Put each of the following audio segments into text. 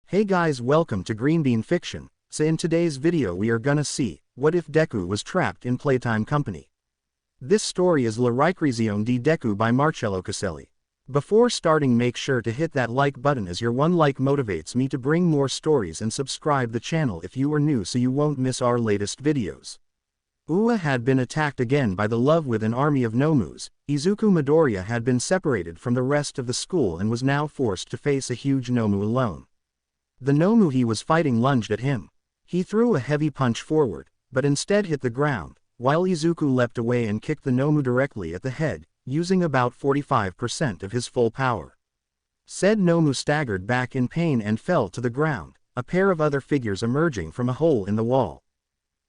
Hey guys, welcome to Green Bean Fiction. So in today's video we are gonna see, what if Deku was trapped in Playtime Company? This story is La Ricreazione di Deku by Marcellocaselli. Before starting, make sure to hit that like button, as your one like motivates me to bring more stories, and subscribe the channel if you are new so you won't miss our latest videos. Ua had been attacked again by the love with an army of Nomus. Izuku Midoriya had been separated from the rest of the school and was now forced to face a huge Nomu alone. The Nomu he was fighting lunged at him. He threw a heavy punch forward, but instead hit the ground, while Izuku leapt away and kicked the Nomu directly at the head, using about 45% of his full power. Said Nomu staggered back in pain and fell to the ground, a pair of other figures emerging from a hole in the wall.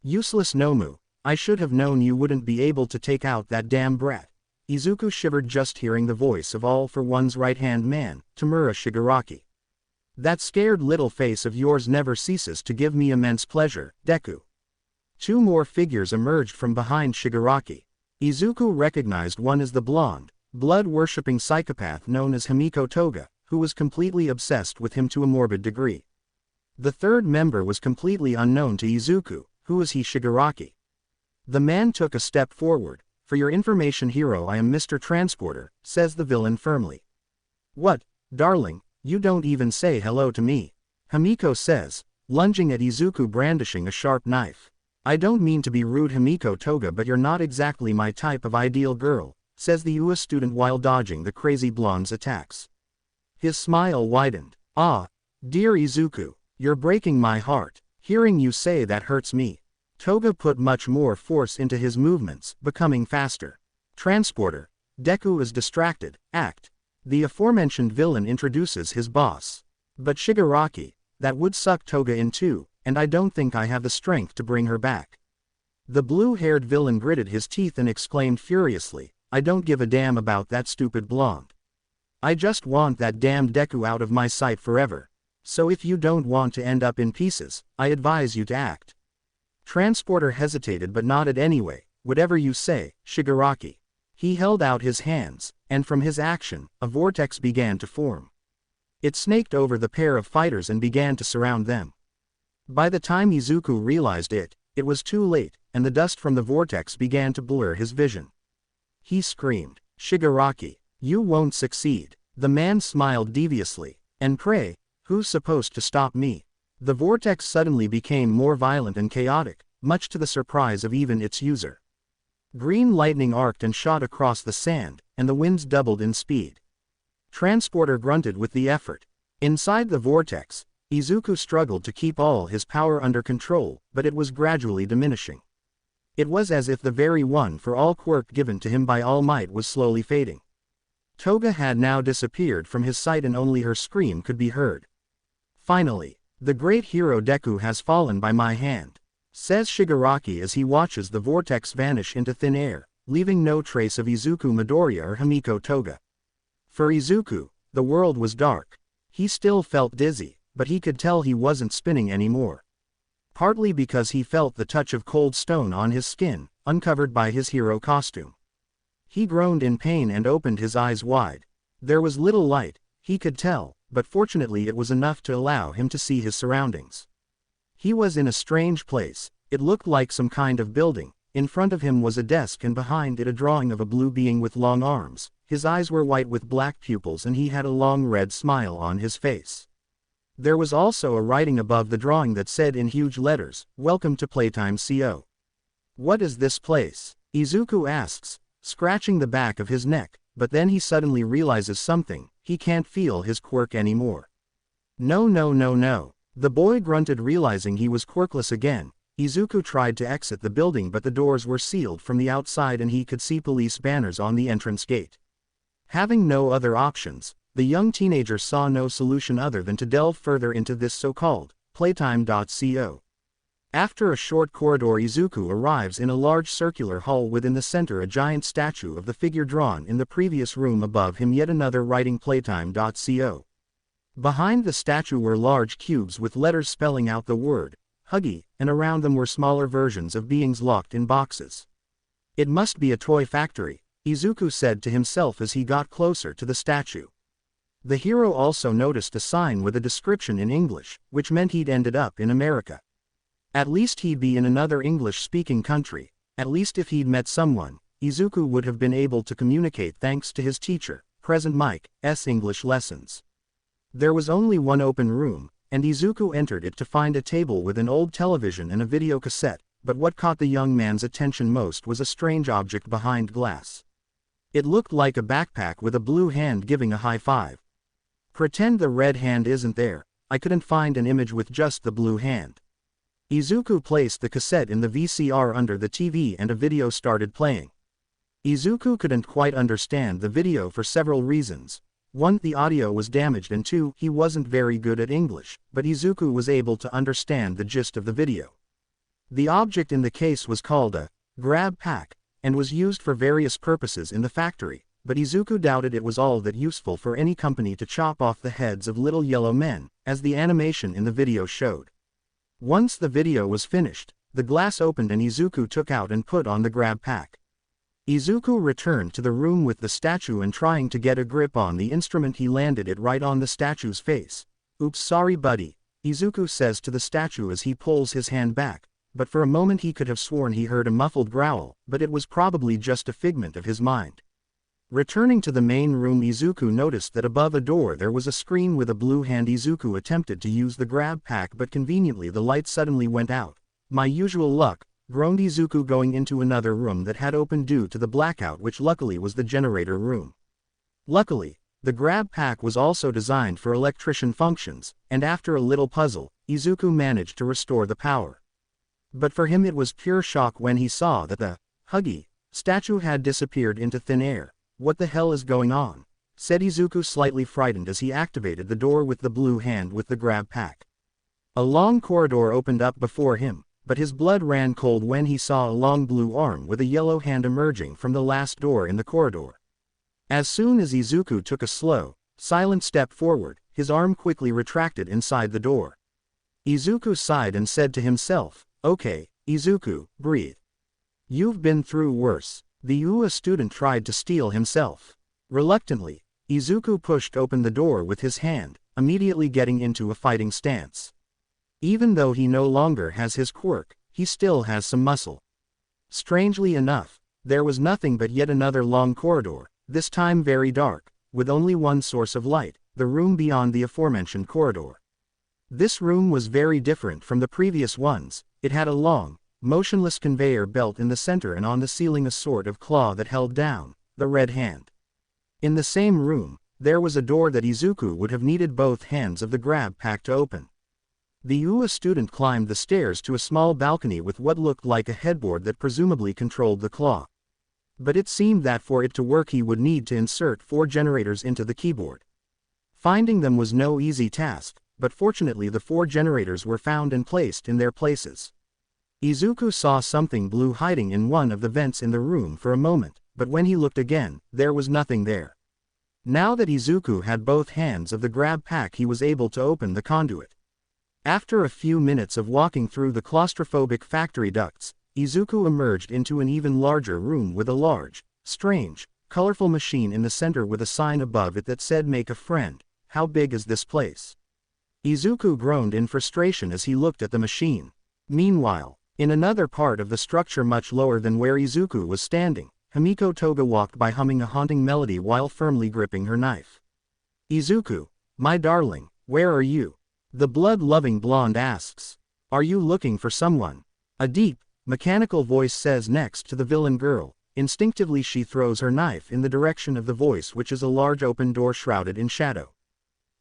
Useless Nomu, I should have known you wouldn't be able to take out that damn brat. Izuku shivered just hearing the voice of All for One's right-hand man, Tamura Shigaraki. That scared little face of yours never ceases to give me immense pleasure, Deku. Two more figures emerged from behind Shigaraki. Izuku recognized one as the blonde, blood-worshipping psychopath known as Himiko Toga, who was completely obsessed with him to a morbid degree. The third member was completely unknown to Izuku. Who is he? Shigaraki. The man took a step forward. For your information, hero, I am Mr. Transporter, says the villain firmly. What, darling? You don't even say hello to me, Himiko says, lunging at Izuku brandishing a sharp knife. I don't mean to be rude, Himiko Toga, but you're not exactly my type of ideal girl, says the UA student while dodging the crazy blonde's attacks. His smile widened. Ah, dear Izuku, you're breaking my heart. Hearing you say that hurts me. Toga put much more force into his movements, becoming faster. Transporter. Deku is distracted. Act. The aforementioned villain introduces his boss. But Shigaraki, that would suck Toga in too, and I don't think I have the strength to bring her back. The blue-haired villain gritted his teeth and exclaimed furiously, I don't give a damn about that stupid blonde. I just want that damned Deku out of my sight forever. So if you don't want to end up in pieces, I advise you to act. Transporter hesitated but nodded anyway. Whatever you say, Shigaraki. He held out his hands, and from his action, a vortex began to form. It snaked over the pair of fighters and began to surround them. By the time Izuku realized it, it was too late, and the dust from the vortex began to blur his vision. He screamed, Shigaraki, you won't succeed. The man smiled deviously. And pray, who's supposed to stop me? The vortex suddenly became more violent and chaotic, much to the surprise of even its user. Green lightning arced and shot across the sand, and the winds doubled in speed. Transporter grunted with the effort. Inside the vortex, Izuku struggled to keep all his power under control, but it was gradually diminishing. It was as if the very one for all quirk given to him by All Might was slowly fading. Toga had now disappeared from his sight and only her scream could be heard. Finally, the great hero Deku has fallen by my hand, says Shigaraki as he watches the vortex vanish into thin air, leaving no trace of Izuku Midoriya or Himiko Toga. For Izuku, the world was dark. He still felt dizzy, but he could tell he wasn't spinning anymore. Partly because he felt the touch of cold stone on his skin, uncovered by his hero costume. He groaned in pain and opened his eyes wide. There was little light, he could tell, but fortunately it was enough to allow him to see his surroundings. He was in a strange place. It looked like some kind of building. In front of him was a desk and behind it a drawing of a blue being with long arms. His eyes were white with black pupils and he had a long red smile on his face. There was also a writing above the drawing that said in huge letters, Welcome to Playtime Co. What is this place? Izuku asks, scratching the back of his neck, but then he suddenly realizes something. He can't feel his quirk anymore. No. The boy grunted, realizing he was quirkless again. Izuku tried to exit the building, but the doors were sealed from the outside and he could see police banners on the entrance gate. Having no other options, the young teenager saw no solution other than to delve further into this so-called Playtime.co. After a short corridor, Izuku arrives in a large circular hall. Within the center a giant statue of the figure drawn in the previous room. Above him yet another writing Playtime.co. Behind the statue were large cubes with letters spelling out the word Huggy, and around them were smaller versions of beings locked in boxes. It must be a toy factory, Izuku said to himself as he got closer to the statue. The hero also noticed a sign with a description in English, which meant he'd ended up in America. At least he'd be in another English-speaking country. At least if he'd met someone, Izuku would have been able to communicate thanks to his teacher, Present Mike's English lessons. There was only one open room, and Izuku entered it to find a table with an old television and a video cassette, but what caught the young man's attention most was a strange object behind glass. It looked like a backpack with a blue hand giving a high five. Pretend the red hand isn't there, I couldn't find an image with just the blue hand. Izuku placed the cassette in the VCR under the TV and a video started playing. Izuku couldn't quite understand the video for several reasons. 1. The audio was damaged, and 2. He wasn't very good at English, but Izuku was able to understand the gist of the video. The object in the case was called a grab pack, and was used for various purposes in the factory, but Izuku doubted it was all that useful for any company to chop off the heads of little yellow men, as the animation in the video showed. Once the video was finished, the glass opened and Izuku took out and put on the grab pack. Izuku returned to the room with the statue and trying to get a grip on the instrument he landed it right on the statue's face. "Oops, sorry buddy," Izuku says to the statue as he pulls his hand back, but for a moment he could have sworn he heard a muffled growl, but it was probably just a figment of his mind. Returning to the main room, Izuku noticed that above a door there was a screen with a blue hand. Izuku attempted to use the grab pack, but conveniently the light suddenly went out. "My usual luck," groaned Izuku, going into another room that had opened due to the blackout, which luckily was the generator room. Luckily, the grab pack was also designed for electrician functions, and after a little puzzle, Izuku managed to restore the power. But for him it was pure shock when he saw that the Huggy statue had disappeared into thin air. "What the hell is going on?" said Izuku, slightly frightened as he activated the door with the blue hand with the grab pack. A long corridor opened up before him, but his blood ran cold when he saw a long blue arm with a yellow hand emerging from the last door in the corridor. As soon as Izuku took a slow, silent step forward, his arm quickly retracted inside the door. Izuku sighed and said to himself, "Okay, Izuku, breathe. You've been through worse." The UA student tried to steel himself. Reluctantly, Izuku pushed open the door with his hand, immediately getting into a fighting stance. Even though he no longer has his quirk, he still has some muscle. Strangely enough, there was nothing but yet another long corridor, this time very dark, with only one source of light, the room beyond the aforementioned corridor. This room was very different from the previous ones. It had a long, motionless conveyor belt in the center and on the ceiling a sort of claw that held down the red hand. In the same room, there was a door that Izuku would have needed both hands of the grab pack to open. The UA student climbed the stairs to a small balcony with what looked like a headboard that presumably controlled the claw. But it seemed that for it to work he would need to insert 4 generators into the keyboard. Finding them was no easy task, but fortunately the 4 generators were found and placed in their places. Izuku saw something blue hiding in one of the vents in the room for a moment, but when he looked again, there was nothing there. Now that Izuku had both hands of the grab pack, he was able to open the conduit. After a few minutes of walking through the claustrophobic factory ducts, Izuku emerged into an even larger room with a large, strange, colorful machine in the center with a sign above it that said "Make a friend." How big is this place? Izuku groaned in frustration as he looked at the machine. Meanwhile, in another part of the structure much lower than where Izuku was standing, Himiko Toga walked by humming a haunting melody while firmly gripping her knife. "Izuku, my darling, where are you?" the blood-loving blonde asks. "Are you looking for someone?" a deep, mechanical voice says next to the villain girl. Instinctively she throws her knife in the direction of the voice, which is a large open door shrouded in shadow.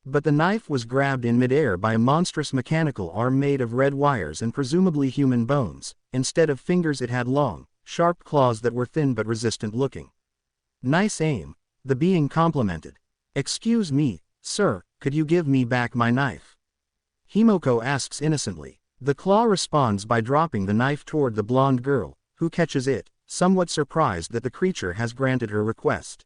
But the knife was grabbed in midair by a monstrous mechanical arm made of red wires and presumably human bones. Instead of fingers it had long, sharp claws that were thin but resistant looking. "Nice aim," the being complimented. "Excuse me, sir, could you give me back my knife?" Himiko asks innocently. The claw responds by dropping the knife toward the blonde girl, who catches it, somewhat surprised that the creature has granted her request.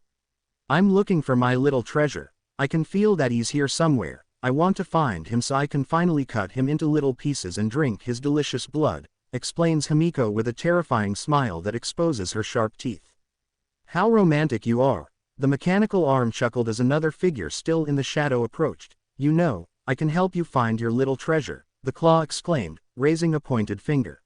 "I'm looking for my little treasure. I can feel that he's here somewhere. I want to find him so I can finally cut him into little pieces and drink his delicious blood," explains Himiko with a terrifying smile that exposes her sharp teeth. "How romantic you are. The mechanical arm chuckled as another figure still in the shadow approached. "You know, I can help you find your little treasure," the claw exclaimed, raising a pointed finger.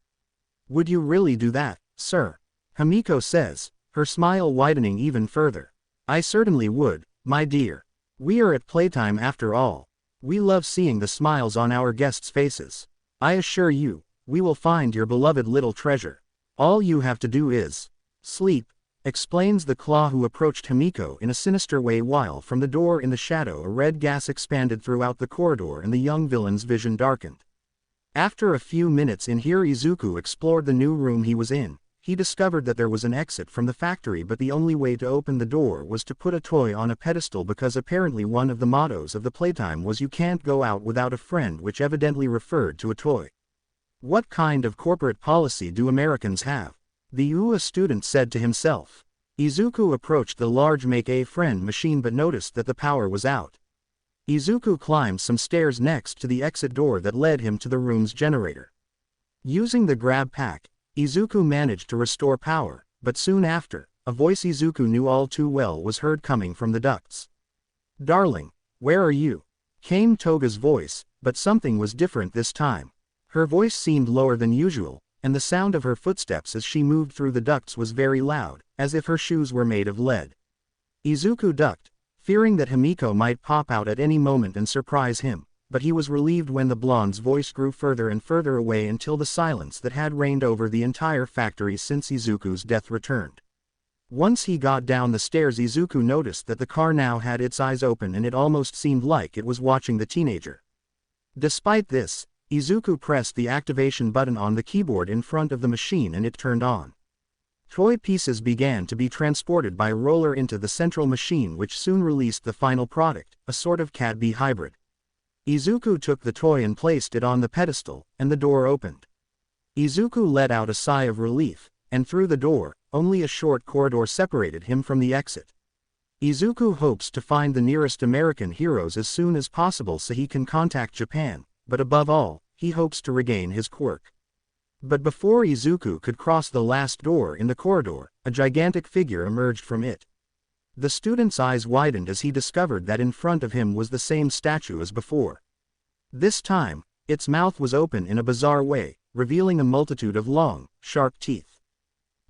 "Would you really do that, sir?" Himiko says, her smile widening even further. "I certainly would, my dear. We are at playtime after all. We love seeing the smiles on our guests' faces. I assure you, we will find your beloved little treasure. All you have to do is sleep," explains the claw, who approached Himiko in a sinister way while from the door in the shadow a red gas expanded throughout the corridor and the young villain's vision darkened. After a few minutes in here, Izuku explored the new room he was in. He discovered that there was an exit from the factory, but the only way to open the door was to put a toy on a pedestal, because apparently one of the mottos of the playtime was "you can't go out without a friend," which evidently referred to a toy. What kind of corporate policy do Americans have? The UA student said to himself. Izuku approached the large make-a-friend machine but noticed that the power was out. Izuku climbed some stairs next to the exit door that led him to the room's generator. Using the grab pack, Izuku managed to restore power, but soon after, a voice Izuku knew all too well was heard coming from the ducts. "Darling, where are you?" came Toga's voice, but something was different this time. Her voice seemed lower than usual, and the sound of her footsteps as she moved through the ducts was very loud, as if her shoes were made of lead. Izuku ducked, fearing that Himiko might pop out at any moment and surprise him, but he was relieved when the blonde's voice grew further and further away until the silence that had reigned over the entire factory since Izuku's death returned. Once he got down the stairs, Izuku noticed that the car now had its eyes open and it almost seemed like it was watching the teenager. Despite this, Izuku pressed the activation button on the keyboard in front of the machine and it turned on. Toy pieces began to be transported by roller into the central machine, which soon released the final product, a sort of cat-bee hybrid. Izuku took the toy and placed it on the pedestal, and the door opened. Izuku let out a sigh of relief, and through the door, only a short corridor separated him from the exit. Izuku hopes to find the nearest American heroes as soon as possible so he can contact Japan, but above all, he hopes to regain his quirk. But before Izuku could cross the last door in the corridor, a gigantic figure emerged from it. The student's eyes widened as he discovered that in front of him was the same statue as before. This time, its mouth was open in a bizarre way, revealing a multitude of long, sharp teeth.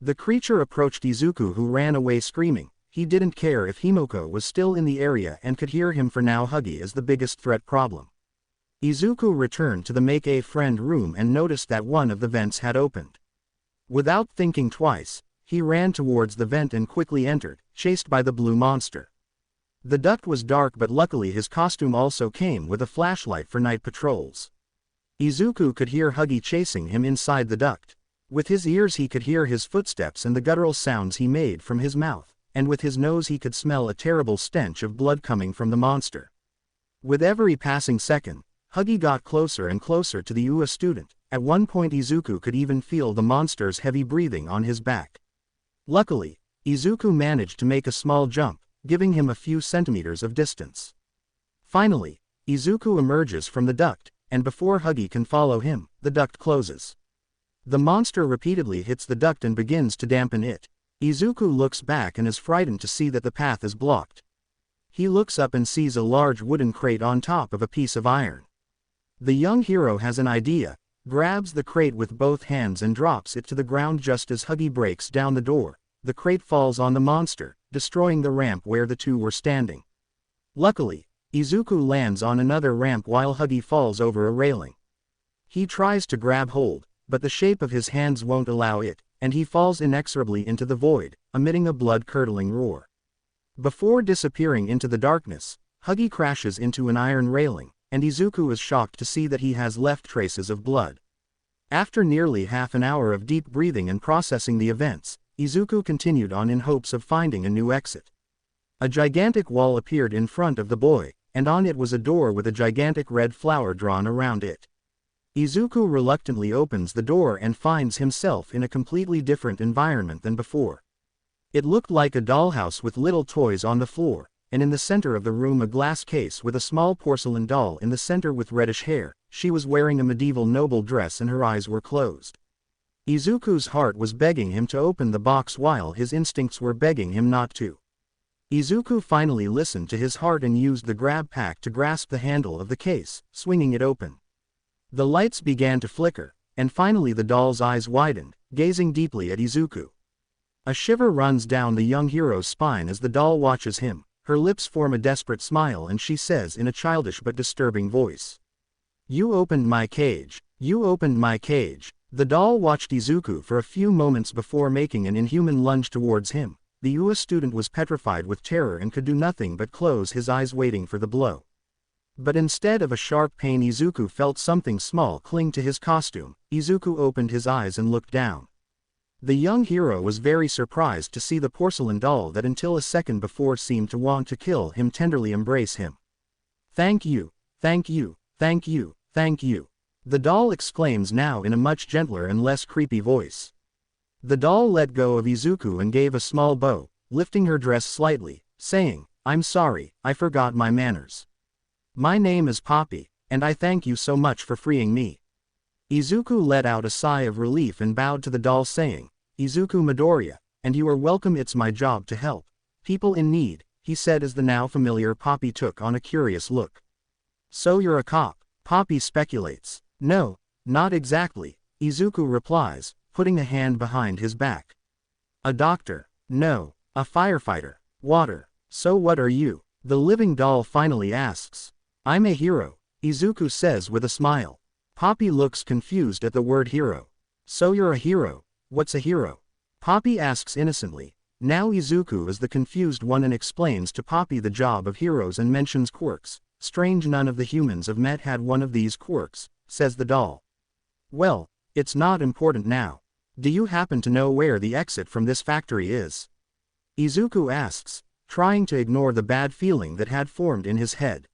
The creature approached Izuku, who ran away screaming. He didn't care if Himiko was still in the area and could hear him, for now Huggy is the biggest threat problem. Izuku returned to the make-a-friend room and noticed that one of the vents had opened. Without thinking twice, he ran towards the vent and quickly entered, chased by the blue monster. The duct was dark, but luckily his costume also came with a flashlight for night patrols. Izuku could hear Huggy chasing him inside the duct. With his ears he could hear his footsteps and the guttural sounds he made from his mouth, and with his nose he could smell a terrible stench of blood coming from the monster. With every passing second, Huggy got closer and closer to the UA student. At one point Izuku could even feel the monster's heavy breathing on his back. Luckily, Izuku managed to make a small jump, giving him a few centimeters of distance. Finally, Izuku emerges from the duct, and before Huggy can follow him, the duct closes. The monster repeatedly hits the duct and begins to dampen it. Izuku looks back and is frightened to see that the path is blocked. He looks up and sees a large wooden crate on top of a piece of iron. The young hero has an idea, grabs the crate with both hands and drops it to the ground just as Huggy breaks down the door. The crate falls on the monster, destroying the ramp where the two were standing. Luckily, Izuku lands on another ramp while Huggy falls over a railing. He tries to grab hold, but the shape of his hands won't allow it, and he falls inexorably into the void, emitting a blood-curdling roar. Before disappearing into the darkness, Huggy crashes into an iron railing, and Izuku is shocked to see that he has left traces of blood. After nearly half an hour of deep breathing and processing the events, Izuku continued on in hopes of finding a new exit. A gigantic wall appeared in front of the boy, and on it was a door with a gigantic red flower drawn around it. Izuku reluctantly opens the door and finds himself in a completely different environment than before. It looked like a dollhouse with little toys on the floor, and in the center of the room a glass case with a small porcelain doll in the center with reddish hair. She was wearing a medieval noble dress and her eyes were closed. Izuku's heart was begging him to open the box while his instincts were begging him not to. Izuku finally listened to his heart and used the grab pack to grasp the handle of the case, swinging it open. The lights began to flicker, and finally the doll's eyes widened, gazing deeply at Izuku. A shiver runs down the young hero's spine as the doll watches him. Her lips form a desperate smile and she says in a childish but disturbing voice, "You opened my cage. You opened my cage." The doll watched Izuku for a few moments before making an inhuman lunge towards him. The UA student was petrified with terror and could do nothing but close his eyes waiting for the blow. But instead of a sharp pain, Izuku felt something small cling to his costume. Izuku opened his eyes and looked down. The young hero was very surprised to see the porcelain doll that until a second before seemed to want to kill him tenderly embrace him. "Thank you, thank you, thank you, thank you," the doll exclaims now in a much gentler and less creepy voice. The doll let go of Izuku and gave a small bow, lifting her dress slightly, saying, "I'm sorry, I forgot my manners. My name is Poppy, and I thank you so much for freeing me." Izuku let out a sigh of relief and bowed to the doll saying, "Izuku Midoriya, and you are welcome. It's my job to help people in need," he said as the now familiar Poppy took on a curious look. "So you're a cop?" Poppy speculates. "No, not exactly," Izuku replies, putting a hand behind his back. "A doctor?" "No, a firefighter." "Water." "So what are you?" the living doll finally asks. "I'm a hero," Izuku says with a smile. Poppy looks confused at the word hero. "So you're a hero? What's a hero?" Poppy asks innocently. Now Izuku is the confused one and explains to Poppy the job of heroes and mentions quirks. "Strange, none of the humans I've met had one of these quirks," says the doll. "Well, it's not important now. Do you happen to know where the exit from this factory is?" Izuku asks, trying to ignore the bad feeling that had formed in his head.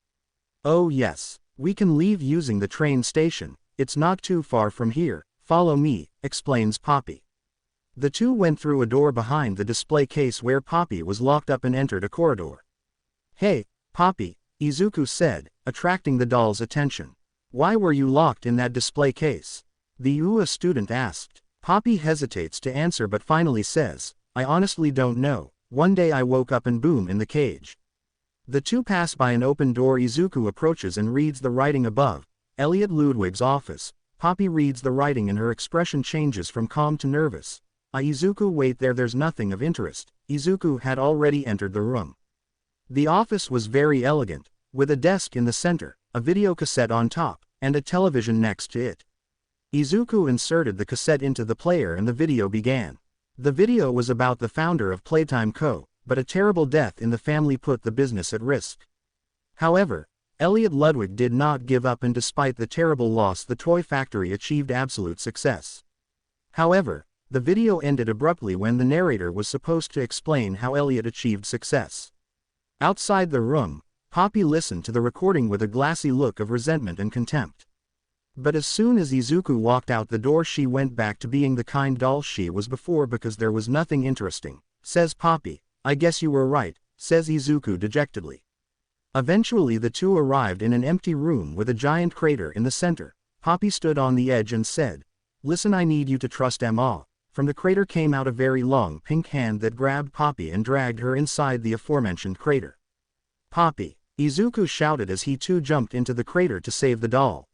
"Oh yes, we can leave using the train station. It's not too far from here. Follow me," explains Poppy. The two went through a door behind the display case where Poppy was locked up and entered a corridor. "Hey, Poppy," Izuku said, attracting the doll's attention. "Why were you locked in that display case?" the UA student asked. Poppy hesitates to answer but finally says, "I honestly don't know. One day I woke up and boom, in the cage." The two pass by an open door. Izuku approaches and reads the writing above. Elliot, Ludwig's office. Poppy reads the writing and her expression changes from calm to nervous. Izuku, wait, there's nothing of interest." Izuku had already entered the room. The office was very elegant, with a desk in the center, a video cassette on top, and a television next to it. Izuku inserted the cassette into the player and the video began. The video was about the founder of Playtime Co., but a terrible death in the family put the business at risk. However, Elliot Ludwig did not give up, and despite the terrible loss, the toy factory achieved absolute success. However, the video ended abruptly when the narrator was supposed to explain how Elliot achieved success. Outside the room, Poppy listened to the recording with a glassy look of resentment and contempt. But as soon as Izuku walked out the door, she went back to being the kind doll she was before because there was nothing interesting, says Poppy. "I guess you were right," says Izuku dejectedly. Eventually the two arrived in an empty room with a giant crater in the center. Poppy stood on the edge and said, "Listen, I need you to trust bnha." From the crater came out a very long pink hand that grabbed Poppy and dragged her inside the aforementioned crater. "Poppy!" Izuku shouted as he too jumped into the crater to save the doll.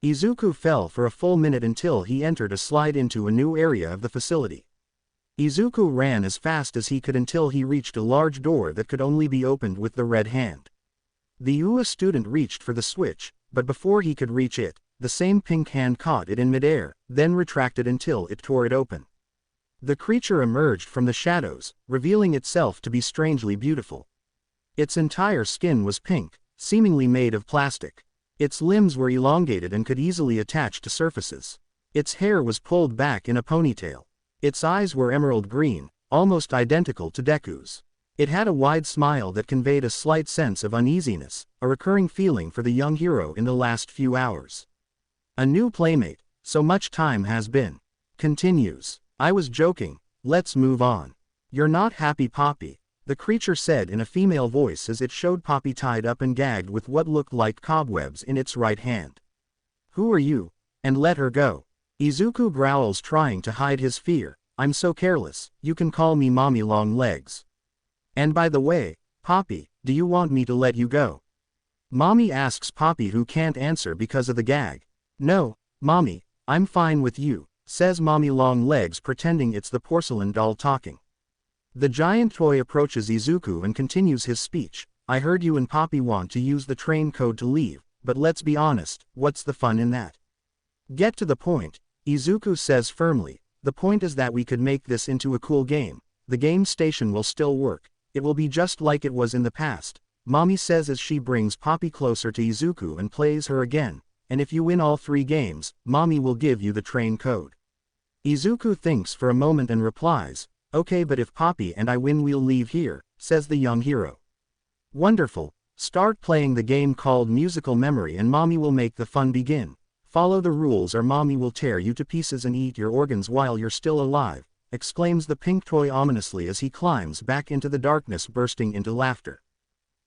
Izuku fell for a full minute until he entered a slide into a new area of the facility. Izuku ran as fast as he could until he reached a large door that could only be opened with the red hand. The UA student reached for the switch, but before he could reach it, the same pink hand caught it in midair, then retracted until it tore it open. The creature emerged from the shadows, revealing itself to be strangely beautiful. Its entire skin was pink, seemingly made of plastic. Its limbs were elongated and could easily attach to surfaces. Its hair was pulled back in a ponytail. Its eyes were emerald green, almost identical to Deku's. It had a wide smile that conveyed a slight sense of uneasiness, a recurring feeling for the young hero in the last few hours. A new playmate, so much time has been. Continues. "I was joking, let's move on." "You're not happy, Poppy," the creature said in a female voice as it showed Poppy tied up and gagged with what looked like cobwebs in its right hand. "Who are you? And let her go." Izuku growls, trying to hide his fear. "I'm so careless, you can call me Mommy Long Legs." And by the way, Poppy, do you want me to let you go? Mommy asks Poppy, who can't answer because of the gag. No, Mommy, I'm fine with you, says Mommy Longlegs, pretending it's the porcelain doll talking. The giant toy approaches Izuku and continues his speech. I heard you and Poppy want to use the train code to leave, but let's be honest, what's the fun in that? Get to the point, Izuku says firmly. The point is that we could make this into a cool game. The game station will still work. It will be just like it was in the past, Mommy says as she brings Poppy closer to Izuku and plays her again. And if you win all 3 games, Mommy will give you the train code. Izuku thinks for a moment and replies, okay, but if Poppy and I win we'll leave here, says the young hero. Wonderful. Start playing the game called Musical Memory and Mommy will make the fun begin. Follow the rules or Mommy will tear you to pieces and eat your organs while you're still alive, exclaims the pink toy ominously as he climbs back into the darkness, bursting into laughter.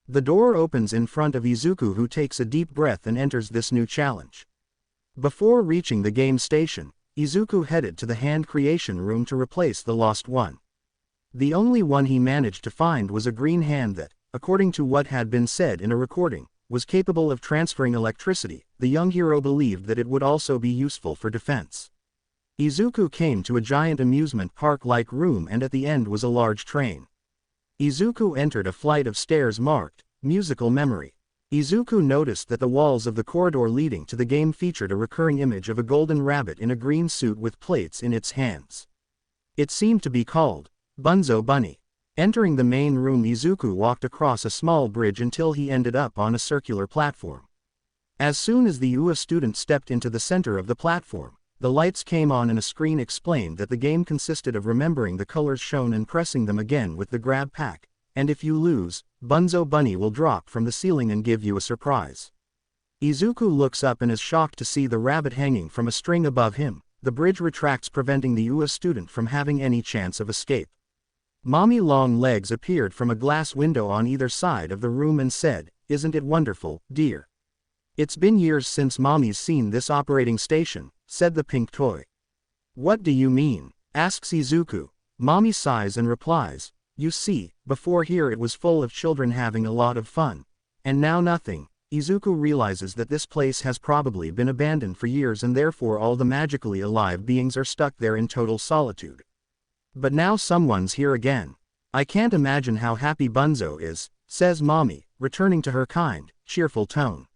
The door opens in front of Izuku, who takes a deep breath and enters this new challenge. Before reaching the game station, Izuku headed to the hand creation room to replace the lost one. The only one he managed to find was a green hand that, according to what had been said in a recording, was capable of transferring electricity. The young hero believed that it would also be useful for defense. Izuku came to a giant amusement park-like room and at the end was a large train. Izuku entered a flight of stairs marked, Musical Memory. Izuku noticed that the walls of the corridor leading to the game featured a recurring image of a golden rabbit in a green suit with plates in its hands. It seemed to be called Bunzo Bunny. Entering the main room, Izuku walked across a small bridge until he ended up on a circular platform. As soon as the UA student stepped into the center of the platform, the lights came on and a screen explained that the game consisted of remembering the colors shown and pressing them again with the grab pack, and if you lose, Bunzo Bunny will drop from the ceiling and give you a surprise. Izuku looks up and is shocked to see the rabbit hanging from a string above him. The bridge retracts, preventing the UA student from having any chance of escape. Mommy Longlegs appeared from a glass window on either side of the room and said, "Isn't it wonderful, dear?" "It's been years since Mommy's seen this operating station," said the pink toy. "What do you mean?" asks Izuku. Mommy sighs and replies, "You see, before here it was full of children having a lot of fun. And now nothing." Izuku realizes that this place has probably been abandoned for years and therefore all the magically alive beings are stuck there in total solitude. But now someone's here again. "I can't imagine how happy Bunzo is," says Mommy, returning to her kind, cheerful tone.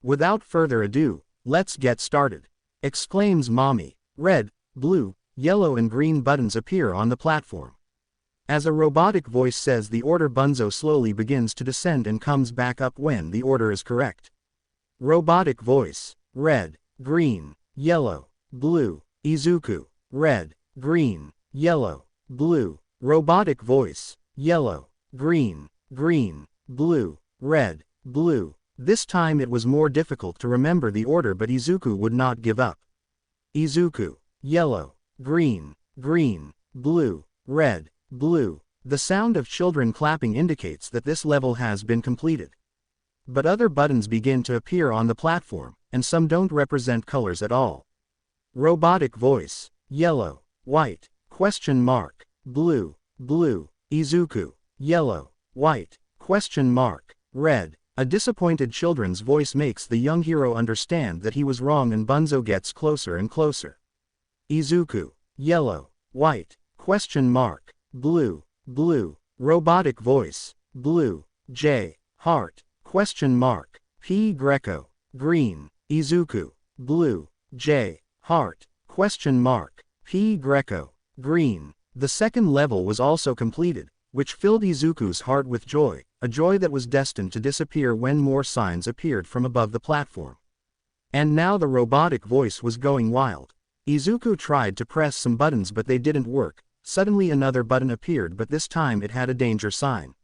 "Without further ado, let's get started," exclaims Mommy. Red, blue, yellow and green buttons appear on the platform. As a robotic voice says the order, Bunzo slowly begins to descend and comes back up when the order is correct. Robotic voice: red, green, yellow, blue. Izuku: red, green, yellow, blue. Robotic voice: yellow, green, green, blue, red, blue. This time it was more difficult to remember the order, but Izuku would not give up. Izuku: yellow, green, green, blue, red, blue. The sound of children clapping indicates that this level has been completed. But other buttons begin to appear on the platform, and some don't represent colors at all. Robotic voice: yellow, white, question mark, blue, blue. Izuku: yellow, white, question mark, red. A disappointed children's voice makes the young hero understand that he was wrong and Bunzo gets closer and closer. Izuku: yellow, white, question mark, blue, blue. Robotic voice: blue, J, heart, question mark, P Greco, green. Izuku: blue, J, heart, question mark, P Greco, green. The second level was also completed, which filled Izuku's heart with joy, a joy that was destined to disappear when more signs appeared from above the platform. And now the robotic voice was going wild. Izuku tried to press some buttons but they didn't work. Suddenly another button appeared, but this time it had a danger sign.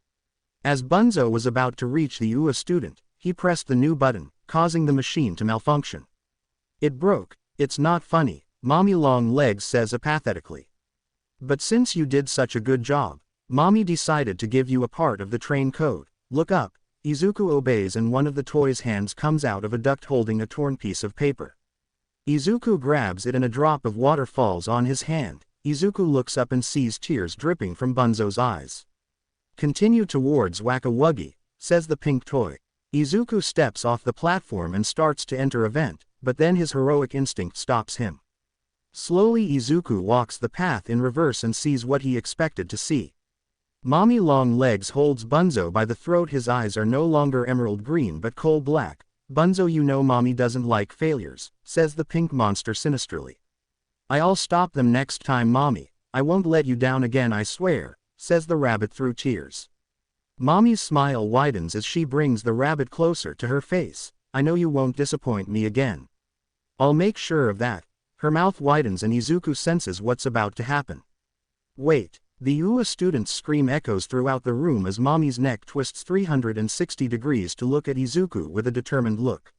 As Bunzo was about to reach the UA student, he pressed the new button, causing the machine to malfunction. "It broke. It's not funny," Mommy Longlegs says apathetically. "But since you did such a good job, Mommy decided to give you a part of the train code. Look up." Izuku obeys and one of the toy's hands comes out of a duct holding a torn piece of paper. Izuku grabs it and a drop of water falls on his hand. Izuku looks up and sees tears dripping from Bunzo's eyes. Continue towards Whack-a-Wuggy, says the pink toy. Izuku steps off the platform and starts to enter a vent, but then his heroic instinct stops him. Slowly Izuku walks the path in reverse and sees what he expected to see. Mommy Long Legs holds Bunzo by the throat. His eyes are no longer emerald green but coal black. Bunzo, you know mommy doesn't like failures, says the pink monster sinisterly. I'll stop them next time mommy, I won't let you down again I swear, says the rabbit through tears. Mommy's smile widens as she brings the rabbit closer to her face. I know you won't disappoint me again. I'll make sure of that. Her mouth widens and Izuku senses what's about to happen. Wait. The UA student's scream echoes throughout the room as mommy's neck twists 360 degrees to look at Izuku with a determined look.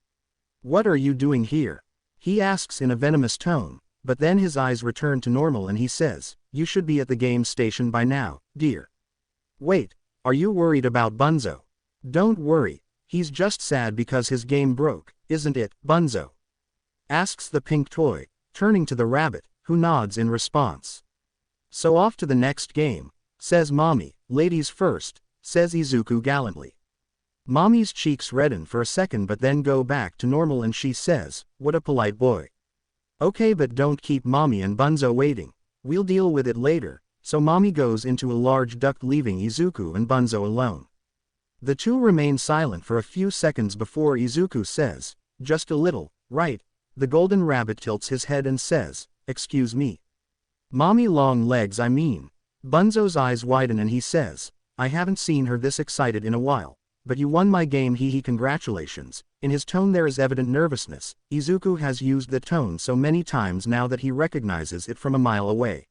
What are you doing here? He asks in a venomous tone, but then his eyes return to normal and he says, you should be at the game station by now, dear. Wait, are you worried about Bunzo? Don't worry, he's just sad because his game broke, isn't it, Bunzo? Asks the pink toy, turning to the rabbit, who nods in response. So off to the next game, says mommy. Ladies first, says Izuku gallantly. Mommy's cheeks redden for a second but then go back to normal and she says, what a polite boy. Okay, but don't keep mommy and Bunzo waiting. We'll deal with it later. So mommy goes into a large duct leaving Izuku and Bunzo alone. The two remain silent for a few seconds before Izuku says, just a little, right? The golden rabbit tilts his head and says, excuse me. Mommy Long Legs I mean. Bunzo's eyes widen and he says, I haven't seen her this excited in a while, but you won my game hee congratulations. In his tone there is evident nervousness. Izuku has used the tone so many times now that he recognizes it from a mile away.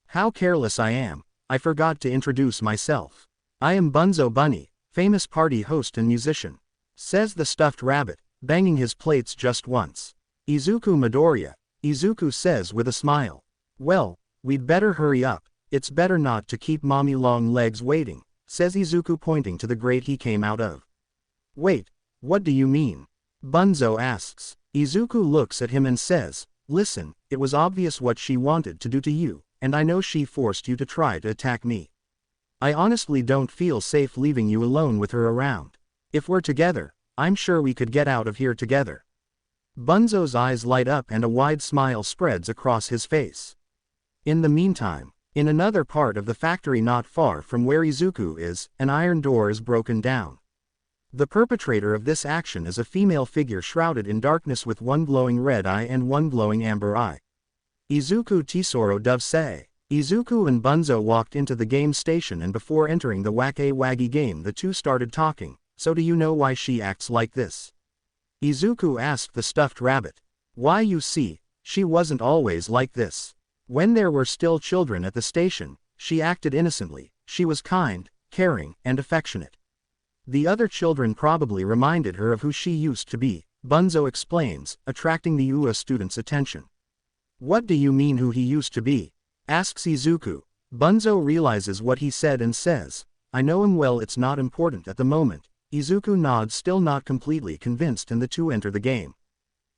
How careless I am, I forgot to introduce myself. I am Bunzo Bunny, famous party host and musician, says the stuffed rabbit, banging his plates just once. Izuku Midoriya, Izuku says with a smile. Well, we'd better hurry up, it's better not to keep mommy Long Legs waiting, says Izuku pointing to the grate he came out of. Wait, what do you mean? Bunzo asks. Izuku looks at him and says, listen, it was obvious what she wanted to do to you, and I know she forced you to try to attack me. I honestly don't feel safe leaving you alone with her around. If we're together, I'm sure we could get out of here together. Bunzo's eyes light up and a wide smile spreads across his face. In the meantime, in another part of the factory not far from where Izuku is, an iron door is broken down. The perpetrator of this action is a female figure shrouded in darkness with one glowing red eye and one glowing amber eye. Izuku Tesoro Dove Se. Izuku and Bunzo walked into the game station and before entering the Whack-a-Wuggy game the two started talking. So do you know why she acts like this? Izuku asked the stuffed rabbit. Why, you see, she wasn't always like this. When there were still children at the station, she acted innocently. She was kind, caring, and affectionate. The other children probably reminded her of who she used to be, Bunzo explains, attracting the UA student's attention. What do you mean who he used to be? Asks Izuku. Bunzo realizes what he said and says, I know him well, it's not important at the moment. Izuku nods, still not completely convinced, and the two enter the game.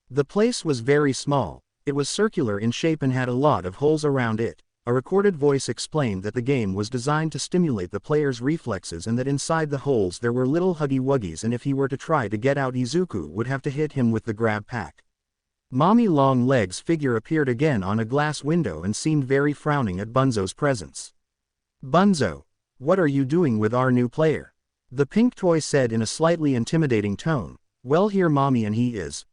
The place was very small. It was circular in shape and had a lot of holes around it. A recorded voice explained that the game was designed to stimulate the player's reflexes and that inside the holes there were little Huggy Wuggys, and if he were to try to get out Izuku would have to hit him with the grab pack. Mommy Long Legs' figure appeared again on a glass window and seemed very frowning at Bunzo's presence. Bunzo, what are you doing with our new player? The pink toy said in a slightly intimidating tone. Well, here mommy and he is,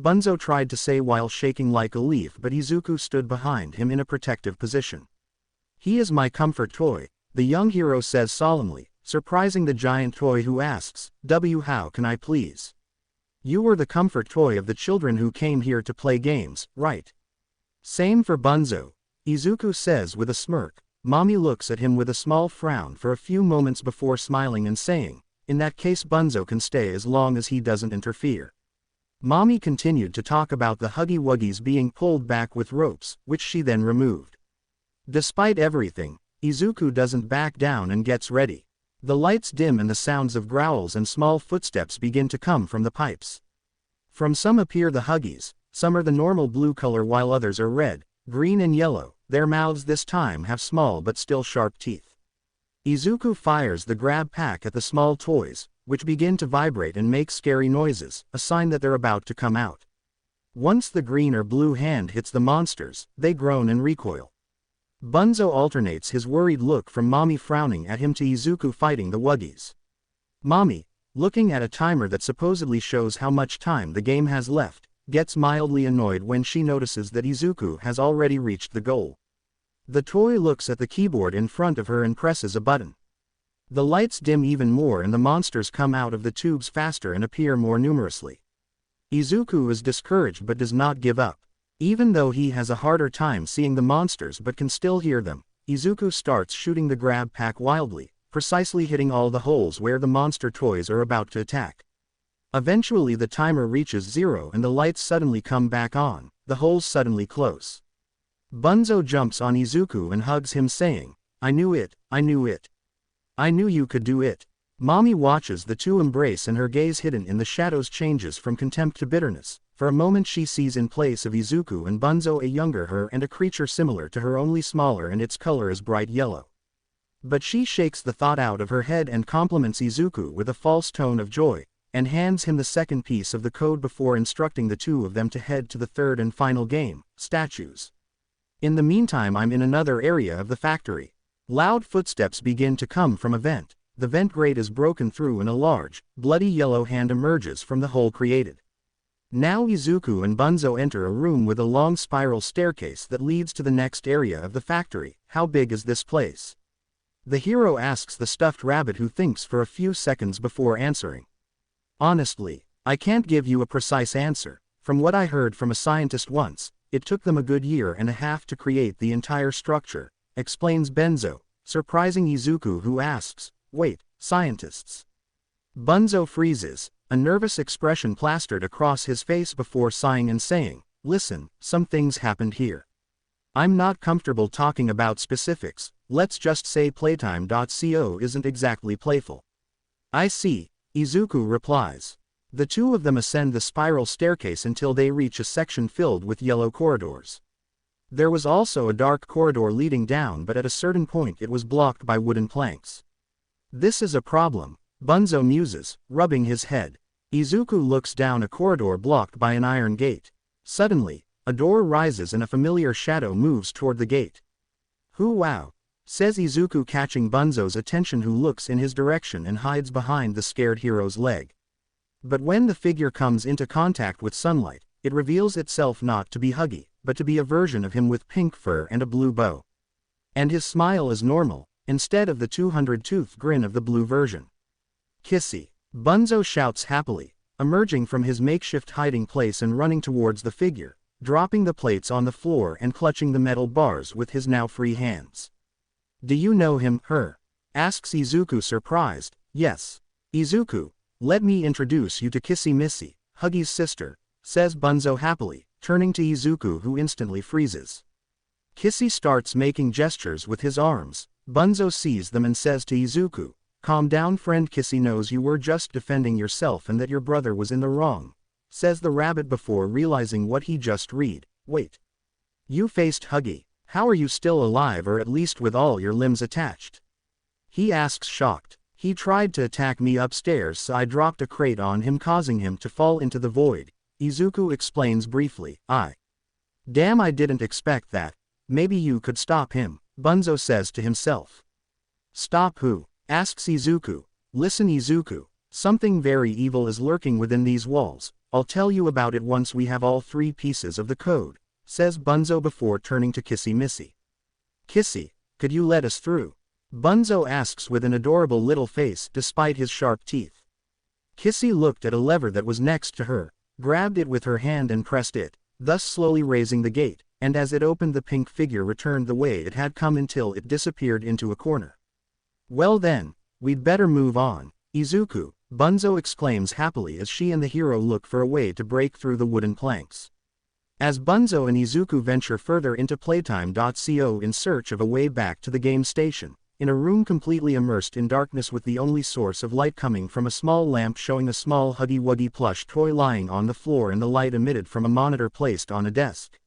Bunzo tried to say while shaking like a leaf, but Izuku stood behind him in a protective position. He is my comfort toy, the young hero says solemnly, surprising the giant toy who asks, how can I please? You were the comfort toy of the children who came here to play games, right? Same for Bunzo, Izuku says with a smirk. Mommy looks at him with a small frown for a few moments before smiling and saying, in that case Bunzo can stay as long as he doesn't interfere. Mommy continued to talk about the Huggy Wuggys being pulled back with ropes, which she then removed. Despite everything, Izuku doesn't back down and gets ready. The lights dim and the sounds of growls and small footsteps begin to come from the pipes. From some appear the Huggies, some are the normal blue color while others are red, green and yellow. Their mouths this time have small but still sharp teeth. Izuku fires the grab pack at the small toys, which begin to vibrate and make scary noises, a sign that they're about to come out. Once the green or blue hand hits the monsters, they groan and recoil. Bunzo alternates his worried look from Mommy frowning at him to Izuku fighting the Wuggies. Mommy, looking at a timer that supposedly shows how much time the game has left, gets mildly annoyed when she notices that Izuku has already reached the goal. The toy looks at the keyboard in front of her and presses a button. The lights dim even more and the monsters come out of the tubes faster and appear more numerously. Izuku is discouraged but does not give up. Even though he has a harder time seeing the monsters but can still hear them, Izuku starts shooting the grab pack wildly, precisely hitting all the holes where the monster toys are about to attack. Eventually the timer reaches 0 and the lights suddenly come back on, the holes suddenly close. Bunzo jumps on Izuku and hugs him saying, "I knew it, I knew it. I knew you could do it." Mommy watches the two embrace and her gaze hidden in the shadows changes from contempt to bitterness. For a moment she sees in place of Izuku and Bunzo a younger her and a creature similar to her only smaller and its color is bright yellow. But she shakes the thought out of her head and compliments Izuku with a false tone of joy, and hands him the second piece of the code before instructing the two of them to head to the third and final game, statues. In the meantime I'm in another area of the factory. Loud footsteps begin to come from a vent. The vent grate is broken through and a large, bloody yellow hand emerges from the hole created. Now Izuku and Bunzo enter a room with a long spiral staircase that leads to the next area of the factory. How big is this place? The hero asks the stuffed rabbit who thinks for a few seconds before answering. Honestly, I can't give you a precise answer. From what I heard from a scientist once, it took them a good year and a half to create the entire structure, explains Bunzo, surprising Izuku who asks, "Wait, scientists?" Bunzo freezes, a nervous expression plastered across his face before sighing and saying, "Listen, some things happened here. I'm not comfortable talking about specifics, let's just say Playtime.co isn't exactly playful." "I see," Izuku replies. The two of them ascend the spiral staircase until they reach a section filled with yellow corridors. There was also a dark corridor leading down but at a certain point it was blocked by wooden planks. "This is a problem," Bunzo muses, rubbing his head. Izuku looks down a corridor blocked by an iron gate. Suddenly, a door rises and a familiar shadow moves toward the gate. "Who wow," says Izuku catching Bunzo's attention who looks in his direction and hides behind the scared hero's leg. But when the figure comes into contact with sunlight, it reveals itself not to be Huggy, but to be a version of him with pink fur and a blue bow. And his smile is normal, instead of the 200-tooth grin of the blue version. "Kissy," Bunzo shouts happily, emerging from his makeshift hiding place and running towards the figure, dropping the plates on the floor and clutching the metal bars with his now free hands. "Do you know him, her?" asks Izuku surprised. "Yes. Izuku, let me introduce you to Kissy Missy, Huggy's sister," says Bunzo happily, turning to Izuku who instantly freezes. Kissy starts making gestures with his arms. Bunzo sees them and says to Izuku, "Calm down friend, Kissy knows you were just defending yourself and that your brother was in the wrong," says the rabbit before realizing what he just read. "Wait. You faced Huggy, how are you still alive or at least with all your limbs attached?" He asks shocked. "He tried to attack me upstairs so I dropped a crate on him causing him to fall into the void," Izuku explains briefly. Damn, I didn't expect that. Maybe you could stop him," Bunzo says to himself. "Stop who?" asks Izuku. "Listen Izuku, something very evil is lurking within these walls. I'll tell you about it once we have all 3 pieces of the code," says Bunzo before turning to Kissy Missy. "Kissy, could you let us through?" Bunzo asks with an adorable little face despite his sharp teeth. Kissy looked at a lever that was next to her, grabbed it with her hand and pressed it, thus slowly raising the gate, and as it opened the pink figure returned the way it had come until it disappeared into a corner. "Well then, we'd better move on, Izuku," Bunzo exclaims happily as she and the hero look for a way to break through the wooden planks. As Bunzo and Izuku venture further into Playtime.co in search of a way back to the game station, in a room completely immersed in darkness with the only source of light coming from a small lamp showing a small Huggy Wuggy plush toy lying on the floor and the light emitted from a monitor placed on a desk.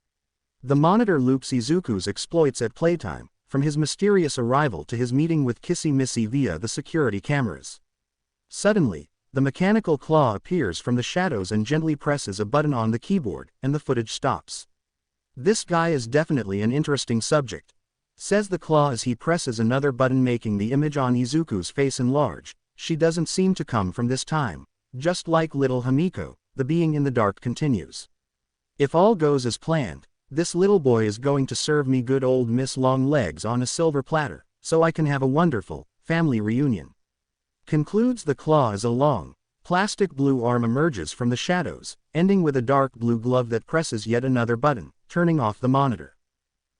The monitor loops Izuku's exploits at playtime, from his mysterious arrival to his meeting with Kissy Missy via the security cameras. Suddenly, the mechanical claw appears from the shadows and gently presses a button on the keyboard, and the footage stops. "This guy is definitely an interesting subject," says the claw as he presses another button, making the image on Izuku's face enlarge. "She doesn't seem to come from this time. Just like little Hamiko," the being in the dark continues. "If all goes as planned, this little boy is going to serve me good old Miss Long Legs on a silver platter, so I can have a wonderful family reunion," concludes the claw as a long, plastic blue arm emerges from the shadows, ending with a dark blue glove that presses yet another button, turning off the monitor.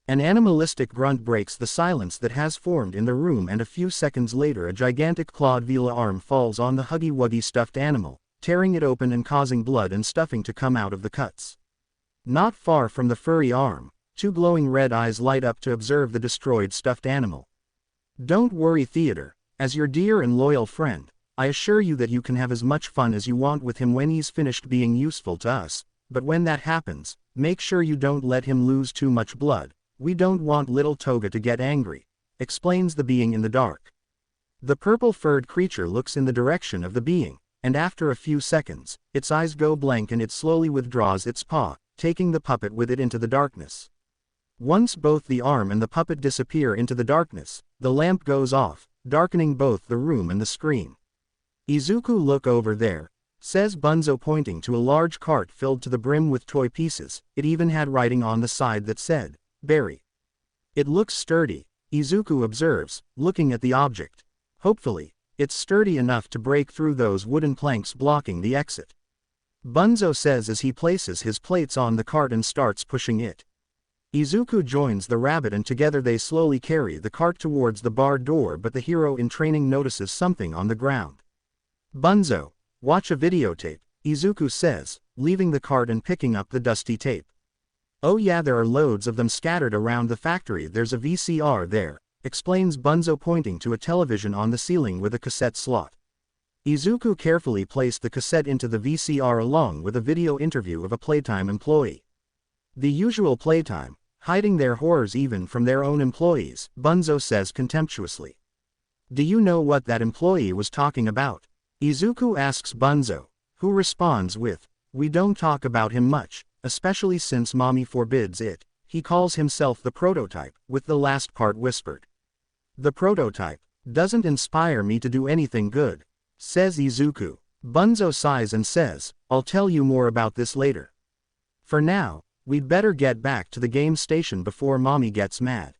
An animalistic grunt breaks the silence that has formed in the room, and a few seconds later a gigantic clawed Vila arm falls on the Huggy Wuggy stuffed animal, tearing it open and causing blood and stuffing to come out of the cuts. Not far from the furry arm, two glowing red eyes light up to observe the destroyed stuffed animal. "Don't worry, Theater. As your dear and loyal friend, I assure you that you can have as much fun as you want with him when he's finished being useful to us, but when that happens, make sure you don't let him lose too much blood. We don't want little Toga to get angry," explains the being in the dark. The purple-furred creature looks in the direction of the being, and after a few seconds, its eyes go blank and it slowly withdraws its paw, taking the puppet with it into the darkness. Once both the arm and the puppet disappear into the darkness, the lamp goes off, darkening both the room and the screen. "Izuku, look over there," says Bunzo, pointing to a large cart filled to the brim with toy pieces. It even had writing on the side that said, "Berry." "It looks sturdy," Izuku observes, looking at the object. "Hopefully, it's sturdy enough to break through those wooden planks blocking the exit," Bunzo says as he places his plates on the cart and starts pushing it. Izuku joins the rabbit and together they slowly carry the cart towards the barred door, but the hero in training notices something on the ground. "Bunzo, watch a videotape," Izuku says, leaving the cart and picking up the dusty tape. "Oh yeah, there are loads of them scattered around the factory. There's a VCR there," explains Bunzo, pointing to a television on the ceiling with a cassette slot. Izuku carefully placed the cassette into the VCR along with a video interview of a Playtime employee. "The usual Playtime, hiding their horrors even from their own employees," Bunzo says contemptuously. "Do you know what that employee was talking about?" Izuku asks Bunzo, who responds with, "We don't talk about him much, especially since mommy forbids it." He calls himself the prototype, with the last part whispered. "The prototype doesn't inspire me to do anything good," says Izuku. Bunzo sighs and says, "I'll tell you more about this later. For now, we'd better get back to the game station before mommy gets mad."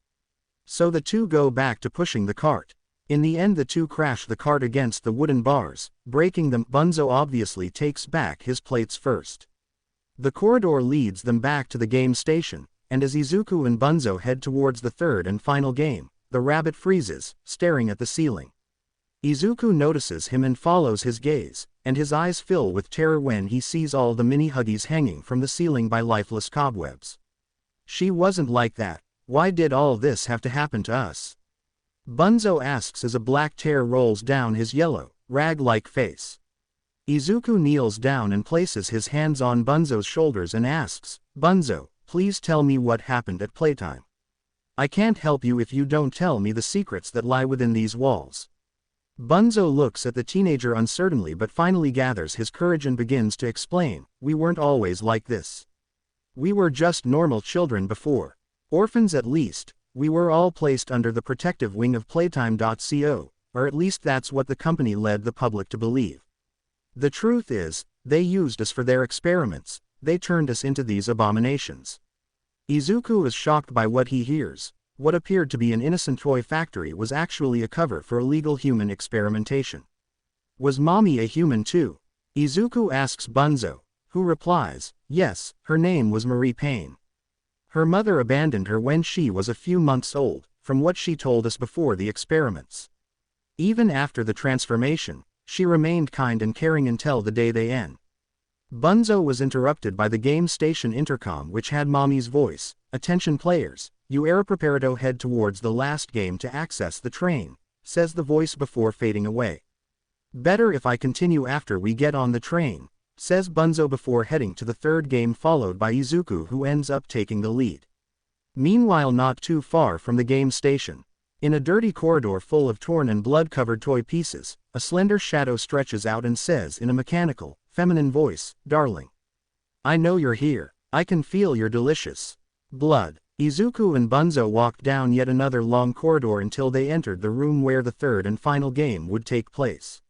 So the two go back to pushing the cart. In the end, the two crash the cart against the wooden bars, breaking them. Bunzo obviously takes back his plates first. The corridor leads them back to the game station, and as Izuku and Bunzo head towards the third and final game, the rabbit freezes, staring at the ceiling. Izuku notices him and follows his gaze, and his eyes fill with terror when he sees all the mini Huggies hanging from the ceiling by lifeless cobwebs. "She wasn't like that. Why did all this have to happen to us?" Bunzo asks as a black tear rolls down his yellow, rag-like face. Izuku kneels down and places his hands on Bunzo's shoulders and asks, "Bunzo, please tell me what happened at Playtime. I can't help you if you don't tell me the secrets that lie within these walls." Bunzo looks at the teenager uncertainly but finally gathers his courage and begins to explain, "We weren't always like this. We were just normal children before. Orphans at least. We were all placed under the protective wing of Playtime Co, or at least that's what the company led the public to believe. The truth is, they used us for their experiments. They turned us into these abominations." Izuku is shocked by what he hears. What appeared to be an innocent toy factory was actually a cover for illegal human experimentation. "Was mommy a human too?" Izuku asks Bunzo, who replies, "Yes, her name was Marie Payne. Her mother abandoned her when she was a few months old, from what she told us before the experiments. Even after the transformation, she remained kind and caring until the day they end." Bunzo was interrupted by the game station intercom, which had mommy's voice, "Attention players, you are prepared to head towards the last game to access the train," says the voice before fading away. "Better if I continue after we get on the train," says Bunzo before heading to the third game, followed by Izuku, who ends up taking the lead. Meanwhile, not too far from the game station, in a dirty corridor full of torn and blood-covered toy pieces, a slender shadow stretches out and says in a mechanical, feminine voice, "Darling. I know you're here. I can feel your delicious blood." Izuku and Bunzo walked down yet another long corridor until they entered the room where the third and final game would take place.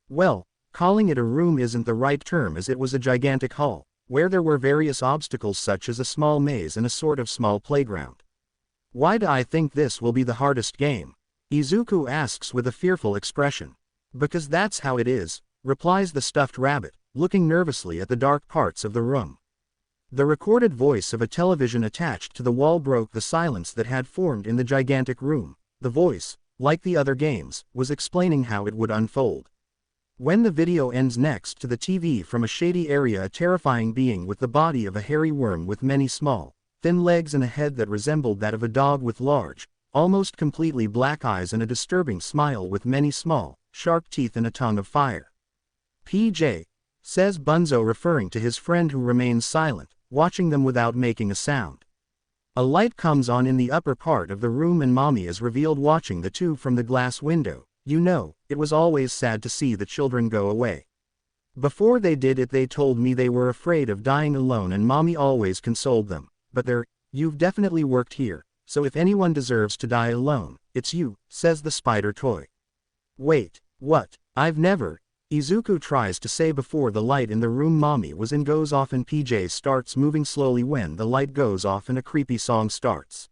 Well, calling it a room isn't the right term, as it was a gigantic hall, where there were various obstacles such as a small maze and a sort of small playground. "Why do I think this will be the hardest game?" Izuku asks with a fearful expression. "Because that's how it is," replies the stuffed rabbit, looking nervously at the dark parts of the room. The recorded voice of a television attached to the wall broke the silence that had formed in the gigantic room. The voice, like the other games, was explaining how it would unfold. When the video ends, next to the TV from a shady area, a terrifying being with the body of a hairy worm with many small, thin legs and a head that resembled that of a dog with large, almost completely black eyes and a disturbing smile with many small, sharp teeth and a tongue of fire. "PJ," says Bunzo, referring to his friend who remains silent, watching them without making a sound. A light comes on in the upper part of the room and Mommy is revealed watching the two from the glass window. "You know, it was always sad to see the children go away. Before they did it, they told me they were afraid of dying alone and Mommy always consoled them. But you've definitely worked here, so if anyone deserves to die alone, it's you," says the spider toy. "Wait, what? I've never," Izuku tries to say before the light in the room Mommy was in goes off and PJ starts moving slowly when the light goes off and a creepy song starts.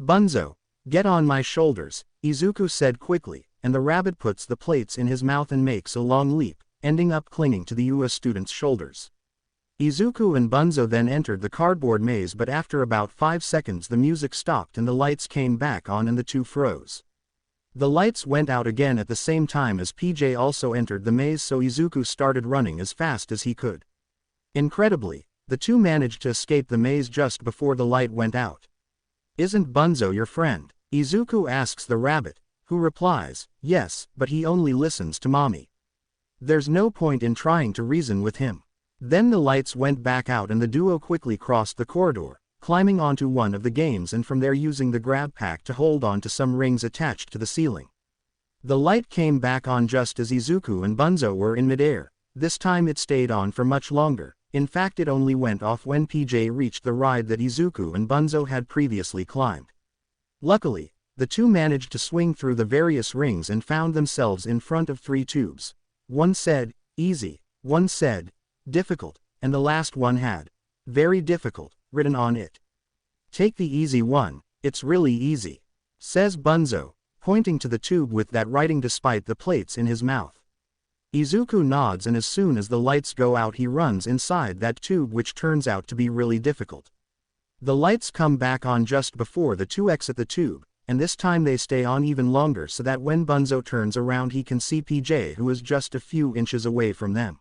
"Bunzo, get on my shoulders," Izuku said quickly, and the rabbit puts the plates in his mouth and makes a long leap, ending up clinging to the UA student's shoulders. Izuku and Bunzo then entered the cardboard maze, but after about 5 seconds the music stopped and the lights came back on and the two froze. The lights went out again at the same time as PJ also entered the maze, so Izuku started running as fast as he could. Incredibly, the two managed to escape the maze just before the light went out. "Isn't Bunzo your friend?" Izuku asks the rabbit, who replies, "Yes, but he only listens to Mommy. There's no point in trying to reason with him." Then the lights went back out and the duo quickly crossed the corridor, climbing onto one of the games and from there using the grab pack to hold on to some rings attached to the ceiling. The light came back on just as Izuku and Bunzo were in midair. This time it stayed on for much longer. In fact, it only went off when PJ reached the ride that Izuku and Bunzo had previously climbed. Luckily, the two managed to swing through the various rings and found themselves in front of 3 tubes. One said, "Easy," one said, "Difficult," and the last one had, "Very difficult," written on it. "Take the easy one, it's really easy," says Bunzo, pointing to the tube with that writing despite the plates in his mouth. Izuku nods and as soon as the lights go out he runs inside that tube, which turns out to be really difficult. The lights come back on just before the two exit the tube, and this time they stay on even longer so that when Bunzo turns around he can see PJ, who is just a few inches away from them.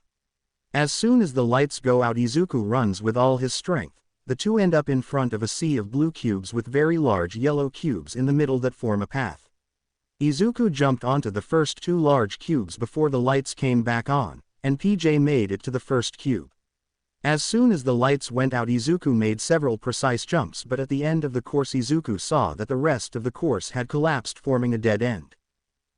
As soon as the lights go out Izuku runs with all his strength. The two end up in front of a sea of blue cubes with very large yellow cubes in the middle that form a path. Izuku jumped onto the first 2 large cubes before the lights came back on, and PJ made it to the first cube. As soon as the lights went out Izuku made several precise jumps, but at the end of the course Izuku saw that the rest of the course had collapsed, forming a dead end.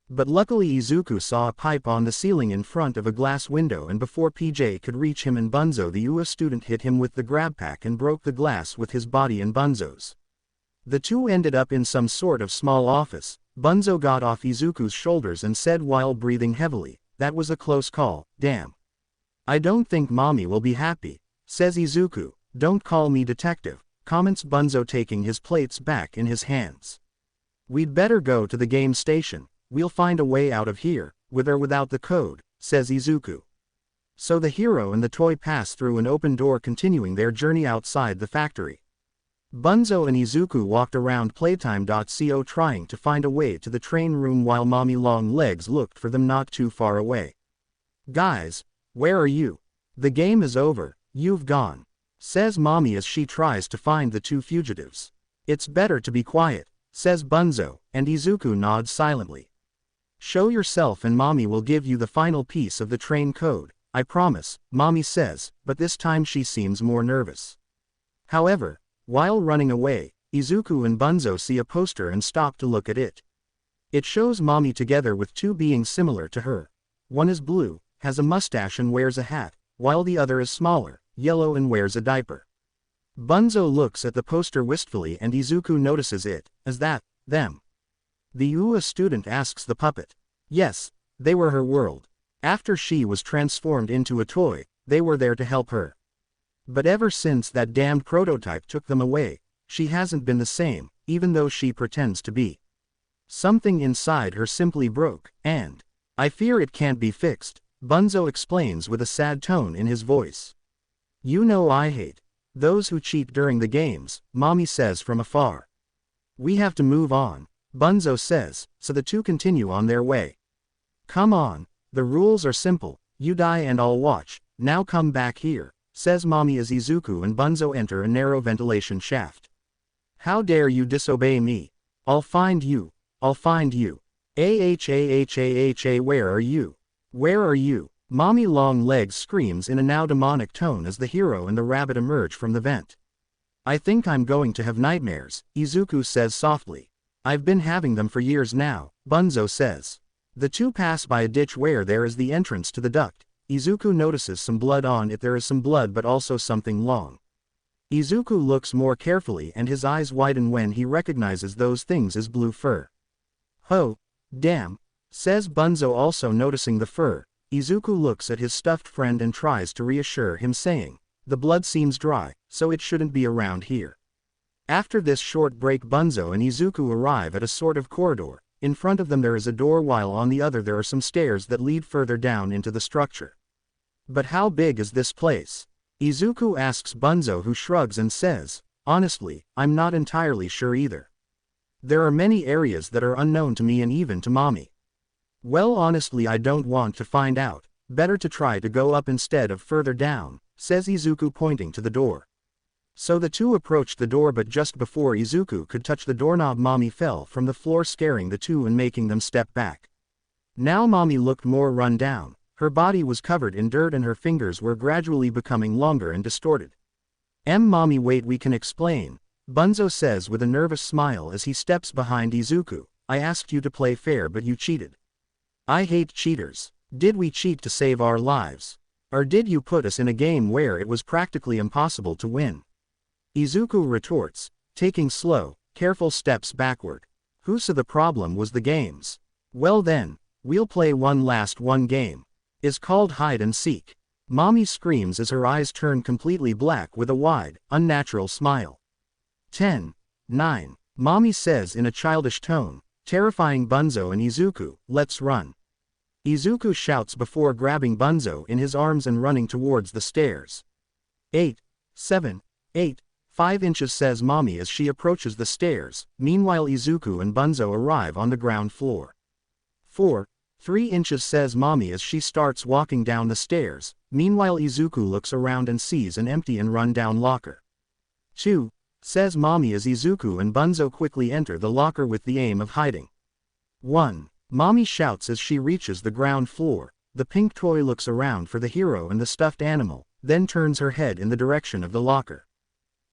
But luckily Izuku saw a pipe on the ceiling in front of a glass window, and before PJ could reach him and Bunzo, the UA student hit him with the grab pack and broke the glass with his body and Bunzo's. The two ended up in some sort of small office. Bunzo got off Izuku's shoulders and said while breathing heavily, "That was a close call, damn. I don't think Mommy will be happy," says Izuku. "Don't call me detective," comments Bunzo, taking his plates back in his hands. "We'd better go to the game station. We'll find a way out of here, with or without the code," says Izuku. So the hero and the toy pass through an open door, continuing their journey outside the factory. Bunzo and Izuku walked around Playtime.co trying to find a way to the train room while Mommy Long Legs looked for them not too far away. "Guys, where are you? The game is over, you've gone," says Mommy as she tries to find the two fugitives. "It's better to be quiet," says Bunzo, and Izuku nods silently. "Show yourself and Mommy will give you the final piece of the train code, I promise," Mommy says, but this time she seems more nervous. However, while running away, Izuku and Bunzo see a poster and stop to look at it. It shows Mommy together with two beings similar to her. One is blue, has a mustache and wears a hat, while the other is smaller, yellow and wears a diaper. Bunzo looks at the poster wistfully and Izuku notices it, as that, them. The UA student asks the puppet. Yes, they were her world. After she was transformed into a toy, they were there to help her. But ever since that damned prototype took them away, she hasn't been the same, even though she pretends to be. Something inside her simply broke, and I fear it can't be fixed, Bunzo explains with a sad tone in his voice. You know I hate those who cheat during the games, Mommy says from afar. We have to move on, Bunzo says, so the two continue on their way. Come on, the rules are simple, you die and I'll watch, now come back here, says Mommy as Izuku and Bunzo enter a narrow ventilation shaft. How dare you disobey me? I'll find you, I'll find you. Where are you? Where are you? Mommy Longlegs screams in a now demonic tone as the hero and the rabbit emerge from the vent. I think I'm going to have nightmares, Izuku says softly. I've been having them for years now, Bunzo says. The two pass by a ditch where there is the entrance to the duct. Izuku notices some blood on it. There is some blood but also something long. Izuku looks more carefully and his eyes widen when he recognizes those things as blue fur. Oh, damn, says Bunzo also noticing the fur. Izuku looks at his stuffed friend and tries to reassure him saying, the blood seems dry, so it shouldn't be around here. After this short break Bunzo and Izuku arrive at a sort of corridor. In front of them there is a door while on the other there are some stairs that lead further down into the structure. But how big is this place? Izuku asks Bunzo who shrugs and says, honestly, I'm not entirely sure either. There are many areas that are unknown to me and even to Mommy. Well honestly I don't want to find out, better to try to go up instead of further down, says Izuku pointing to the door. So the two approached the door but just before Izuku could touch the doorknob Mommy fell from the floor scaring the two and making them step back. Now Mommy looked more run down, her body was covered in dirt and her fingers were gradually becoming longer and distorted. Mommy wait we can explain, Bunzo says with a nervous smile as he steps behind Izuku. I asked you to play fair but you cheated. I hate cheaters. Did we cheat to save our lives? Or did you put us in a game where it was practically impossible to win? Izuku retorts, taking slow, careful steps backward. Who said the problem was the games? Well then, we'll play one game. Is called hide and seek. Mommy screams as her eyes turn completely black with a wide, unnatural smile. 10, 9, Mommy says in a childish tone, terrifying Bunzo and Izuku, let's run. Izuku shouts before grabbing Bunzo in his arms and running towards the stairs. 8, 7, 8, 5 inches says Mommy as she approaches the stairs. Meanwhile Izuku and Bunzo arrive on the ground floor. 4, 3 inches says Mommy as she starts walking down the stairs. Meanwhile Izuku looks around and sees an empty and run-down locker. 2, says Mommy as Izuku and Bunzo quickly enter the locker with the aim of hiding. 1, Mommy shouts as she reaches the ground floor. The pink toy looks around for the hero and the stuffed animal, then turns her head in the direction of the locker.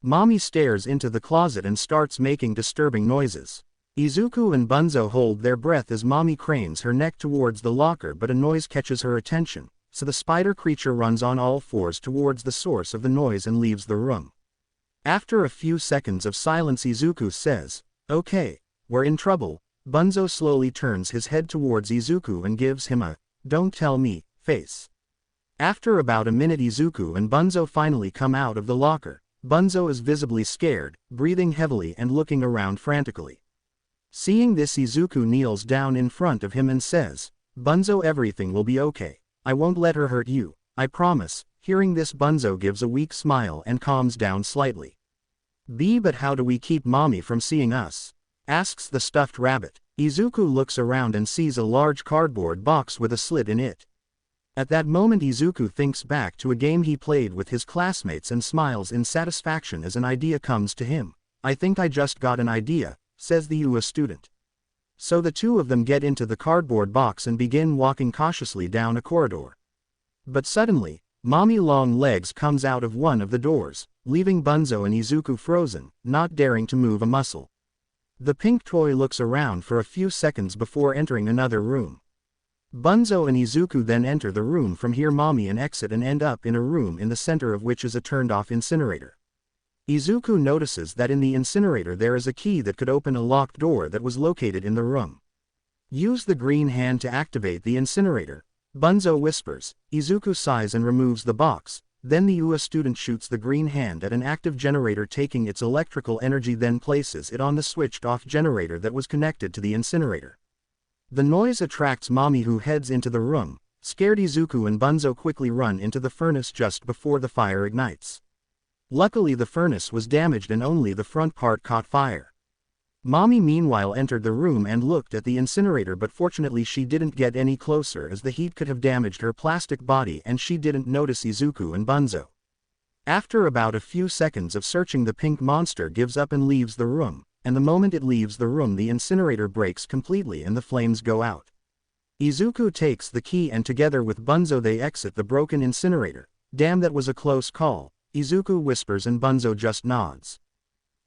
Mommy stares into the closet and starts making disturbing noises. Izuku and Bunzo hold their breath as Mommy cranes her neck towards the locker but a noise catches her attention, so the spider creature runs on all fours towards the source of the noise and leaves the room. After a few seconds of silence Izuku says, okay, we're in trouble. Bunzo slowly turns his head towards Izuku and gives him a, don't tell me, face. After about a minute Izuku and Bunzo finally come out of the locker. Bunzo is visibly scared, breathing heavily and looking around frantically. Seeing this Izuku kneels down in front of him and says, Bunzo everything will be okay. I won't let her hurt you, I promise. Hearing this Bunzo gives a weak smile and calms down slightly. But how do we keep Mommy from seeing us? Asks the stuffed rabbit. Izuku looks around and sees a large cardboard box with a slit in it. At that moment Izuku thinks back to a game he played with his classmates and smiles in satisfaction as an idea comes to him. I think I just got an idea, says the UA student. So the two of them get into the cardboard box and begin walking cautiously down a corridor. But suddenly, Mommy Long Legs comes out of one of the doors, leaving Bunzo and Izuku frozen, not daring to move a muscle. The pink toy looks around for a few seconds before entering another room. Bunzo and Izuku then enter the room from here Mommy and exit and end up in a room in the center of which is a turned-off incinerator. Izuku notices that in the incinerator there is a key that could open a locked door that was located in the room. Use the green hand to activate the incinerator, Bunzo whispers. Izuku sighs and removes the box, then the UA student shoots the green hand at an active generator taking its electrical energy then places it on the switched-off generator that was connected to the incinerator. The noise attracts Mommy who heads into the room. Scared Izuku and Bunzo quickly run into the furnace just before the fire ignites. Luckily the furnace was damaged and only the front part caught fire. Mommy meanwhile entered the room and looked at the incinerator but fortunately she didn't get any closer as the heat could have damaged her plastic body and she didn't notice Izuku and Bunzo. After about a few seconds of searching the pink monster gives up and leaves the room, and the moment it leaves the room the incinerator breaks completely and the flames go out. Izuku takes the key and together with Bunzo they exit the broken incinerator. Damn, that was a close call, Izuku whispers and Bunzo just nods.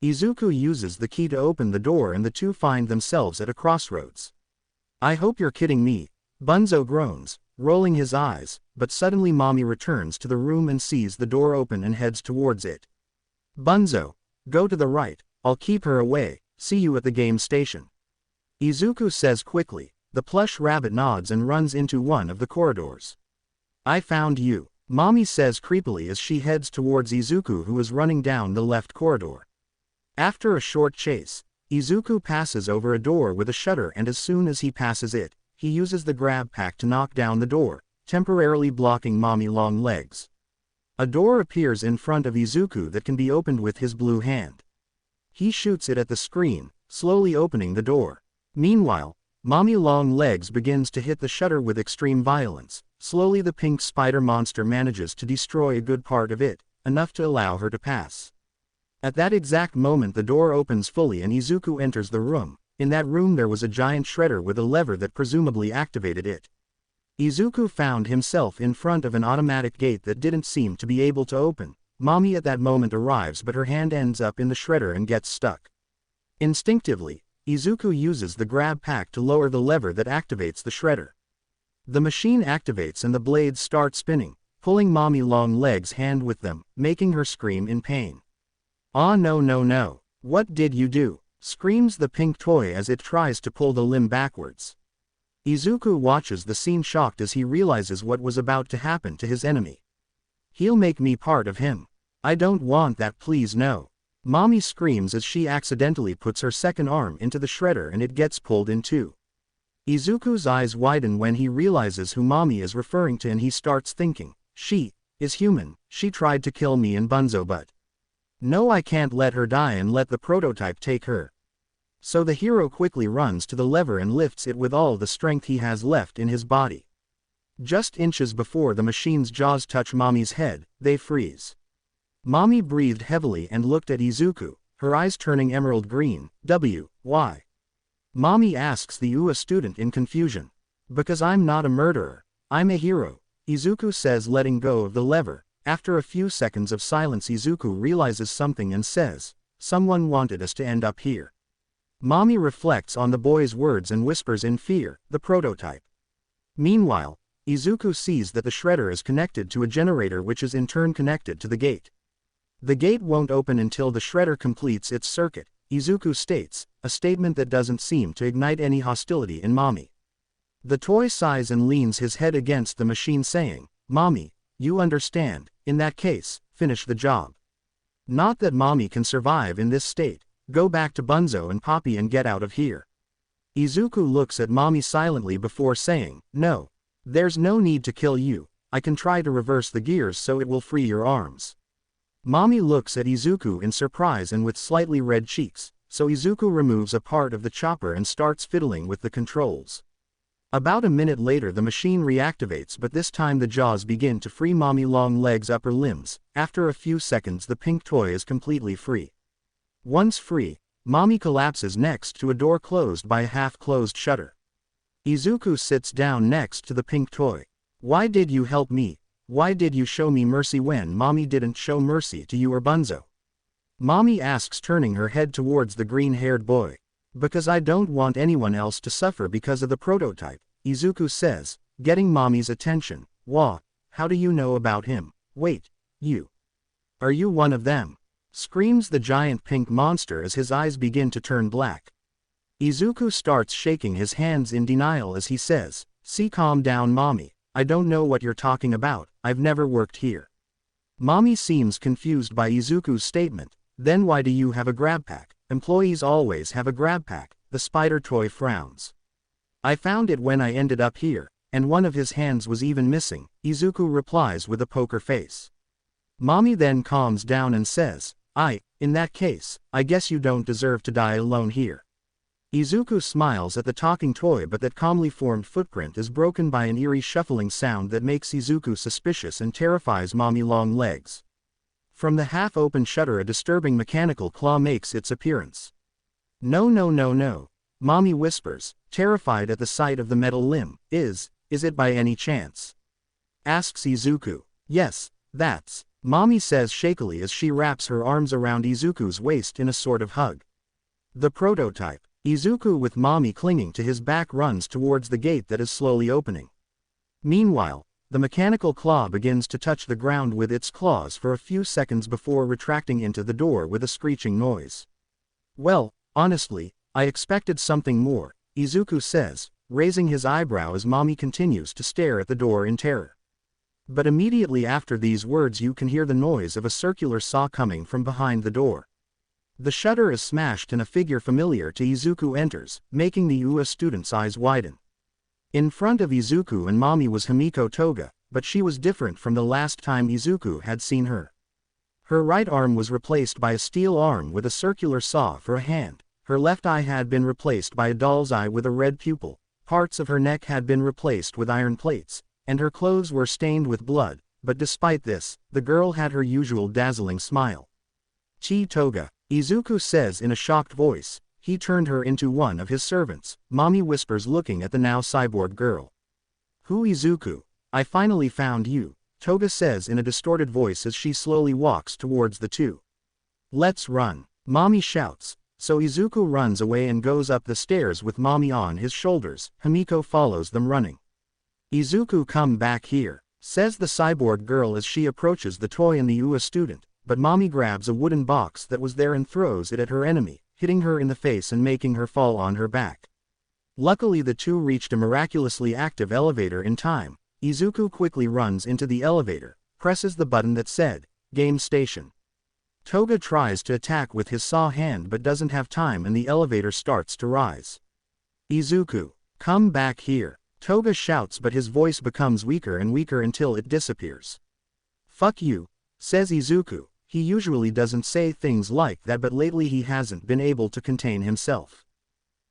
Izuku uses the key to open the door and the two find themselves at a crossroads. I hope you're kidding me, Bunzo groans, rolling his eyes, but suddenly Mommy returns to the room and sees the door open and heads towards it. Bunzo, go to the right, I'll keep her away, see you at the game station. Izuku says quickly. The plush rabbit nods and runs into one of the corridors. I found you, Mommy says creepily as she heads towards Izuku who is running down the left corridor. After a short chase, Izuku passes over a door with a shutter and as soon as he passes it, he uses the grab pack to knock down the door, temporarily blocking Mommy Long Legs. A door appears in front of Izuku that can be opened with his blue hand. He shoots it at the screen, slowly opening the door. Meanwhile, Mommy Long Legs begins to hit the shutter with extreme violence. Slowly the pink spider monster manages to destroy a good part of it, enough to allow her to pass. At that exact moment the door opens fully and Izuku enters the room. In that room there was a giant shredder with a lever that presumably activated it. Izuku found himself in front of an automatic gate that didn't seem to be able to open. Mommy at that moment arrives but her hand ends up in the shredder and gets stuck. Instinctively, Izuku uses the grab pack to lower the lever that activates the shredder. The machine activates and the blades start spinning, pulling Mommy Long Legs' hand with them, making her scream in pain. Ah no no no, what did you do? Screams the pink toy as it tries to pull the limb backwards. Izuku watches the scene shocked as he realizes what was about to happen to his enemy. He'll make me part of him. I don't want that, please no. Mommy screams as she accidentally puts her second arm into the shredder and it gets pulled in two. Izuku's eyes widen when he realizes who Mommy is referring to and he starts thinking, she is human, she tried to kill me and Bunzo but no, I can't let her die and let the prototype take her. So the hero quickly runs to the lever and lifts it with all the strength he has left in his body. Just inches before the machine's jaws touch Mommy's head, they freeze. Mommy breathed heavily and looked at Izuku, her eyes turning emerald green. Why? Mommy asks the UA student in confusion. Because I'm not a murderer, I'm a hero, Izuku says letting go of the lever. After a few seconds of silence Izuku realizes something and says, someone wanted us to end up here. Mommy reflects on the boy's words and whispers in fear, the prototype. Meanwhile, Izuku sees that the shredder is connected to a generator which is in turn connected to the gate. The gate won't open until the shredder completes its circuit, Izuku states, a statement that doesn't seem to ignite any hostility in Mommy. The toy sighs and leans his head against the machine saying, Mommy, you understand, in that case, finish the job. Not that Mommy can survive in this state, go back to Bunzo and Poppy and get out of here. Izuku looks at Mommy silently before saying, no. There's no need to kill you, I can try to reverse the gears so it will free your arms. Mommy looks at Izuku in surprise and with slightly red cheeks, so Izuku removes a part of the chopper and starts fiddling with the controls. About a minute later the machine reactivates but this time the jaws begin to free Mommy Long Legs' upper limbs. After a few seconds the pink toy is completely free. Once free, Mommy collapses next to a door closed by a half-closed shutter. Izuku sits down next to the pink toy. Why did you help me? Why did you show me mercy when mommy didn't show mercy to you or Bunzo? Mommy asks, turning her head towards the green-haired boy. Because I don't want anyone else to suffer because of the prototype, Izuku says, getting mommy's attention. Wah, how do you know about him? Wait, you. Are you one of them? Screams the giant pink monster as his eyes begin to turn black. Izuku starts shaking his hands in denial as he says, "See, calm down mommy, I don't know what you're talking about, I've never worked here." Mommy seems confused by Izuku's statement. Then why do you have a grab pack? Employees always have a grab pack, the spider toy frowns. I found it when I ended up here, and one of his hands was even missing, Izuku replies with a poker face. Mommy then calms down and says, in that case, I guess you don't deserve to die alone here. Izuku smiles at the talking toy, but that calmly formed footprint is broken by an eerie shuffling sound that makes Izuku suspicious and terrifies Mommy long legs. From the half-open shutter a disturbing mechanical claw makes its appearance. No no no no, Mommy whispers, terrified at the sight of the metal limb. Is it by any chance? Asks Izuku. Yes, that's, Mommy says shakily as she wraps her arms around Izuku's waist in a sort of hug. The prototype. Izuku, with Mommy clinging to his back, runs towards the gate that is slowly opening. Meanwhile, the mechanical claw begins to touch the ground with its claws for a few seconds before retracting into the door with a screeching noise. Well, honestly, I expected something more, Izuku says, raising his eyebrow as Mommy continues to stare at the door in terror. But immediately after these words you can hear the noise of a circular saw coming from behind the door. The shutter is smashed and a figure familiar to Izuku enters, making the UA student's eyes widen. In front of Izuku and Mommy was Himiko Toga, but she was different from the last time Izuku had seen her. Her right arm was replaced by a steel arm with a circular saw for a hand, her left eye had been replaced by a doll's eye with a red pupil, parts of her neck had been replaced with iron plates, and her clothes were stained with blood, but despite this, the girl had her usual dazzling smile. "Chi Toga," Izuku says in a shocked voice, he turned her into one of his servants, Mommy whispers looking at the now cyborg girl. "Who, Izuku? I finally found you," Toga says in a distorted voice as she slowly walks towards the two. "Let's run," Mommy shouts, so Izuku runs away and goes up the stairs with Mommy on his shoulders. Himiko follows them running. "Izuku, come back here," says the cyborg girl as she approaches the toy and the UA student, but Mommy grabs a wooden box that was there and throws it at her enemy, hitting her in the face and making her fall on her back. Luckily the two reached a miraculously active elevator in time. Izuku quickly runs into the elevator, presses the button that said, "Game Station." Toga tries to attack with his saw hand but doesn't have time and the elevator starts to rise. "Izuku, come back here," Toga shouts, but his voice becomes weaker and weaker until it disappears. "Fuck you," says Izuku. He usually doesn't say things like that, but lately he hasn't been able to contain himself.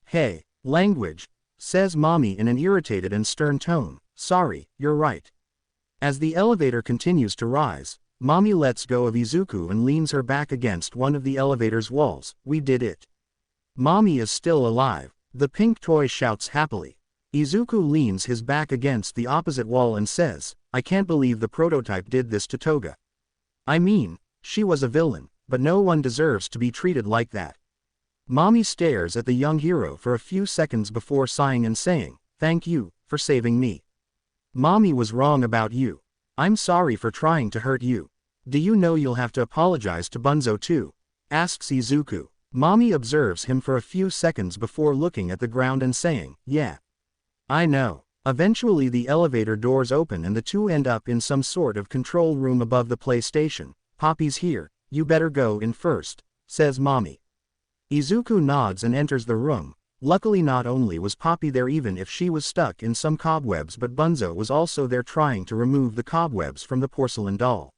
"Hey, language," says Mommy in an irritated and stern tone. "Sorry, you're right." As the elevator continues to rise, Mommy lets go of Izuku and leans her back against one of the elevator's walls. "We did it. Mommy is still alive," the pink toy shouts happily. Izuku leans his back against the opposite wall and says, "I can't believe the prototype did this to Toga. I mean, she was a villain, but no one deserves to be treated like that." Mommy stares at the young hero for a few seconds before sighing and saying, "Thank you for saving me. Mommy was wrong about you. I'm sorry for trying to hurt you. Do you know you'll have to apologize to Bunzo too?" asks Izuku. Mommy observes him for a few seconds before looking at the ground and saying, "Yeah. I know." Eventually the elevator doors open and the two end up in some sort of control room above the PlayStation. "Poppy's here, you better go in first," says Mommy. Izuku nods and enters the room. Luckily not only was Poppy there even if she was stuck in some cobwebs, but Bunzo was also there trying to remove the cobwebs from the porcelain doll.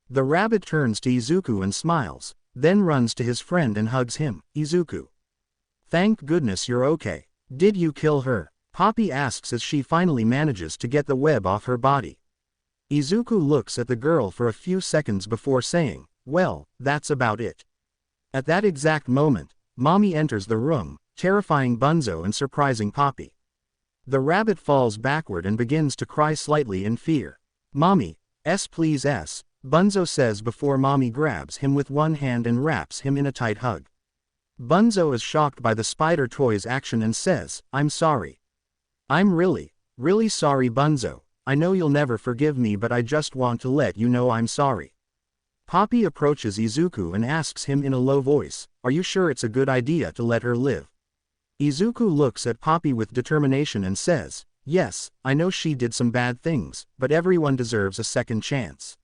The rabbit turns to Izuku and smiles, then runs to his friend and hugs him. "Izuku. Thank goodness you're okay. Did you kill her?" Poppy asks as she finally manages to get the web off her body. Izuku looks at the girl for a few seconds before saying, "Well, that's about it." At that exact moment, Mommy enters the room, terrifying Bunzo and surprising Poppy. The rabbit falls backward and begins to cry slightly in fear. "Mommy, Please S, Bunzo says before Mommy grabs him with one hand and wraps him in a tight hug. Bunzo is shocked by the spider toy's action and says, I'm sorry. I'm really sorry Bunzo. I know you'll never forgive me but I just want to let you know I'm sorry. Poppy approaches Izuku and asks him in a low voice, are you sure it's a good idea to let her live? Izuku looks at Poppy with determination and says, yes, I know she did some bad things, but everyone deserves a second chance.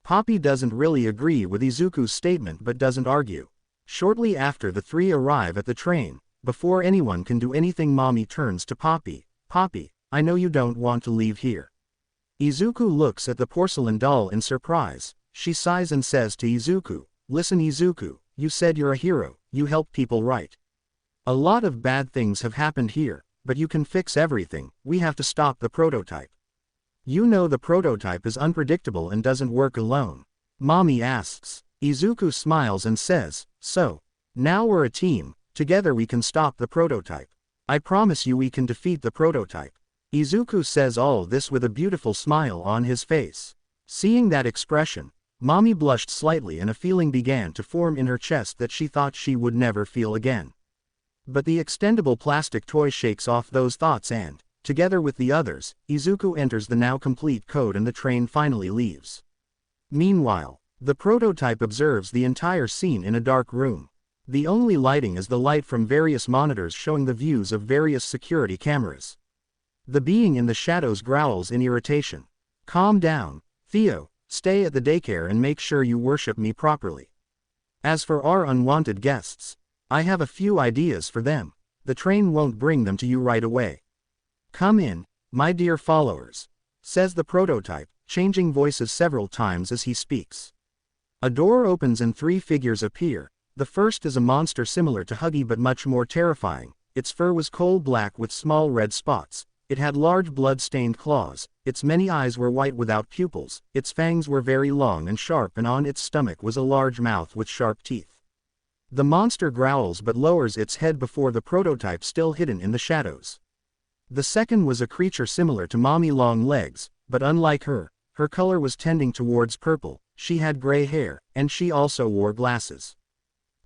Poppy doesn't really agree with Izuku's statement but doesn't argue. Shortly after the three arrive at the train, before anyone can do anything Mommy turns to Poppy. Poppy, I know you don't want to leave here. Izuku looks at the porcelain doll in surprise. She sighs and says to Izuku, listen Izuku, you said you're a hero, you help people right? A lot of bad things have happened here, but you can fix everything, we have to stop the prototype. You know the prototype is unpredictable and doesn't work alone. Mommy asks. Izuku smiles and says, so, now we're a team, together we can stop the prototype. I promise you we can defeat the prototype. Izuku says all this with a beautiful smile on his face. Seeing that expression, Mommy blushed slightly and a feeling began to form in her chest that she thought she would never feel again. But the extendable plastic toy shakes off those thoughts and, together with the others, Izuku enters the now complete code and the train finally leaves. Meanwhile, the prototype observes the entire scene in a dark room. The only lighting is the light from various monitors showing the views of various security cameras. The being in the shadows growls in irritation. Calm down, Theo, stay at the daycare and make sure you worship me properly. As for our unwanted guests, I have a few ideas for them. The train won't bring them to you right away. Come in, my dear followers, says the prototype, changing voices several times as he speaks. A door opens and three figures appear. The first is a monster similar to Huggy but much more terrifying. Its fur was coal black with small red spots. It had large blood-stained claws. Its many eyes were white without pupils. Its fangs were very long and sharp and on its stomach was a large mouth with sharp teeth. The monster growls but lowers its head before the prototype still hidden in the shadows. The second was a creature similar to Mommy Long Legs, but unlike her color was tending towards purple, she had gray hair, and she also wore glasses.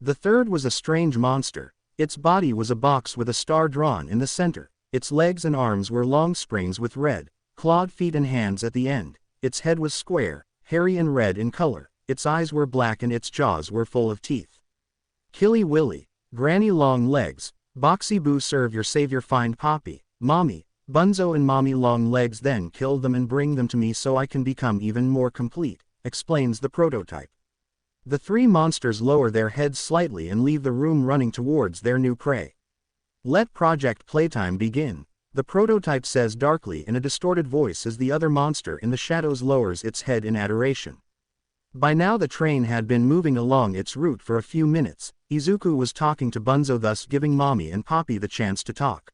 The third was a strange monster. Its body was a box with a star drawn in the center. Its legs and arms were long springs with red, clawed feet and hands at the end. Its head was square, hairy and red in color. Its eyes were black and its jaws were full of teeth. Killy Willy, Granny Long Legs, Boxy Boo serve your savior find Poppy, Mommy, Bunzo and Mommy Long Legs then kill them and bring them to me so I can become even more complete, explains the prototype. The three monsters lower their heads slightly and leave the room running towards their new prey. Let Project Playtime begin, the prototype says darkly in a distorted voice as the other monster in the shadows lowers its head in adoration. By now the train had been moving along its route for a few minutes. Izuku was talking to Bunzo, thus giving Mommy and Poppy the chance to talk.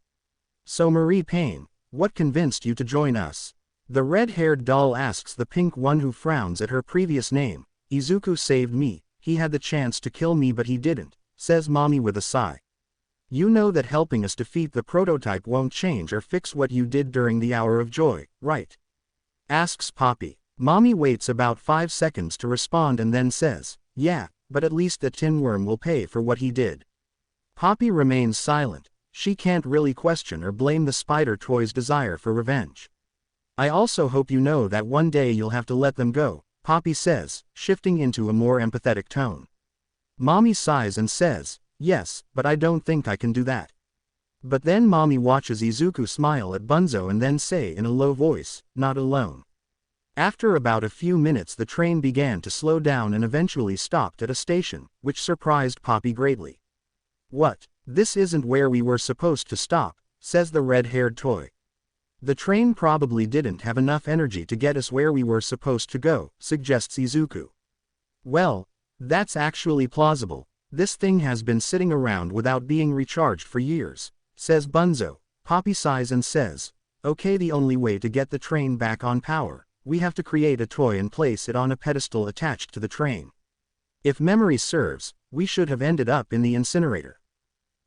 So Marie Payne, what convinced you to join us? The red-haired doll asks the pink one who frowns at her previous name. Izuku saved me, he had the chance to kill me but he didn't, says Mommy with a sigh. You know that helping us defeat the prototype won't change or fix what you did during the hour of joy, right? Asks Poppy. Mommy waits about 5 seconds to respond and then says, yeah, but at least the tin worm will pay for what he did. Poppy remains silent. She can't really question or blame the spider toy's desire for revenge. I also hope you know that one day you'll have to let them go, Poppy says, shifting into a more empathetic tone. Mommy sighs and says, yes, but I don't think I can do that. But then Mommy watches Izuku smile at Bunzo and then say in a low voice, not alone. After about a few minutes the train began to slow down and eventually stopped at a station, which surprised Poppy greatly. What? This isn't where we were supposed to stop, says the red-haired toy. The train probably didn't have enough energy to get us where we were supposed to go, suggests Izuku. Well, that's actually plausible. This thing has been sitting around without being recharged for years, says Bunzo. Poppy sighs and says, okay, the only way to get the train back on power, we have to create a toy and place it on a pedestal attached to the train. If memory serves, we should have ended up in the incinerator.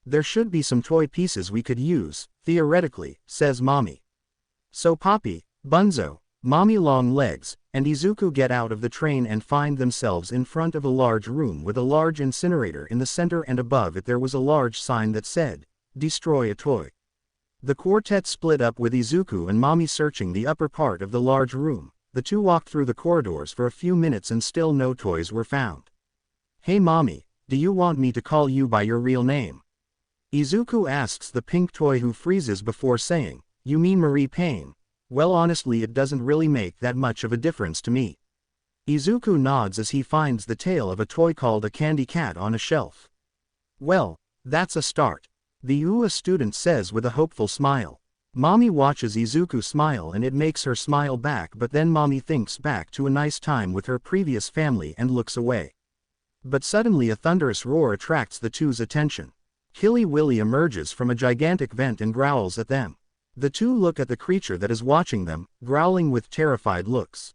There should be some toy pieces we could use, theoretically, says Mommy. So Poppy, Bunzo, Mommy Long Legs, and Izuku get out of the train and find themselves in front of a large room with a large incinerator in the center, and above it there was a large sign that said, "Destroy a toy." The quartet split up with Izuku and Mommy searching the upper part of the large room. The two walked through the corridors for a few minutes and still no toys were found. "Hey Mommy, do you want me to call you by your real name?" Izuku asks the pink toy, who freezes before saying, "You mean Marie Payne? Well, honestly it doesn't really make that much of a difference to me." Izuku nods as he finds the tail of a toy called a candy cat on a shelf. "Well, that's a start," the UA student says with a hopeful smile. Mommy watches Izuku smile and it makes her smile back, but then Mommy thinks back to a nice time with her previous family and looks away. But suddenly a thunderous roar attracts the two's attention. Killy Willy emerges from a gigantic vent and growls at them. The two look at the creature that is watching them, growling with terrified looks.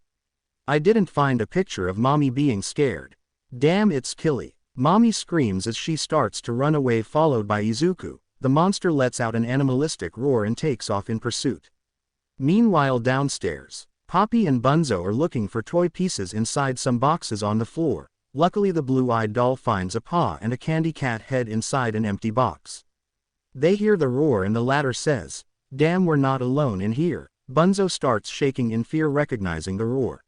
"I didn't find a picture of Mommy being scared. Damn, it's Killy." Mommy screams as she starts to run away, followed by Izuku. The monster lets out an animalistic roar and takes off in pursuit. Meanwhile downstairs, Poppy and Bunzo are looking for toy pieces inside some boxes on the floor. Luckily the blue-eyed doll finds a paw and a candy cat head inside an empty box. They hear the roar and the latter says, "Damn, we're not alone in here." Bunzo starts shaking in fear, recognizing the roar.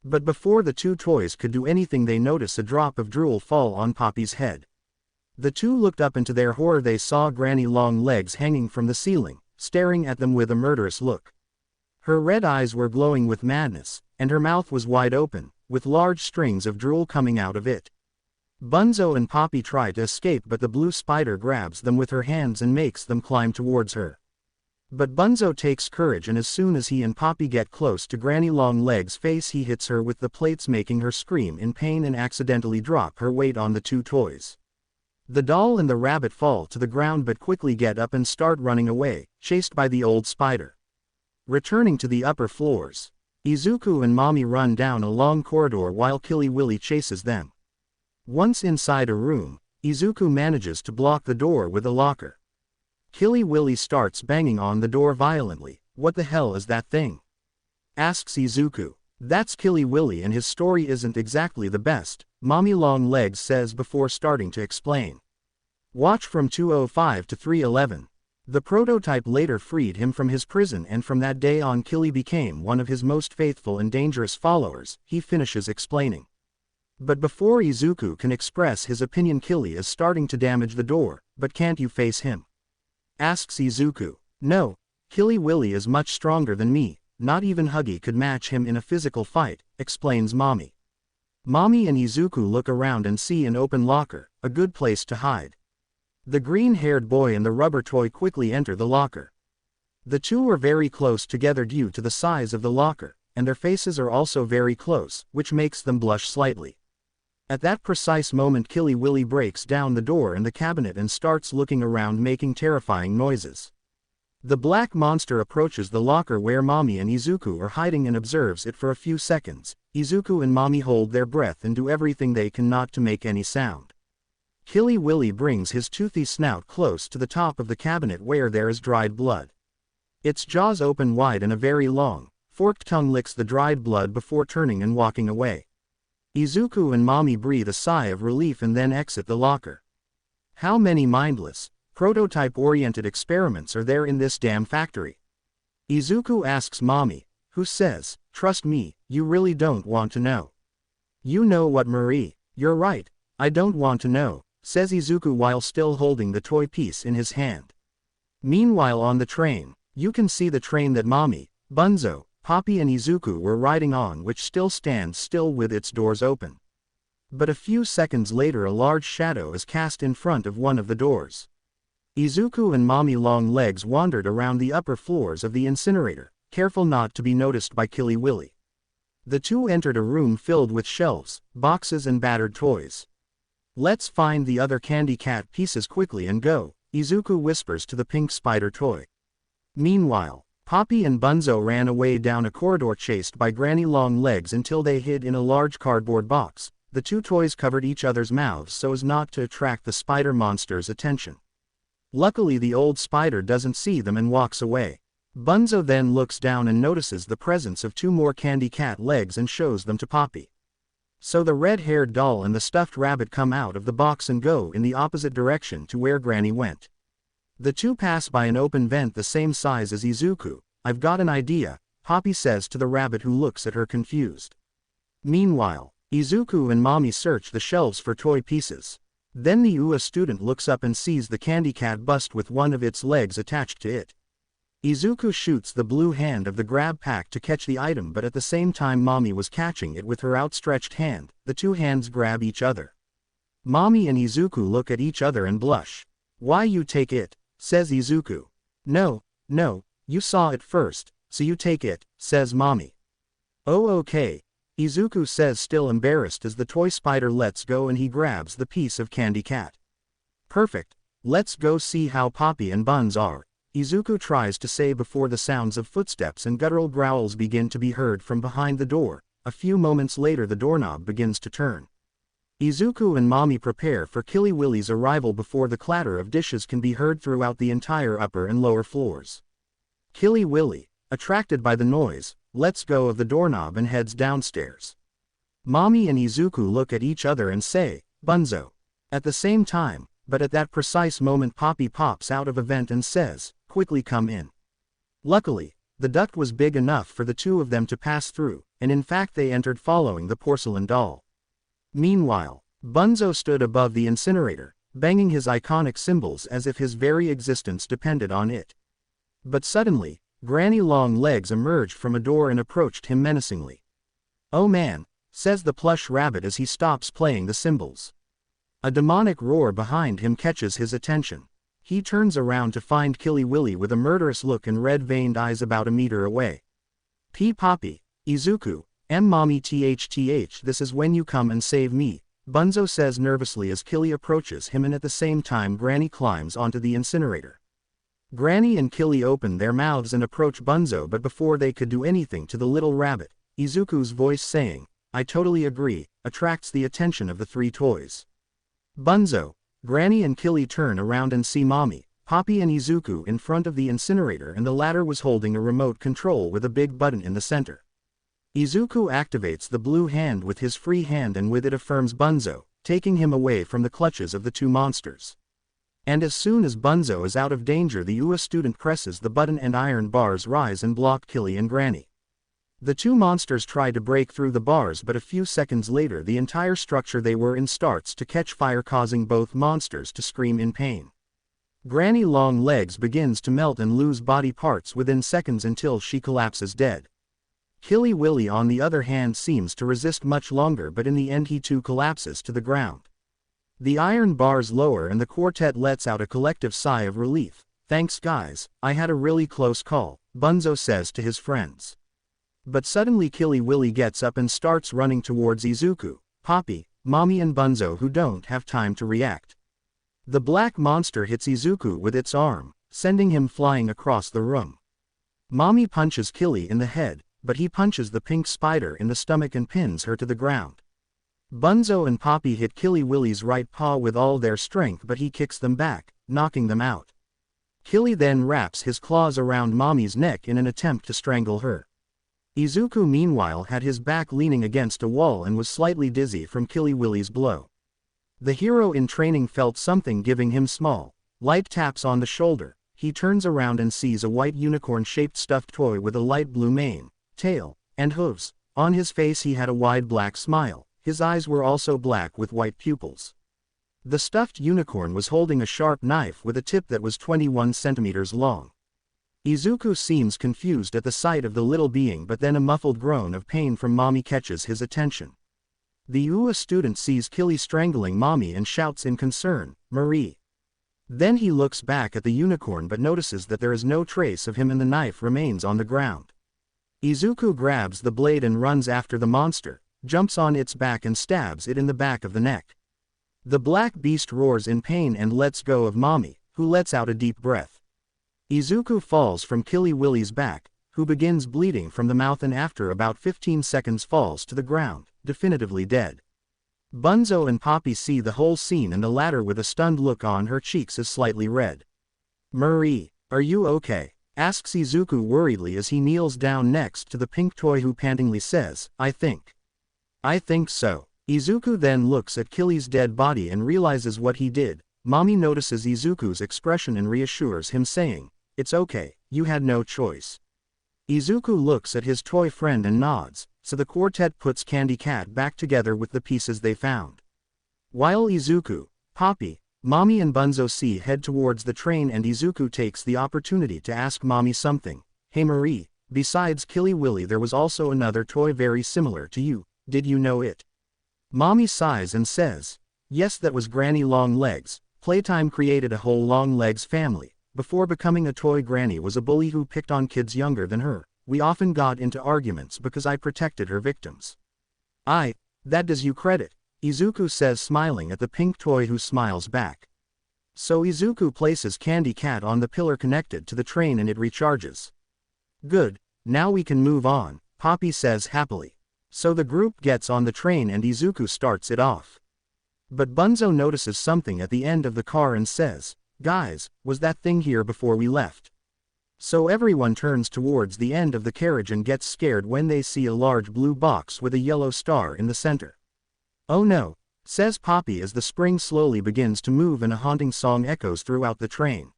But before the two toys could do anything, they notice a drop of drool fall on Poppy's head. The two looked up, and to their horror they saw Granny Longlegs hanging from the ceiling, staring at them with a murderous look. Her red eyes were glowing with madness, and her mouth was wide open, with large strings of drool coming out of it. Bunzo and Poppy try to escape, but the blue spider grabs them with her hands and makes them climb towards her. But Bunzo takes courage, and as soon as he and Poppy get close to Granny Longlegs' face, he hits her with the plates, making her scream in pain and accidentally drop her weight on the two toys. The doll and the rabbit fall to the ground but quickly get up and start running away, chased by the old spider. Returning to the upper floors, Izuku and Mommy run down a long corridor while Killy Willy chases them. Once inside a room, Izuku manages to block the door with a locker. Killy Willy starts banging on the door violently. "What the hell is that thing?" asks Izuku. "That's Killy Willy, and his story isn't exactly the best," Mommy Longlegs says before starting to explain. "Watch from 205 to 311. The prototype later freed him from his prison, and from that day on Killy became one of his most faithful and dangerous followers," he finishes explaining. But before Izuku can express his opinion, Killy is starting to damage the door. "But can't you face him?" asks Izuku. "No, Killy Willy is much stronger than me. Not even Huggy could match him in a physical fight," explains Mommy. Mommy and Izuku look around and see an open locker, a good place to hide. The green-haired boy and the rubber toy quickly enter the locker. The two are very close together due to the size of the locker, and their faces are also very close, which makes them blush slightly. At that precise moment, Killy Willy breaks down the door in the cabinet and starts looking around, making terrifying noises. The black monster approaches the locker where Mommy and Izuku are hiding and observes it for a few seconds. Izuku and Mommy hold their breath and do everything they can not to make any sound. Killy Willy brings his toothy snout close to the top of the cabinet where there is dried blood. Its jaws open wide and a very long, forked tongue licks the dried blood before turning and walking away. Izuku and Mommy breathe a sigh of relief and then exit the locker. How many mindless, prototype-oriented experiments are there in this damn factory? Izuku asks Mommy, who says, "Trust me, you really don't want to know." "You know what, Marie? You're right, I don't want to know," says Izuku while still holding the toy piece in his hand. Meanwhile on the train, you can see the train that Mommy, Bunzo, Poppy and Izuku were riding on, which still stands still with its doors open. But a few seconds later a large shadow is cast in front of one of the doors. Izuku and Mommy Longlegs wandered around the upper floors of the incinerator, careful not to be noticed by Killy Willy. The two entered a room filled with shelves, boxes and battered toys. "Let's find the other candy cat pieces quickly and go," Izuku whispers to the pink spider toy. Meanwhile, Poppy and Bunzo ran away down a corridor chased by Granny Longlegs until they hid in a large cardboard box. The two toys covered each other's mouths so as not to attract the spider monster's attention. Luckily the old spider doesn't see them and walks away. Bunzo then looks down and notices the presence of 2 more candy cat legs and shows them to Poppy. So the red-haired doll and the stuffed rabbit come out of the box and go in the opposite direction to where Granny went. The 2 pass by an open vent the same size as Izuku. "I've got an idea," Poppy says to the rabbit, who looks at her confused. Meanwhile, Izuku and Mommy search the shelves for toy pieces. Then the UA student looks up and sees the candy cat bust with one of its legs attached to it. Izuku shoots the blue hand of the grab pack to catch the item, but at the same time Mommy was catching it with her outstretched hand. The 2 hands grab each other. Mommy and Izuku look at each other and blush. "Why you take it?" says Izuku. No, you saw it first, so you take it," says Mommy. "Oh okay," Izuku says, still embarrassed, as the toy spider lets go and he grabs the piece of candy cat. "Perfect, let's go see how Poppy and Buns are," Izuku tries to say before the sounds of footsteps and guttural growls begin to be heard from behind the door. A few moments later the doorknob begins to turn. Izuku and Mommy prepare for Killy Willy's arrival before the clatter of dishes can be heard throughout the entire upper and lower floors. Killy Willy, attracted by the noise, lets go of the doorknob and heads downstairs. Mommy and Izuku look at each other and say, "Bunzo," at the same time, but at that precise moment Poppy pops out of a vent and says, "Quickly come in." Luckily, the duct was big enough for the 2 of them to pass through, and in fact they entered following the porcelain doll. Meanwhile, Bunzo stood above the incinerator, banging his iconic cymbals as if his very existence depended on it. But suddenly, Granny Longlegs emerged from a door and approached him menacingly. "Oh man," says the plush rabbit as he stops playing the cymbals. A demonic roar behind him catches his attention. He turns around to find Killy Willy with a murderous look and red-veined eyes about a meter away. "P. Poppy, Izuku, M. Mommy THTH, this is when you come and save me," Bunzo says nervously as Killy approaches him, and at the same time Granny climbs onto the incinerator. Granny and Killy open their mouths and approach Bunzo, but before they could do anything to the little rabbit, Izuku's voice saying, "I totally agree," attracts the attention of the 3 toys. Bunzo, Granny and Killy turn around and see Mommy, Poppy and Izuku in front of the incinerator, and the latter was holding a remote control with a big button in the center. Izuku activates the blue hand with his free hand and with it affirms Bunzo, taking him away from the clutches of the 2 monsters. And as soon as Bunzo is out of danger, the UA student presses the button and iron bars rise and block Killy and Granny. The 2 monsters try to break through the bars, but a few seconds later the entire structure they were in starts to catch fire, causing both monsters to scream in pain. Granny Longlegs begins to melt and lose body parts within seconds until she collapses dead. Killy Willy on the other hand seems to resist much longer, but in the end he too collapses to the ground. The iron bars lower and the quartet lets out a collective sigh of relief. "Thanks guys, I had a really close call," Bunzo says to his friends. But suddenly Killy Willy gets up and starts running towards Izuku, Poppy, Mommy and Bunzo, who don't have time to react. The black monster hits Izuku with its arm, sending him flying across the room. Mommy punches Killy in the head, but he punches the pink spider in the stomach and pins her to the ground. Bunzo and Poppy hit Killy Willy's right paw with all their strength, but he kicks them back, knocking them out. Killy then wraps his claws around Mommy's neck in an attempt to strangle her. Izuku meanwhile had his back leaning against a wall and was slightly dizzy from Killy Willy's blow. The hero in training felt something giving him small, light taps on the shoulder. He turns around and sees a white unicorn-shaped stuffed toy with a light blue mane, tail, and hooves. On his face he had a wide black smile. His eyes were also black with white pupils. The stuffed unicorn was holding a sharp knife with a tip that was 21 centimeters long. Izuku seems confused at the sight of the little being, but then a muffled groan of pain from Mommy catches his attention. The UA student sees Killy strangling Mommy and shouts in concern, "Marie." Then he looks back at the unicorn but notices that there is no trace of him and the knife remains on the ground. Izuku grabs the blade and runs after the monster, jumps on its back and stabs it in the back of the neck. The black beast roars in pain and lets go of Mommy, who lets out a deep breath. Izuku falls from Killy Willy's back, who begins bleeding from the mouth and after about 15 seconds falls to the ground, definitively dead. Bunzo and Poppy see the whole scene and the latter with a stunned look on her cheeks is slightly red. "Marie, are you okay?" asks Izuku worriedly as he kneels down next to the pink toy who pantingly says, I think so. Izuku then looks at Killy's dead body and realizes what he did. Mommy notices Izuku's expression and reassures him saying, it's okay, you had no choice. Izuku looks at his toy friend and nods, so the quartet puts Candy Cat back together with the pieces they found. While Izuku, Poppy, Mommy and Bunzo C head towards the train and Izuku takes the opportunity to ask Mommy something. Hey Marie, besides Killy Willy there was also another toy very similar to you, did you know it? Mommy sighs and says, yes, that was Granny Longlegs. Playtime created a whole Longlegs family. Before becoming a toy, Granny was a bully who picked on kids younger than her. We often got into arguments because I protected her victims. That does you credit, Izuku says smiling at the pink toy who smiles back. So Izuku places Candy Cat on the pillar connected to the train and it recharges. Good, now we can move on, Poppy says happily. So the group gets on the train and Izuku starts it off. But Bunzo notices something at the end of the car and says, guys, was that thing here before we left? So everyone turns towards the end of the carriage and gets scared when they see a large blue box with a yellow star in the center. Oh no, says Poppy as the spring slowly begins to move and a haunting song echoes throughout the train.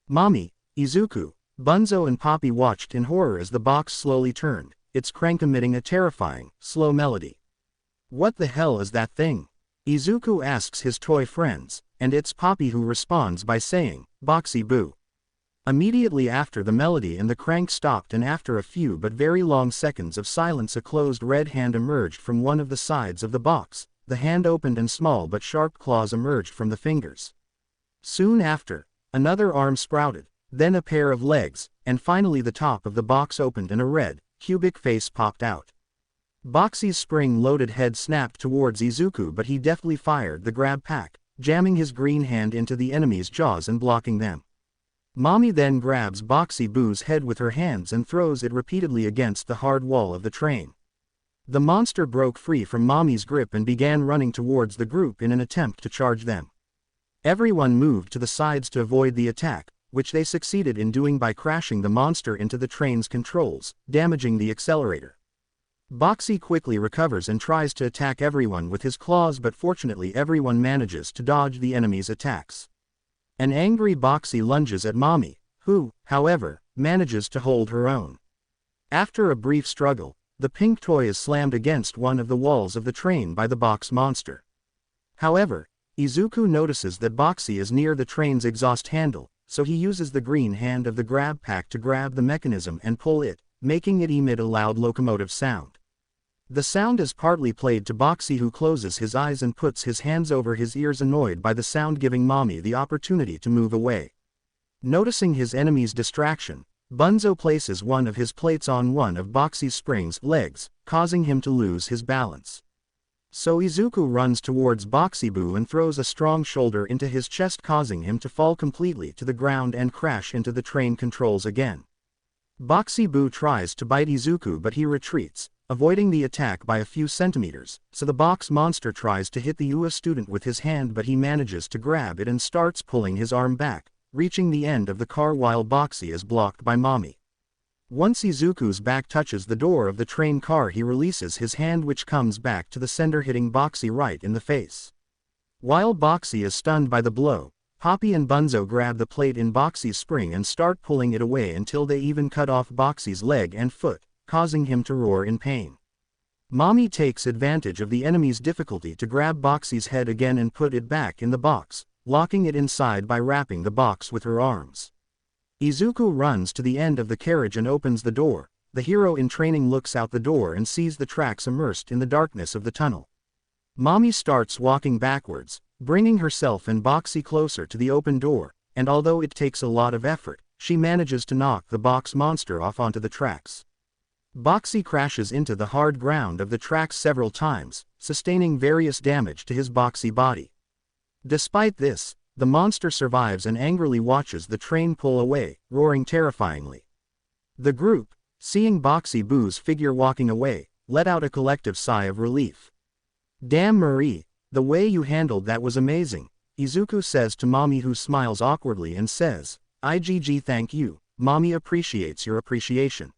Mommy, Izuku, Bunzo and Poppy watched in horror as the box slowly turned, its crank emitting a terrifying, slow melody. What the hell is that thing? Izuku asks his toy friends, and it's Poppy who responds by saying, Boxy Boo. Immediately after the melody and the crank stopped and after a few but very long seconds of silence a closed red hand emerged from one of the sides of the box, the hand opened and small but sharp claws emerged from the fingers. Soon after, another arm sprouted, then a pair of legs, and finally the top of the box opened and a red, cubic face popped out. Boxy's spring-loaded head snapped towards Izuku but he deftly fired the grab pack, jamming his green hand into the enemy's jaws and blocking them. Mommy then grabs Boxy Boo's head with her hands and throws it repeatedly against the hard wall of the train. The monster broke free from Mommy's grip and began running towards the group in an attempt to charge them. Everyone moved to the sides to avoid the attack, which they succeeded in doing by crashing the monster into the train's controls, damaging the accelerator. Boxy quickly recovers and tries to attack everyone with his claws but fortunately everyone manages to dodge the enemy's attacks. An angry Boxy lunges at Mommy, who, however, manages to hold her own. After a brief struggle, the pink toy is slammed against one of the walls of the train by the box monster. However, Izuku notices that Boxy is near the train's exhaust handle, so he uses the green hand of the grab pack to grab the mechanism and pull it, making it emit a loud locomotive sound. The sound is partly played to Boxy who closes his eyes and puts his hands over his ears annoyed by the sound giving Mommy the opportunity to move away. Noticing his enemy's distraction, Bunzo places one of his plates on one of Boxy's spring's legs, causing him to lose his balance. So Izuku runs towards Boxy Boo and throws a strong shoulder into his chest causing him to fall completely to the ground and crash into the train controls again. Boxy Boo tries to bite Izuku but he retreats, avoiding the attack by a few centimeters, so the box monster tries to hit the UA student with his hand but he manages to grab it and starts pulling his arm back, reaching the end of the car while Boxy is blocked by Mommy. Once Izuku's back touches the door of the train car he releases his hand which comes back to the sender hitting Boxy right in the face. While Boxy is stunned by the blow, Poppy and Bunzo grab the plate in Boxy's spring and start pulling it away until they even cut off Boxy's leg and foot, causing him to roar in pain. Mommy takes advantage of the enemy's difficulty to grab Boxy's head again and put it back in the box, locking it inside by wrapping the box with her arms. Izuku runs to the end of the carriage and opens the door. The hero in training looks out the door and sees the tracks immersed in the darkness of the tunnel. Mommy starts walking backwards, bringing herself and Boxy closer to the open door, and although it takes a lot of effort, she manages to knock the box monster off onto the tracks. Boxy crashes into the hard ground of the tracks several times, sustaining various damage to his boxy body. Despite this, the monster survives and angrily watches the train pull away, roaring terrifyingly. The group, seeing Boxy Boo's figure walking away, let out a collective sigh of relief. Damn Marie, the way you handled that was amazing, Izuku says to Mommy who smiles awkwardly and says, IGG thank you, Mommy appreciates your appreciation.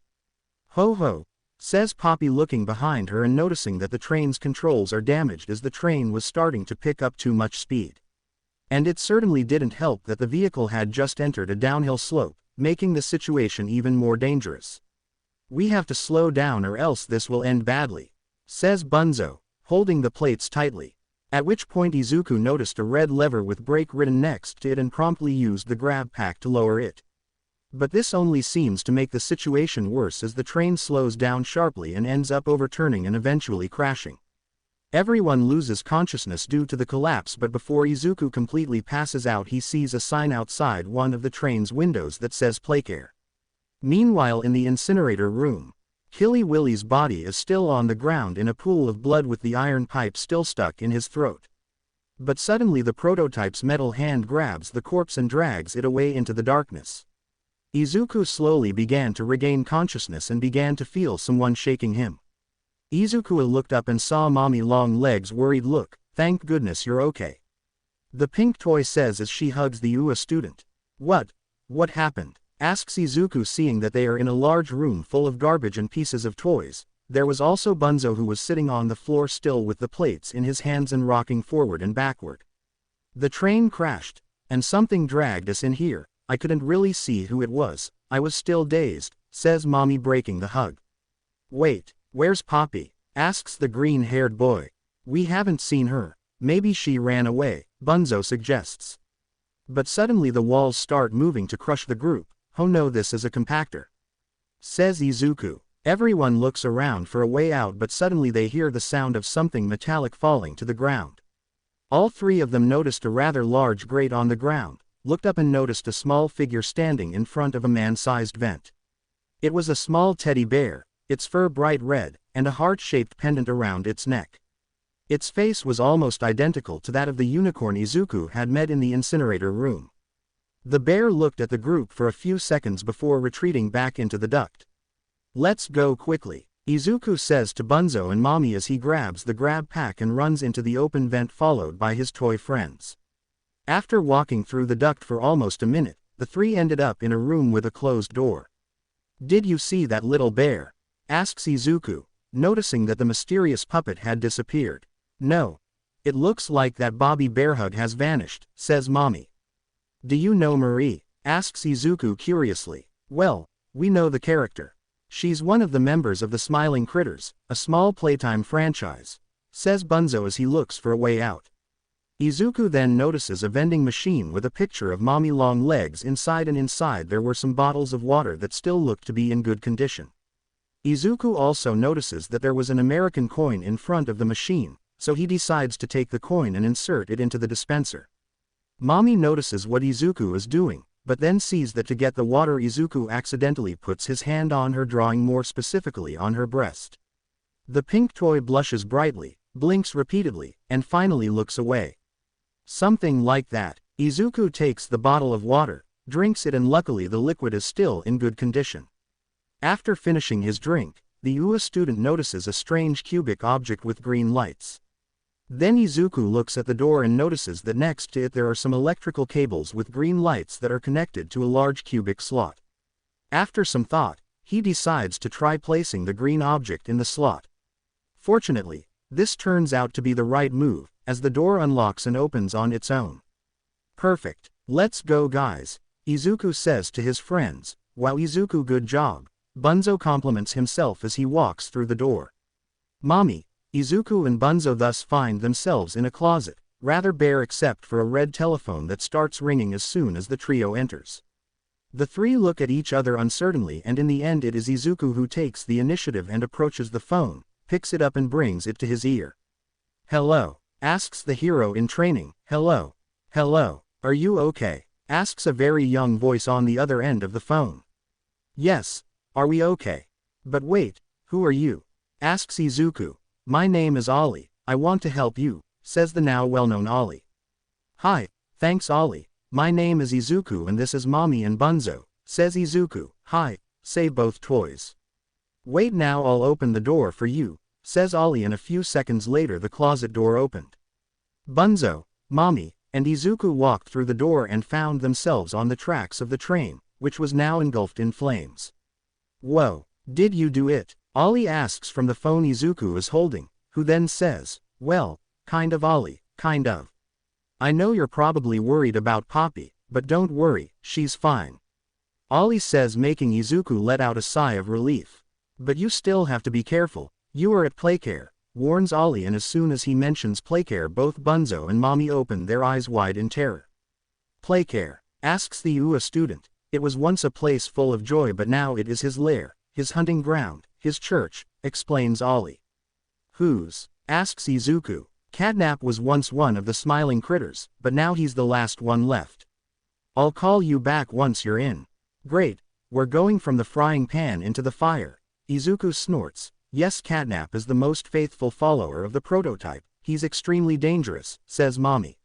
Ho ho, says Poppy looking behind her and noticing that the train's controls are damaged as the train was starting to pick up too much speed. And it certainly didn't help that the vehicle had just entered a downhill slope, making the situation even more dangerous. We have to slow down or else this will end badly, says Bunzo, holding the plates tightly. At which point Izuku noticed a red lever with brake written next to it and promptly used the grab pack to lower it. But this only seems to make the situation worse as the train slows down sharply and ends up overturning and eventually crashing. Everyone loses consciousness due to the collapse, but before Izuku completely passes out he sees a sign outside one of the train's windows that says Playcare. Meanwhile in the incinerator room, Killy Willy's body is still on the ground in a pool of blood with the iron pipe still stuck in his throat. But suddenly the prototype's metal hand grabs the corpse and drags it away into the darkness. Izuku slowly began to regain consciousness and began to feel someone shaking him. Izuku looked up and saw Mommy Longleg's worried look. Thank goodness you're okay, the pink toy says as she hugs the UA student. What happened? Asks Izuku, seeing that they are in a large room full of garbage and pieces of toys. There was also Bunzo, who was sitting on the floor still with the plates in his hands and rocking forward and backward. The train crashed, and something dragged us in here. I couldn't really see who it was, I was still dazed, says Mommy, breaking the hug. Wait, where's Poppy? Asks the green-haired boy. We haven't seen her, maybe she ran away, Bunzo suggests. But suddenly the walls start moving to crush the group. Oh no, this is a compactor, says Izuku. Everyone looks around for a way out, but suddenly they hear the sound of something metallic falling to the ground. All three of them noticed a rather large grate on the ground, looked up and noticed a small figure standing in front of a man-sized vent. It was a small teddy bear, its fur bright red, and a heart-shaped pendant around its neck. Its face was almost identical to that of the unicorn Izuku had met in the incinerator room. The bear looked at the group for a few seconds before retreating back into the duct. Let's go quickly, Izuku says to Bunzo and Mommy as he grabs the grab pack and runs into the open vent, followed by his toy friends. After walking through the duct for almost a minute, the three ended up in a room with a closed door. Did you see that little bear? Asks Izuku, noticing that the mysterious puppet had disappeared. No. It looks like that Bobby Bearhug has vanished, says Mommy. Do you know Marie? Asks Izuku curiously. Well, we know the character. She's one of the members of the Smiling Critters, a small Playtime franchise, says Bunzo as he looks for a way out. Izuku then notices a vending machine with a picture of Mommy Longlegs inside, and inside there were some bottles of water that still looked to be in good condition. Izuku also notices that there was an American coin in front of the machine, so he decides to take the coin and insert it into the dispenser. Mommy notices what Izuku is doing, but then sees that to get the water Izuku accidentally puts his hand on her, drawing more specifically on her breast. The pink toy blushes brightly, blinks repeatedly, and finally looks away. Something like that. Izuku takes the bottle of water, drinks it, and luckily the liquid is still in good condition. After finishing his drink, the UA student notices a strange cubic object with green lights. Then Izuku looks at the door and notices that next to it there are some electrical cables with green lights that are connected to a large cubic slot. After some thought, he decides to try placing the green object in the slot. Fortunately, this turns out to be the right move, as the door unlocks and opens on its own. Perfect. Let's go, guys, Izuku says to his friends. Wow, Izuku, good job. Bunzo compliments himself as he walks through the door. Mommy, Izuku and Bunzo thus find themselves in a closet, rather bare except for a red telephone that starts ringing as soon as the trio enters. The three look at each other uncertainly, and in the end it is Izuku who takes the initiative and approaches the phone, picks it up and brings it to his ear. Hello, asks the hero in training. Hello, are you okay? Asks a very young voice on the other end of the phone. Yes, are we okay? But wait, who are you? Asks Izuku. My name is Olly, I want to help you, says the now well-known Olly. Hi, thanks Olly, my name is Izuku and this is Mommy and Bunzo, says Izuku. Hi, say both toys. Wait, now I'll open the door for you, says Olly, and a few seconds later the closet door opened. Bunzo, Mommy, and Izuku walked through the door and found themselves on the tracks of the train, which was now engulfed in flames. Whoa, did you do it? Olly asks from the phone Izuku is holding, who then says, well, kind of Olly, kind of. I know you're probably worried about Poppy, but don't worry, she's fine. Olly says, making Izuku let out a sigh of relief. But you still have to be careful, you are at Playcare, warns Olly, and as soon as he mentions Playcare both Bunzo and Mommy open their eyes wide in terror. Playcare? Asks the UA student. It was once a place full of joy, but now it is his lair, his hunting ground, his church, explains Olly. Whose? Asks Izuku. Catnap was once one of the smiling critters, but now he's the last one left. I'll call you back once you're in. Great, we're going from the frying pan into the fire. Izuku snorts. Yes, Catnap is the most faithful follower of the prototype, he's extremely dangerous, says Mommy.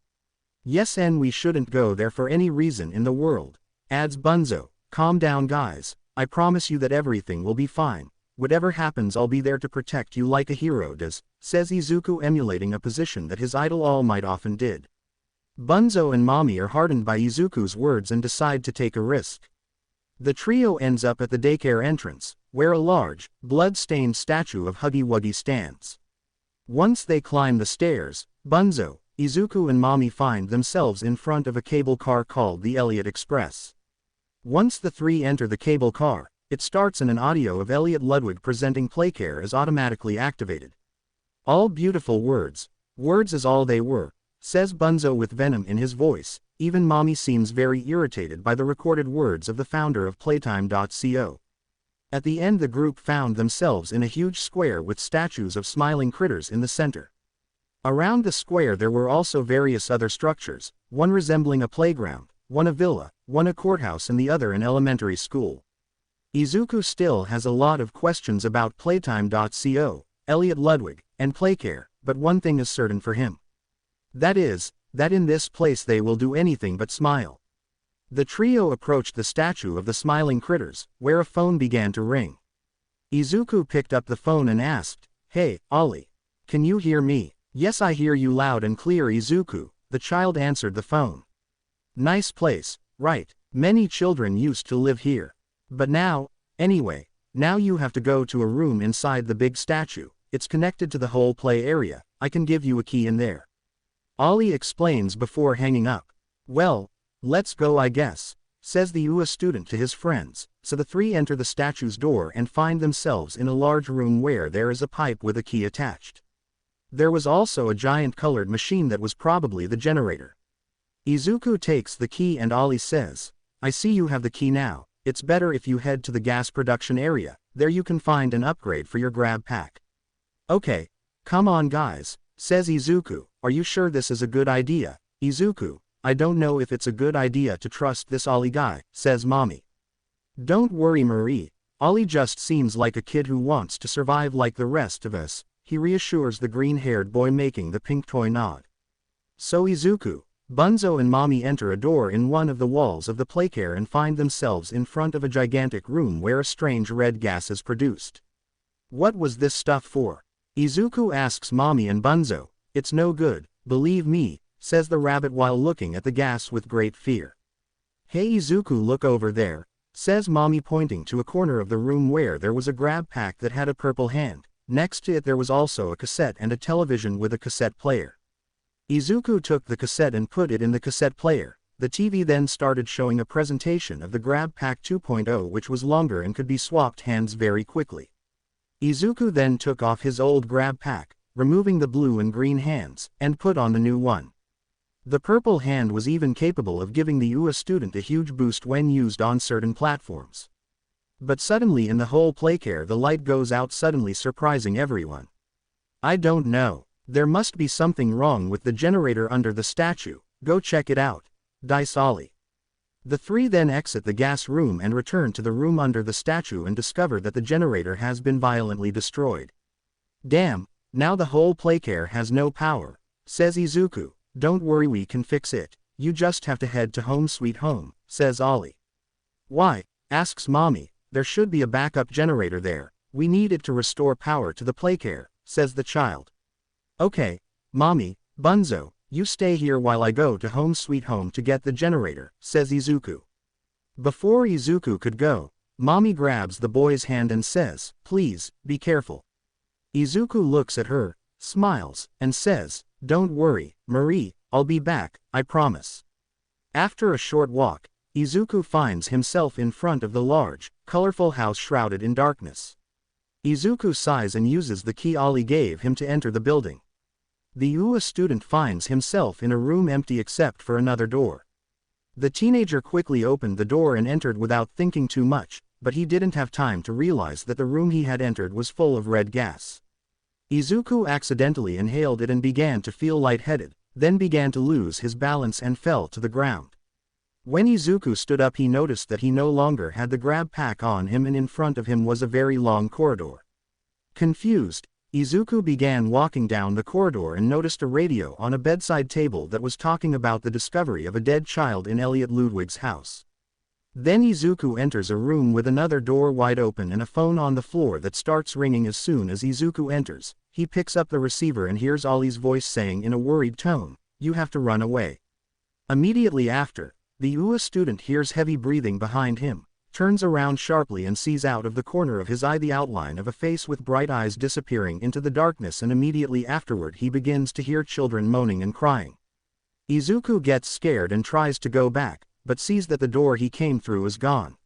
Yes, and we shouldn't go there for any reason in the world, adds Bunzo. Calm down guys, I promise you that everything will be fine. Whatever happens I'll be there to protect you like a hero does, says Izuku, emulating a position that his idol All Might often did. Bunzo and Mommy are heartened by Izuku's words and decide to take a risk. The trio ends up at the daycare entrance, where a large, blood-stained statue of Huggy Wuggy stands. Once they climb the stairs, Bunzo, Izuku and Mommy find themselves in front of a cable car called the Elliot Express. Once the three enter the cable car, it starts and an audio of Elliot Ludwig presenting Playcare is automatically activated. All beautiful words, words as all they were, says Bunzo with venom in his voice. Even Mommy seems very irritated by the recorded words of the founder of Playtime Co. At the end the group found themselves in a huge square with statues of smiling critters in the center. Around the square there were also various other structures, one resembling a playground, one a villa, one a courthouse and the other an elementary school. Izuku still has a lot of questions about Playtime Co., Elliot Ludwig, and Playcare, but one thing is certain for him. That is, that in this place they will do anything but smile. The trio approached the statue of the smiling critters, where a phone began to ring. Izuku picked up the phone and asked, "Hey, Olly. Can you hear me?" "Yes, I hear you loud and clear, Izuku," the child answered the phone. "Nice place, right? Many children used to live here. But now, anyway, now you have to go to a room inside the big statue, it's connected to the whole play area, I can give you a key in there." Olly explains before hanging up. "Well, let's go I guess," says the UA student to his friends, so the three enter the statue's door and find themselves in a large room where there is a pipe with a key attached. There was also a giant colored machine that was probably the generator. Izuku takes the key and Olly says, "I see you have the key now, it's better if you head to the gas production area, there you can find an upgrade for your grab pack." "Okay, come on guys," says Izuku, "are you sure this is a good idea?" "Izuku, I don't know if it's a good idea to trust this Olly guy," says Mommy. "Don't worry Marie, Olly just seems like a kid who wants to survive like the rest of us," he reassures the green-haired boy, making the pink toy nod. So Izuku, Bunzo and Mommy enter a door in one of the walls of the Playcare and find themselves in front of a gigantic room where a strange red gas is produced. "What was this stuff for?" Izuku asks Mommy and Bunzo. "It's no good, believe me," says the rabbit while looking at the gas with great fear. "Hey Izuku, look over there," says Mommy, pointing to a corner of the room where there was a grab pack that had a purple hand. Next to it there was also a cassette and a television with a cassette player. Izuku took the cassette and put it in the cassette player. The TV then started showing a presentation of the Grab Pack 2.0, which was longer and could be swapped hands very quickly. Izuku then took off his old Grab Pack, removing the blue and green hands, and put on the new one. The purple hand was even capable of giving the UA student a huge boost when used on certain platforms. But suddenly in the whole Playcare the light goes out, suddenly surprising everyone. "I don't know. There must be something wrong with the generator under the statue, go check it out," dice Olly. The three then exit the gas room and return to the room under the statue and discover that the generator has been violently destroyed. "Damn, now the whole Playcare has no power," says Izuku. "Don't worry, we can fix it, you just have to head to home sweet home," says Olly. "Why?" asks Mommy. "There should be a backup generator there, we need it to restore power to the Playcare," says the child. "Okay, Mommy, Bunzo, you stay here while I go to home sweet home to get the generator," says Izuku. Before Izuku could go, Mommy grabs the boy's hand and says, "Please, be careful." Izuku looks at her, smiles, and says, "Don't worry, Marie, I'll be back, I promise." After a short walk, Izuku finds himself in front of the large, colorful house shrouded in darkness. Izuku sighs and uses the key Olly gave him to enter the building. The UA student finds himself in a room empty except for another door. The teenager quickly opened the door and entered without thinking too much, but he didn't have time to realize that the room he had entered was full of red gas. Izuku accidentally inhaled it and began to feel lightheaded, then began to lose his balance and fell to the ground. When Izuku stood up, he noticed that he no longer had the grab pack on him and in front of him was a very long corridor. Confused, Izuku began walking down the corridor and noticed a radio on a bedside table that was talking about the discovery of a dead child in Elliot Ludwig's house. Then Izuku enters a room with another door wide open and a phone on the floor that starts ringing. As soon as Izuku enters, he picks up the receiver and hears Olly's voice saying in a worried tone, "You have to run away." Immediately after, the UA student hears heavy breathing behind him, turns around sharply and sees out of the corner of his eye the outline of a face with bright eyes disappearing into the darkness, and immediately afterward he begins to hear children moaning and crying. Izuku gets scared and tries to go back, but sees that the door he came through is gone.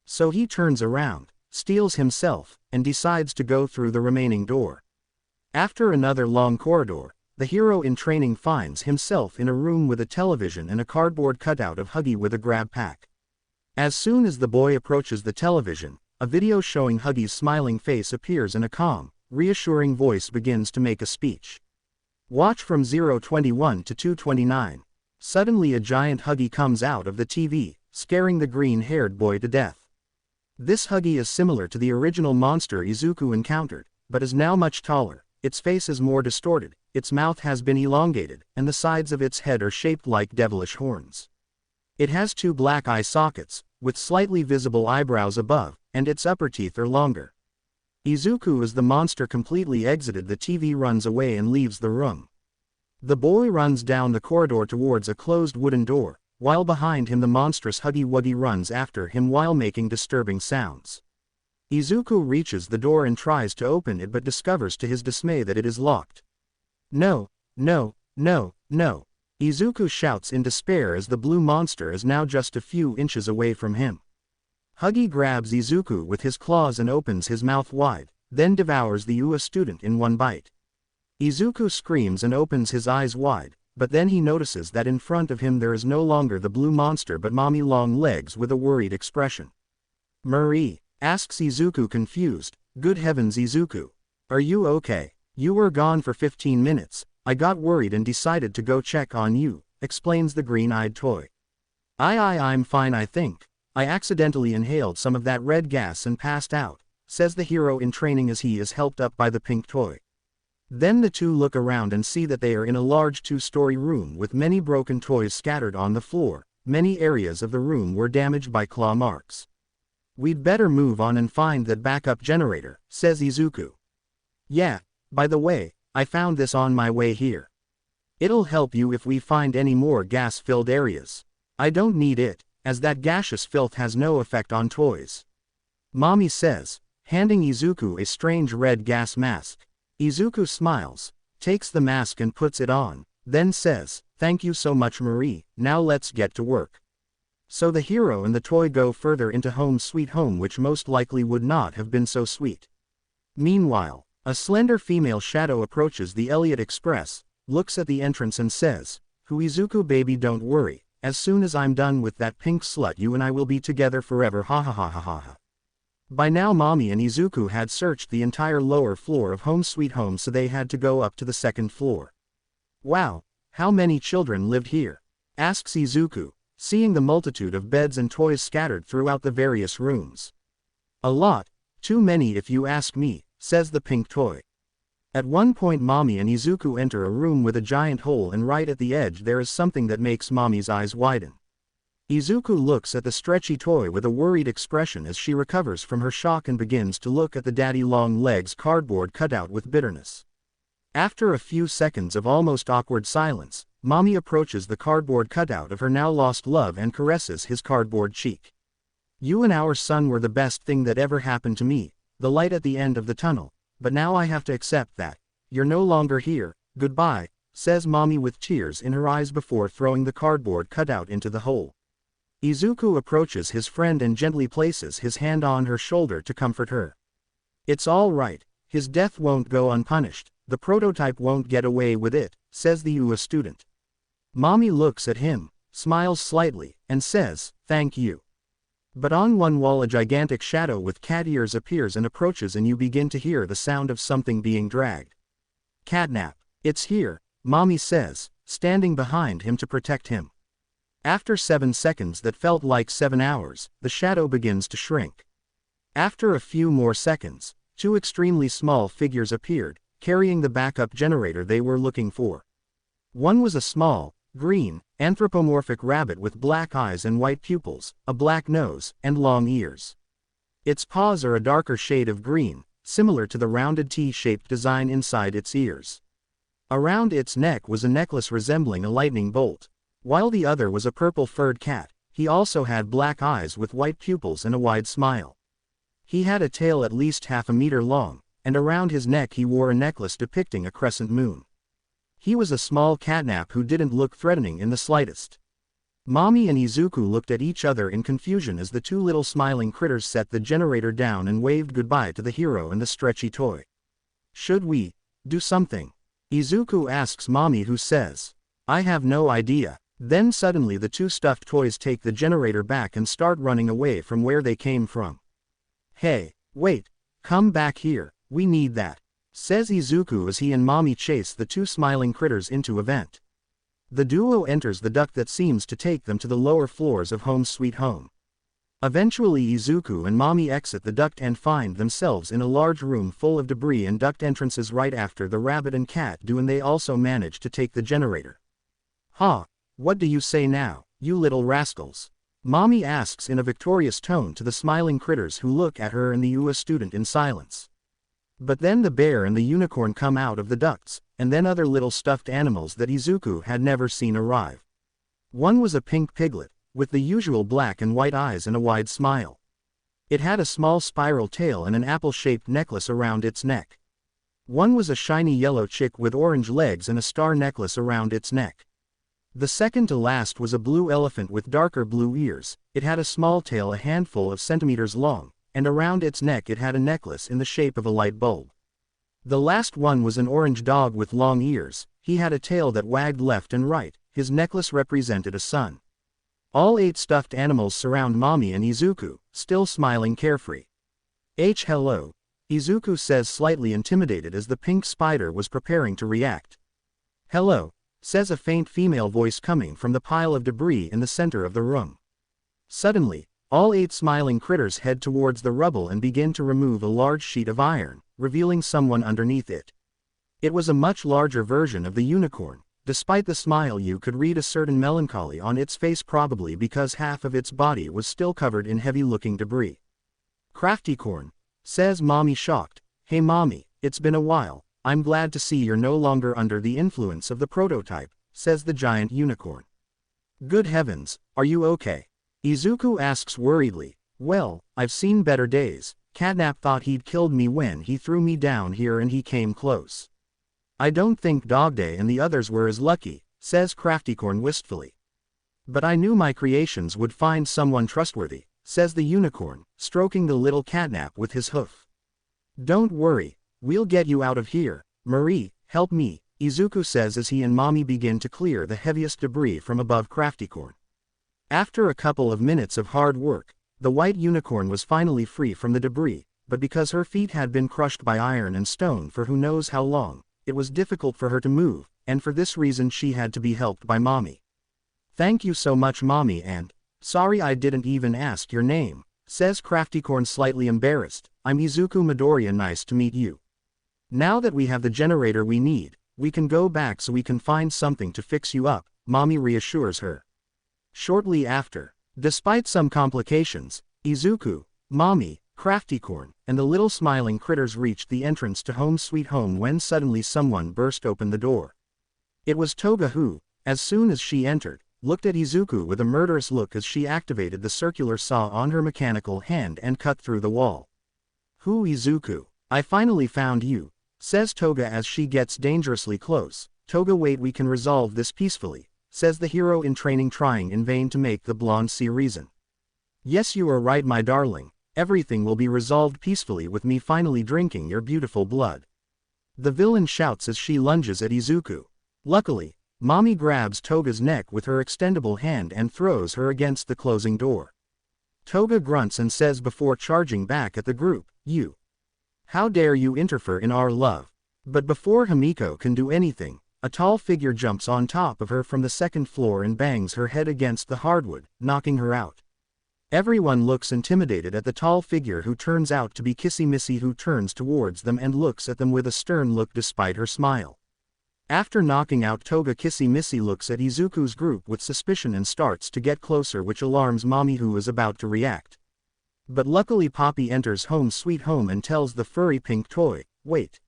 So he turns around, steels himself, and decides to go through the remaining door. After another long corridor, the hero in training finds himself in a room with a television and a cardboard cutout of Huggy with a grab pack. As soon as the boy approaches the television, a video showing Huggy's smiling face appears and a calm, reassuring voice begins to make a speech. Watch from 0:21 to 2:29. Suddenly a giant Huggy comes out of the TV, scaring the green-haired boy to death. This Huggy is similar to the original monster Izuku encountered, but is now much taller, its face is more distorted, its mouth has been elongated, and the sides of its head are shaped like devilish horns. It has two black eye sockets, with slightly visible eyebrows above, and its upper teeth are longer. Izuku, as the monster completely exited the TV, runs away and leaves the room. The boy runs down the corridor towards a closed wooden door, while behind him the monstrous Huggy Wuggy runs after him while making disturbing sounds. Izuku reaches the door and tries to open it but discovers to his dismay that it is locked. "No, no, no, no!" Izuku shouts in despair as the blue monster is now just a few inches away from him. Huggy grabs Izuku with his claws and opens his mouth wide, then devours the UA student in one bite. Izuku screams and opens his eyes wide, but then he notices that in front of him there is no longer the blue monster but Mommy Longlegs with a worried expression. "Marie?" asks Izuku confused. "Good heavens, Izuku. Are you okay? You were gone for 15 minutes. I got worried and decided to go check on you," explains the green-eyed toy. I'm fine, I think. I accidentally inhaled some of that red gas and passed out," says the hero in training as he is helped up by the pink toy. Then the two look around and see that they are in a large 2-story room with many broken toys scattered on the floor. Many areas of the room were damaged by claw marks. "We'd better move on and find that backup generator," says Izuku. "Yeah, by the way, I found this on my way here. It'll help you if we find any more gas-filled areas. I don't need it, as that gaseous filth has no effect on toys," Mommy says, handing Izuku a strange red gas mask. Izuku smiles, takes the mask and puts it on, then says, "Thank you so much, Marie, now let's get to work." So the hero and the toy go further into Home Sweet Home, which most likely would not have been so sweet. Meanwhile, a slender female shadow approaches the Elliot Express, looks at the entrance and says, "Izuku baby, don't worry, as soon as I'm done with that pink slut you and I will be together forever, ha ha ha ha ha ha." By now Mommy and Izuku had searched the entire lower floor of Home Sweet Home, so they had to go up to the second floor. "Wow, how many children lived here?" asks Izuku, seeing the multitude of beds and toys scattered throughout the various rooms. "A lot, too many if you ask me," says the pink toy. At one point Mommy and Izuku enter a room with a giant hole, and right at the edge there is something that makes Mommy's eyes widen. Izuku looks at the stretchy toy with a worried expression as she recovers from her shock and begins to look at the Daddy Long Legs cardboard cutout with bitterness. After a few seconds of almost awkward silence, Mommy approaches the cardboard cutout of her now lost love and caresses his cardboard cheek. You and our son were the best thing that ever happened to me, the light at the end of the tunnel, but now I have to accept that. You're no longer here, goodbye, says Mommy with tears in her eyes before throwing the cardboard cutout into the hole. Izuku approaches his friend and gently places his hand on her shoulder to comfort her. It's all right, his death won't go unpunished, the prototype won't get away with it, says the UA student. Mommy looks at him, smiles slightly, and says, thank you. But on one wall a gigantic shadow with cat ears appears and approaches and you begin to hear the sound of something being dragged. Catnap. It's here, Mommy says, standing behind him to protect him. After 7 seconds that felt like 7 hours, the shadow begins to shrink. After a few more seconds, 2 extremely small figures appeared, carrying the backup generator they were looking for. One was a small, green, anthropomorphic rabbit with black eyes and white pupils, a black nose, and long ears. Its paws are a darker shade of green, similar to the rounded T-shaped design inside its ears. Around its neck was a necklace resembling a lightning bolt. While the other was a purple furred cat, he also had black eyes with white pupils and a wide smile. He had a tail at least half a meter long, and around his neck he wore a necklace depicting a crescent moon. He was a small catnap who didn't look threatening in the slightest. Mommy and Izuku looked at each other in confusion as the 2 little smiling critters set the generator down and waved goodbye to the hero and the stretchy toy. Should we do something? Izuku asks Mommy, who says, I have no idea. Then suddenly the 2 stuffed toys take the generator back and start running away from where they came from. Hey, wait, come back here, we need that, says Izuku as he and Mommy chase the 2 smiling critters into a vent. The duo enters the duct that seems to take them to the lower floors of Home Sweet Home. Eventually Izuku and Mommy exit the duct and find themselves in a large room full of debris and duct entrances right after the rabbit and cat do, and they also manage to take the generator. Ha! What do you say now, you little rascals? Mommy asks in a victorious tone to the smiling critters who look at her and the UA student in silence. But then the bear and the unicorn come out of the ducts, and then other little stuffed animals that Izuku had never seen arrive. One was a pink piglet, with the usual black and white eyes and a wide smile. It had a small spiral tail and an apple-shaped necklace around its neck. One was a shiny yellow chick with orange legs and a star necklace around its neck. The second to last was a blue elephant with darker blue ears. It had a small tail a handful of centimeters long, and around its neck it had a necklace in the shape of a light bulb. The last one was an orange dog with long ears. He had a tail that wagged left and right. His necklace represented a sun. All 8 stuffed animals surround Mommy and Izuku, still smiling carefree. Hello, Izuku says, slightly intimidated as the pink spider was preparing to react. Hello, says a faint female voice coming from the pile of debris in the center of the room. Suddenly, all 8 smiling critters head towards the rubble and begin to remove a large sheet of iron, revealing someone underneath it. It was a much larger version of the unicorn. Despite the smile, you could read a certain melancholy on its face, probably because half of its body was still covered in heavy-looking debris. Crafty corn, says Mommy, shocked. Hey Mommy, it's been a while. I'm glad to see you're no longer under the influence of the prototype, says the giant unicorn. Good heavens, are you okay? Izuku asks worriedly. Well, I've seen better days. Catnap thought he'd killed me when he threw me down here and he came close. I don't think Dog Day and the others were as lucky, says Craftycorn wistfully. But I knew my creations would find someone trustworthy, says the unicorn, stroking the little catnap with his hoof. Don't worry, we'll get you out of here. Marie, help me, Izuku says as he and Mommy begin to clear the heaviest debris from above Craftycorn. After a couple of minutes of hard work, the white unicorn was finally free from the debris, but because her feet had been crushed by iron and stone for who knows how long, it was difficult for her to move, and for this reason she had to be helped by Mommy. Thank you so much Mommy, and sorry I didn't even ask your name, says Craftycorn, slightly embarrassed. I'm Izuku Midoriya, nice to meet you. Now that we have the generator we need, we can go back so we can find something to fix you up, Mommy reassures her. Shortly after, despite some complications, Izuku, Mommy, Craftycorn, and the little smiling critters reached the entrance to Home Sweet Home when suddenly someone burst open the door. It was Toga who, as soon as she entered, looked at Izuku with a murderous look as she activated the circular saw on her mechanical hand and cut through the wall. "Who, Izuku? I finally found you," says Toga as she gets dangerously close. "Toga, wait, we can resolve this peacefully," says the hero in training, trying in vain to make the blonde see reason. "Yes, you are right, my darling. Everything will be resolved peacefully with me finally drinking your beautiful blood," the villain shouts as she lunges at Izuku. Luckily, Mommy grabs Toga's neck with her extendable hand and throws her against the closing door. Toga grunts and says before charging back at the group, "You! How dare you interfere in our love?" But before Himiko can do anything, a tall figure jumps on top of her from the second floor and bangs her head against the hardwood, knocking her out. Everyone looks intimidated at the tall figure, who turns out to be Kissy Missy, who turns towards them and looks at them with a stern look despite her smile. After knocking out Toga, Kissy Missy looks at Izuku's group with suspicion and starts to get closer, which alarms Mommy, who is about to react. But luckily Poppy enters Home Sweet Home and tells the furry pink toy, "Wait.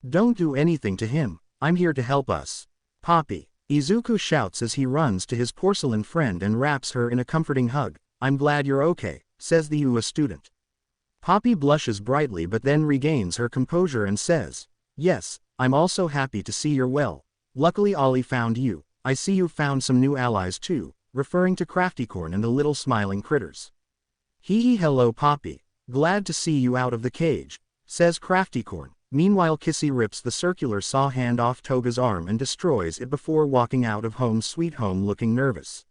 Don't do anything to him, I'm here to help us." "Poppy," Izuku shouts as he runs to his porcelain friend and wraps her in a comforting hug. "I'm glad you're okay," says the UA student. Poppy blushes brightly but then regains her composure and says, "Yes, I'm also happy to see you're well. Luckily Olly found you. I see you found some new allies too," referring to Crafty and the little smiling critters. "Hee hee, hello Poppy. Glad to see you out of the cage," says Crafty. Meanwhile Kissy rips the circular saw hand off Toga's arm and destroys it before walking out of Home Sweet Home looking nervous.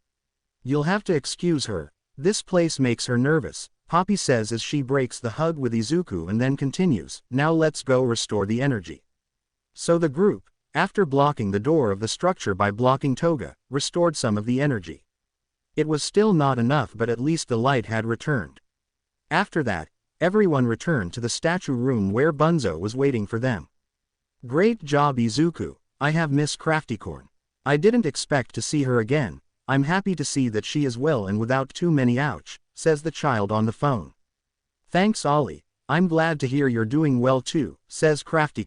"You'll have to excuse her. This place makes her nervous," Poppy says as she breaks the hug with Izuku and then continues, "Now let's go restore the energy." So the group, after blocking the door of the structure by blocking Toga, restored some of the energy. It was still not enough, but at least the light had returned. After that, everyone returned to the statue room where Bunzo was waiting for them. "Great job Izuku, I have Miss Crafty. I didn't expect to see her again. I'm happy to see that she is well and without too many ouch," says the child on the phone. "Thanks Olly, I'm glad to hear you're doing well too," says Crafty.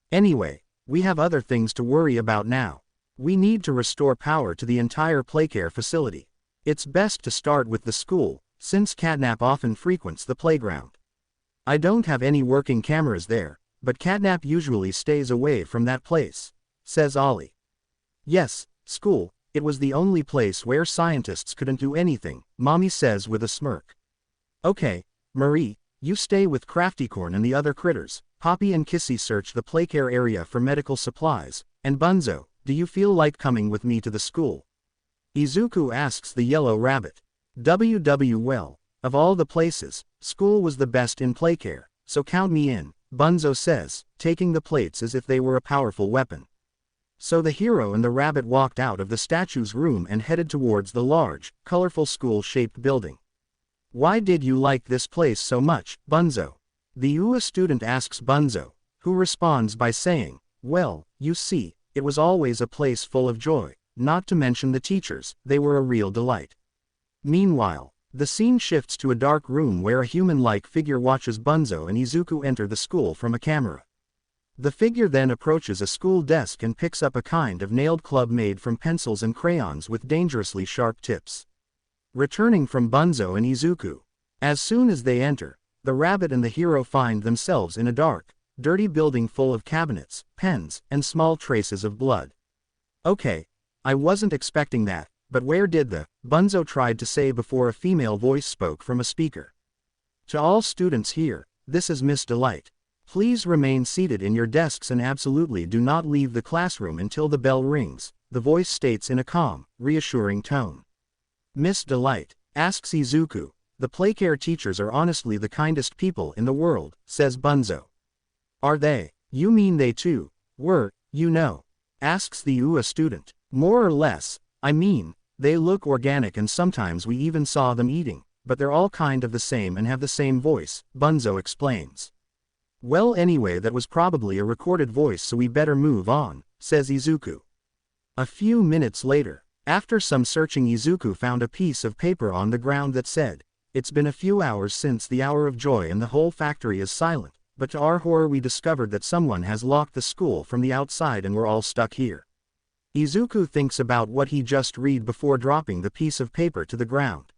"Anyway, we have other things to worry about now. We need to restore power to the entire Playcare facility. It's best to start with the school, since Catnap often frequents the playground. I don't have any working cameras there, but Catnap usually stays away from that place," says Olly. "Yes, school, it was the only place where scientists couldn't do anything," Mommy says with a smirk. "Okay, Marie, you stay with Crafty and the other critters." Poppy and Kissy search the Playcare area for medical supplies, and Bunzo, "Do you feel like coming with me to the school?" Izuku asks the yellow rabbit. Well, of all the places, school was the best in Playcare, so count me in," Bunzo says, taking the plates as if they were a powerful weapon. So the hero and the rabbit walked out of the statue's room and headed towards the large, colorful school-shaped building. "Why did you like this place so much, Bunzo?" the UA student asks Bunzo, who responds by saying, "Well, you see, it was always a place full of joy, not to mention the teachers, they were a real delight." Meanwhile, the scene shifts to a dark room where a human-like figure watches Bunzo and Izuku enter the school from a camera. The figure then approaches a school desk and picks up a kind of nailed club made from pencils and crayons with dangerously sharp tips. Returning from Bunzo and Izuku. As soon as they enter, the rabbit and the hero find themselves in a dark, dirty building full of cabinets, pens, and small traces of blood. "Okay, I wasn't expecting that, but where did the," Bunzo tried to say before a female voice spoke from a speaker. "To all students here, this is Miss Delight. Please remain seated in your desks and absolutely do not leave the classroom until the bell rings," the voice states in a calm, reassuring tone. "Miss Delight?" asks Izuku. "The Playcare teachers are honestly the kindest people in the world," says Bunzo. "Are they? You mean they too were, asks the UA student. "More or less, I mean, they look organic and sometimes we even saw them eating, but they're all kind of the same and have the same voice," Bunzo explains. "Well anyway, that was probably a recorded voice, so we better move on," says Izuku. A few minutes later, after some searching, Izuku found a piece of paper on the ground that said, "It's been a few hours since the hour of joy and the whole factory is silent, but to our horror we discovered that someone has locked the school from the outside and we're all stuck here." Izuku thinks about what he just read before dropping the piece of paper to the ground.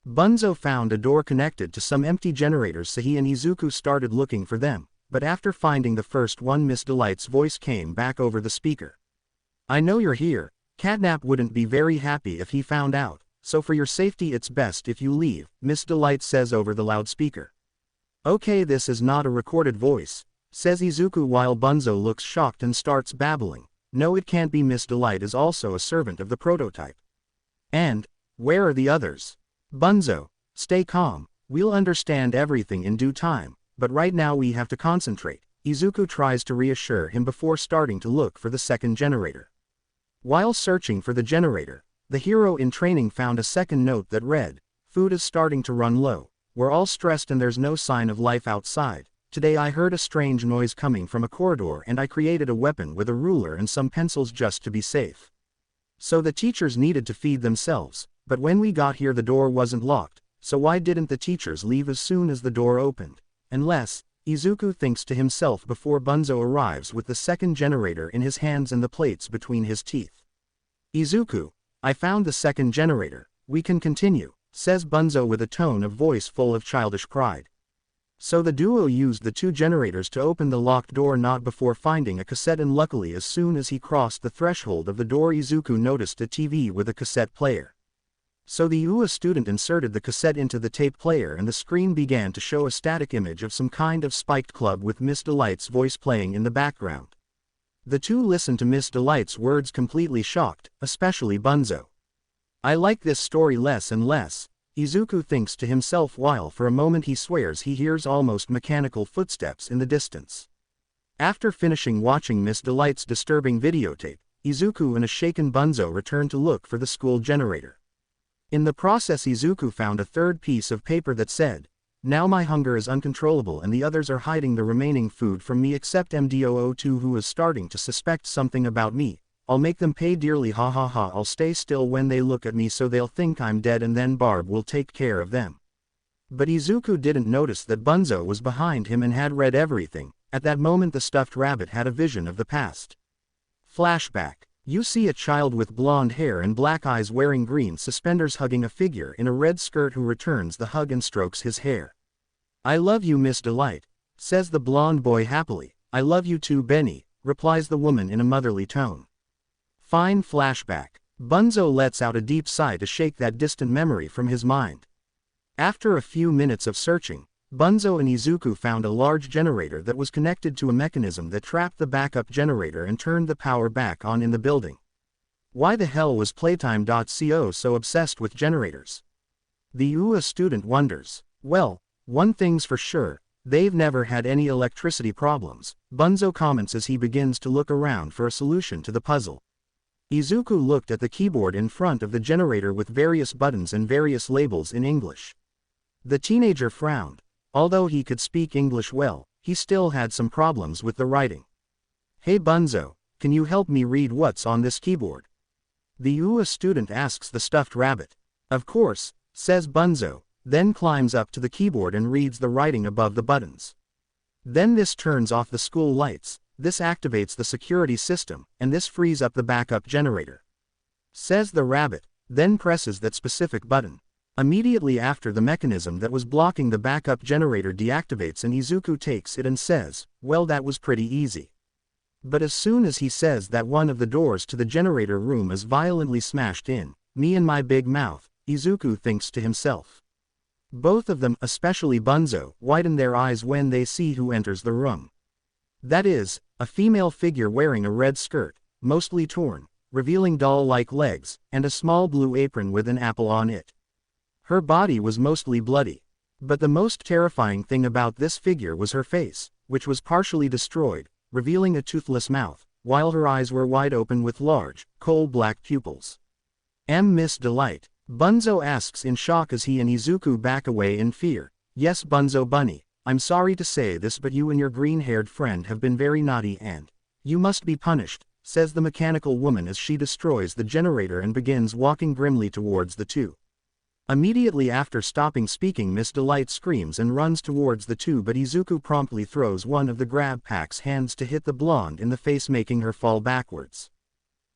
Bunzo found a door connected to some empty generators, so he and Izuku started looking for them, but after finding the first one, Miss Delight's voice came back over the speaker. "I know you're here. Catnap wouldn't be very happy if he found out, so for your safety it's best if you leave," Miss Delight says over the loudspeaker. "Okay, this is not a recorded voice," says Izuku while Bunzo looks shocked and starts babbling. "No, it can't be. Miss Delight is also a servant of the prototype. And where are the others?" "Bunzo, stay calm, we'll understand everything in due time, but right now we have to concentrate," Izuku tries to reassure him before starting to look for the second generator. While searching for the generator, the hero in training found a second note that read, "Food is starting to run low. We're all stressed and there's no sign of life outside. Today I heard a strange noise coming from a corridor and I created a weapon with a ruler and some pencils just to be safe. So the teachers needed to feed themselves, but when we got here the door wasn't locked, so why didn't the teachers leave as soon as the door opened? Unless," Izuku thinks to himself before Bunzo arrives with the second generator in his hands and the plates between his teeth. "Izuku, I found the second generator, we can continue," says Bunzo with a tone of voice full of childish pride. So the duo used the two generators to open the locked door not before finding a cassette, and luckily as soon as he crossed the threshold of the door Izuku noticed a TV with a cassette player. So the UA student inserted the cassette into the tape player and the screen began to show a static image of some kind of spiked club with Miss Delight's voice playing in the background. The two listened to Miss Delight's words completely shocked, especially Bunzo. "I like this story less and less," Izuku thinks to himself while for a moment he swears he hears almost mechanical footsteps in the distance. After finishing watching Miss Delight's disturbing videotape, Izuku and a shaken Bunzo return to look for the school generator. In the process Izuku found a third piece of paper that said, "Now my hunger is uncontrollable and the others are hiding the remaining food from me except MDOO2 who is starting to suspect something about me. I'll make them pay dearly, ha ha ha. I'll stay still when they look at me so they'll think I'm dead and then Barb will take care of them." But Izuku didn't notice that Bunzo was behind him and had read everything. At that moment the stuffed rabbit had a vision of the past. Flashback. You see a child with blonde hair and black eyes wearing green suspenders hugging a figure in a red skirt who returns the hug and strokes his hair. "I love you, Miss Delight," says the blonde boy happily. "I love you too, Benny," replies the woman in a motherly tone. Fine flashback. Bunzo lets out a deep sigh to shake that distant memory from his mind. After a few minutes of searching, Bunzo and Izuku found a large generator that was connected to a mechanism that trapped the backup generator and turned the power back on in the building. Why the hell was Playtime.co so obsessed with generators? The UA student wonders. Well, one thing's for sure, they've never had any electricity problems, Bunzo comments as he begins to look around for a solution to the puzzle. Izuku looked at the keyboard in front of the generator with various buttons and various labels in English. The teenager frowned. Although he could speak English well, he still had some problems with the writing. "Hey Bunzo, can you help me read what's on this keyboard?" The UA student asks the stuffed rabbit. "Of course," says Bunzo, then climbs up to the keyboard and reads the writing above the buttons. Then this turns off the school lights, this activates the security system, and this frees up the backup generator. Says the rabbit, then presses that specific button. Immediately after the mechanism that was blocking the backup generator deactivates and Izuku takes it and says, "Well, that was pretty easy." But as soon as he says that, one of the doors to the generator room is violently smashed in. "Me and my big mouth," Izuku thinks to himself. Both of them, especially Bunzo, widen their eyes when they see who enters the room. That is, a female figure wearing a red skirt, mostly torn, revealing doll-like legs, and a small blue apron with an apple on it. Her body was mostly bloody. But the most terrifying thing about this figure was her face, which was partially destroyed, revealing a toothless mouth, while her eyes were wide open with large, coal-black pupils. Miss Delight?" Bunzo asks in shock as he and Izuku back away in fear. "Yes, Bunzo Bunny, I'm sorry to say this, but you and your green-haired friend have been very naughty and you must be punished," says the mechanical woman as she destroys the generator and begins walking grimly towards the two. Immediately after stopping speaking, Miss Delight screams and runs towards the two, but Izuku promptly throws one of the grab pack's hands to hit the blonde in the face, making her fall backwards.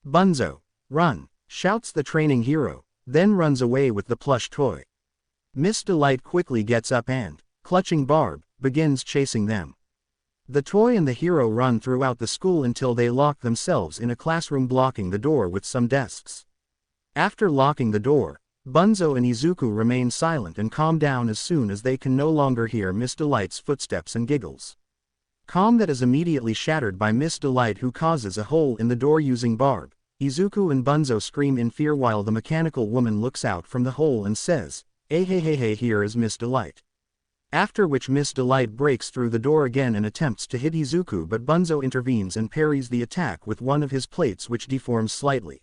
Bunzo, run, shouts the training hero, then runs away with the plush toy. Miss Delight quickly gets up and, clutching Barb, begins chasing them. The toy and the hero run throughout the school until they lock themselves in a classroom, blocking the door with some desks. After locking the door, Bunzo and Izuku remain silent and calm down as soon as they can no longer hear Miss Delight's footsteps and giggles. Calm that is immediately shattered by Miss Delight, who causes a hole in the door using Barb. Izuku and Bunzo scream in fear while the mechanical woman looks out from the hole and says, "Hey hey hey hey, here is Miss Delight." After which Miss Delight breaks through the door again and attempts to hit Izuku, but Bunzo intervenes and parries the attack with one of his plates, which deforms slightly.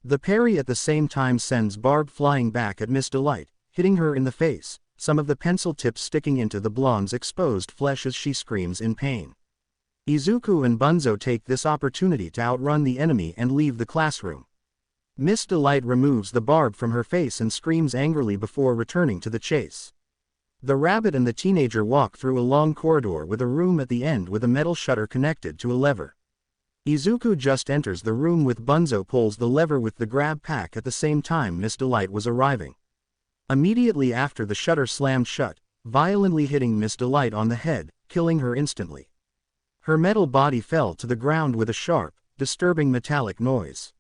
The parry at the same time sends Barb flying back at Miss Delight, hitting her in the face, some of the pencil tips sticking into the blonde's exposed flesh as she screams in pain. Izuku and Bunzo take this opportunity to outrun the enemy and leave the classroom. Miss Delight removes the barb from her face and screams angrily before returning to the chase. The rabbit and the teenager walk through a long corridor with a room at the end with a metal shutter connected to a lever. Izuku just enters the room with Bunzo pulls the lever with the grab pack at the same time Miss Delight was arriving. Immediately after, the shutter slammed shut, violently hitting Miss Delight on the head, killing her instantly. Her metal body fell to the ground with a sharp, disturbing metallic noise.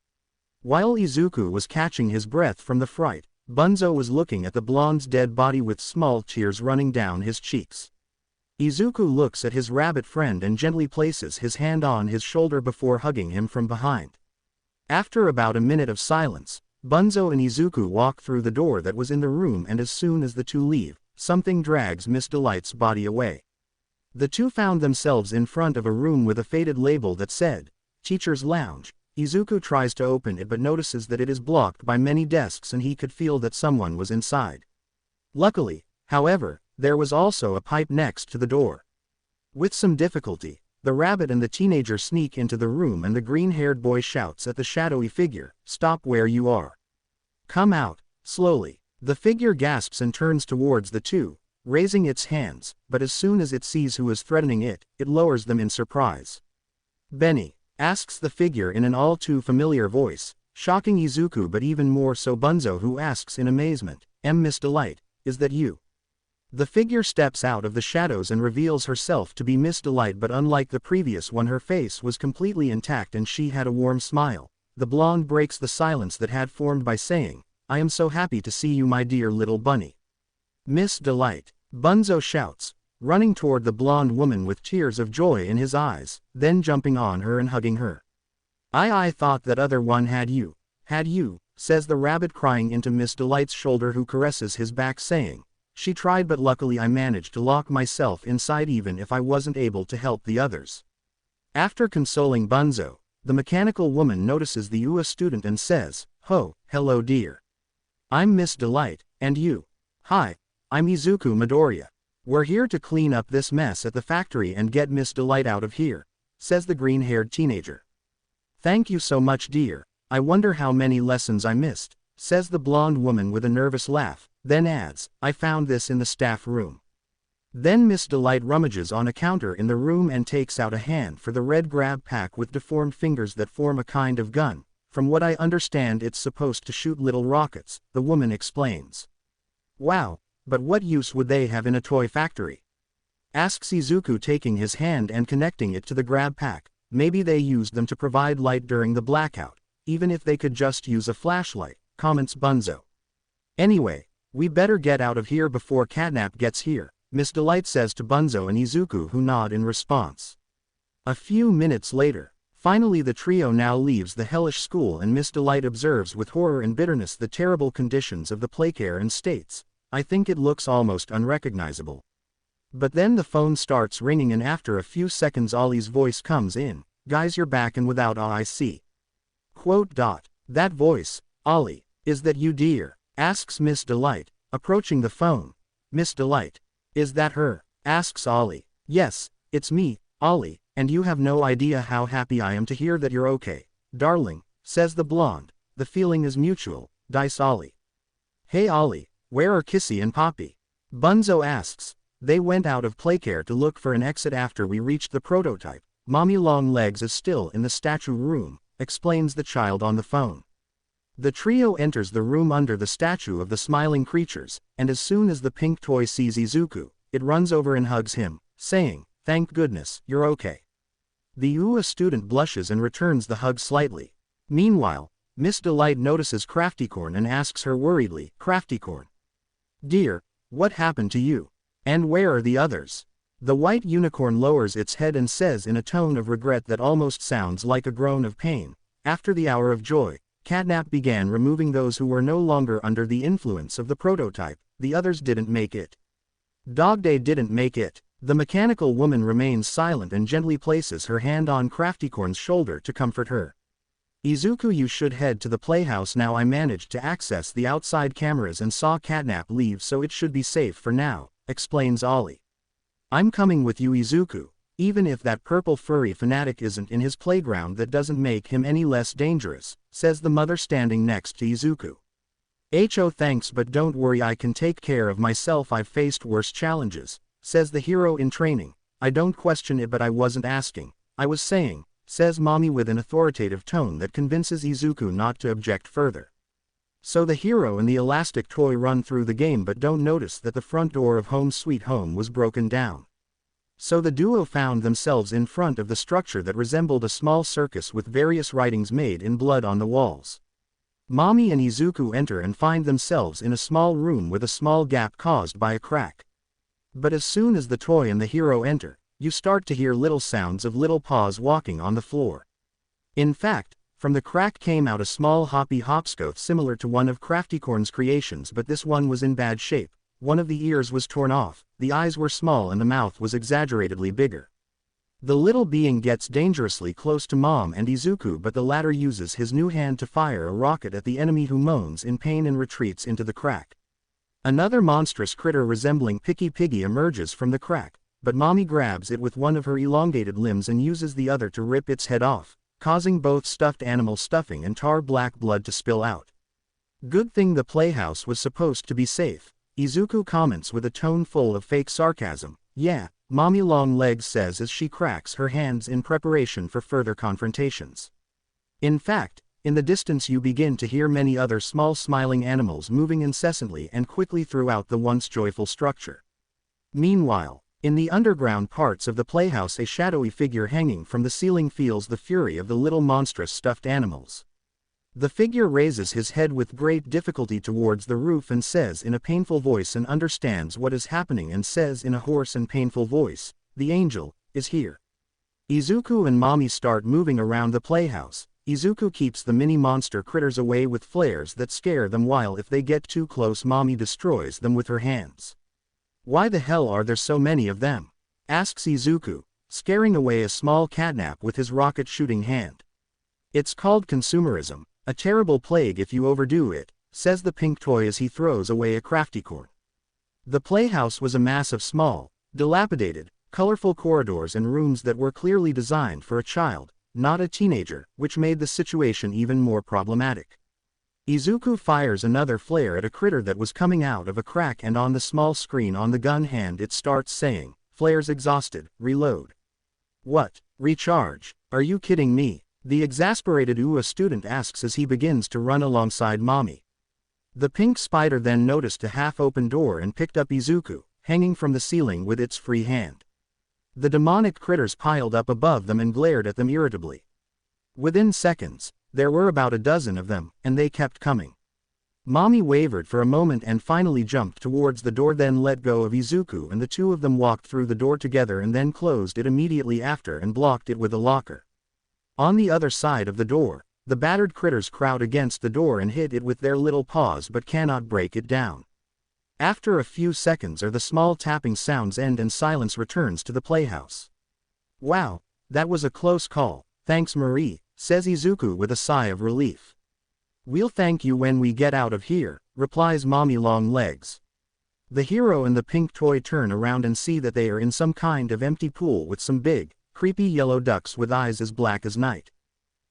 While Izuku was catching his breath from the fright, Bunzo was looking at the blonde's dead body with small tears running down his cheeks. Izuku looks at his rabbit friend and gently places his hand on his shoulder before hugging him from behind. After about a minute of silence, Bunzo and Izuku walk through the door that was in the room, and as soon as the two leave, something drags Miss Delight's body away. The two found themselves in front of a room with a faded label that said, "Teacher's Lounge." Izuku tries to open it but notices that it is blocked by many desks and he could feel that someone was inside. Luckily, however, there was also a pipe next to the door. With some difficulty, the rabbit and the teenager sneak into the room and the green-haired boy shouts at the shadowy figure, "Stop where you are. Come out, slowly." The figure gasps and turns towards the two, raising its hands, but as soon as it sees who is threatening it, it lowers them in surprise. "Benny?" asks the figure in an all too familiar voice, shocking Izuku but even more so Bunzo, who asks in amazement, Miss Delight, is that you?" The figure steps out of the shadows and reveals herself to be Miss Delight, but unlike the previous one, her face was completely intact and she had a warm smile. The blonde breaks the silence that had formed by saying, "I am so happy to see you, my dear little bunny." "Miss Delight," Bunzo shouts, running toward the blonde woman with tears of joy in his eyes, then jumping on her and hugging her. I thought that other one had you, says the rabbit, crying into Miss Delight's shoulder, who caresses his back saying, "She tried, but luckily I managed to lock myself inside even if I wasn't able to help the others." After consoling Bunzo, the mechanical woman notices the UA student and says, "Oh, hello dear. I'm Miss Delight, and you?" "Hi, I'm Izuku Midoriya. We're here to clean up this mess at the factory and get Miss Delight out of here," says the green-haired teenager. "Thank you so much, dear. I wonder how many lessons I missed," says the blonde woman with a nervous laugh, then adds, "I found this in the staff room." Then Miss Delight rummages on a counter in the room and takes out a hand for the red grab pack with deformed fingers that form a kind of gun. "From what I understand, it's supposed to shoot little rockets," the woman explains. "Wow, but what use would they have in a toy factory?" asks Izuku, taking his hand and connecting it to the grab pack. "Maybe they used them to provide light during the blackout, even if they could just use a flashlight," comments Bunzo. "Anyway, we better get out of here before Catnap gets here," Miss Delight says to Bunzo and Izuku, who nod in response. A few minutes later, finally the trio now leaves the hellish school and Miss Delight observes with horror and bitterness the terrible conditions of the Playcare and states, "I think it looks almost unrecognizable." But then the phone starts ringing and after a few seconds Olly's voice comes in, "Guys, you're back and without IC." That voice, Olly, is that you, dear?" asks Miss Delight, approaching the phone. "Miss Delight, is that her?" asks Olly. "Yes, it's me, Olly, and you have no idea how happy I am to hear that you're okay, darling," says the blonde. "The feeling is mutual, dice Olly." "Hey Olly, where are Kissy and Poppy?" Bunzo asks. "They went out of Playcare to look for an exit after we reached the prototype. Mommy Longlegs is still in the statue room," explains the child on the phone. The trio enters the room under the statue of the smiling creatures, and as soon as the pink toy sees Izuku, it runs over and hugs him, saying, "Thank goodness, you're okay." The UA student blushes and returns the hug slightly. Meanwhile, Miss Delight notices Craftycorn and asks her worriedly, "Craftycorn, dear, what happened to you? And where are the others?" The white unicorn lowers its head and says in a tone of regret that almost sounds like a groan of pain, "After the hour of joy, Catnap began removing those who were no longer under the influence of the prototype. The others didn't make it. Dog Day didn't make it." The mechanical woman remains silent and gently places her hand on Craftycorn's shoulder to comfort her. "Izuku, you should head to the playhouse now. I managed to access the outside cameras and saw Catnap leave, so it should be safe for now," explains Olly. "I'm coming with you, Izuku. Even if that purple furry fanatic isn't in his playground, that doesn't make him any less dangerous," says the mother standing next to Izuku. "Oh, thanks, but don't worry, I can take care of myself. I've faced worse challenges," says the hero in training. "I don't question it, but I wasn't asking. I was saying," says Mommy with an authoritative tone that convinces Izuku not to object further. So the hero and the elastic toy run through the game but don't notice that the front door of Home Sweet Home was broken down. So the duo found themselves in front of the structure that resembled a small circus with various writings made in blood on the walls. Mommy and Izuku enter and find themselves in a small room with a small gap caused by a crack. But as soon as the toy and the hero enter, you start to hear little sounds of little paws walking on the floor. In fact, from the crack came out a small hoppy hopscotch similar to one of Craftycorn's creations, but this one was in bad shape. One of the ears was torn off, the eyes were small and the mouth was exaggeratedly bigger. The little being gets dangerously close to Mom and Izuku, but the latter uses his new hand to fire a rocket at the enemy, who moans in pain and retreats into the crack. Another monstrous critter resembling Picky Piggy emerges from the crack, but Mommy grabs it with one of her elongated limbs and uses the other to rip its head off, causing both stuffed animal stuffing and tar black blood to spill out. "Good thing the playhouse was supposed to be safe," Izuku comments with a tone full of fake sarcasm. "Yeah," Mommy Longlegs says as she cracks her hands in preparation for further confrontations. In fact, in the distance you begin to hear many other small smiling animals moving incessantly and quickly throughout the once joyful structure. Meanwhile, in the underground parts of the playhouse, a shadowy figure hanging from the ceiling feels the fury of the little monstrous stuffed animals. The figure raises his head with great difficulty towards the roof and says in a painful voice and understands what is happening and says in a hoarse and painful voice, "The angel is here." Izuku and Mommy start moving around the playhouse. Izuku keeps the mini monster critters away with flares that scare them, while if they get too close Mommy destroys them with her hands. "Why the hell are there so many of them?" asks Izuku, scaring away a small catnap with his rocket shooting hand. "It's called consumerism, a terrible plague if you overdo it," says the pink toy as he throws away a Craftycorn. The playhouse was a mass of small, dilapidated, colorful corridors and rooms that were clearly designed for a child, not a teenager, which made the situation even more problematic. Izuku fires another flare at a critter that was coming out of a crack, and on the small screen on the gun hand it starts saying, "Flares exhausted, reload." "What? Recharge? Are you kidding me?" the exasperated UA student asks as he begins to run alongside Mommy. The pink spider then noticed a half-open door and picked up Izuku, hanging from the ceiling with its free hand. The demonic critters piled up above them and glared at them irritably. Within seconds, there were about a dozen of them, and they kept coming. Mommy wavered for a moment and finally jumped towards the door, then let go of Izuku, and the two of them walked through the door together and then closed it immediately after and blocked it with a locker. On the other side of the door, the battered critters crowd against the door and hit it with their little paws but cannot break it down. After a few seconds the small tapping sounds end and silence returns to the playhouse. "Wow, that was a close call, thanks Marie," says Izuku with a sigh of relief. "We'll thank you when we get out of here," replies Mommy Longlegs. The hero and the pink toy turn around and see that they are in some kind of empty pool with some big, creepy yellow ducks with eyes as black as night.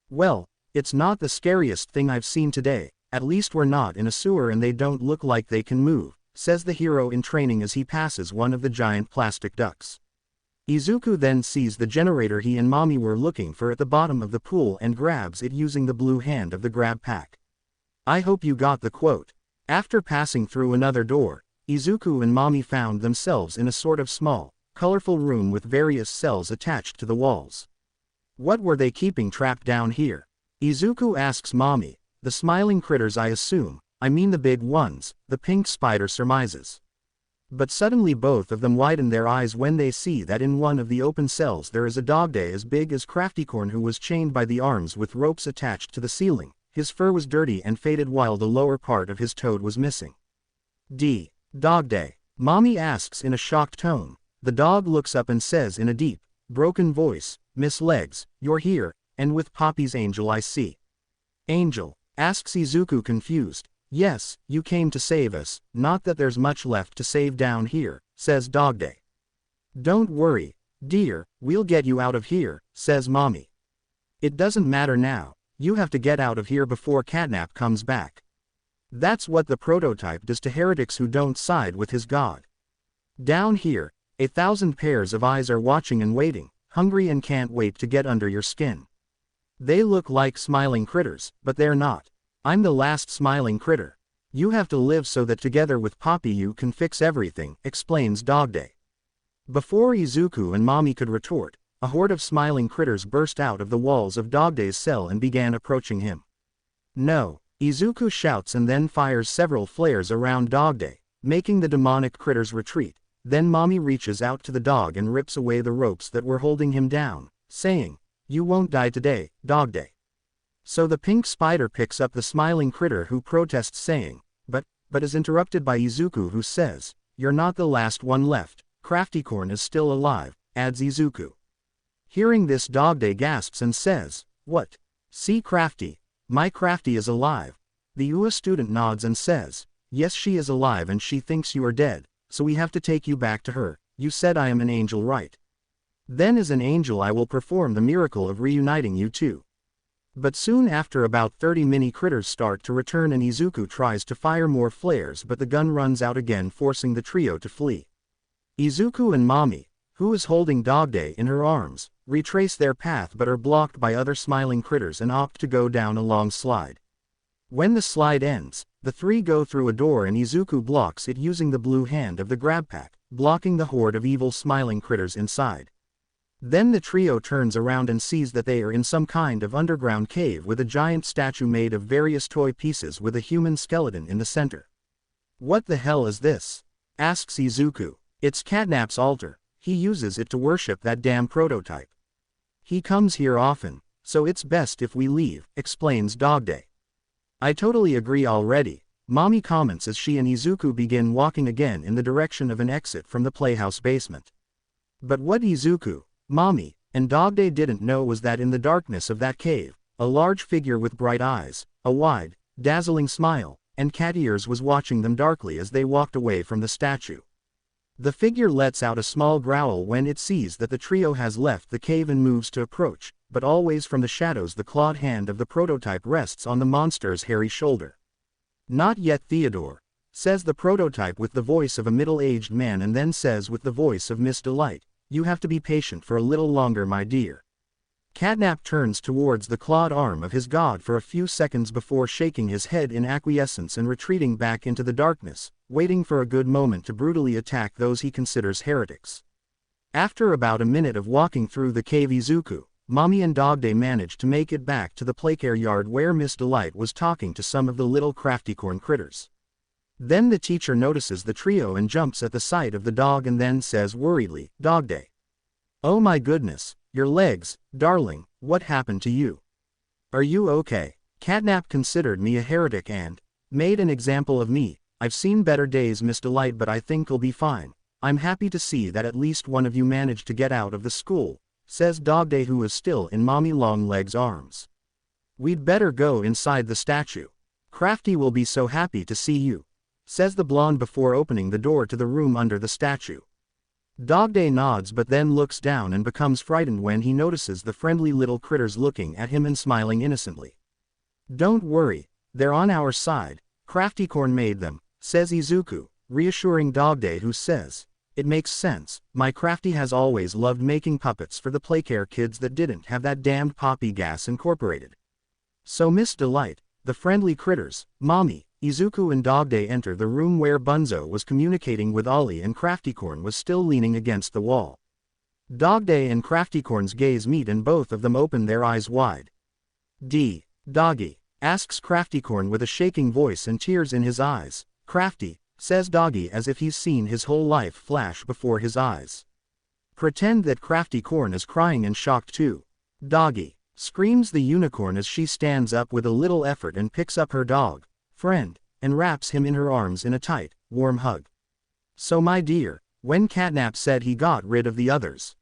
"Well, it's not the scariest thing I've seen today, at least we're not in a sewer and they don't look like they can move," says the hero in training as he passes one of the giant plastic ducks. Izuku then sees the generator he and Mommy were looking for at the bottom of the pool and grabs it using the blue hand of the grab pack. I hope you got the quote. After passing through another door, Izuku and Mommy found themselves in a sort of small, colorful room with various cells attached to the walls. What were they keeping trapped down here? Izuku asks Mommy. The smiling critters, I assume. I mean the big ones, the pink spider surmises. But suddenly both of them widen their eyes when they see that in one of the open cells there is a Dogday as big as Crafty who was chained by the arms with ropes attached to the ceiling. His fur was dirty and faded while the lower part of his toad was missing. Dogday? Mommy asks in a shocked tone. The dog looks up and says in a deep, broken voice, Miss Legs, you're here, and with Poppy's angel I see. Angel? Asks Izuku confused. Yes, you came to save us, not that there's much left to save down here, says Dogday. Don't worry, dear, we'll get you out of here, says Mommy. It doesn't matter now, you have to get out of here before Catnap comes back. That's what the prototype does to heretics who don't side with his god. Down here, 1,000 pairs of eyes are watching and waiting, hungry and can't wait to get under your skin. They look like smiling critters, but they're not. I'm the last smiling critter. You have to live so that together with Poppy you can fix everything, explains Dogday. Before Izuku and Mommy could retort, a horde of smiling critters burst out of the walls of Dogday's cell and began approaching him. No, Izuku shouts and then fires several flares around Dogday, making the demonic critters retreat. Then Mommy reaches out to the dog and rips away the ropes that were holding him down, saying, You won't die today, Dogday. So the pink spider picks up the smiling critter who protests saying, but is interrupted by Izuku who says, You're not the last one left, Craftycorn is still alive, adds Izuku. Hearing this Dogday gasps and says, What? See Crafty? My Crafty is alive. The UA student nods and says, Yes, she is alive and she thinks you are dead, so we have to take you back to her. You said I am an angel, right? Then as an angel I will perform the miracle of reuniting you two. But soon after about 30 mini critters start to return and Izuku tries to fire more flares but the gun runs out again forcing the trio to flee. Izuku and Mommy, who is holding Dogday in her arms, retrace their path but are blocked by other smiling critters and opt to go down a long slide. When the slide ends, the three go through a door and Izuku blocks it using the blue hand of the grab pack, blocking the horde of evil smiling critters inside. Then the trio turns around and sees that they are in some kind of underground cave with a giant statue made of various toy pieces with a human skeleton in the center. What the hell is this? Asks Izuku. It's Catnap's altar, he uses it to worship that damn prototype. He comes here often, so it's best if we leave, explains Dogday. I totally agree already, Mommy comments as she and Izuku begin walking again in the direction of an exit from the playhouse basement. But what Izuku, Mommy, and Dogday didn't know was that in the darkness of that cave, a large figure with bright eyes, a wide, dazzling smile, and cat ears was watching them darkly as they walked away from the statue. The figure lets out a small growl when it sees that the trio has left the cave and moves to approach, but always from the shadows the clawed hand of the prototype rests on the monster's hairy shoulder. Not yet, Theodore, says the prototype with the voice of a middle-aged man and then says with the voice of Miss Delight, You have to be patient for a little longer, my dear. Catnap turns towards the clawed arm of his god for a few seconds before shaking his head in acquiescence and retreating back into the darkness, waiting for a good moment to brutally attack those he considers heretics. After about a minute of walking through the cave, Izuku, Mommy and Dogday manage to make it back to the Playcare yard where Miss Delight was talking to some of the little Craftycorn critters. Then the teacher notices the trio and jumps at the sight of the dog and then says worriedly, Dogday. Oh my goodness, your legs, darling, what happened to you? Are you okay? Catnap considered me a heretic and made an example of me. I've seen better days, Miss Delight, but I think I'll be fine. I'm happy to see that at least one of you managed to get out of the school, says Dogday, who is still in Mommy Longlegs' arms. We'd better go inside the statue. Crafty will be so happy to see you, says the blonde before opening the door to the room under the statue. Dogday nods but then looks down and becomes frightened when he notices the friendly little critters looking at him and smiling innocently. Don't worry, they're on our side, Craftycorn made them, says Izuku, reassuring Dogday, who says, It makes sense, my Crafty has always loved making puppets for the Playcare kids that didn't have that damned poppy gas incorporated. So Miss Delight, the friendly critters, Mommy, Izuku and Dogday enter the room where Bunzo was communicating with Olly and Craftycorn was still leaning against the wall. Dogday and Craftycorn's gaze meet and both of them open their eyes wide. Doggy, asks Craftycorn with a shaking voice and tears in his eyes. Crafty, says Doggy as if he's seen his whole life flash before his eyes. Pretend that Craftycorn is crying in shock too. Doggy, screams the unicorn as she stands up with a little effort and picks up her dog friend, and wraps him in her arms in a tight, warm hug. So my dear, when Catnap said he got rid of the others,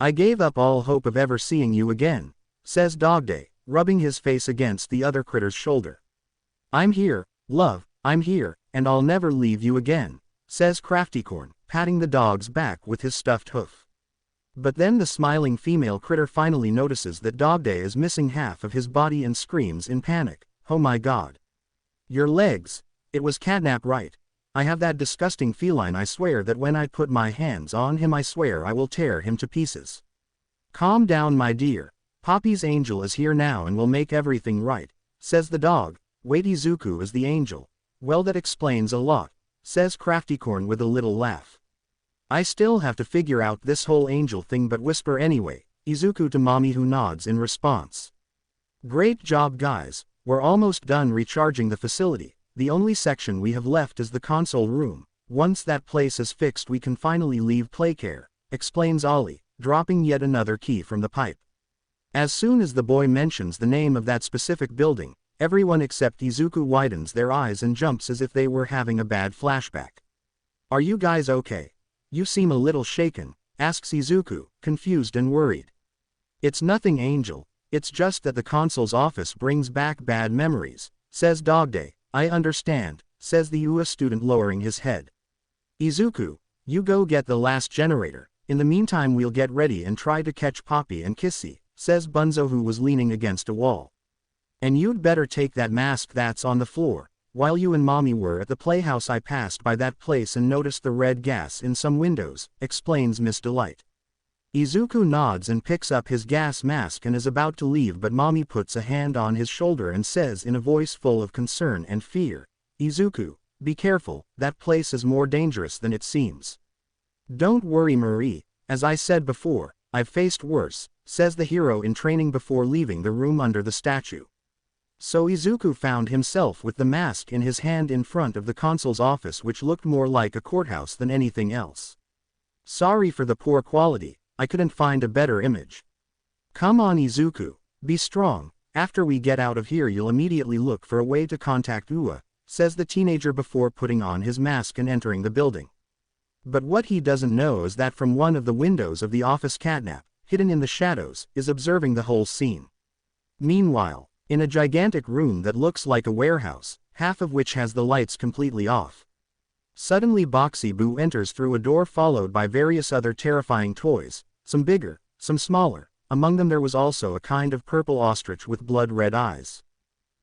I gave up all hope of ever seeing you again, says Dogday, rubbing his face against the other critter's shoulder. I'm here, love, I'm here, and I'll never leave you again, says Craftycorn, patting the dog's back with his stuffed hoof. But then the smiling female critter finally notices that Dogday is missing half of his body and screams in panic, oh my god. Your legs, it was Catnap right. I have that disgusting feline I swear that when I put my hands on him I swear I will tear him to pieces. Calm down my dear, Poppy's angel is here now and will make everything right, says the dog. Wait, Izuku is the angel. Well, that explains a lot, says Craftycorn with a little laugh. I still have to figure out this whole angel thing, but whisper anyway, Izuku to Mommy, who nods in response. Great job guys, we're almost done recharging the facility. The only section we have left is the console room. Once that place is fixed we can finally leave Playcare, explains Olly, dropping yet another key from the pipe. As soon as the boy mentions the name of that specific building, everyone except Izuku widens their eyes and jumps as if they were having a bad flashback. Are you guys okay? You seem a little shaken, asks Izuku, confused and worried. It's nothing, Angel, it's just that the console's office brings back bad memories, says Dogday. I understand, says the UA student lowering his head. Izuku, you go get the last generator, in the meantime we'll get ready and try to catch Poppy and Kissy, says Bunzo, who was leaning against a wall. And you'd better take that mask that's on the floor. While you and Mommy were at the playhouse I passed by that place and noticed the red gas in some windows, explains Miss Delight. Izuku nods and picks up his gas mask and is about to leave, but Mommy puts a hand on his shoulder and says in a voice full of concern and fear, Izuku, be careful, that place is more dangerous than it seems. Don't worry Marie, as I said before, I've faced worse, says the hero in training before leaving the room under the statue. So Izuku found himself with the mask in his hand in front of the console's office, which looked more like a courthouse than anything else. Sorry for the poor quality, I couldn't find a better image. Come on Izuku, be strong, after we get out of here you'll immediately look for a way to contact UA, says the teenager before putting on his mask and entering the building. But what he doesn't know is that from one of the windows of the office Catnap, hidden in the shadows, is observing the whole scene. Meanwhile, in a gigantic room that looks like a warehouse, half of which has the lights completely off, suddenly Boxy Boo enters through a door followed by various other terrifying toys, some bigger, some smaller. Among them there was also a kind of purple ostrich with blood-red eyes.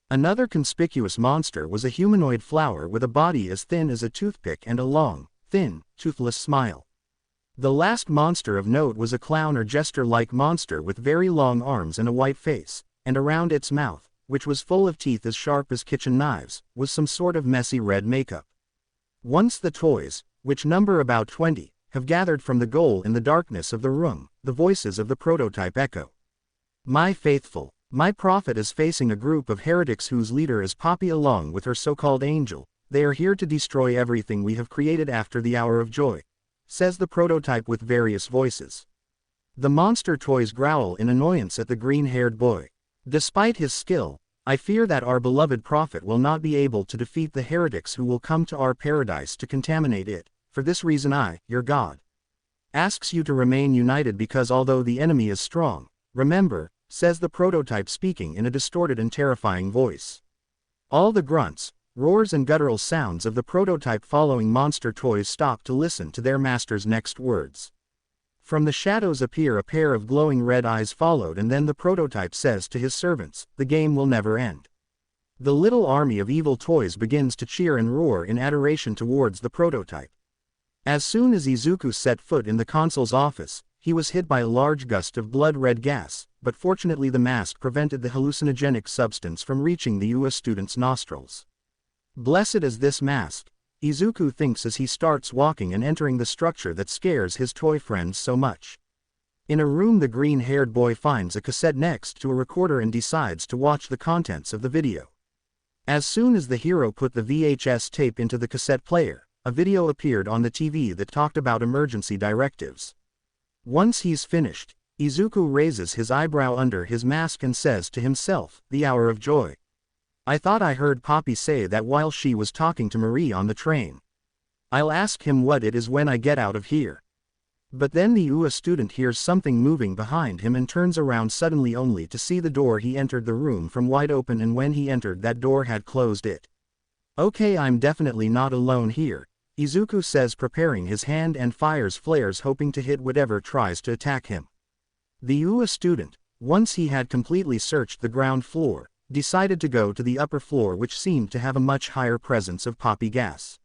Another conspicuous monster was a humanoid flower with a body as thin as a toothpick and a long, thin, toothless smile. The last monster of note was a clown or jester-like monster with very long arms and a white face, and around its mouth, which was full of teeth as sharp as kitchen knives, was some sort of messy red makeup. Once the toys, which number about 20, have gathered from the goal in the darkness of the room, the voices of the prototype echo. My faithful, my prophet is facing a group of heretics whose leader is Poppy along with her so-called angel. They are here to destroy everything we have created after the hour of joy, says the prototype with various voices. The monster toys growl in annoyance at the green-haired boy. Despite his skill, I fear that our beloved prophet will not be able to defeat the heretics who will come to our paradise to contaminate it. For this reason I, your God, asks you to remain united, because although the enemy is strong, remember, says the prototype speaking in a distorted and terrifying voice. All the grunts, roars and guttural sounds of the prototype following monster toys stop to listen to their master's next words. From the shadows appear a pair of glowing red eyes followed, and then the prototype says to his servants, the game will never end. The little army of evil toys begins to cheer and roar in adoration towards the prototype. As soon as Izuku set foot in the consul's office, he was hit by a large gust of blood-red gas, but fortunately the mask prevented the hallucinogenic substance from reaching the UA student's nostrils. Blessed is this mask, Izuku thinks as he starts walking and entering the structure that scares his toy friends so much. In a room, the green-haired boy finds a cassette next to a recorder and decides to watch the contents of the video. As soon as the hero put the VHS tape into the cassette player, a video appeared on the TV that talked about emergency directives. Once he's finished, Izuku raises his eyebrow under his mask and says to himself, "The hour of joy. I thought I heard Poppy say that while she was talking to Marie on the train. I'll ask him what it is when I get out of here." But then the UA student hears something moving behind him and turns around suddenly only to see the door he entered the room from wide open, and when he entered that door had closed it. "Okay, I'm definitely not alone here," Izuku says, preparing his hand and fires flares hoping to hit whatever tries to attack him. The UA student, once he had completely searched the ground floor, decided to go to the upper floor, which seemed to have a much higher presence of poppy gas.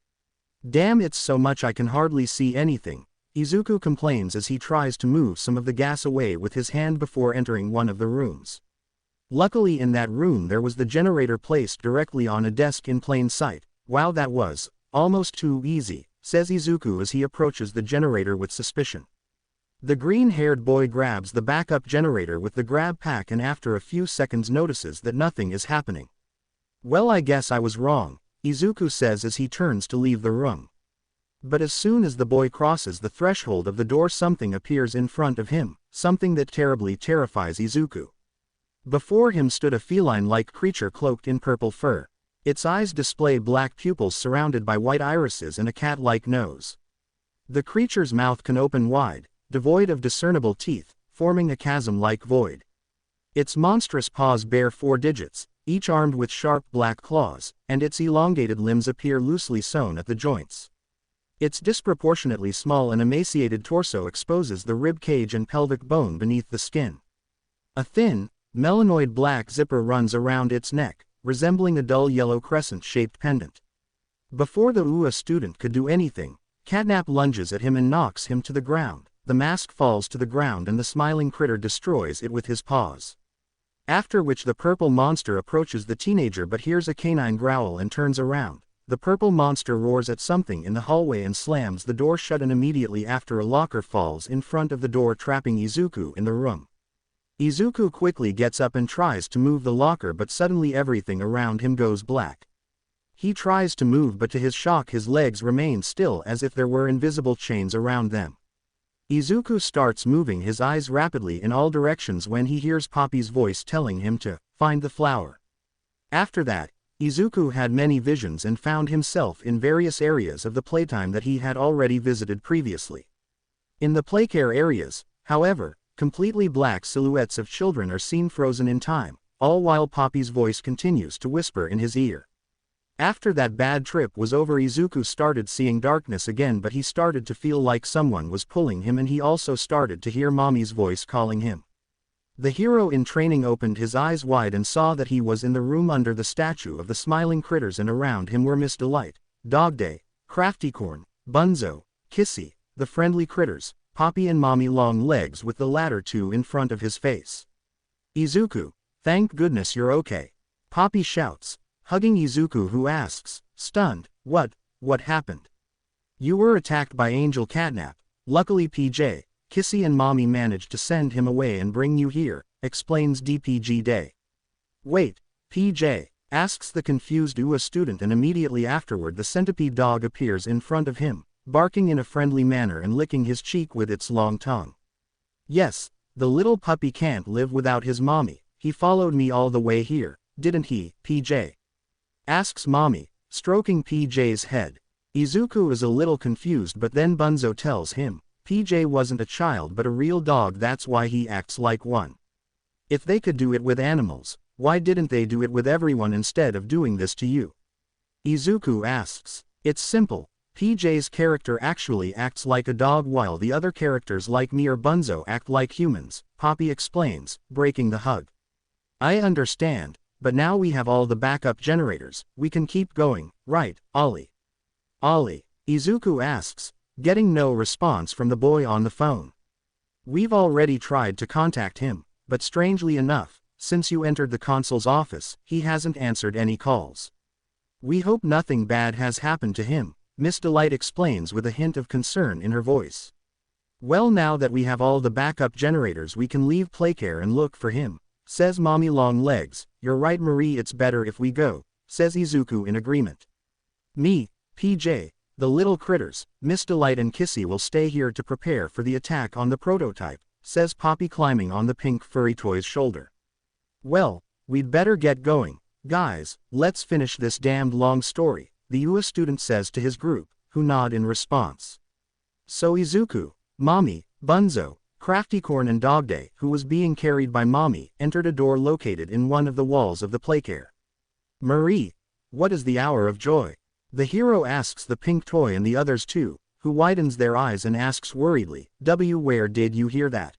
"Damn, it's so much I can hardly see anything," Izuku complains as he tries to move some of the gas away with his hand before entering one of the rooms. Luckily in that room there was the generator placed directly on a desk in plain sight. "Wow, that was almost too easy," says Izuku as he approaches the generator with suspicion. The green-haired boy grabs the backup generator with the grab pack and after a few seconds notices that nothing is happening. "Well, I guess I was wrong," Izuku says as he turns to leave the room. But as soon as the boy crosses the threshold of the door, something appears in front of him, something that terribly terrifies Izuku. Before him stood a feline-like creature cloaked in purple fur. Its eyes display black pupils surrounded by white irises and a cat-like nose. The creature's mouth can open wide, devoid of discernible teeth, forming a chasm-like void. Its monstrous paws bear 4 digits, each armed with sharp black claws, and its elongated limbs appear loosely sewn at the joints. Its disproportionately small and emaciated torso exposes the rib cage and pelvic bone beneath the skin. A thin, melanoid black zipper runs around its neck, resembling a dull yellow crescent-shaped pendant. Before the UA student could do anything, Catnap lunges at him and knocks him to the ground. The mask falls to the ground and the smiling critter destroys it with his paws. After which the purple monster approaches the teenager but hears a canine growl and turns around. The purple monster roars at something in the hallway and slams the door shut, and immediately after a locker falls in front of the door, trapping Izuku in the room. Izuku quickly gets up and tries to move the locker, but suddenly everything around him goes black. He tries to move, but to his shock his legs remain still as if there were invisible chains around them. Izuku starts moving his eyes rapidly in all directions when he hears Poppy's voice telling him to find the flower. After that, Izuku had many visions and found himself in various areas of the playtime that he had already visited previously. In the Playcare areas, however, completely black silhouettes of children are seen frozen in time, all while Poppy's voice continues to whisper in his ear. After that bad trip was over, Izuku started seeing darkness again, but he started to feel like someone was pulling him, and he also started to hear Mommy's voice calling him. The hero in training opened his eyes wide and saw that he was in the room under the statue of the smiling critters, and around him were Miss Delight, Dog Day, Crafty Corn, Bunzo, Kissy, the friendly critters, Poppy and Mommy Long Legs, with the latter two in front of his face. "Izuku, thank goodness you're okay," Poppy shouts, hugging Izuku, who asks, stunned, What happened?" "You were attacked by Angel Catnap. Luckily PJ, Kissy and Mommy managed to send him away and bring you here," explains DPG Day. "Wait, PJ?" asks the confused UA student, and immediately afterward the centipede dog appears in front of him, barking in a friendly manner and licking his cheek with its long tongue. "Yes, the little puppy can't live without his mommy. He followed me all the way here, didn't he, PJ?" asks Mommy, stroking PJ's head. Izuku is a little confused, but then Bunzo tells him, PJ wasn't a child but a real dog, that's why he acts like one. If they could do it with animals, why didn't they do it with everyone instead of doing this to you? Izuku asks. "It's simple. PJ's character actually acts like a dog while the other characters like me or Bunzo act like humans," Poppy explains, breaking the hug. "I understand. But now we have all the backup generators, we can keep going, right, Olly?" Olly, Izuku asks, Getting no response from the boy on the phone. We've already tried to contact him, but strangely enough, since you entered the consul's office, he hasn't answered any calls. We hope nothing bad has happened to him, Miss Delight explains with a hint of concern in her voice. Well, now that we have all the backup generators, we can leave Playcare and look for him, says Mommy Longlegs. You're right, Marie, it's better if we go, says Izuku in agreement. Me, PJ, the little critters, Miss Delight and Kissy will stay here to prepare for the attack on the prototype, says Poppy, climbing on the pink furry toy's shoulder. Well, we'd better get going, guys, let's finish this damned long story, the UA student says to his group, who nod in response. So Izuku, Mommy, Bunzo, Crafty Corn and Dogday, who was being carried by Mommy, entered a door located in one of the walls of the Playcare. Marie, what is the hour of joy? The hero asks the pink toy and the others too, who widens their eyes and asks worriedly, where did you hear that?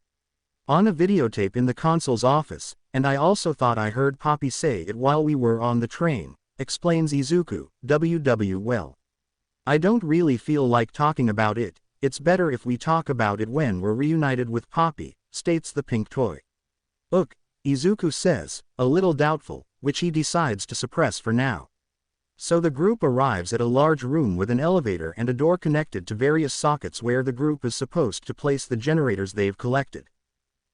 On a videotape in the consul's office, and I also thought I heard Poppy say it while we were on the train, explains Izuku. Well, I don't really feel like talking about it, it's better if we talk about it when we're reunited with Poppy, states the pink toy. Look, Izuku says, a little doubtful, which he decides to suppress for now. So the group arrives at a large room with an elevator and a door connected to various sockets where the group is supposed to place the generators they've collected.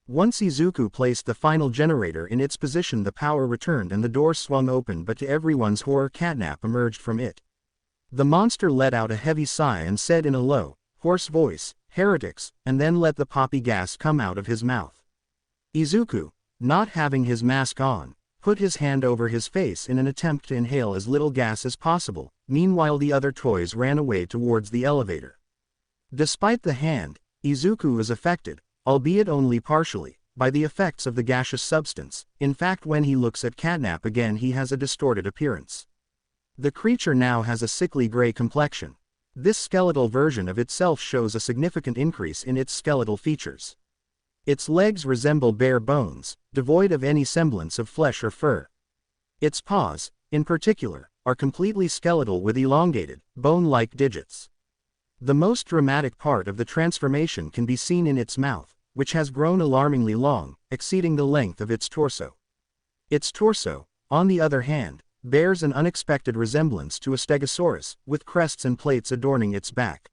Once Izuku placed the final generator in its position, the power returned and the door swung open, but to everyone's horror, Catnap emerged from it. The monster let out a heavy sigh and said in a low, hoarse voice, "Heretics," and then let the poppy gas come out of his mouth. Izuku, not having his mask on, put his hand over his face in an attempt to inhale as little gas as possible. Meanwhile, the other toys ran away towards the elevator. Despite the hand, Izuku is affected, albeit only partially, by the effects of the gaseous substance. In fact, when he looks at Catnap again, he has a distorted appearance. The creature now has a sickly gray complexion. This skeletal version of itself shows a significant increase in its skeletal features. Its legs resemble bare bones, devoid of any semblance of flesh or fur. Its paws, in particular, are completely skeletal with elongated, bone-like digits. The most dramatic part of the transformation can be seen in its mouth, which has grown alarmingly long, exceeding the length of its torso. Its torso, on the other hand, bears an unexpected resemblance to a stegosaurus, with crests and plates adorning its back.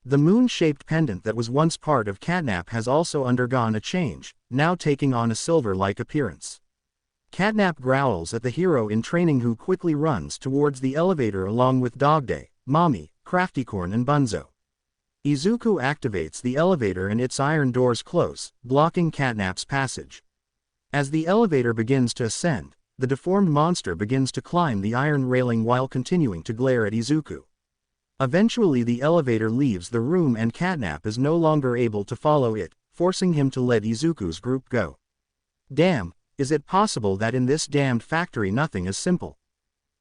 The moon-shaped pendant that was once part of Catnap has also undergone a change, now taking on a silver-like appearance. Catnap growls at the hero in training, who quickly runs towards the elevator along with Dogday, Mommy, Craftycorn and Bunzo. Izuku activates the elevator and its iron doors close, blocking Catnap's passage. As the elevator begins to ascend, the deformed monster begins to climb the iron railing while continuing to glare at Izuku. Eventually the elevator leaves the room and Catnap is no longer able to follow it, forcing him to let Izuku's group go. Damn, is it possible that in this damned factory nothing is simple?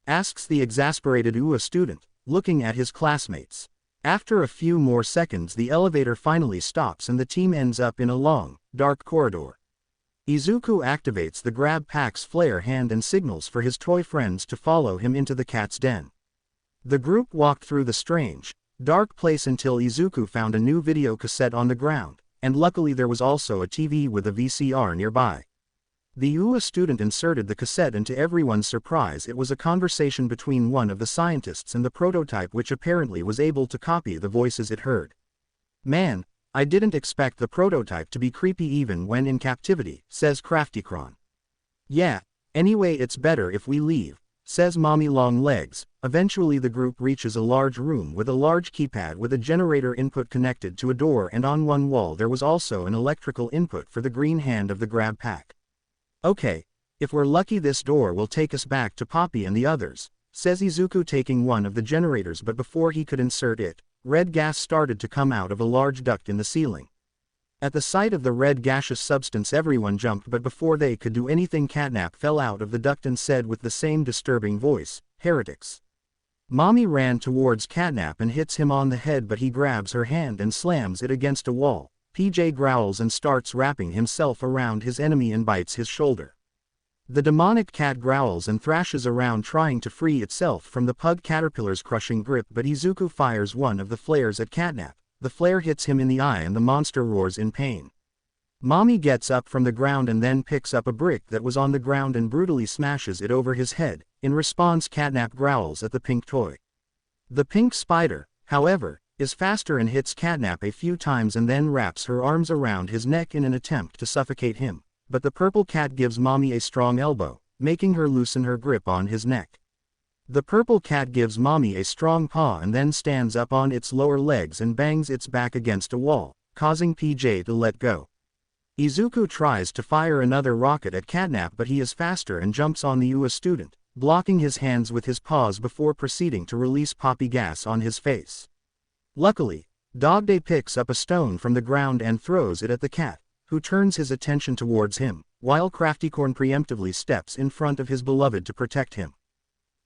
Asks the exasperated UA student, looking at his classmates. After a few more seconds the elevator finally stops and the team ends up in a long, dark corridor. Izuku activates the grab pack's flare hand and signals for his toy friends to follow him into the cat's den. The group walked through the strange, dark place until Izuku found a new video cassette on the ground, and luckily there was also a TV with a VCR nearby. The UA student inserted the cassette and to everyone's surprise it was a conversation between one of the scientists and the prototype, which apparently was able to copy the voices it heard. Man, I didn't expect the prototype to be creepy even when in captivity, says Craftycron. Yeah, anyway it's better if we leave, says Mommy Longlegs. Eventually the group reaches a large room with a large keypad with a generator input connected to a door, and on one wall there was also an electrical input for the green hand of the grab pack. Okay, if we're lucky this door will take us back to Poppy and the others, says Izuku, taking one of the generators, but before he could insert it, red gas started to come out of a large duct in the ceiling. At the sight of the red gaseous substance everyone jumped, but before they could do anything Catnap fell out of the duct and said with the same disturbing voice, "Heretics." Mommy ran towards Catnap and hits him on the head, but he grabs her hand and slams it against a wall. PJ growls and starts wrapping himself around his enemy and bites his shoulder. The demonic cat growls and thrashes around trying to free itself from the pug caterpillar's crushing grip, but Izuku fires one of the flares at Catnap, the flare hits him in the eye and the monster roars in pain. Mommy gets up from the ground and then picks up a brick that was on the ground and brutally smashes it over his head. In response, Catnap growls at the pink toy. The pink spider, however, is faster and hits Catnap a few times and then wraps her arms around his neck in an attempt to suffocate him, but the purple cat gives Mommy a strong elbow, making her loosen her grip on his neck. The purple cat gives Mommy a strong paw and then stands up on its lower legs and bangs its back against a wall, causing PJ to let go. Izuku tries to fire another rocket at Catnap, but he is faster and jumps on the UA student, blocking his hands with his paws before proceeding to release poppy gas on his face. Luckily, Dogday picks up a stone from the ground and throws it at the cat, who turns his attention towards him, while Crafty preemptively steps in front of his beloved to protect him.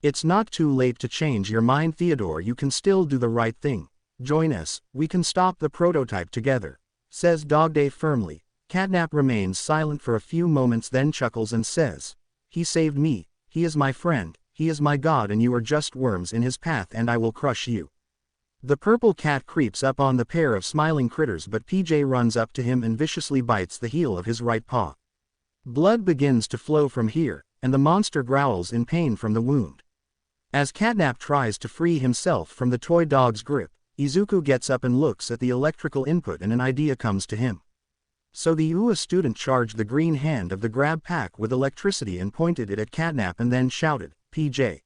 "It's not too late to change your mind, Theodore. You can still do the right thing. Join us, we can stop the prototype together," says Dogday firmly. Catnap remains silent for a few moments, then chuckles and says, "He saved me, he is my friend, he is my god, and you are just worms in his path and I will crush you." The purple cat creeps up on the pair of smiling critters, but PJ runs up to him and viciously bites the heel of his right paw. Blood begins to flow from here, and the monster growls in pain from the wound. As Catnap tries to free himself from the toy dog's grip, Izuku gets up and looks at the electrical input and an idea comes to him. So the UA student charged the green hand of the grab pack with electricity and pointed it at Catnap and then shouted, "PJ,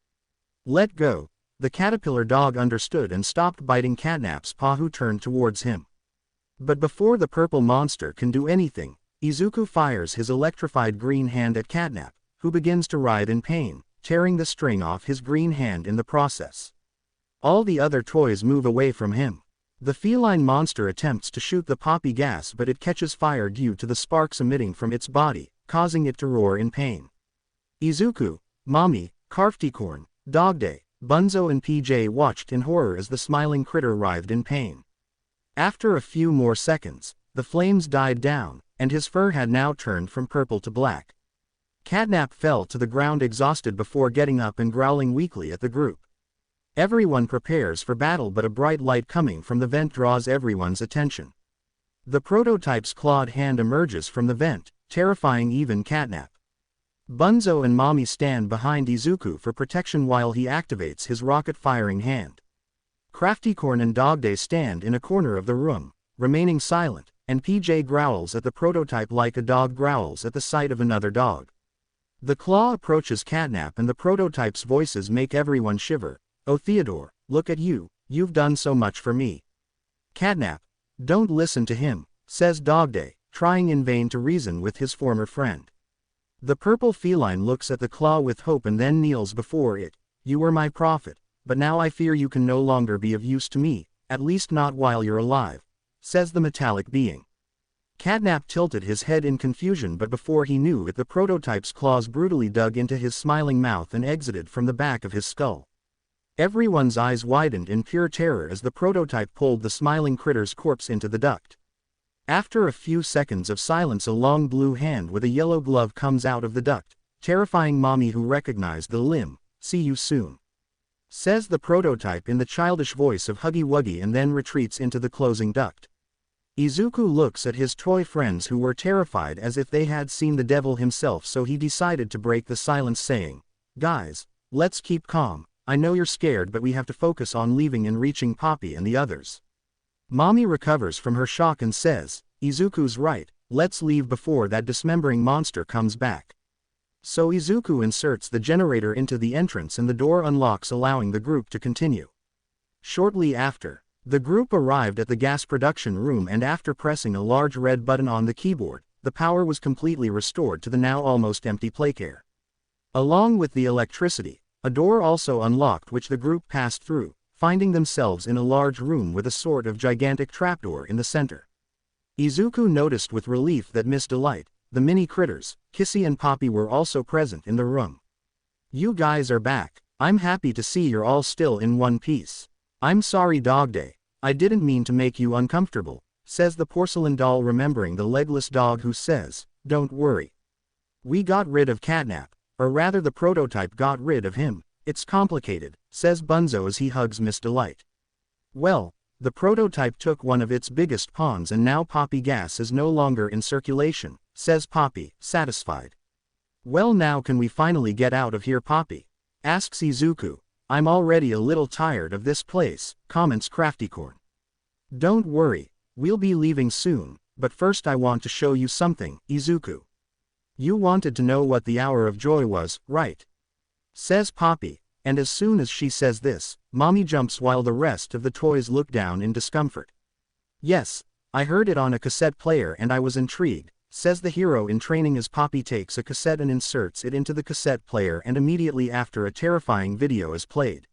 let go." The caterpillar dog understood and stopped biting Catnap's paw, who turned towards him. But before the purple monster can do anything, Izuku fires his electrified green hand at Catnap, who begins to writhe in pain, tearing the string off his green hand in the process. All the other toys move away from him. The feline monster attempts to shoot the poppy gas, but it catches fire due to the sparks emitting from its body, causing it to roar in pain. Izuku, Mommy, Crafty, Dogday, Bunzo and PJ watched in horror as the smiling critter writhed in pain. After a few more seconds, the flames died down, and his fur had now turned from purple to black. Catnap fell to the ground exhausted before getting up and growling weakly at the group. Everyone prepares for battle, but a bright light coming from the vent draws everyone's attention. The prototype's clawed hand emerges from the vent, terrifying even Catnap. Bunzo and Mommy stand behind Izuku for protection while he activates his rocket-firing hand. Crafty and Dogday stand in a corner of the room, remaining silent, and PJ growls at the prototype like a dog growls at the sight of another dog. The claw approaches Catnap and the prototype's voices make everyone shiver. "Oh Theodore, look at you, you've done so much for me." "Catnap, don't listen to him," says Dogday, trying in vain to reason with his former friend. The purple feline looks at the claw with hope and then kneels before it. "You were my prophet, but now I fear you can no longer be of use to me, at least not while you're alive," says the metallic being. Catnap tilted his head in confusion, but before he knew it, the prototype's claws brutally dug into his smiling mouth and exited from the back of his skull. Everyone's eyes widened in pure terror as the prototype pulled the smiling critter's corpse into the duct. After a few seconds of silence, a long blue hand with a yellow glove comes out of the duct, terrifying Mommy, who recognized the limb. "See you soon," says the prototype in the childish voice of Huggy Wuggy, and then retreats into the closing duct. Izuku looks at his toy friends, who were terrified as if they had seen the devil himself, so he decided to break the silence, saying, "Guys, let's keep calm. I know you're scared, but we have to focus on leaving and reaching Poppy and the others." Mommy recovers from her shock and says, "Izuku's right, let's leave before that dismembering monster comes back." So Izuku inserts the generator into the entrance and the door unlocks, allowing the group to continue. Shortly after, the group arrived at the gas production room, and after pressing a large red button on the keyboard, the power was completely restored to the now almost empty Playcare. Along with the electricity, a door also unlocked, which the group passed through, finding themselves in a large room with a sort of gigantic trapdoor in the center. Izuku noticed with relief that Miss Delight, the mini critters, Kissy and Poppy were also present in the room. "You guys are back. I'm happy to see you're all still in one piece. I'm sorry Dogday, I didn't mean to make you uncomfortable," says the porcelain doll, remembering the legless dog, who says, "Don't worry. We got rid of Catnap, or rather the prototype got rid of him. It's complicated," says Bunzo as he hugs Miss Delight. "Well, The prototype took one of its biggest pawns and now Poppy gas is no longer in circulation, says Poppy, satisfied. Well, now can we finally get out of here, Poppy? Asks Izuku. I'm already a little tired of this place, comments Craftycorn. Don't worry, we'll be leaving soon, but first I want to show you something, Izuku. You wanted to know what the hour of joy was, right? Says Poppy, and as soon as she says this, Mommy jumps while the rest of the toys look down in discomfort. Yes, I heard it on a cassette player and I was intrigued, says the hero in training as Poppy takes a cassette and inserts it into the cassette player and immediately after a terrifying video is played.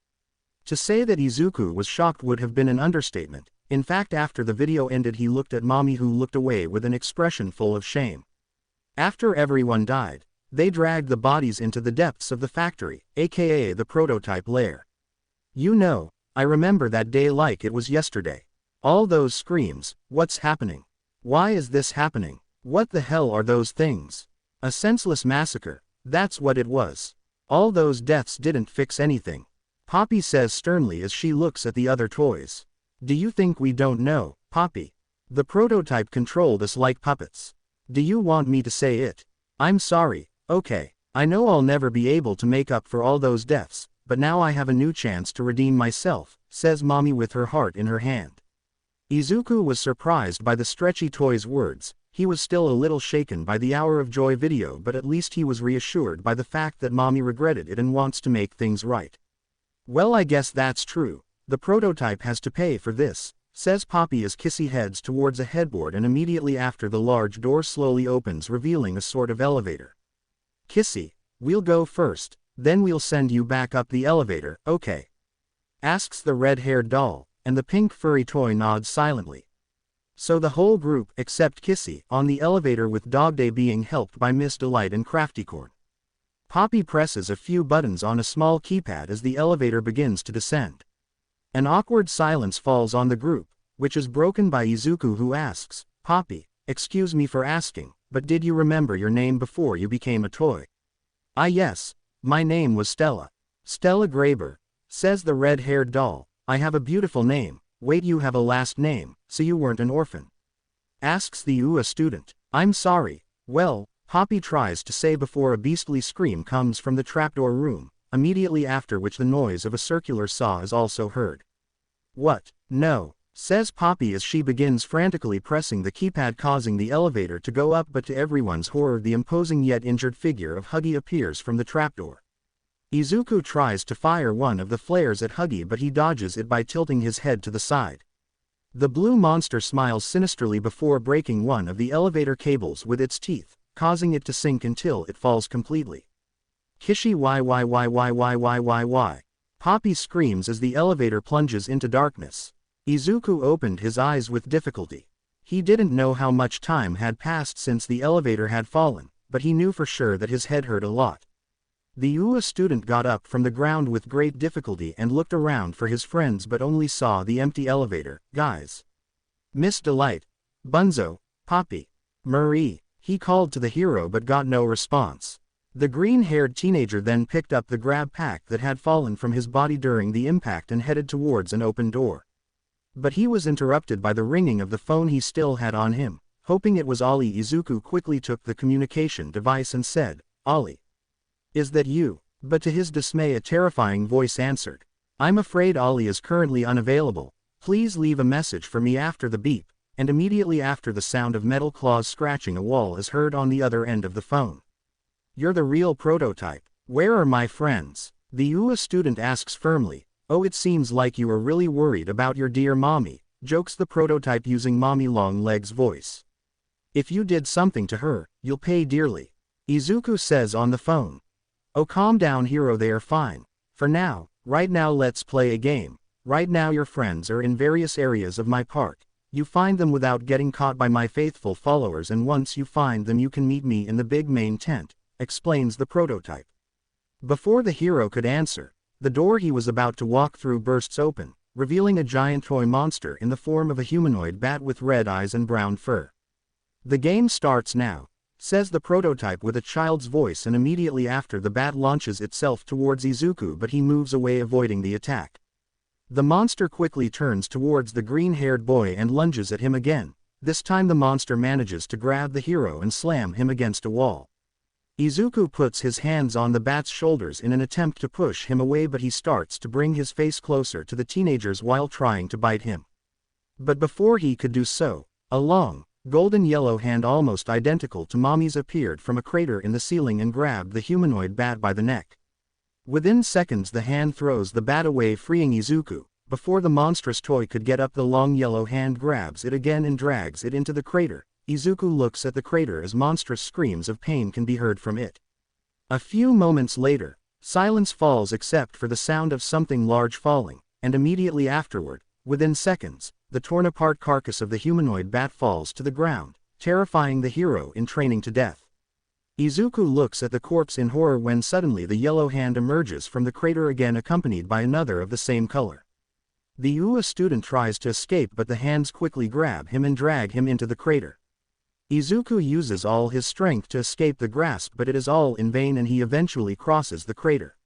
To say that Izuku was shocked would have been an understatement. In fact, after the video ended he looked at Mommy, who looked away with an expression full of shame. After everyone died, they dragged the bodies into the depths of the factory, aka the prototype lair. You know, I remember that day like it was yesterday. All those screams, what's happening? Why is this happening? What the hell are those things? A senseless massacre, that's what it was. All those deaths didn't fix anything. Poppy says sternly as she looks at the other toys. Do you think we don't know, Poppy? The prototype controlled us like puppets. Do you want me to say it? I'm sorry, okay, I know I'll never be able to make up for all those deaths, but now I have a new chance to redeem myself, says Mommy with her heart in her hand. Izuku was surprised by the stretchy toy's words. He was still a little shaken by the Hour of Joy video, but at least he was reassured by the fact that Mommy regretted it and wants to make things right. Well, I guess that's true. The prototype has to pay for this, says Poppy as Kissy heads towards a headboard and immediately after the large door slowly opens revealing a sort of elevator. Kissy, we'll go first, then we'll send you back up the elevator, okay? Asks the red-haired doll, and the pink furry toy nods silently. So the whole group, except Kissy, on the elevator with Dog Day being helped by Miss Delight and Craftycorn. Poppy presses a few buttons on a small keypad as the elevator begins to descend. An awkward silence falls on the group, which is broken by Izuku, who asks, Poppy, excuse me for asking, but did you remember your name before you became a toy? Ah yes, my name was Stella. Stella Graber, says the red-haired doll. I have a beautiful name. Wait, you have a last name, so you weren't an orphan? Asks the UA student. I'm sorry. Well, Poppy tries to say before a beastly scream comes from the trapdoor room, immediately after which the noise of a circular saw is also heard. What? No, says Poppy as she begins frantically pressing the keypad causing the elevator to go up, but to everyone's horror the imposing yet injured figure of Huggy appears from the trapdoor. Izuku tries to fire one of the flares at Huggy, but he dodges it by tilting his head to the side. The blue monster smiles sinisterly before breaking one of the elevator cables with its teeth, causing it to sink until it falls completely. Kissy why. Poppy screams as the elevator plunges into darkness. Izuku opened his eyes with difficulty. He didn't know how much time had passed since the elevator had fallen, but he knew for sure that his head hurt a lot. The UA student got up from the ground with great difficulty and looked around for his friends but only saw the empty elevator. Guys. Miss Delight. Bunzo. Poppy. Marie. He called to the hero but got no response. The green-haired teenager then picked up the grab pack that had fallen from his body during the impact and headed towards an open door. But he was interrupted by the ringing of the phone he still had on him. Hoping it was Olly, Izuku quickly took the communication device and said, Olly. Is that you? But to his dismay a terrifying voice answered. I'm afraid Olly is currently unavailable. Please leave a message for me after the beep, and immediately after the sound of metal claws scratching a wall is heard on the other end of the phone. You're the real prototype. Where are my friends? The UA student asks firmly. Oh, it seems like you are really worried about your dear mommy, jokes the prototype using Mommy Longleg's voice. If you did something to her, you'll pay dearly. Izuku says on the phone. Oh, calm down hero, they are fine. For now, right now let's play a game. Right now your friends are in various areas of my park. You find them without getting caught by my faithful followers, and once you find them you can meet me in the big main tent, explains the prototype. Before the hero could answer, the door he was about to walk through bursts open, revealing a giant toy monster in the form of a humanoid bat with red eyes and brown fur. The game starts now, says the prototype with a child's voice, and immediately after the bat launches itself towards Izuku, but he moves away avoiding the attack. The monster quickly turns towards the green-haired boy and lunges at him again. This time the monster manages to grab the hero and slam him against a wall. Izuku puts his hands on the bat's shoulders in an attempt to push him away, but he starts to bring his face closer to the teenagers while trying to bite him. But before he could do so, a long, golden-yellow hand almost identical to Mommy's appeared from a crater in the ceiling and grabbed the humanoid bat by the neck. Within seconds the hand throws the bat away, freeing Izuku. Before the monstrous toy could get up, the long yellow hand grabs it again and drags it into the crater. Izuku looks at the crater as monstrous screams of pain can be heard from it. A few moments later, silence falls except for the sound of something large falling, and immediately afterward, within seconds, the torn-apart carcass of the humanoid bat falls to the ground, terrifying the hero in training to death. Izuku looks at the corpse in horror when suddenly the yellow hand emerges from the crater again, accompanied by another of the same color. The UA student tries to escape, but the hands quickly grab him and drag him into the crater. Izuku uses all his strength to escape the grasp, but it is all in vain and he eventually crosses the crater.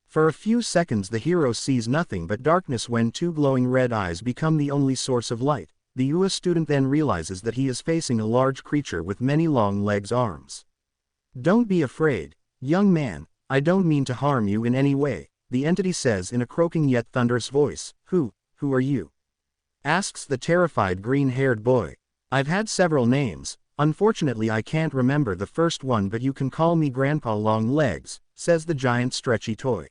For a few seconds the hero sees nothing but darkness when two glowing red eyes become the only source of light. The UA student then realizes that he is facing a large creature with many long legs arms. "Don't be afraid, young man, I don't mean to harm you in any way," the entity says in a croaking yet thunderous voice. Who are you?" asks the terrified green-haired boy. "I've had several names, unfortunately I can't remember the first one, but you can call me Grandpa Long Legs," says the giant stretchy toy.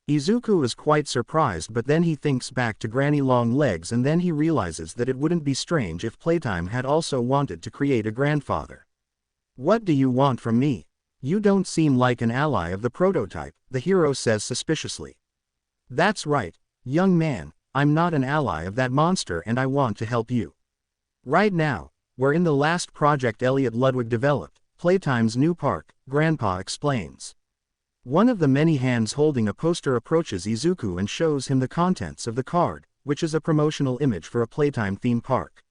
Izuku is quite surprised, but then he thinks back to Granny Long Legs and then he realizes that it wouldn't be strange if Playtime had also wanted to create a grandfather. "What do you want from me? You don't seem like an ally of the prototype," the hero says suspiciously. "That's right, young man, I'm not an ally of that monster and I want to help you. Right now, we're in the last project Elliot Ludwig developed, Playtime's new park," Grandpa explains. One of the many hands holding a poster approaches Izuku and shows him the contents of the card, which is a promotional image for a Playtime theme park.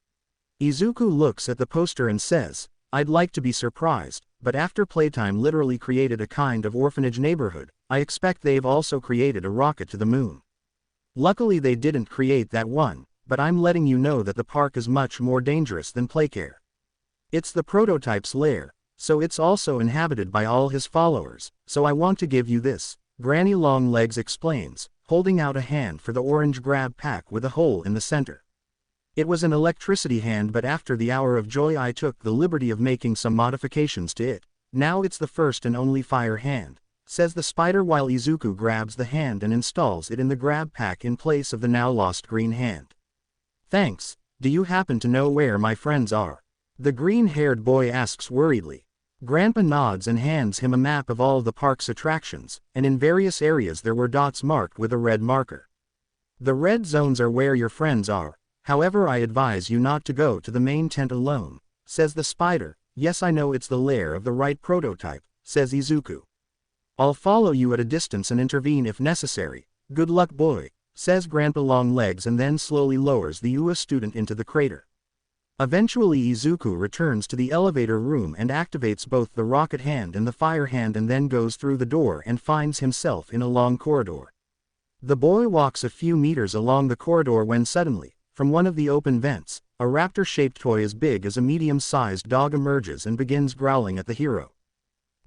Izuku looks at the poster and says, "I'd like to be surprised, but after Playtime literally created a kind of orphanage neighborhood, I expect they've also created a rocket to the moon. Luckily they didn't create that one, but I'm letting you know that the park is much more dangerous than Playcare. It's the prototype's lair, so it's also inhabited by all his followers, so I want to give you this," Granny Long Legs explains, holding out a hand for the orange grab pack with a hole in the center. "It was an electricity hand, but after the hour of joy I took the liberty of making some modifications to it. Now it's the first and only fire hand," says the spider while Izuku grabs the hand and installs it in the grab pack in place of the now lost green hand. "Thanks. Do you happen to know where my friends are?" the green-haired boy asks worriedly. Grandpa nods and hands him a map of all the park's attractions, and in various areas there were dots marked with a red marker. "The red zones are where your friends are. However, I advise you not to go to the main tent alone," says the spider. "Yes, I know it's the lair of the right prototype," says Izuku. "I'll follow you at a distance and intervene if necessary. Good luck, boy," says Grandpa Long Legs and then slowly lowers the UA student into the crater. Eventually Izuku returns to the elevator room and activates both the rocket hand and the fire hand and then goes through the door and finds himself in a long corridor. The boy walks a few meters along the corridor when suddenly, from one of the open vents, a raptor-shaped toy as big as a medium-sized dog emerges and begins growling at the hero.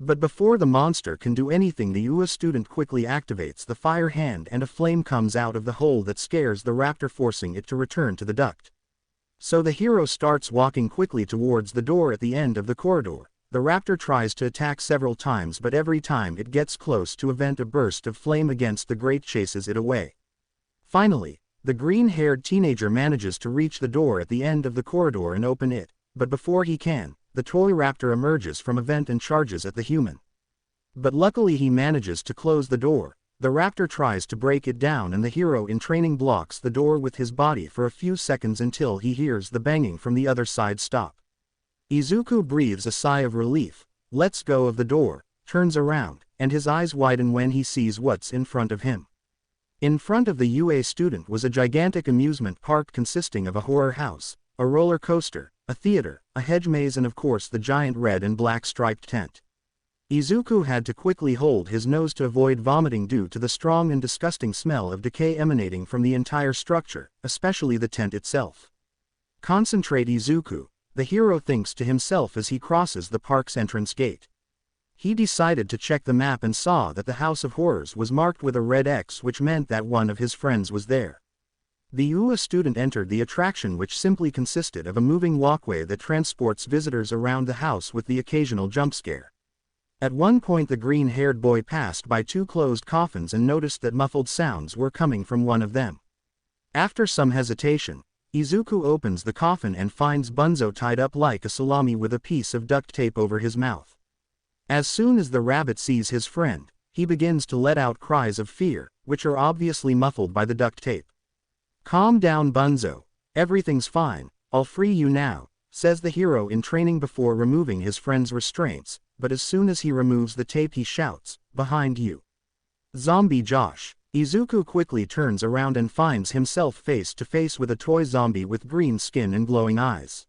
But before the monster can do anything, the UA student quickly activates the fire hand and a flame comes out of the hole that scares the raptor, forcing it to return to the duct. So the hero starts walking quickly towards the door at the end of the corridor. The raptor tries to attack several times, but every time it gets close to a vent, a burst of flame against the grate chases it away. Finally, the green-haired teenager manages to reach the door at the end of the corridor and open it, but before he can, the toy raptor emerges from a vent and charges at the human. But luckily he manages to close the door. The raptor tries to break it down and the hero in training blocks the door with his body for a few seconds until he hears the banging from the other side stop. Izuku breathes a sigh of relief, lets go of the door, turns around, and his eyes widen when he sees what's in front of him. In front of the UA student was a gigantic amusement park consisting of a horror house, a roller coaster, a theater, a hedge maze and of course the giant red and black striped tent. Izuku had to quickly hold his nose to avoid vomiting due to the strong and disgusting smell of decay emanating from the entire structure, especially the tent itself. Concentrate, Izuku, the hero thinks to himself as he crosses the park's entrance gate. He decided to check the map and saw that the House of Horrors was marked with a red X, which meant that one of his friends was there. The UA student entered the attraction, which simply consisted of a moving walkway that transports visitors around the house with the occasional jump scare. At one point the green-haired boy passed by 2 closed coffins and noticed that muffled sounds were coming from one of them. After some hesitation, Izuku opens the coffin and finds Bunzo tied up like a salami with a piece of duct tape over his mouth. As soon as the rabbit sees his friend, he begins to let out cries of fear, which are obviously muffled by the duct tape. "Calm down, Bunzo. Everything's fine, I'll free you now," says the hero in training before removing his friend's restraints, but as soon as he removes the tape he shouts, "Behind you, Zombie Josh." Izuku quickly turns around and finds himself face to face with a toy zombie with green skin and glowing eyes.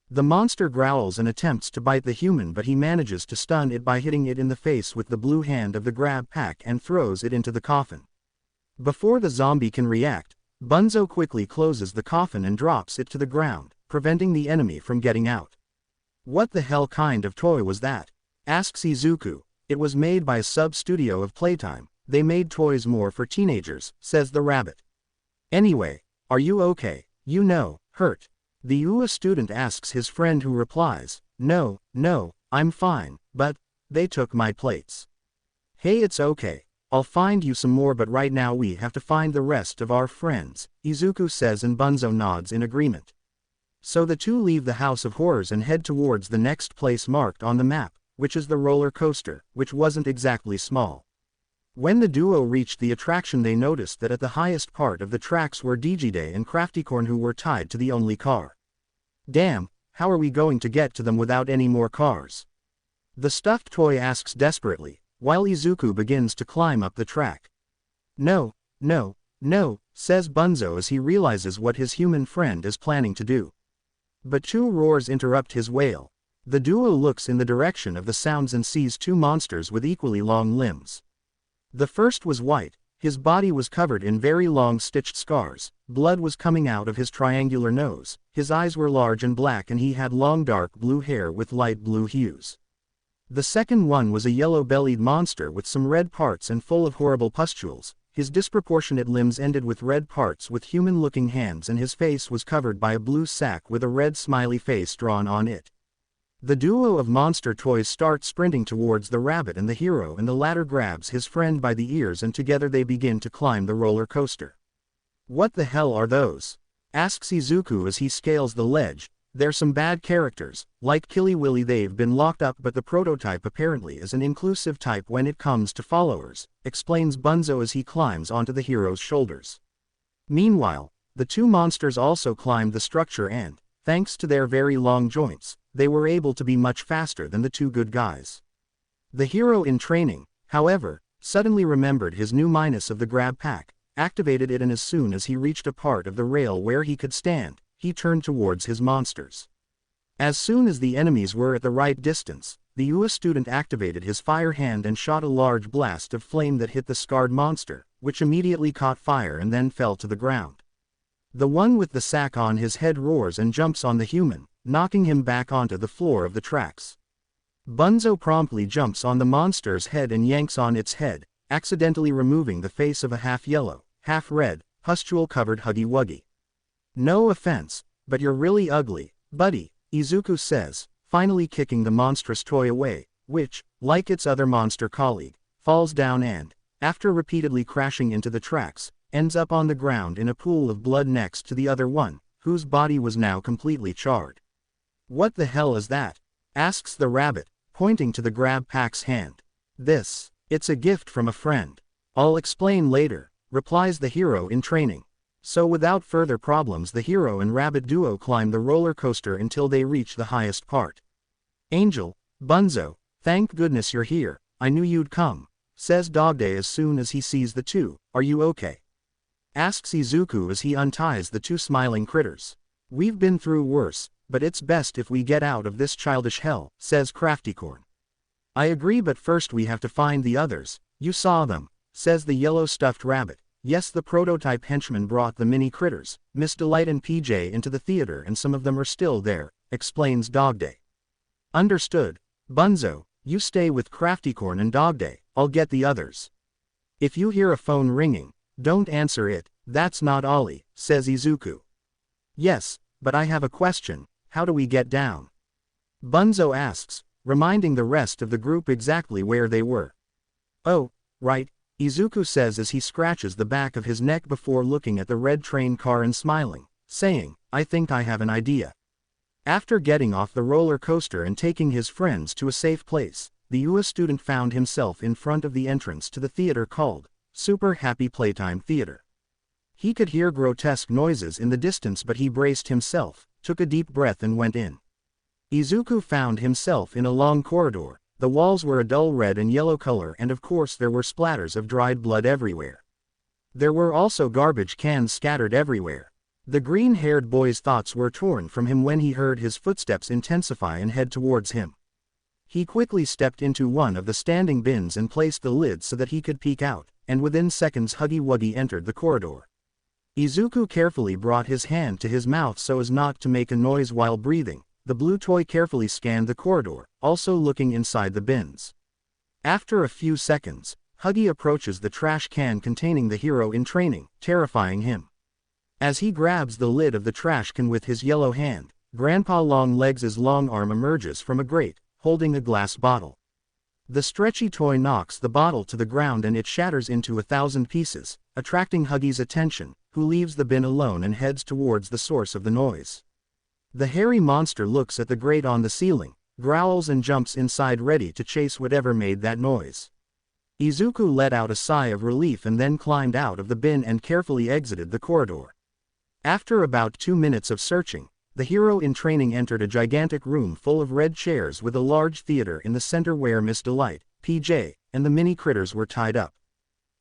The monster growls and attempts to bite the human, but he manages to stun it by hitting it in the face with the blue hand of the grab pack and throws it into the coffin. Before the zombie can react, Bunzo quickly closes the coffin and drops it to the ground, preventing the enemy from getting out. "What the hell kind of toy was that?" asks Izuku. "It was made by a sub-studio of Playtime. They made toys more for teenagers," says the rabbit. "Anyway, are you okay? Hurt?" The UA student asks his friend, who replies, No, I'm fine, but they took my plates." "Hey, it's okay. I'll find you some more, but right now we have to find the rest of our friends," Izuku says, and Bunzo nods in agreement. So the two leave the House of Horrors and head towards the next place marked on the map, which is the roller coaster, which wasn't exactly small. When the duo reached the attraction, they noticed that at the highest part of the tracks were Day and Crafty, who were tied to the only car. "Damn, how are we going to get to them without any more cars?" the stuffed toy asks desperately, while Izuku begins to climb up the track. No, says Bunzo as he realizes what his human friend is planning to do. But 2 roars interrupt his wail. The duo looks in the direction of the sounds and sees 2 monsters with equally long limbs. The first was white, his body was covered in very long stitched scars, blood was coming out of his triangular nose, his eyes were large and black, and he had long dark blue hair with light blue hues. The second one was a yellow-bellied monster with some red parts and full of horrible pustules. His disproportionate limbs ended with red parts with human-looking hands, and his face was covered by a blue sack with a red smiley face drawn on it. The duo of monster toys start sprinting towards the rabbit and the hero, and the latter grabs his friend by the ears, and together they begin to climb the roller coaster. "What the hell are those?" asks Izuku as he scales the ledge. "They're some bad characters, like Killy Willy. They've been locked up, but the prototype apparently is an inclusive type when it comes to followers," explains Bunzo as he climbs onto the hero's shoulders. Meanwhile, the 2 monsters also climbed the structure and, thanks to their very long joints, they were able to be much faster than the 2 good guys. The hero in training, however, suddenly remembered his new minus of the grab pack, activated it, and as soon as he reached a part of the rail where he could stand, he turned towards his monsters. As soon as the enemies were at the right distance, the UA student activated his fire hand and shot a large blast of flame that hit the scarred monster, which immediately caught fire and then fell to the ground. The one with the sack on his head roars and jumps on the human, knocking him back onto the floor of the tracks. Bunzo promptly jumps on the monster's head and yanks on its head, accidentally removing the face of a half-yellow, half-red, pustule-covered Huggy Wuggy. "No offense, but you're really ugly, buddy," Izuku says, finally kicking the monstrous toy away, which, like its other monster colleague, falls down and, after repeatedly crashing into the tracks, ends up on the ground in a pool of blood next to the other one, whose body was now completely charred. "What the hell is that?" asks the rabbit, pointing to the grab pack's hand. It's a gift from a friend. I'll explain later," replies the hero in training. So without further problems, the hero and rabbit duo climb the roller coaster until they reach the highest part. "Angel, Bunzo, thank goodness you're here, I knew you'd come," says Dogday as soon as he sees the 2. "Are you okay?" asks Izuku as he unties the 2 smiling critters. "We've been through worse, but it's best if we get out of this childish hell," says Crafty. I agree, but first we have to find the others. You saw them, says the yellow stuffed rabbit. Yes, the prototype henchman brought the mini critters, Miss Delight and PJ, into the theater, and some of them are still there, explains Dogday. Understood. Bunzo, you stay with Craftycorn and Dogday, I'll get the others. If you hear a phone ringing, don't answer it. That's not Olly, says Izuku. Yes, but I have a question, how do we get down? Bunzo asks, reminding the rest of the group exactly where they were. Oh, right, Izuku says as he scratches the back of his neck before looking at the red train car and smiling, saying, I think I have an idea. After getting off the roller coaster and taking his friends to a safe place, the UA student found himself in front of the entrance to the theater called Super Happy Playtime Theater. He could hear grotesque noises in the distance, but he braced himself, took a deep breath and went in. Izuku found himself in a long corridor. The walls were a dull red and yellow color, and of course there were splatters of dried blood everywhere. There were also garbage cans scattered everywhere. The green-haired boy's thoughts were torn from him when he heard his footsteps intensify and head towards him. He quickly stepped into one of the standing bins and placed the lid so that he could peek out, and within seconds Huggy Wuggy entered the corridor. Izuku carefully brought his hand to his mouth so as not to make a noise while breathing. The blue toy carefully scanned the corridor, also looking inside the bins. After a few seconds, Huggy approaches the trash can containing the hero in training, terrifying him. As he grabs the lid of the trash can with his yellow hand, Grandpa Longlegs' long arm emerges from a grate, holding a glass bottle. The stretchy toy knocks the bottle to the ground and it shatters into 1,000 pieces, attracting Huggy's attention, who leaves the bin alone and heads towards the source of the noise. The hairy monster looks at the grate on the ceiling, growls and jumps inside ready to chase whatever made that noise. Izuku let out a sigh of relief and then climbed out of the bin and carefully exited the corridor. After about 2 minutes of searching, the hero in training entered a gigantic room full of red chairs with a large theater in the center where Miss Delight, PJ, and the mini critters were tied up.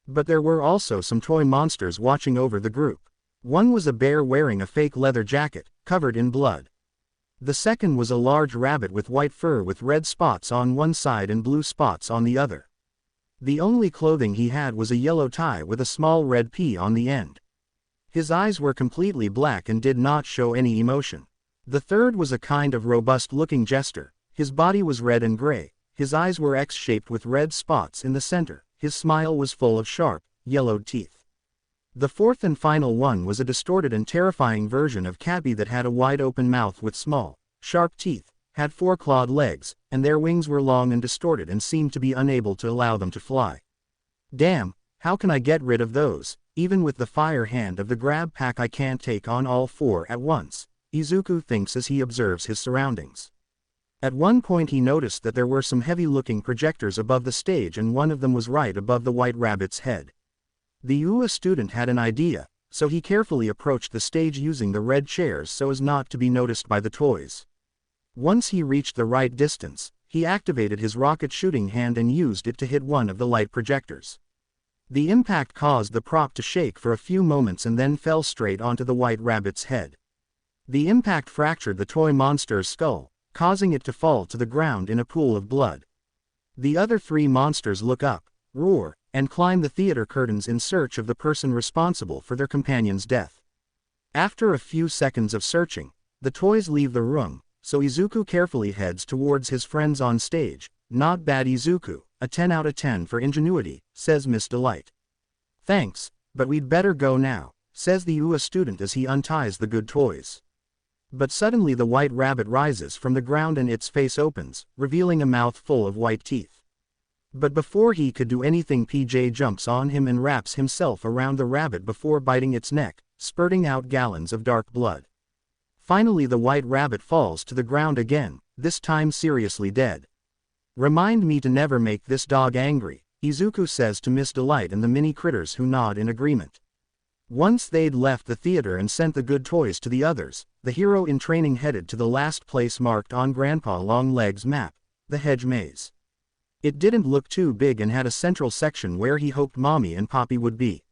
But there were also some toy monsters watching over the group. One was a bear wearing a fake leather jacket, covered in blood. The second was a large rabbit with white fur with red spots on one side and blue spots on the other. The only clothing he had was a yellow tie with a small red P on the end. His eyes were completely black and did not show any emotion. The third was a kind of robust-looking jester. His body was red and gray, his eyes were X-shaped with red spots in the center, his smile was full of sharp, yellowed teeth. The fourth and final one was a distorted and terrifying version of Cappy that had a wide-open mouth with small, sharp teeth, had 4 clawed legs, and their wings were long and distorted and seemed to be unable to allow them to fly. Damn, how can I get rid of those? Even with the fire hand of the grab pack I can't take on all 4 at once, Izuku thinks as he observes his surroundings. At one point he noticed that there were some heavy-looking projectors above the stage and one of them was right above the white rabbit's head. The UA student had an idea, so he carefully approached the stage using the red chairs so as not to be noticed by the toys. Once he reached the right distance, he activated his rocket shooting hand and used it to hit one of the light projectors. The impact caused the prop to shake for a few moments and then fell straight onto the white rabbit's head. The impact fractured the toy monster's skull, causing it to fall to the ground in a pool of blood. The other 3 monsters look up, roar, and climb the theater curtains in search of the person responsible for their companion's death. After a few seconds of searching, the toys leave the room, so Izuku carefully heads towards his friends on stage. Not bad, Izuku, a 10 out of 10 for ingenuity, says Miss Delight. Thanks, but we'd better go now, says the UA student as he unties the good toys. But suddenly the white rabbit rises from the ground and its face opens, revealing a mouth full of white teeth. But before he could do anything, PJ jumps on him and wraps himself around the rabbit before biting its neck, spurting out gallons of dark blood. Finally the white rabbit falls to the ground again, this time seriously dead. Remind me to never make this dog angry, Izuku says to Miss Delight and the mini critters, who nod in agreement. Once they'd left the theater and sent the good toys to the others, the hero in training headed to the last place marked on Grandpa Longlegs' map, the hedge maze. It didn't look too big and had a central section where he hoped Mommy and Poppy would be.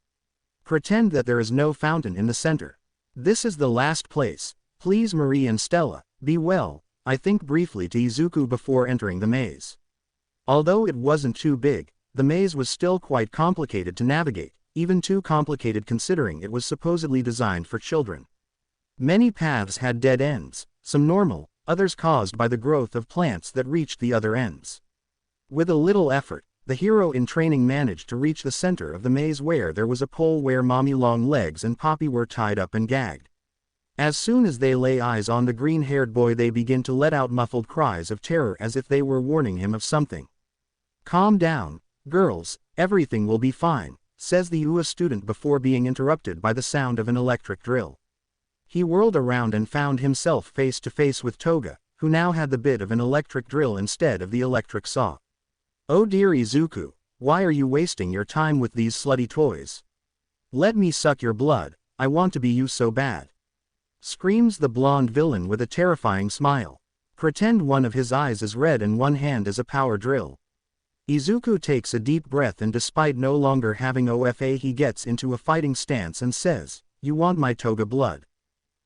Pretend that there is no fountain in the center. This is the last place. Please, Marie and Stella, be well, I think briefly to Izuku before entering the maze. Although it wasn't too big, the maze was still quite complicated to navigate, even too complicated considering it was supposedly designed for children. Many paths had dead ends, some normal, others caused by the growth of plants that reached the other ends. With a little effort, the hero in training managed to reach the center of the maze where there was a pole where Mommy Long Legs and Poppy were tied up and gagged. As soon as they lay eyes on the green-haired boy, they begin to let out muffled cries of terror as if they were warning him of something. "Calm down, girls, everything will be fine," says the UA student before being interrupted by the sound of an electric drill. He whirled around and found himself face to face with Toga, who now had the bit of an electric drill instead of the electric saw. "Oh dear Izuku, why are you wasting your time with these slutty toys? Let me suck your blood, I want to be you so bad," screams the blonde villain with a terrifying smile. Pretend one of his eyes is red and one hand is a power drill. Izuku takes a deep breath and despite no longer having OFA he gets into a fighting stance and says, "You want my Toga blood?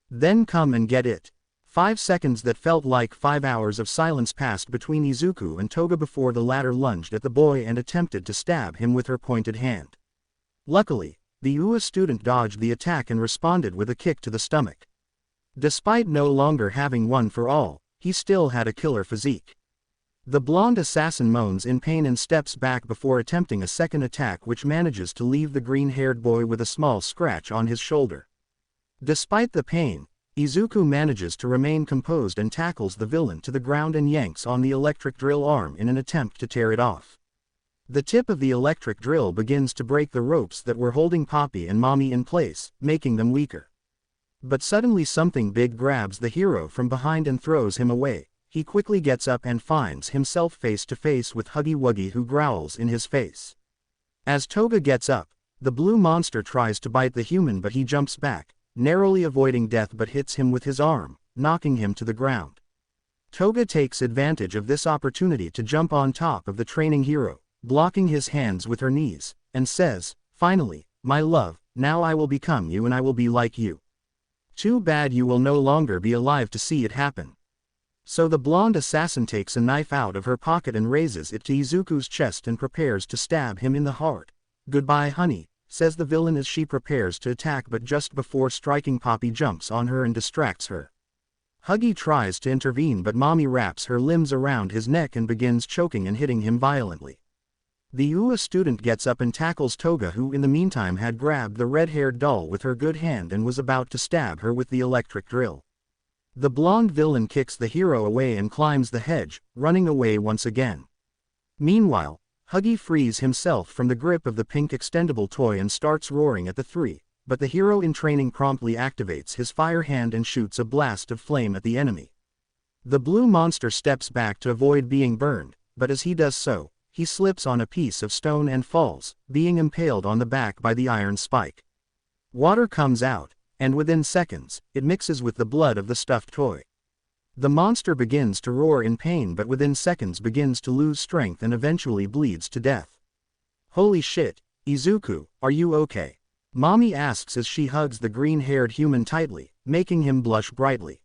Then come and get it." 5 seconds that felt like 5 hours of silence passed between Izuku and Toga before the latter lunged at the boy and attempted to stab him with her pointed hand. Luckily, the UA student dodged the attack and responded with a kick to the stomach. Despite no longer having one for all, he still had a killer physique. The blonde assassin moans in pain and steps back before attempting a second attack which manages to leave the green-haired boy with a small scratch on his shoulder. Despite the pain, Izuku manages to remain composed and tackles the villain to the ground and yanks on the electric drill arm in an attempt to tear it off. The tip of the electric drill begins to break the ropes that were holding Poppy and Mommy in place, making them weaker. But suddenly something big grabs the hero from behind and throws him away. He quickly gets up and finds himself face to face with Huggy Wuggy, who growls in his face. As Toga gets up, the blue monster tries to bite the human but he jumps back, narrowly avoiding death but hits him with his arm, knocking him to the ground. Toga takes advantage of this opportunity to jump on top of the training hero, blocking his hands with her knees, and says, "Finally, my love, now I will become you and I will be like you. Too bad you will no longer be alive to see it happen." So the blonde assassin takes a knife out of her pocket and raises it to Izuku's chest and prepares to stab him in the heart. "Goodbye honey," says the villain as she prepares to attack, but just before striking Poppy jumps on her and distracts her. Huggy tries to intervene but Mommy wraps her limbs around his neck and begins choking and hitting him violently. The UA student gets up and tackles Toga, who in the meantime had grabbed the red-haired doll with her good hand and was about to stab her with the electric drill. The blonde villain kicks the hero away and climbs the hedge, running away once again. Meanwhile, Huggy frees himself from the grip of the pink extendable toy and starts roaring at the three, but the hero in training promptly activates his fire hand and shoots a blast of flame at the enemy. The blue monster steps back to avoid being burned, but as he does so, he slips on a piece of stone and falls, being impaled on the back by the iron spike. Water comes out, and within seconds, it mixes with the blood of the stuffed toy. The monster begins to roar in pain but within seconds begins to lose strength and eventually bleeds to death. "Holy shit, Izuku, are you okay?" Mommy asks as she hugs the green-haired human tightly, making him blush brightly.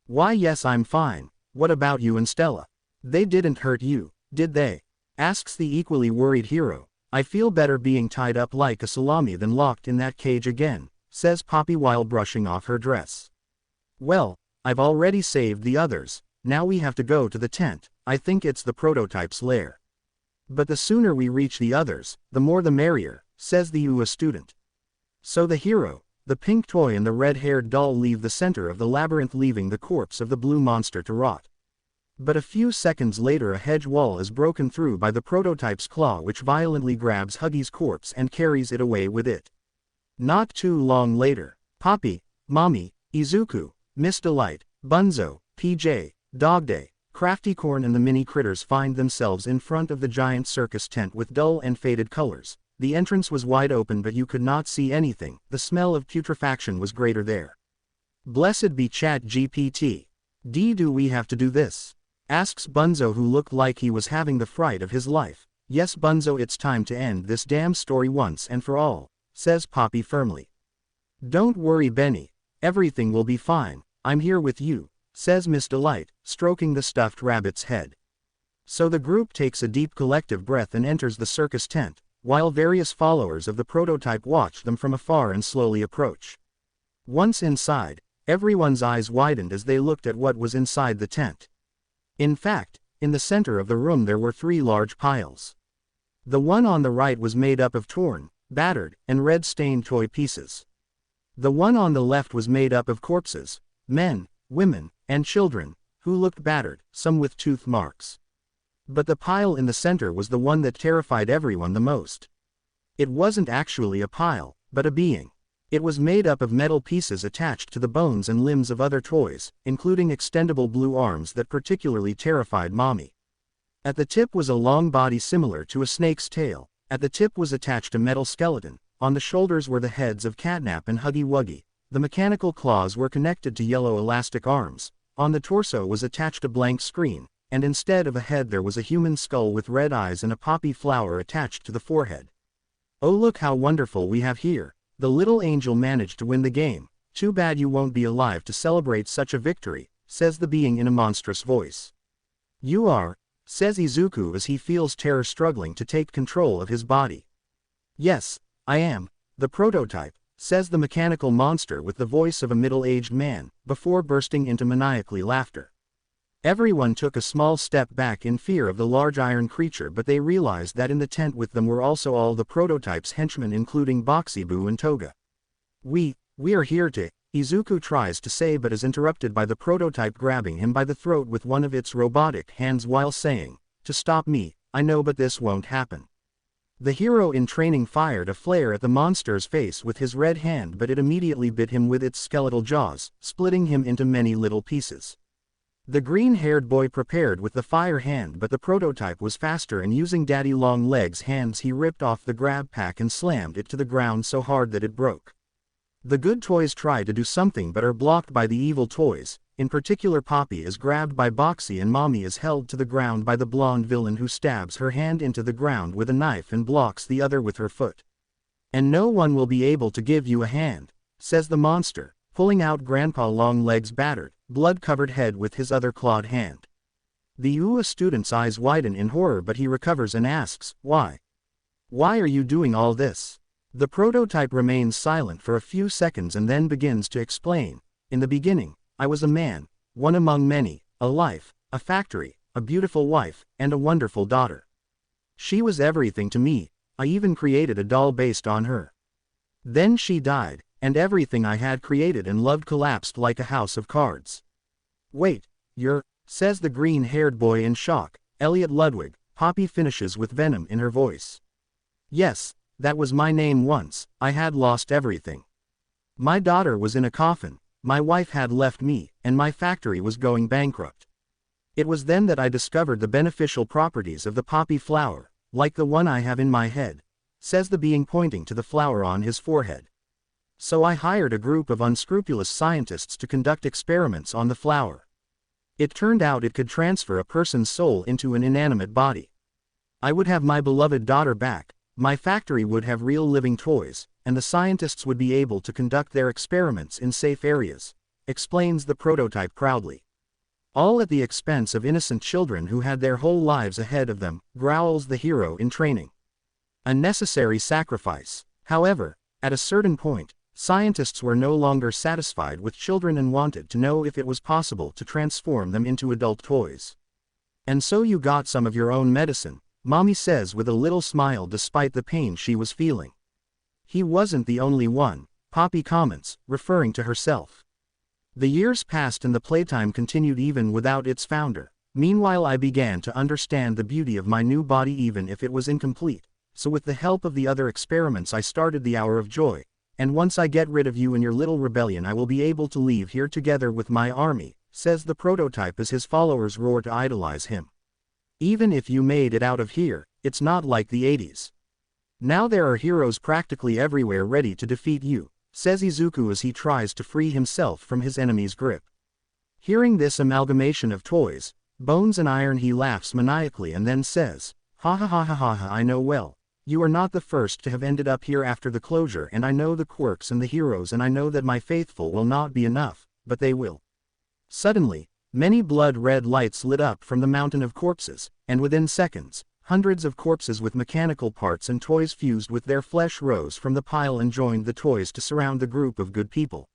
"Why yes, I'm fine. What about you and Stella? They didn't hurt you, did they?" asks the equally worried hero. "I feel better being tied up like a salami than locked in that cage again," says Poppy while brushing off her dress. "Well, I've already saved the others, now we have to go to the tent. I think it's the prototype's lair. But the sooner we reach the others, the more the merrier," says the UA student. So the hero, the pink toy and the red-haired doll leave the center of the labyrinth, leaving the corpse of the blue monster to rot. But a few seconds later a hedge wall is broken through by the prototype's claw, which violently grabs Huggy's corpse and carries it away with it. Not too long later, Poppy, Mommy, Izuku, Miss Delight, Bunzo, PJ, Dogday, Crafty Corn and the mini critters find themselves in front of the giant circus tent with dull and faded colors. The entrance was wide open but you could not see anything, the smell of putrefaction was greater there. "Blessed be ChatGPT. Do we have to do this?" asks Bunzo, who looked like he was having the fright of his life. "Yes Bunzo, it's time to end this damn story once and for all," says Poppy firmly. "Don't worry Benny, everything will be fine, I'm here with you," says Miss Delight, stroking the stuffed rabbit's head. So the group takes a deep collective breath and enters the circus tent, while various followers of the prototype watch them from afar and slowly approach. Once inside, everyone's eyes widened as they looked at what was inside the tent. In fact, in the center of the room there were 3 large piles. The one on the right was made up of torn, battered, and red-stained toy pieces. The one on the left was made up of corpses, men, women, and children, who looked battered, some with tooth marks. But the pile in the center was the one that terrified everyone the most. It wasn't actually a pile, but a being. It was made up of metal pieces attached to the bones and limbs of other toys, including extendable blue arms that particularly terrified Mommy. At the tip was a long body similar to a snake's tail. At the tip was attached a metal skeleton. On the shoulders were the heads of Catnap and Huggy Wuggy. The mechanical claws were connected to yellow elastic arms. On the torso was attached a blank screen, and instead of a head there was a human skull with red eyes and a poppy flower attached to the forehead. "Oh, look how wonderful we have here. The little angel managed to win the game. Too bad you won't be alive to celebrate such a victory," says the being in a monstrous voice. "You are," says Izuku as he feels terror struggling to take control of his body. "Yes, I am, the prototype," says the mechanical monster with the voice of a middle-aged man, before bursting into maniacally laughter. Everyone took a small step back in fear of the large iron creature, but they realized that in the tent with them were also all the prototype's henchmen, including Boxy Boo and Toga. We are here to," Izuku tries to say but is interrupted by the prototype grabbing him by the throat with one of its robotic hands while saying, "To stop me, I know, but this won't happen." The hero in training fired a flare at the monster's face with his red hand, but it immediately bit him with its skeletal jaws, splitting him into many little pieces. The green-haired boy prepared with the fire hand, but the prototype was faster, and using Daddy Long Legs' hands he ripped off the grab pack and slammed it to the ground so hard that it broke. The good toys try to do something but are blocked by the evil toys. In particular, Poppy is grabbed by Boxy and Mommy is held to the ground by the blonde villain who stabs her hand into the ground with a knife and blocks the other with her foot. "And no one will be able to give you a hand," says the monster, pulling out Grandpa Longlegs' battered, blood-covered head with his other clawed hand. The UA student's eyes widen in horror, but he recovers and asks, "Why? Why are you doing all this?" The prototype remains silent for a few seconds and then begins to explain. "In the beginning, I was a man, one among many, a life, a factory, a beautiful wife, and a wonderful daughter. She was everything to me. I even created a doll based on her. Then she died, and everything I had created and loved collapsed like a house of cards." "Wait, you're," says the green-haired boy in shock. "Elliot Ludwig," Poppy finishes with venom in her voice. "Yes, that was my name once. I had lost everything. My daughter was in a coffin, my wife had left me, and my factory was going bankrupt. It was then that I discovered the beneficial properties of the poppy flower, like the one I have in my head," says the being, pointing to the flower on his forehead. "So I hired a group of unscrupulous scientists to conduct experiments on the flower. It turned out it could transfer a person's soul into an inanimate body. I would have my beloved daughter back, my factory would have real living toys, and the scientists would be able to conduct their experiments in safe areas," explains the prototype proudly. "All at the expense of innocent children who had their whole lives ahead of them," growls the hero in training. "A necessary sacrifice." However, at a certain point, scientists were no longer satisfied with children and wanted to know if it was possible to transform them into adult toys. "And so you got some of your own medicine," Mommy says with a little smile despite the pain she was feeling. "He wasn't the only one," Poppy comments, referring to herself. The years passed and the playtime continued even without its founder. Meanwhile, I began to understand the beauty of my new body even if it was incomplete, so with the help of the other experiments I started the Hour of Joy, and once I get rid of you and your little rebellion I will be able to leave here together with my army," says the prototype as his followers roar to idolize him. "Even if you made it out of here, it's not like the 80s. Now there are heroes practically everywhere ready to defeat you," says Izuku as he tries to free himself from his enemy's grip. Hearing this amalgamation of toys, bones and iron, he laughs maniacally and then says, "Ha ha ha ha ha ha, I know well. You are not the first to have ended up here after the closure, and I know the quirks and the heroes, and I know that my faithful will not be enough, but they will." Suddenly, Many blood-red lights lit up from the mountain of corpses, and within seconds, hundreds of corpses with mechanical parts and toys fused with their flesh rose from the pile and joined the toys to surround the group of good people.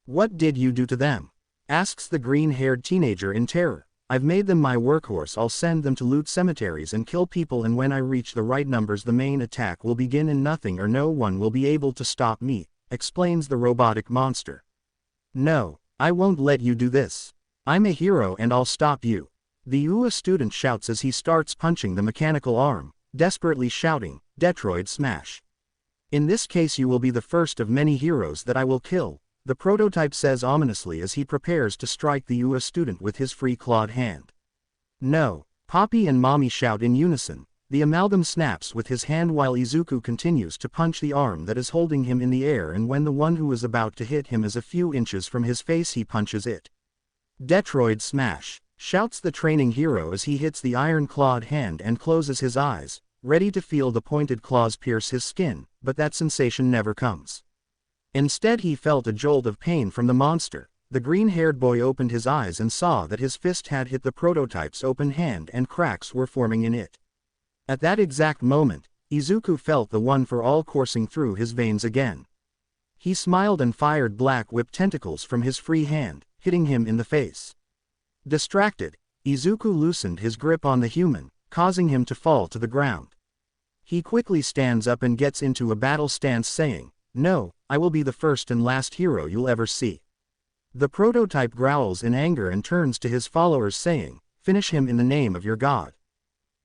"What did you do to them?" asks the green-haired teenager in terror. "I've made them my workhorse. I'll send them to loot cemeteries and kill people, and when I reach the right numbers the main attack will begin and nothing or no one will be able to stop me," explains the robotic monster. "No, I won't let you do this. I'm a hero and I'll stop you," the UA student shouts as he starts punching the mechanical arm, desperately shouting, "Detroit smash. In this case you will be the first of many heroes that I will kill," the prototype says ominously as he prepares to strike the UA student with his free-clawed hand. "No," Poppy and Mommy shout in unison. The amalgam snaps with his hand while Izuku continues to punch the arm that is holding him in the air, and when the one who is about to hit him is a few inches from his face he punches it. "Detroit smash," shouts the training hero as he hits the iron-clawed hand and closes his eyes, ready to feel the pointed claws pierce his skin, but that sensation never comes. Instead he felt a jolt of pain from the monster. The green-haired boy opened his eyes and saw that his fist had hit the prototype's open hand and cracks were forming in it. At that exact moment, Izuku felt the one for all coursing through his veins again. He smiled and fired black whip tentacles from his free hand, hitting him in the face. Distracted, Izuku loosened his grip on the human, causing him to fall to the ground. He quickly stands up and gets into a battle stance saying, "No, I will be the first and last hero you'll ever see." The prototype growls in anger and turns to his followers saying, "Finish him in the name of your god."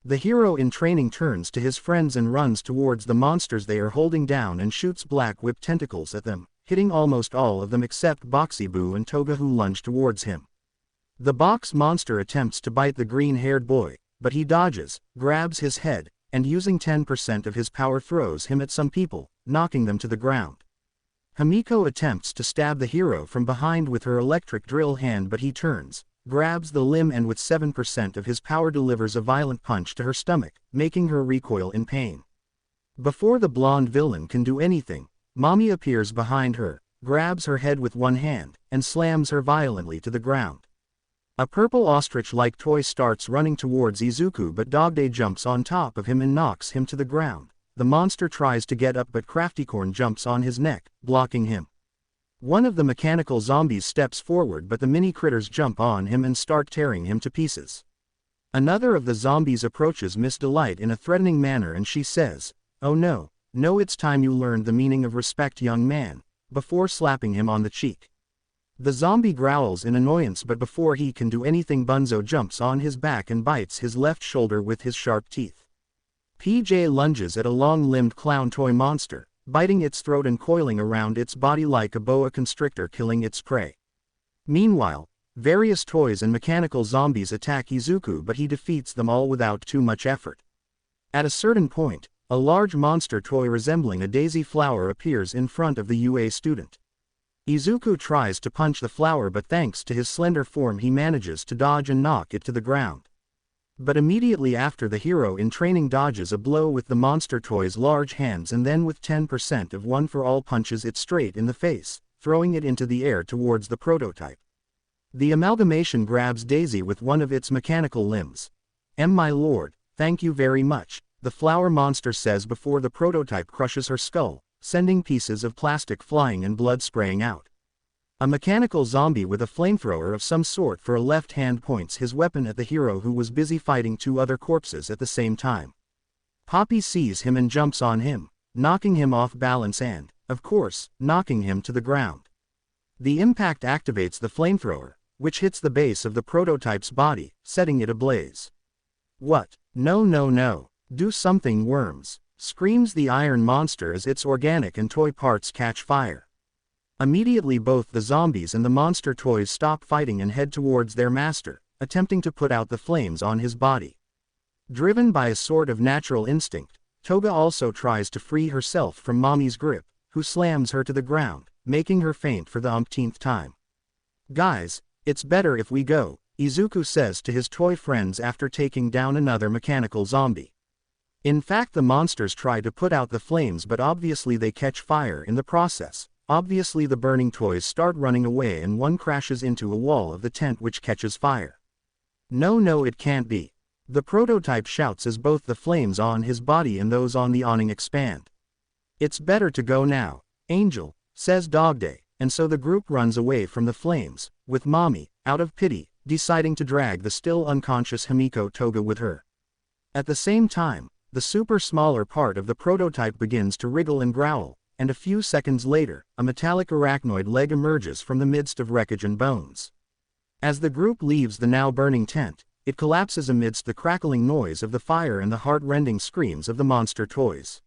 The hero in training turns to his friends and runs towards the monsters they are holding down and shoots black whip tentacles at them, hitting almost all of them except Boxy Boo and Toga, who lunge towards him. The box monster attempts to bite the green-haired boy, but he dodges, grabs his head, and using 10% of his power throws him at some people, knocking them to the ground. Himiko attempts to stab the hero from behind with her electric drill hand, but he turns, grabs the limb and with 7% of his power delivers a violent punch to her stomach, making her recoil in pain. Before the blonde villain can do anything, Mommy appears behind her, grabs her head with one hand, and slams her violently to the ground. A purple ostrich-like toy starts running towards Izuku, but Dogday jumps on top of him and knocks him to the ground. The monster tries to get up, but Craftycorn jumps on his neck, blocking him. One of the mechanical zombies steps forward, but the mini critters jump on him and start tearing him to pieces. Another of the zombies approaches Miss Delight in a threatening manner and she says, "Oh no, no, it's time you learned the meaning of respect, young man," before slapping him on the cheek. The zombie growls in annoyance, but before he can do anything Bunzo jumps on his back and bites his left shoulder with his sharp teeth. PJ lunges at a long-limbed clown toy monster, biting its throat and coiling around its body like a boa constrictor, killing its prey. Meanwhile, various toys and mechanical zombies attack Izuku, but he defeats them all without too much effort. At a certain point, a large monster toy resembling a daisy flower appears in front of the UA student. Izuku tries to punch the flower, but thanks to his slender form he manages to dodge and knock it to the ground. But immediately after, the hero in training dodges a blow with the monster toy's large hands and then with 10% of one for all punches it straight in the face, throwing it into the air towards the prototype. The amalgamation grabs Daisy with one of its mechanical limbs. "My lord, thank you very much," the flower monster says before the prototype crushes her skull, sending pieces of plastic flying and blood spraying out. A mechanical zombie with a flamethrower of some sort for a left hand points his weapon at the hero, who was busy fighting two other corpses at the same time. Poppy sees him and jumps on him, knocking him off balance and, of course, knocking him to the ground. The impact activates the flamethrower, which hits the base of the prototype's body, setting it ablaze. "What? No, no, no. Do something, worms," screams the iron monster as its organic and toy parts catch fire. Immediately both the zombies and the monster toys stop fighting and head towards their master, attempting to put out the flames on his body. Driven by a sort of natural instinct, Toga also tries to free herself from Mommy's grip, who slams her to the ground, making her faint for the umpteenth time. "Guys, it's better if we go," Izuku says to his toy friends after taking down another mechanical zombie. In fact, the monsters try to put out the flames, but obviously they catch fire in the process, Obviously the burning toys start running away and one crashes into a wall of the tent which catches fire. No, it can't be. The prototype shouts as both the flames on his body and those on the awning expand. It's better to go now, Angel, says Dogday, and so the group runs away from the flames, with Mommy, out of pity, deciding to drag the still unconscious Himiko Toga with her. At the same time, the super smaller part of the prototype begins to wriggle and growl, and a few seconds later, a metallic arachnoid leg emerges from the midst of wreckage and bones. As the group leaves the now burning tent, it collapses amidst the crackling noise of the fire and the heart-rending screams of the monster toys.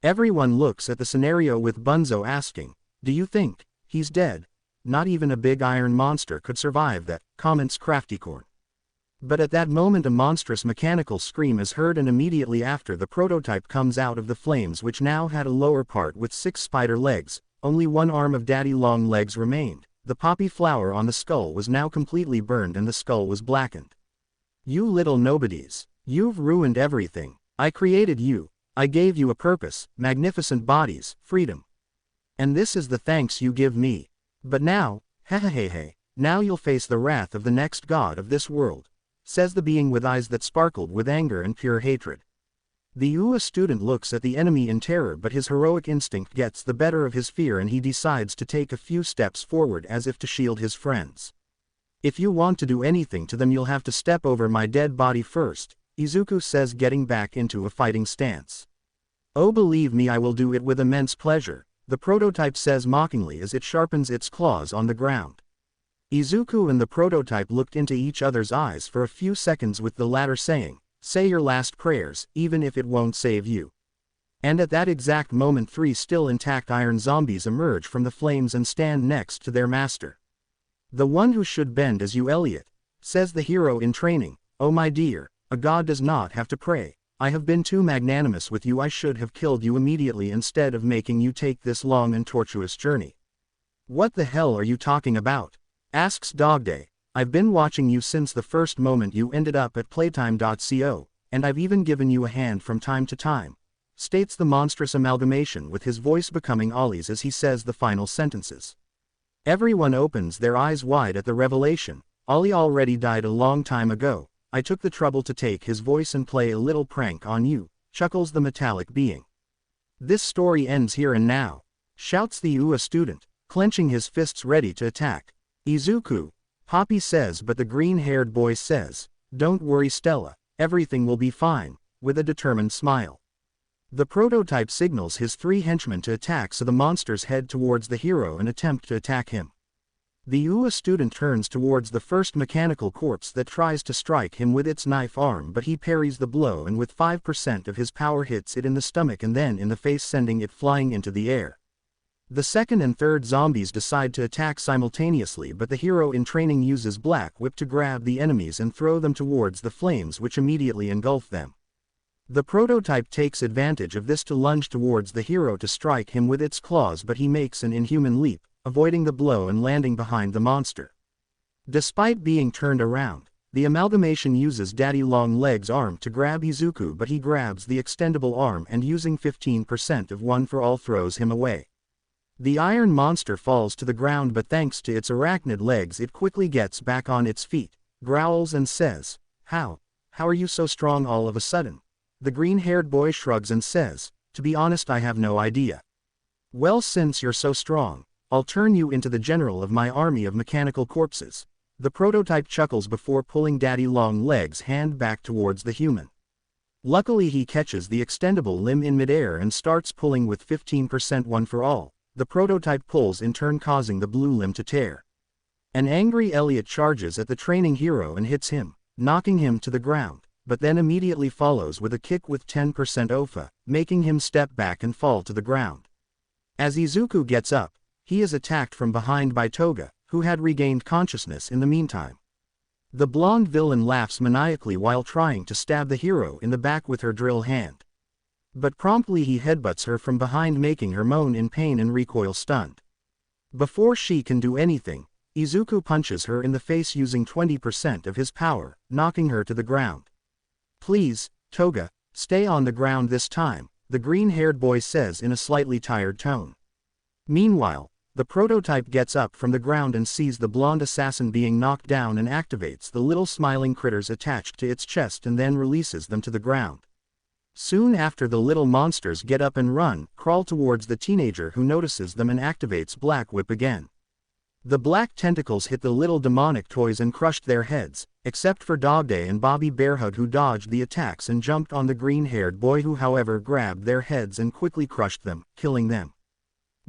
Everyone looks at the scenario with Bunzo asking, "Do you think he's dead?" "Not even a big iron monster could survive that," comments Crafty. But at that moment a monstrous mechanical scream is heard, and immediately after the prototype comes out of the flames, which now had a lower part with 6 spider legs. Only one arm of daddy long legs remained. The poppy flower on the skull was now completely burned and the skull was blackened. "You little nobodies. You've ruined everything. I created you. I gave you a purpose, magnificent bodies, freedom. And this is the thanks you give me. But now, now you'll face the wrath of the next god of this world," says the being with eyes that sparkled with anger and pure hatred. The UA student looks at the enemy in terror, but his heroic instinct gets the better of his fear and he decides to take a few steps forward as if to shield his friends. "If you want to do anything to them, you'll have to step over my dead body first," Izuku says, getting back into a fighting stance. "Oh, believe me, I will do it with immense pleasure," the prototype says mockingly as it sharpens its claws on the ground. Izuku and the prototype looked into each other's eyes for a few seconds, with the latter saying, "Say your last prayers, even if it won't save you." And at that exact moment 3 still intact iron zombies emerge from the flames and stand next to their master. "The one who should bend is you, Elliot," says the hero in training. "Oh my dear, a god does not have to pray. I have been too magnanimous with you. I should have killed you immediately instead of making you take this long and tortuous journey." "What the hell are you talking about?" asks Dogday. "I've been watching you since the first moment you ended up at Playtime.co, and I've even given you a hand from time to time," states the monstrous amalgamation, with his voice becoming Olly's as he says the final sentences. Everyone opens their eyes wide at the revelation. "Olly already died a long time ago. I took the trouble to take his voice and play a little prank on you," chuckles the metallic being. "This story ends here and now," shouts the UA student, clenching his fists ready to attack. "Izuku," Poppy says, but the green-haired boy says, "Don't worry Stella, everything will be fine," with a determined smile. The prototype signals his 3 henchmen to attack, so the monsters head towards the hero and attempt to attack him. The UA student turns towards the first mechanical corpse that tries to strike him with its knife arm, but he parries the blow and with 5% of his power hits it in the stomach and then in the face, sending it flying into the air. The second and third zombies decide to attack simultaneously, but the hero in training uses Black Whip to grab the enemies and throw them towards the flames, which immediately engulf them. The prototype takes advantage of this to lunge towards the hero to strike him with its claws, but he makes an inhuman leap, avoiding the blow and landing behind the monster. Despite being turned around, the amalgamation uses Daddy Long Leg's arm to grab Izuku, but he grabs the extendable arm and using 15% of One for All throws him away. The iron monster falls to the ground, but thanks to its arachnid legs it quickly gets back on its feet, growls and says, How are you so strong all of a sudden?" The green-haired boy shrugs and says, "To be honest, I have no idea." "Well, since you're so strong, I'll turn you into the general of my army of mechanical corpses." The prototype chuckles before pulling Daddy Long Leg's hand back towards the human. Luckily he catches the extendable limb in midair and starts pulling with 15% One for All. The prototype pulls in turn, causing the blue limb to tear. An angry Elliot charges at the training hero and hits him, knocking him to the ground, but then immediately follows with a kick with 10% OFA, making him step back and fall to the ground. As Izuku gets up, he is attacked from behind by Toga, who had regained consciousness in the meantime. The blonde villain laughs maniacally while trying to stab the hero in the back with her drill hand. But promptly he headbutts her from behind, making her moan in pain and recoil stunned. Before she can do anything, Izuku punches her in the face using 20% of his power, knocking her to the ground. "Please, Toga, stay on the ground this time," the green-haired boy says in a slightly tired tone. Meanwhile, the prototype gets up from the ground and sees the blonde assassin being knocked down and activates the little smiling critters attached to its chest and then releases them to the ground. Soon after, the little monsters get up and crawl towards the teenager, who notices them and activates Black Whip again. The black tentacles hit the little demonic toys and crushed their heads, except for Dogday and Bobby Bearhug, who dodged the attacks and jumped on the green-haired boy, who however grabbed their heads and quickly crushed them, killing them.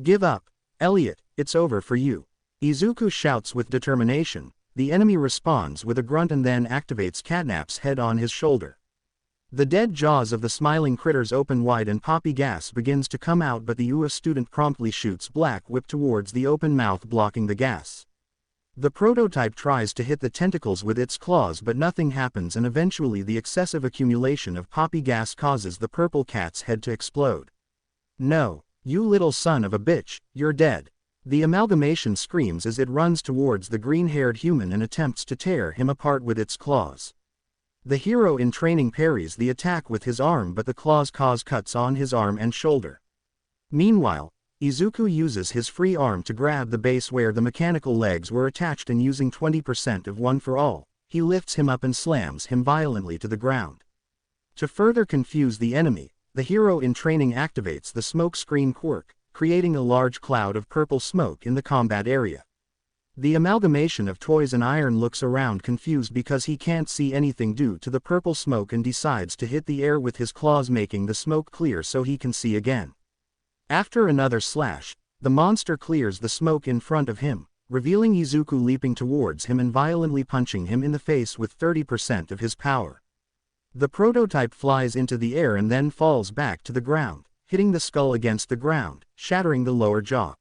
"Give up, Elliot, it's over for you," Izuku shouts with determination. The enemy responds with a grunt and then activates Catnap's head on his shoulder. The dead jaws of the smiling critters open wide and poppy gas begins to come out, but the UA student promptly shoots Black Whip towards the open mouth, blocking the gas. The prototype tries to hit the tentacles with its claws, but nothing happens, and eventually the excessive accumulation of poppy gas causes the purple cat's head to explode. "No, you little son of a bitch, you're dead," the amalgamation screams as it runs towards the green-haired human and attempts to tear him apart with its claws. The hero in training parries the attack with his arm, but the claws cause cuts on his arm and shoulder. Meanwhile, Izuku uses his free arm to grab the base where the mechanical legs were attached, and using 20% of One for All, he lifts him up and slams him violently to the ground. To further confuse the enemy, the hero in training activates the smoke screen quirk, creating a large cloud of purple smoke in the combat area. The amalgamation of toys and iron looks around confused because he can't see anything due to the purple smoke and decides to hit the air with his claws, making the smoke clear so he can see again. After another slash, the monster clears the smoke in front of him, revealing Izuku leaping towards him and violently punching him in the face with 30% of his power. The prototype flies into the air and then falls back to the ground, hitting the skull against the ground, shattering the lower jaw.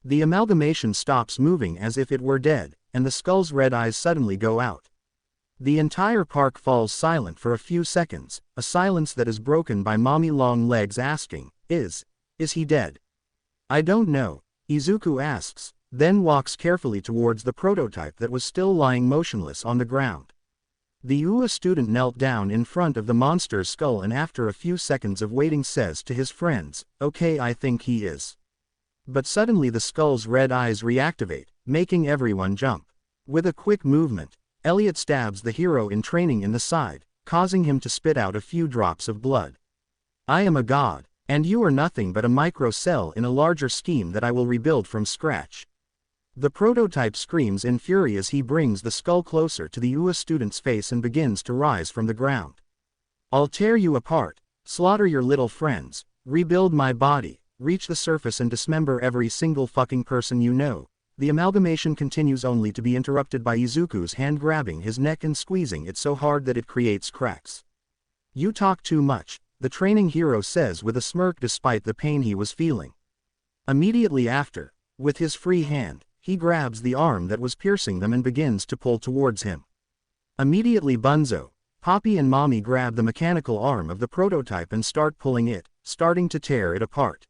The amalgamation stops moving as if it were dead, and the skull's red eyes suddenly go out. The entire park falls silent for a few seconds, a silence that is broken by Mommy Longlegs asking, Is he dead?" "I don't know," Izuku asks, then walks carefully towards the prototype that was still lying motionless on the ground. The UA student knelt down in front of the monster's skull and after a few seconds of waiting says to his friends, "Okay, I think he is." But suddenly the skull's red eyes reactivate, making everyone jump. With a quick movement, Elliot stabs the hero in training in the side, causing him to spit out a few drops of blood. "I am a god, and you are nothing but a micro cell in a larger scheme that I will rebuild from scratch." The prototype screams in fury as he brings the skull closer to the UA student's face and begins to rise from the ground. "I'll tear you apart, slaughter your little friends, rebuild my body, reach the surface and dismember every single fucking person you know." The amalgamation continues only to be interrupted by Izuku's hand grabbing his neck and squeezing it so hard that it creates cracks. "You talk too much," the training hero says with a smirk despite the pain he was feeling. Immediately after, with his free hand, he grabs the arm that was piercing them and begins to pull towards him. Immediately Bunzo, Poppy and Mommy grab the mechanical arm of the prototype and start pulling it, starting to tear it apart.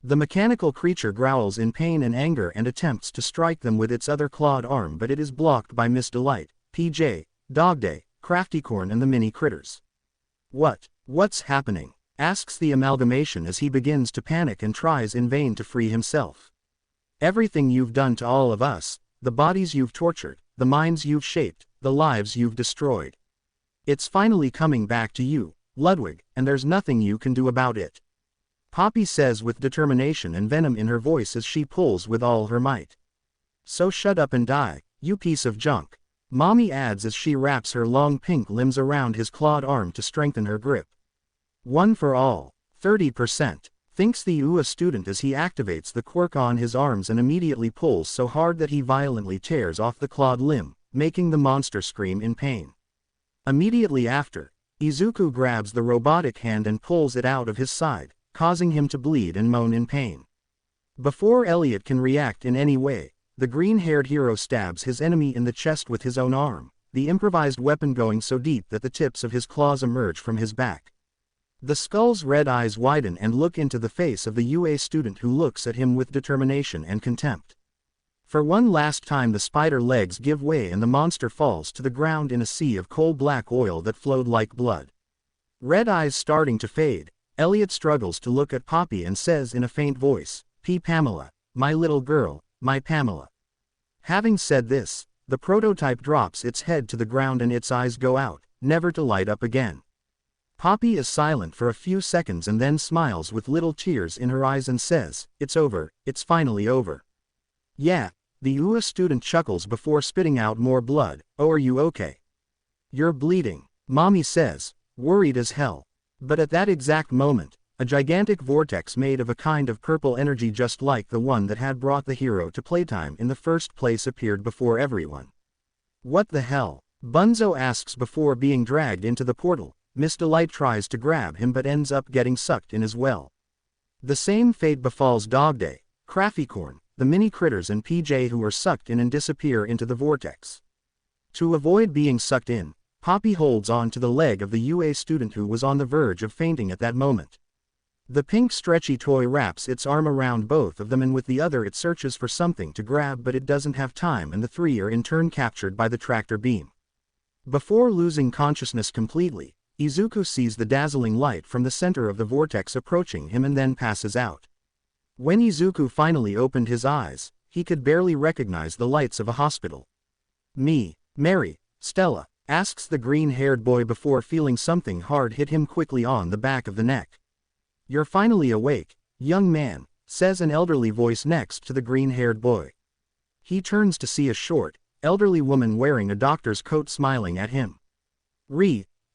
The mechanical creature growls in pain and anger and attempts to strike them with its other clawed arm, but it is blocked by Miss Delight, PJ, Dogday, Craftycorn and the mini critters. What's happening?" asks the amalgamation as he begins to panic and tries in vain to free himself. "Everything you've done to all of us, the bodies you've tortured, the minds you've shaped, the lives you've destroyed. It's finally coming back to you, Ludwig, and there's nothing you can do about it," Poppy says with determination and venom in her voice as she pulls with all her might. "So shut up and die, you piece of junk," Mommy adds as she wraps her long pink limbs around his clawed arm to strengthen her grip. "One for all, 30%, thinks the UA student as he activates the quirk on his arms and immediately pulls so hard that he violently tears off the clawed limb, making the monster scream in pain. Immediately after, Izuku grabs the robotic hand and pulls it out of his side, causing him to bleed and moan in pain. Before Elliot can react in any way, the green-haired hero stabs his enemy in the chest with his own arm, the improvised weapon going so deep that the tips of his claws emerge from his back. The skull's red eyes widen and look into the face of the UA student, who looks at him with determination and contempt. For one last time the spider legs give way and the monster falls to the ground in a sea of coal-black oil that flowed like blood. Red eyes starting to fade, Elliot struggles to look at Poppy and says in a faint voice, "P. Pamela, my little girl, my Pamela. Having said this, the prototype drops its head to the ground and its eyes go out, never to light up again. Poppy is silent for a few seconds and then smiles with little tears in her eyes and says, "It's over, it's finally over." "Yeah," the UA student chuckles before spitting out more blood. "Oh, are you okay?" "You're bleeding," Mommy says, worried as hell. But at that exact moment, a gigantic vortex made of a kind of purple energy just like the one that had brought the hero to Playtime in the first place appeared before everyone. "What the hell?" Bunzo asks before being dragged into the portal. Miss Delight tries to grab him but ends up getting sucked in as well. The same fate befalls Dog Day, Craftycorn, the mini critters and PJ who are sucked in and disappear into the vortex. To avoid being sucked in, Poppy holds on to the leg of the UA student who was on the verge of fainting at that moment. The pink stretchy toy wraps its arm around both of them and with the other it searches for something to grab but it doesn't have time and the three are in turn captured by the tractor beam. Before losing consciousness completely, Izuku sees the dazzling light from the center of the vortex approaching him and then passes out. When Izuku finally opened his eyes, he could barely recognize the lights of a hospital. "Me, Mary, Stella?" asks the green-haired boy before feeling something hard hit him quickly on the back of the neck. "You're finally awake, young man," says an elderly voice next to the green-haired boy. He turns to see a short, elderly woman wearing a doctor's coat smiling at him.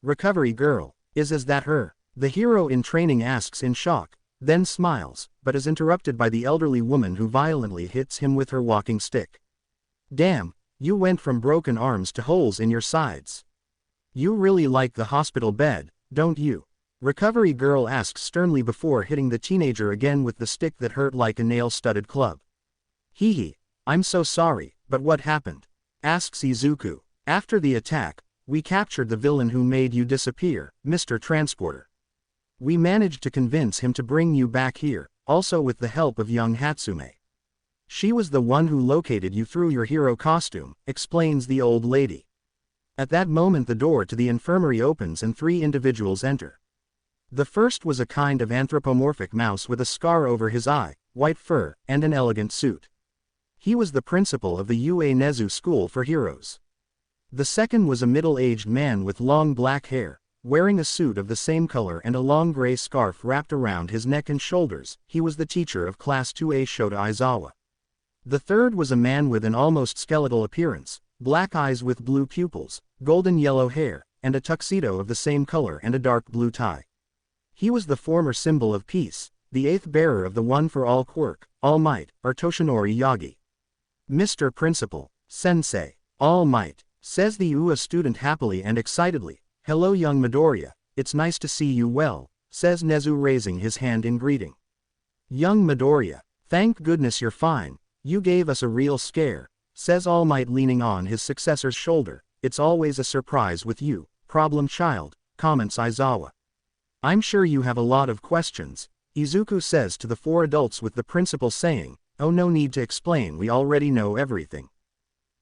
Recovery girl, is that her?" the hero in training asks in shock, then smiles, but is interrupted by the elderly woman who violently hits him with her walking stick. "Damn, you went from broken arms to holes in your sides. You really like the hospital bed, don't you?" Recovery girl asks sternly before hitting the teenager again with the stick that hurt like a nail-studded club. "Hee, I'm so sorry, but what happened?" asks Izuku. "After the attack, we captured the villain who made you disappear, Mr. Transporter. We managed to convince him to bring you back here, also with the help of young Hatsume. She was the one who located you through your hero costume," explains the old lady. At that moment the door to the infirmary opens and three individuals enter. The first was a kind of anthropomorphic mouse with a scar over his eye, white fur, and an elegant suit. He was the principal of the UA Nezu School for Heroes. The second was a middle-aged man with long black hair, wearing a suit of the same color and a long gray scarf wrapped around his neck and shoulders. He was the teacher of Class 2A Shota Aizawa. The third was a man with an almost skeletal appearance, black eyes with blue pupils, golden yellow hair, and a tuxedo of the same color and a dark blue tie. He was the former symbol of peace, the eighth bearer of the One for All Quirk, All Might, or Toshinori Yagi. "Mr. Principal, Sensei, All Might," says the UA student happily and excitedly. "Hello young Midoriya, it's nice to see you well," says Nezu raising his hand in greeting. "Young Midoriya, thank goodness you're fine, you gave us a real scare," says All Might leaning on his successor's shoulder. "It's always a surprise with you, problem child," comments Aizawa. "I'm sure you have a lot of questions," Izuku says to the four adults with the principal saying, "Oh no need to explain, we already know everything."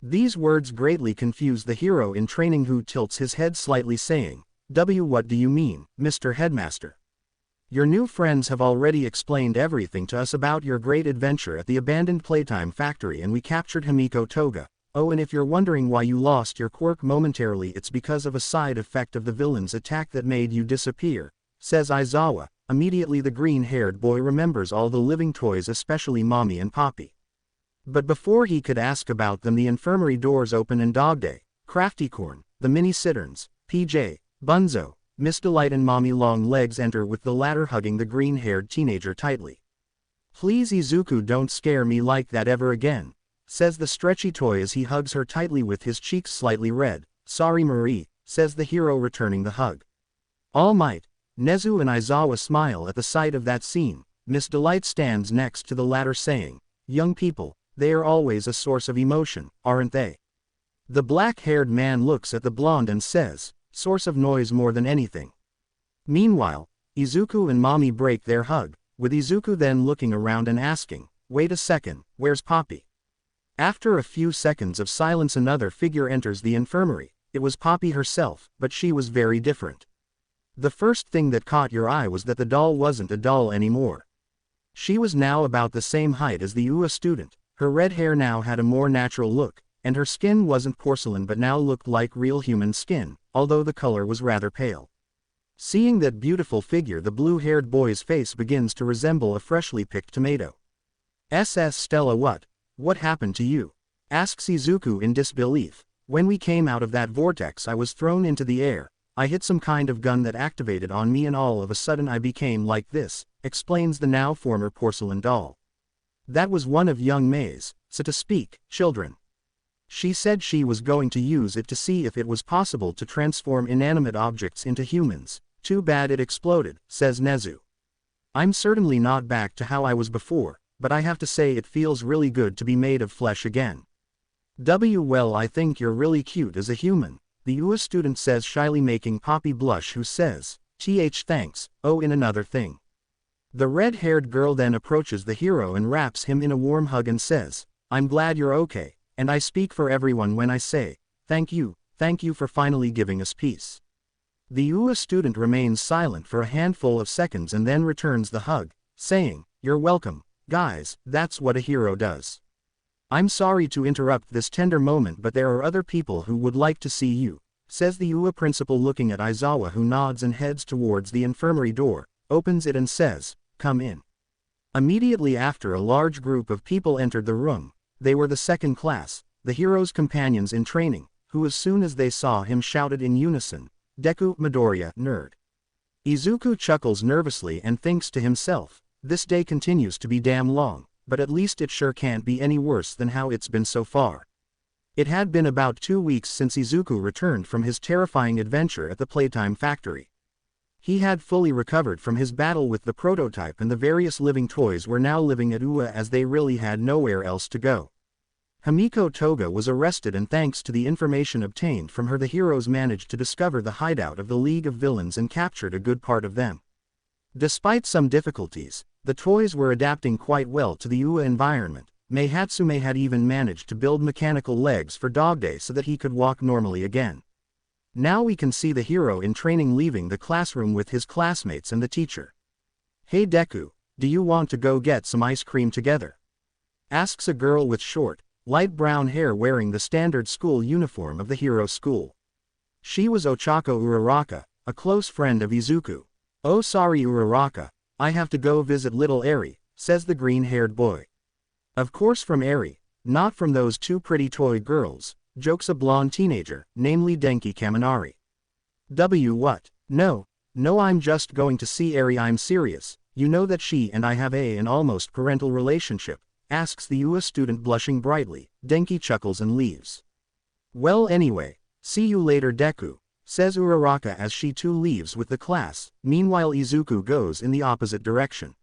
These words greatly confuse the hero in training who tilts his head slightly saying, What do you mean, Mr. Headmaster? Your new friends have already explained everything to us about your great adventure at the abandoned Playtime factory and we captured Himiko Toga. Oh, and if you're wondering why you lost your quirk momentarily, it's because of a side effect of the villain's attack that made you disappear," says Aizawa. Immediately the green-haired boy remembers all the living toys, especially Mommy and Poppy. But before he could ask about them, the infirmary doors open and Dog Day, Craftycorn, the mini-citterns, PJ, Bunzo, Miss Delight and Mommy Longlegs enter, with the latter hugging the green-haired teenager tightly. "Please Izuku, don't scare me like that ever again," says the stretchy toy as he hugs her tightly with his cheeks slightly red. "Sorry Marie," says the hero returning the hug. All Might, Nezu and Aizawa smile at the sight of that scene. Miss Delight stands next to the latter saying, "Young people, they are always a source of emotion, aren't they?" The black-haired man looks at the blonde and says, "Source of noise more than anything." Meanwhile, Izuku and Mommy break their hug, with Izuku then looking around and asking, "Wait a second, where's Poppy?" After a few seconds of silence another figure enters the infirmary. It was Poppy herself, but she was very different. The first thing that caught your eye was that the doll wasn't a doll anymore. She was now about the same height as the UA student, her red hair now had a more natural look, and her skin wasn't porcelain but now looked like real human skin, although the color was rather pale. Seeing that beautiful figure, the blue-haired boy's face begins to resemble a freshly picked tomato. Stella, what happened to you? Asks Izuku in disbelief. When we came out of that vortex I was thrown into the air, I hit some kind of gun that activated on me and all of a sudden I became like this, explains the now former porcelain doll. That was one of young May's, so to speak, children. She said she was going to use it to see if it was possible to transform inanimate objects into humans. Too bad it exploded, says Nezu. I'm certainly not back to how I was before, but I have to say it feels really good to be made of flesh again. Well, I think you're really cute as a human, the UA student says shyly, making Poppy blush, who says, thanks, oh, in another thing. The red-haired girl then approaches the hero and wraps him in a warm hug and says, I'm glad you're okay, and I speak for everyone when I say, thank you for finally giving us peace. The UA student remains silent for a handful of seconds and then returns the hug, saying, you're welcome, guys, that's what a hero does. I'm sorry to interrupt this tender moment, but there are other people who would like to see you, says the UA principal, looking at Aizawa, who nods and heads towards the infirmary door, opens it and says, come in. Immediately after, a large group of people entered the room. They were the second class, the hero's companions in training, who as soon as they saw him shouted in unison, Deku, Midoriya, nerd. Izuku chuckles nervously and thinks to himself, this day continues to be damn long, but at least it sure can't be any worse than how it's been so far. It had been about 2 weeks since Izuku returned from his terrifying adventure at the Playtime factory. He had fully recovered from his battle with the prototype, and the various living toys were now living at UA as they really had nowhere else to go. Himiko Toga was arrested, and thanks to the information obtained from her, the heroes managed to discover the hideout of the League of Villains and captured a good part of them. Despite some difficulties, the toys were adapting quite well to the UA environment. Hatsume had even managed to build mechanical legs for Dog Day so that he could walk normally again. Now we can see the hero in training leaving the classroom with his classmates and the teacher. Hey Deku, do you want to go get some ice cream together? Asks a girl with short, light brown hair wearing the standard school uniform of the hero school. She was Ochako Uraraka, a close friend of Izuku. Oh sorry Uraraka, I have to go visit little Eri, says the green-haired boy. Of course from Eri, not from those two pretty toy girls, jokes a blonde teenager, namely Denki Kaminari. What? No, I'm just going to see Eri, I'm serious, you know that she and I have an almost parental relationship, asks the UA student blushing brightly. Denki chuckles and leaves. Well anyway, see you later Deku, says Uraraka as she too leaves with the class. Meanwhile Izuku goes in the opposite direction.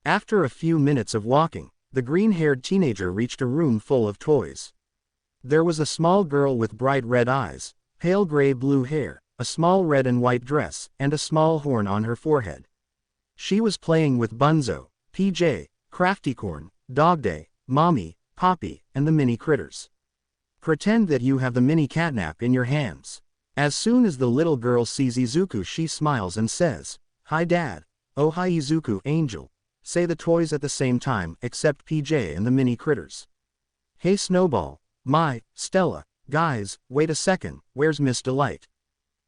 After a few minutes of walking, the green-haired teenager reached a room full of toys. There was a small girl with bright red eyes, pale gray-blue hair, a small red and white dress, and a small horn on her forehead. She was playing with Bunzo, PJ, Crafty Corn, Dog Day, Mommy, Poppy, and the mini critters. Pretend that you have the mini catnap in your hands. As soon as the little girl sees Izuku, she smiles and says, Hi Dad. Oh hi Izuku, Angel. Say the toys at the same time, except PJ and the mini critters. Hey Snowball, my, Stella, guys, wait a second, where's Miss Delight?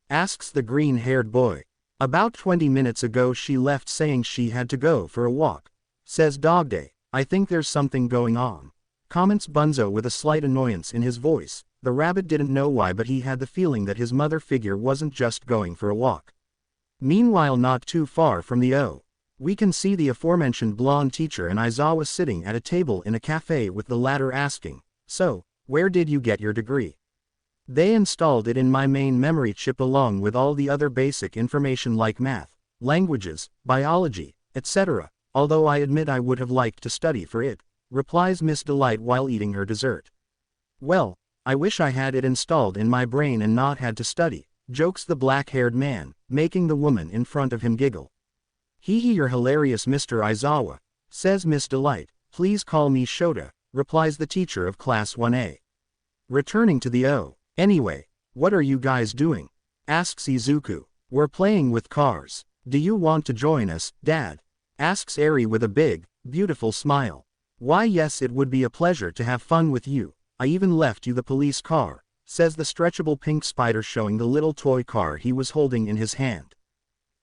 Asks the green-haired boy. About 20 minutes ago she left saying she had to go for a walk. Says Dog Day, I think there's something going on. Comments Bunzo with a slight annoyance in his voice. The rabbit didn't know why, but he had the feeling that his mother figure wasn't just going for a walk. Meanwhile, not too far from the O, we can see the aforementioned blonde teacher and Aizawa sitting at a table in a cafe, with the latter asking, So, where did you get your degree? They installed it in my main memory chip along with all the other basic information like math, languages, biology, etc., although I admit I would have liked to study for it, replies Miss Delight while eating her dessert. Well, I wish I had it installed in my brain and not had to study, jokes the black-haired man, making the woman in front of him giggle. Hee hee, you're hilarious Mr. Aizawa, says Miss Delight. Please call me Shota, replies the teacher of Class 1A. Returning to the O. Anyway, what are you guys doing? Asks Izuku. We're playing with cars. Do you want to join us, Dad? Asks Eri with a big, beautiful smile. Why yes, it would be a pleasure to have fun with you. I even left you the police car, says the stretchable pink spider, showing the little toy car he was holding in his hand.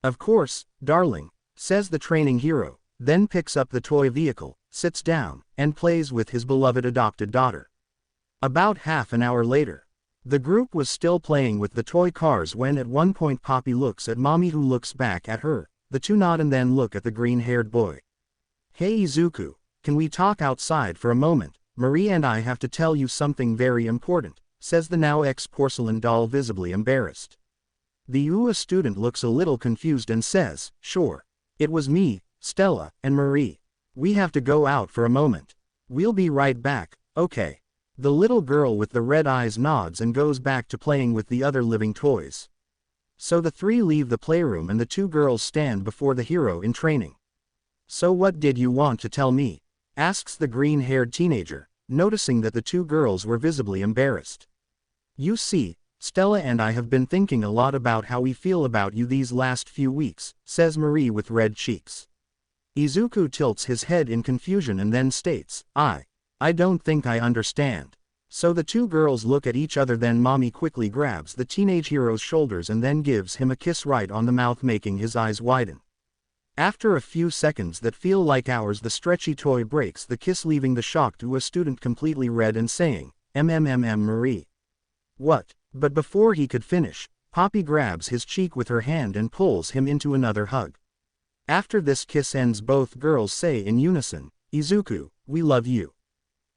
Of course, darling, says the training hero, then picks up the toy vehicle, sits down, and plays with his beloved adopted daughter. About half an hour later, the group was still playing with the toy cars when at one point Poppy looks at Mommy, who looks back at her. The two nod and then look at the green-haired boy. Hey Izuku, can we talk outside for a moment? Marie and I have to tell you something very important, says the now ex-porcelain doll, visibly embarrassed. The UA student looks a little confused and says, sure. It was me, Stella, and Marie. We have to go out for a moment. We'll be right back, okay. The little girl with the red eyes nods and goes back to playing with the other living toys. So the three leave the playroom and the two girls stand before the hero in training. So what did you want to tell me? Asks the green-haired teenager, noticing that the two girls were visibly embarrassed. You see, Stella and I have been thinking a lot about how we feel about you these last few weeks, says Marie with red cheeks. Izuku tilts his head in confusion and then states, I don't think I understand. So the two girls look at each other, then Mommy quickly grabs the teenage hero's shoulders and then gives him a kiss right on the mouth, making his eyes widen. After a few seconds that feel like hours, the stretchy toy breaks the kiss, leaving the shocked UA student completely red and saying, Marie. What? But before he could finish, Poppy grabs his cheek with her hand and pulls him into another hug. After this kiss ends, both girls say in unison, Izuku, we love you.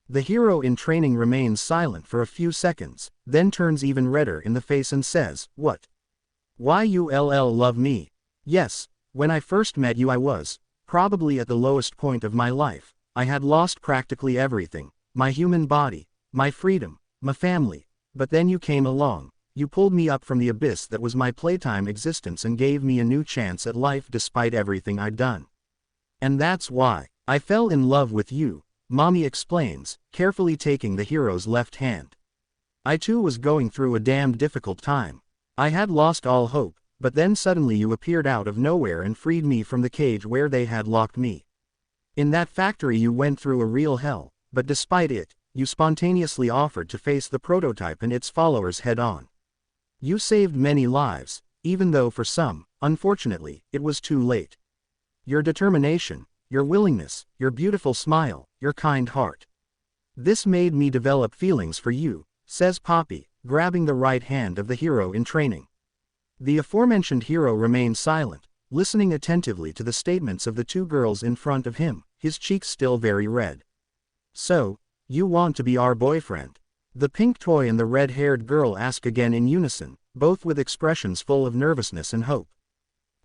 The hero in training remains silent for a few seconds, then turns even redder in the face and says, what? Why you love me? Yes, when I first met you I was, probably at the lowest point of my life. I had lost practically everything, my human body, my freedom, my family, but then you came along, you pulled me up from the abyss that was my playtime existence and gave me a new chance at life despite everything I'd done. And that's why I fell in love with you. Mommy explains, carefully taking the hero's left hand. I too was going through a damned difficult time. I had lost all hope, but then suddenly you appeared out of nowhere and freed me from the cage where they had locked me. In that factory you went through a real hell, but despite it, you spontaneously offered to face the prototype and its followers head on. You saved many lives, even though for some, unfortunately, it was too late. Your determination, your willingness, your beautiful smile, your kind heart. This made me develop feelings for you, says Poppy, grabbing the right hand of the hero in training. The aforementioned hero remains silent, listening attentively to the statements of the two girls in front of him, his cheeks still very red. So, you want to be our boyfriend? The pink toy and the red-haired girl ask again in unison, both with expressions full of nervousness and hope.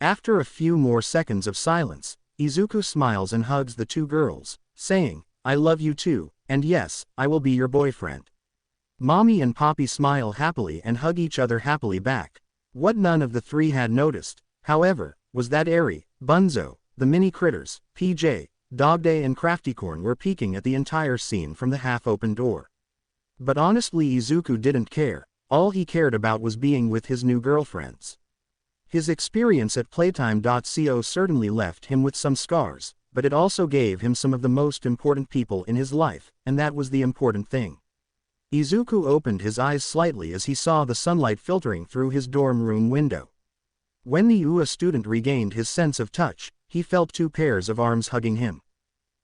After a few more seconds of silence, Izuku smiles and hugs the two girls, saying, I love you too, and yes, I will be your boyfriend. Mommy and Poppy smile happily and hug each other happily back. What none of the three had noticed, however, was that Eri, Bunzo, the mini critters, PJ, Dogday and Craftycorn were peeking at the entire scene from the half-open door. But honestly, Izuku didn't care. All he cared about was being with his new girlfriends. His experience at Playtime Co certainly left him with some scars, but it also gave him some of the most important people in his life, and that was the important thing. Izuku opened his eyes slightly as he saw the sunlight filtering through his dorm room window. When the UA student regained his sense of touch, he felt two pairs of arms hugging him.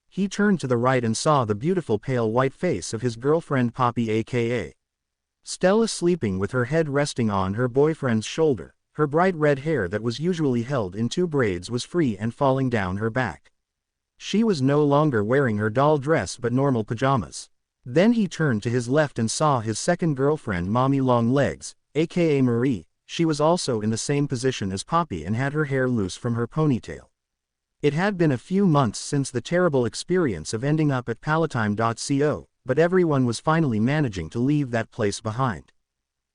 He turned to the right and saw the beautiful pale white face of his girlfriend Poppy, aka Stella, sleeping with her head resting on her boyfriend's shoulder. Her bright red hair that was usually held in two braids was free and falling down her back. She was no longer wearing her doll dress but normal pajamas. Then he turned to his left and saw his second girlfriend Mommy Longlegs, aka Marie. She was also in the same position as Poppy and had her hair loose from her ponytail. It had been a few months since the terrible experience of ending up at Playtime Co, but everyone was finally managing to leave that place behind.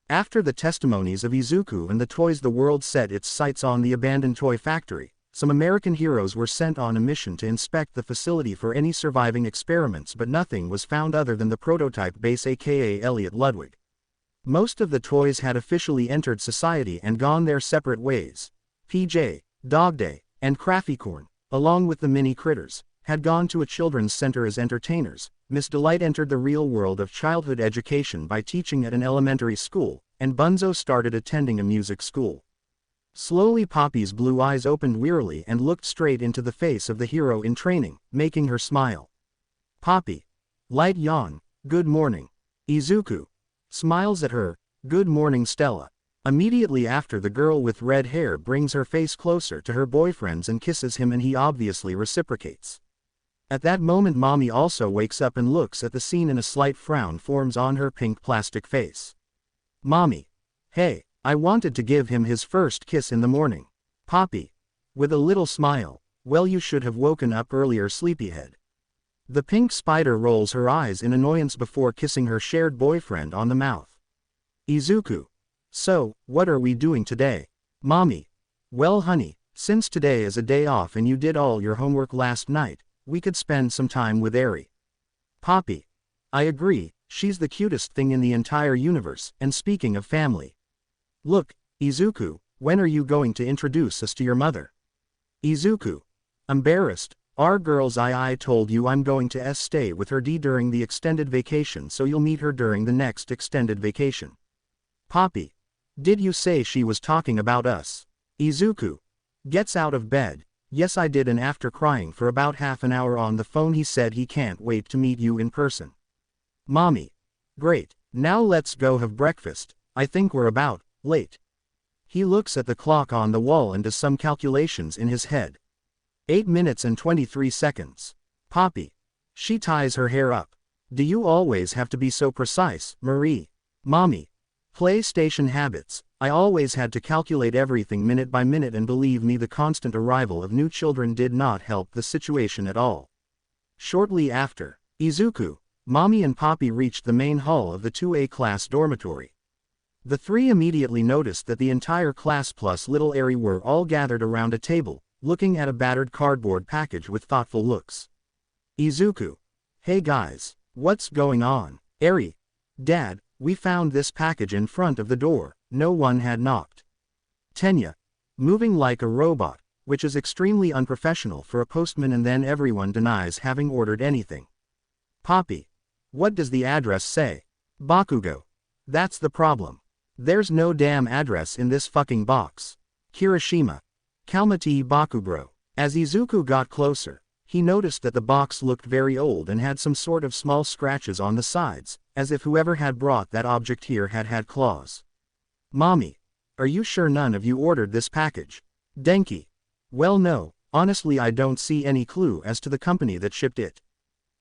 After the testimonies of Izuku and the toys, the world set its sights on the abandoned toy factory. Some American heroes were sent on a mission to inspect the facility for any surviving experiments, but nothing was found other than the prototype base, aka Elliot Ludwig. Most of the toys had officially entered society and gone their separate ways. PJ, Dogday, and Craftycorn, along with the mini critters, had gone to a children's center as entertainers. Miss Delight entered the real world of childhood education by teaching at an elementary school, and Bunzo started attending a music school. Slowly Poppy's blue eyes opened wearily and looked straight into the face of the hero in training, making her smile. Poppy. Light yawn. Good morning. Izuku. Smiles at her. Good morning Stella. Immediately after, the girl with red hair brings her face closer to her boyfriend's and kisses him, and he obviously reciprocates. At that moment Mommy also wakes up and looks at the scene, and a slight frown forms on her pink plastic face. Mommy. Hey, I wanted to give him his first kiss in the morning. Poppy. With a little smile. Well, you should have woken up earlier, sleepyhead. The pink spider rolls her eyes in annoyance before kissing her shared boyfriend on the mouth. Izuku. So, what are we doing today? Mommy. Well honey, since today is a day off and you did all your homework last night, we could spend some time with Eri. Poppy. I agree, she's the cutest thing in the entire universe, and speaking of family. Look, Izuku, when are you going to introduce us to your mother? Izuku. Embarrassed. Our girls, I told you I'm going to stay with her during the extended vacation, so you'll meet her during the next extended vacation. Poppy. Did you say she was talking about us? Izuku. Gets out of bed. Yes I did, and after crying for about half an hour on the phone he said he can't wait to meet you in person. Mommy. Great, now let's go have breakfast, I think we're about late. He looks at the clock on the wall and does some calculations in his head. 8 minutes and 23 seconds. Poppy. She ties her hair up. Do you always have to be so precise, Marie? Mommy. PlayStation habits. I always had to calculate everything minute by minute, and believe me, the constant arrival of new children did not help the situation at all. Shortly after, Izuku, Mommy and Poppy reached the main hall of the 2A class dormitory. The three immediately noticed that the entire class plus little Eri were all gathered around a table, looking at a battered cardboard package with thoughtful looks. Izuku. Hey guys, what's going on? Eri. Dad, we found this package in front of the door, no one had knocked. Tenya. Moving like a robot, which is extremely unprofessional for a postman, and then everyone denies having ordered anything. Poppy. What does the address say? Bakugo. That's the problem. There's no damn address in this fucking box. Kirishima. Kalmati Bakubro. As Izuku got closer, he noticed that the box looked very old and had some sort of small scratches on the sides, as if whoever had brought that object here had had claws. Mommy. Are you sure none of you ordered this package? Denki. Well no, honestly I don't see any clue as to the company that shipped it.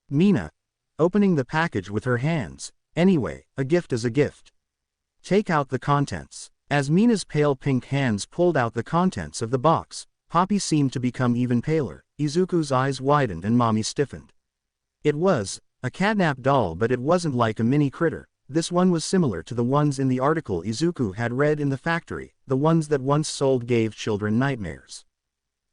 Mina. Opening the package with her hands. Anyway, a gift is a gift. Take out the contents. As Mina's pale pink hands pulled out the contents of the box, Poppy seemed to become even paler, Izuku's eyes widened and Mommy stiffened. It was a catnap doll, but it wasn't like a mini critter. This one was similar to the ones in the article Izuku had read in the factory, the ones that once sold gave children nightmares.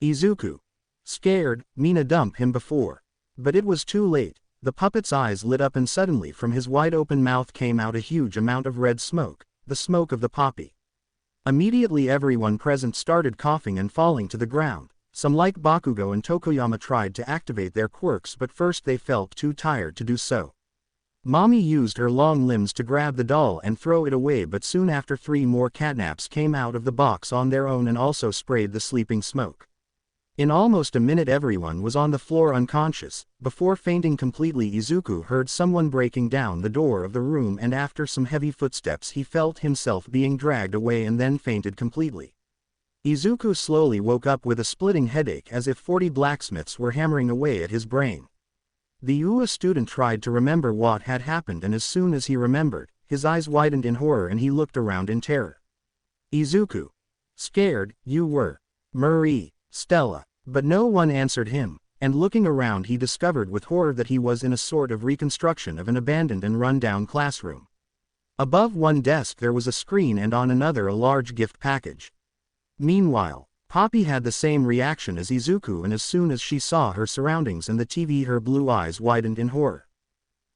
Izuku. Scared, Mina dumped him before. But it was too late. The puppet's eyes lit up and suddenly from his wide-open mouth came out a huge amount of red smoke, the smoke of the poppy. Immediately everyone present started coughing and falling to the ground. Some like Bakugo and Tokoyama tried to activate their quirks, but first they felt too tired to do so. Mommy used her long limbs to grab the doll and throw it away, but soon after 3 more catnaps came out of the box on their own and also sprayed the sleeping smoke. In almost a minute everyone was on the floor unconscious. Before fainting completely, Izuku heard someone breaking down the door of the room, and after some heavy footsteps he felt himself being dragged away and then fainted completely. Izuku slowly woke up with a splitting headache, as if 40 blacksmiths were hammering away at his brain. The UA student tried to remember what had happened, and as soon as he remembered, his eyes widened in horror and he looked around in terror. Izuku. Scared, you were. Marie. Stella. But no one answered him, and looking around he discovered with horror that he was in a sort of reconstruction of an abandoned and run-down classroom. Above one desk there was a screen and on another a large gift package. Meanwhile, Poppy had the same reaction as Izuku, and as soon as she saw her surroundings and the TV her blue eyes widened in horror.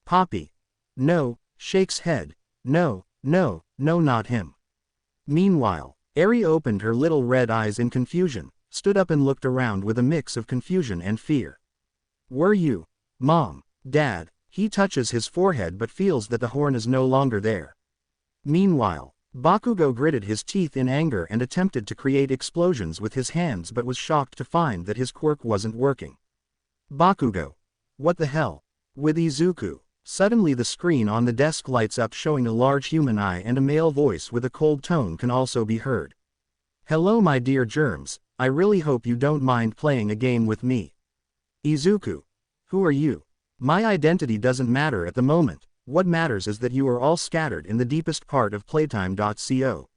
Poppy. No, shakes head. No, no, no, not him. Meanwhile, Eri opened her little red eyes in confusion, stood up and looked around with a mix of confusion and fear. Were you? Mom, Dad, he touches his forehead but feels that the horn is no longer there. Meanwhile, Bakugo gritted his teeth in anger and attempted to create explosions with his hands but was shocked to find that his quirk wasn't working. Bakugo. What the hell? With Izuku. Suddenly the screen on the desk lights up showing a large human eye and a male voice with a cold tone can also be heard. Hello my dear germs, I really hope you don't mind playing a game with me. Izuku. Who are you? My identity doesn't matter at the moment, what matters is that you are all scattered in the deepest part of Playtime.co.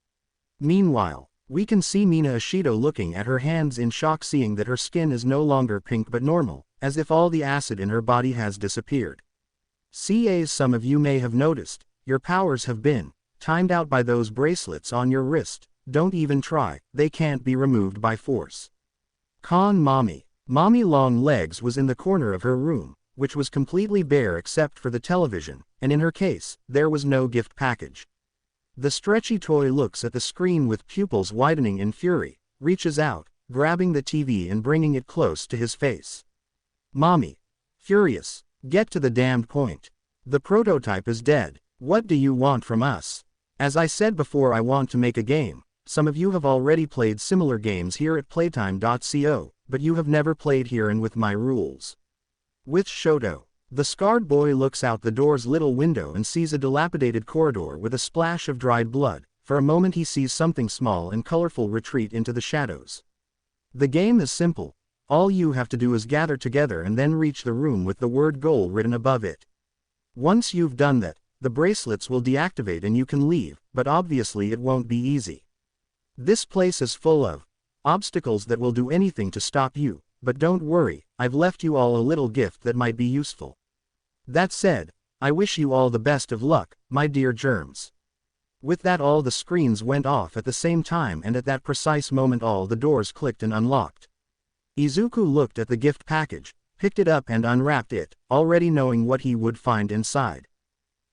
Meanwhile, we can see Mina Ashido looking at her hands in shock seeing that her skin is no longer pink but normal, as if all the acid in her body has disappeared. As some of you may have noticed, your powers have been timed out by those bracelets on your wrist. Don't even try, they can't be removed by force. Mommy Long Legs was in the corner of her room, which was completely bare except for the television, and in her case, there was no gift package. The stretchy toy looks at the screen with pupils widening in fury, reaches out, grabbing the TV and bringing it close to his face. Mommy. Furious. Get to the damned point. The prototype is dead. What do you want from us? As I said before, I want to make a game. Some of you have already played similar games here at Playtime.co, but you have never played here and with my rules. With Shoto. The scarred boy looks out the door's little window and sees a dilapidated corridor with a splash of dried blood. For a moment he sees something small and colorful retreat into the shadows. The game is simple. All you have to do is gather together and then reach the room with the word goal written above it. Once you've done that, the bracelets will deactivate and you can leave, but obviously it won't be easy. This place is full of obstacles that will do anything to stop you, but don't worry, I've left you all a little gift that might be useful. That said, I wish you all the best of luck, my dear germs. With that all the screens went off at the same time and at that precise moment all the doors clicked and unlocked. Izuku looked at the gift package, picked it up and unwrapped it, already knowing what he would find inside.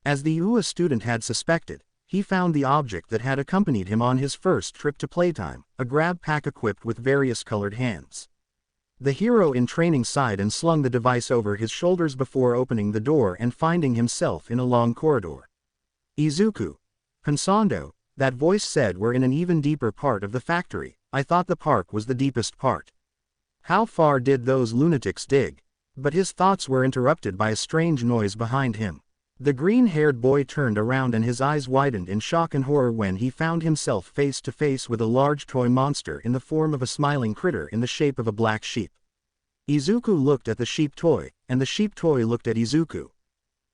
As the UA student had suspected, he found the object that had accompanied him on his first trip to Playtime, a grab pack equipped with various colored hands. The hero in training sighed and slung the device over his shoulders before opening the door and finding himself in a long corridor. Izuku. Pensando, that voice said we're in an even deeper part of the factory. I thought the park was the deepest part. How far did those lunatics dig? But his thoughts were interrupted by a strange noise behind him. The green-haired boy turned around and his eyes widened in shock and horror when he found himself face to face with a large toy monster in the form of a smiling critter in the shape of a black sheep. Izuku looked at the sheep toy, and the sheep toy looked at Izuku.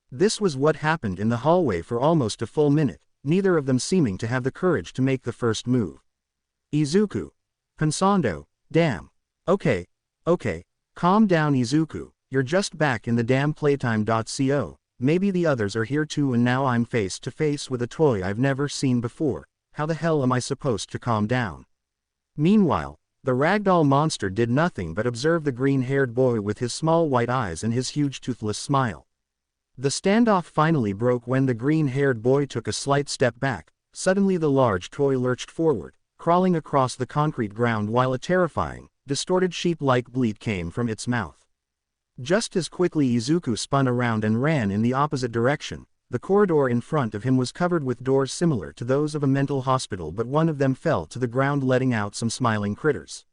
This was what happened in the hallway for almost a full minute, neither of them seeming to have the courage to make the first move. Izuku. Pensando, damn. Okay, calm down Izuku, you're just back in the damn Playtime.co, maybe the others are here too and now I'm face to face with a toy I've never seen before, how the hell am I supposed to calm down? Meanwhile, the ragdoll monster did nothing but observe the green-haired boy with his small white eyes and his huge toothless smile. The standoff finally broke when the green-haired boy took a slight step back. Suddenly the large toy lurched forward, crawling across the concrete ground while a terrifying, distorted sheep-like bleat came from its mouth. Just as quickly Izuku spun around and ran in the opposite direction. The corridor in front of him was covered with doors similar to those of a mental hospital, but one of them fell to the ground letting out some smiling critters.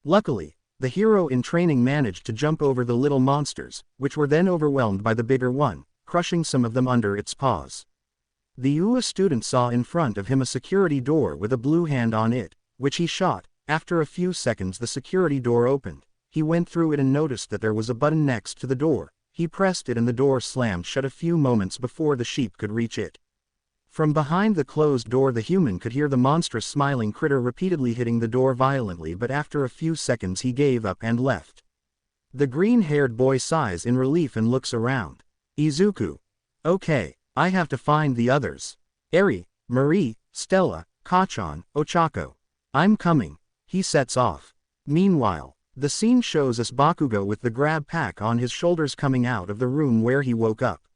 Luckily, the hero in training managed to jump over the little monsters, which were then overwhelmed by the bigger one, crushing some of them under its paws. The UA student saw in front of him a security door with a blue hand on it, which he shot. After a few seconds the security door opened. He went through it and noticed that there was a button next to the door. He pressed it and the door slammed shut a few moments before the sheep could reach it. From behind the closed door the human could hear the monstrous smiling critter repeatedly hitting the door violently, but after a few seconds he gave up and left. The green-haired boy sighs in relief and looks around. Izuku. Okay, I have to find the others. Eri, Marie, Stella, Kachan, Ochako. I'm coming. He sets off. Meanwhile, the scene shows us Bakugo with the grab pack on his shoulders coming out of the room where he woke up.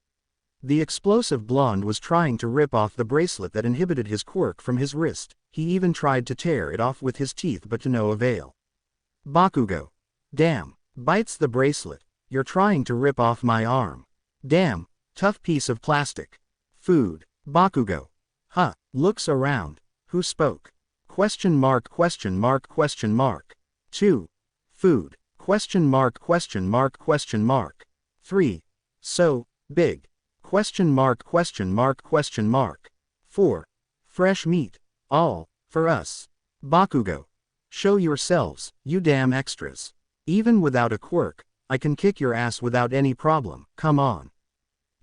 The explosive blonde was trying to rip off the bracelet that inhibited his quirk from his wrist. He even tried to tear it off with his teeth but to no avail. Bakugo. Damn. Bites the bracelet. You're trying to rip off my arm. Damn, tough piece of plastic. Food. Bakugo. Huh, looks around. Who spoke? Question mark question mark question mark. 2. Food. Question mark question mark question mark. 3. So, big. Question mark question mark question mark. 4. Fresh meat. All, for us. Bakugo. Show yourselves, you damn extras. Even without a quirk, I can kick your ass without any problem, come on.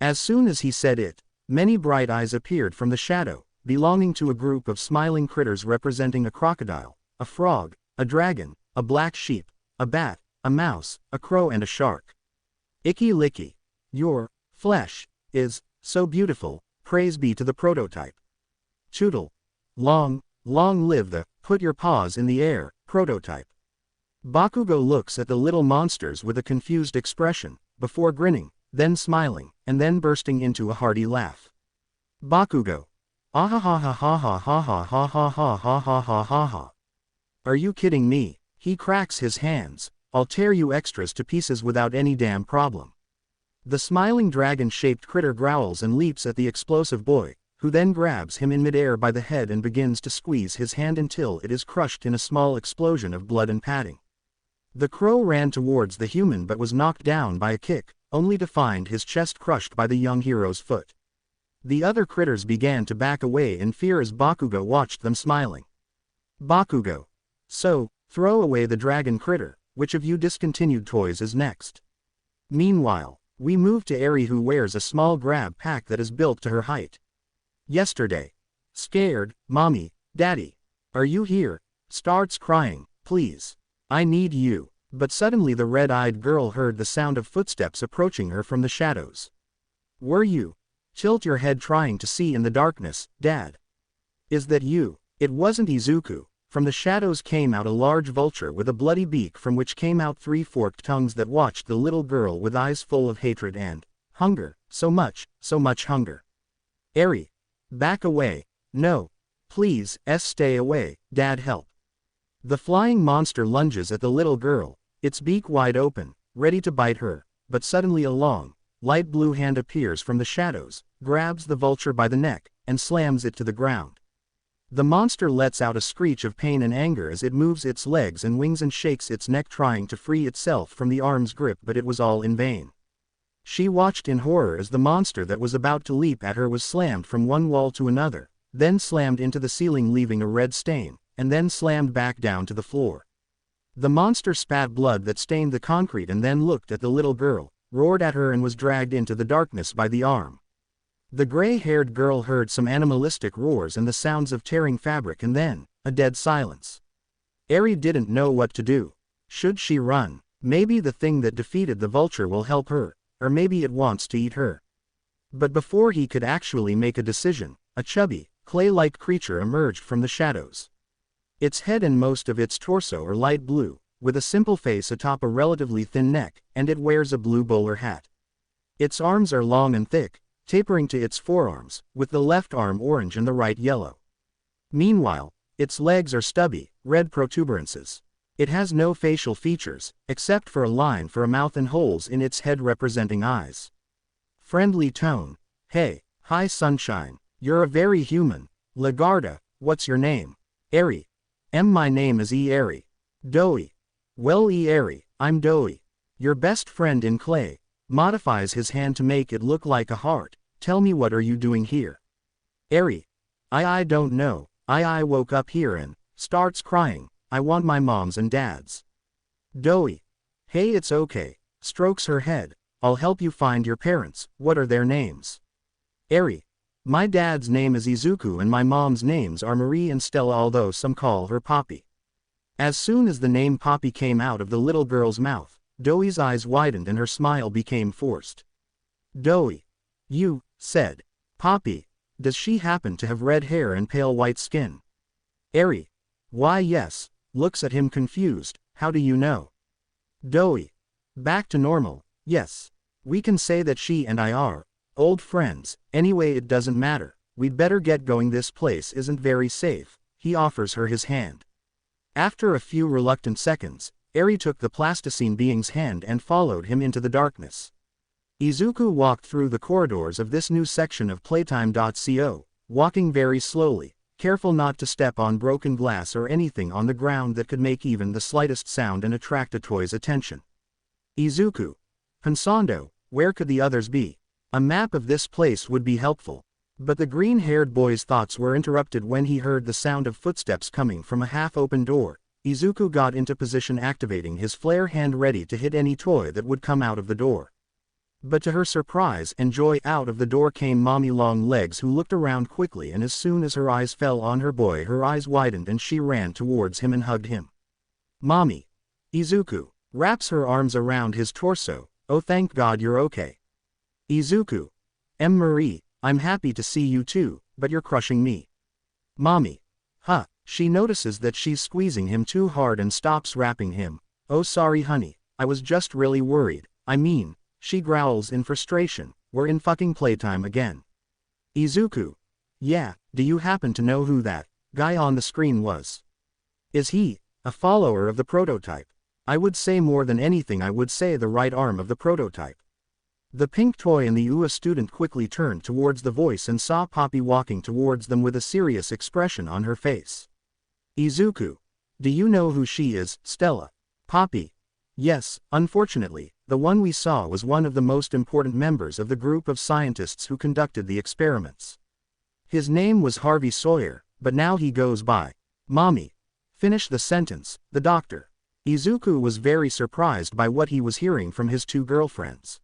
As soon as he said it, many bright eyes appeared from the shadow, belonging to a group of smiling critters representing a crocodile, a frog, a dragon, a black sheep, a bat, a mouse, a crow and a shark. Icky licky. Your flesh is so beautiful, praise be to the prototype. Choodle. Long live the put your paws in the air prototype. Bakugo looks at the little monsters with a confused expression, before grinning, then smiling, and then bursting into a hearty laugh. Bakugo. Ah ha ha ha ha ha ha ha ha ha ha ha ha ha ha ha. Are you kidding me? He cracks his hands. I'll tear you extras to pieces without any damn problem. The smiling dragon-shaped critter growls and leaps at the explosive boy, who then grabs him in midair by the head and begins to squeeze his hand until it is crushed in a small explosion of blood and padding. The crow ran towards the human but was knocked down by a kick, only to find his chest crushed by the young hero's foot. The other critters began to back away in fear as Bakugo watched them smiling. Bakugo. So, throw away the dragon critter, which of you discontinued toys is next? Meanwhile, we move to Eri, who wears a small grab pack that is built to her height. Yesterday. Scared, mommy, daddy. Are you here? Starts crying, please. I need you. But suddenly the red-eyed girl heard the sound of footsteps approaching her from the shadows. Were you? Tilt your head trying to see in the darkness, Dad. Is that you? It wasn't Izuku. From the shadows came out a large vulture with a bloody beak from which came out 3 forked tongues that watched the little girl with eyes full of hatred and hunger, so much hunger. Eri. Back away. No. Please, stay away, Dad help. The flying monster lunges at the little girl, its beak wide open, ready to bite her, but suddenly a long, light blue hand appears from the shadows, grabs the vulture by the neck, and slams it to the ground. The monster lets out a screech of pain and anger as it moves its legs and wings and shakes its neck trying to free itself from the arm's grip, but it was all in vain. She watched in horror as the monster that was about to leap at her was slammed from one wall to another, then slammed into the ceiling leaving a red stain, and then slammed back down to the floor. The monster spat blood that stained the concrete and then looked at the little girl, roared at her and was dragged into the darkness by the arm. The gray-haired girl heard some animalistic roars and the sounds of tearing fabric and then, a dead silence. Eri didn't know what to do. Should she run? Maybe the thing that defeated the vulture will help her, or maybe it wants to eat her. But before he could actually make a decision, a chubby, clay-like creature emerged from the shadows. Its head and most of its torso are light blue, with a simple face atop a relatively thin neck, and it wears a blue bowler hat. Its arms are long and thick, tapering to its forearms, with the left arm orange and the right yellow. Meanwhile, its legs are stubby, red protuberances. It has no facial features, except for a line for a mouth and holes in its head representing eyes. Friendly tone. Hey, hi sunshine, you're a very human. Lagarda, what's your name? Eri. My name is Eri. Doey. Well Eri, I'm Doey. Your best friend in clay. Modifies his hand to make it look like a heart. Tell me, what are you doing here? Eri. I don't know. I woke up here and starts crying. I want my mom's and dad's. Doey. Hey, it's okay. Strokes her head. I'll help you find your parents. What are their names? Eri. My dad's name is Izuku and my mom's names are Marie and Stella, although some call her Poppy. As soon as the name Poppy came out of the little girl's mouth, Doey's eyes widened and her smile became forced. Doey. You said Poppy. Does she happen to have red hair and pale white skin? Eri. Why yes. Looks at him confused. How do you know? Doey. Back to normal. Yes. We can say that she and I are old friends. Anyway, it doesn't matter. We'd better get going. This place isn't very safe. He offers her his hand. After a few reluctant seconds, Eri took the plasticine being's hand and followed him into the darkness. Izuku walked through the corridors of this new section of Playtime Co, walking very slowly, careful not to step on broken glass or anything on the ground that could make even the slightest sound and attract a toy's attention. Izuku. Pensando, where could the others be? A map of this place would be helpful. But the green-haired boy's thoughts were interrupted when he heard the sound of footsteps coming from a half-open door. Izuku got into position, activating his flare hand ready to hit any toy that would come out of the door. But to her surprise and joy, out of the door came Mommy Longlegs, who looked around quickly, and as soon as her eyes fell on her boy, her eyes widened and she ran towards him and hugged him. Mommy. Izuku wraps her arms around his torso. Oh, thank God you're okay. Izuku. Marie, I'm happy to see you too, but you're crushing me. Mommy. Huh. She notices that she's squeezing him too hard and stops wrapping him. Oh, sorry honey, I was just really worried. I mean, she growls in frustration, we're in fucking playtime again. Izuku. Yeah, do you happen to know who that guy on the screen was? Is he a follower of the prototype? I would say more than anything I would say the right arm of the prototype. The pink toy and the UA student quickly turned towards the voice and saw Poppy walking towards them with a serious expression on her face. Izuku. Do you know who she is, Stella? Poppy. Yes, unfortunately, the one we saw was one of the most important members of the group of scientists who conducted the experiments. His name was Harvey Sawyer, but now he goes by Mommy. Finish the sentence, the doctor. Izuku was very surprised by what he was hearing from his two girlfriends.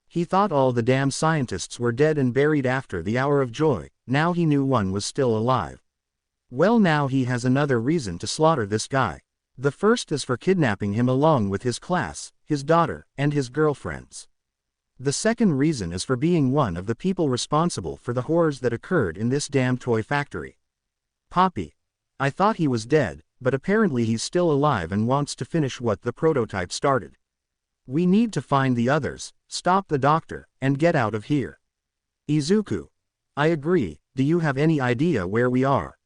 He thought all the damn scientists were dead and buried after the hour of joy. Now he knew one was still alive. Well, now he has another reason to slaughter this guy. The first is for kidnapping him along with his class, his daughter, and his girlfriends. The second reason is for being one of the people responsible for the horrors that occurred in this damn toy factory. Poppy. I thought he was dead, but apparently he's still alive and wants to finish what the prototype started. We need to find the others, stop the doctor, and get out of here. Izuku. I agree. Do you have any idea where we are?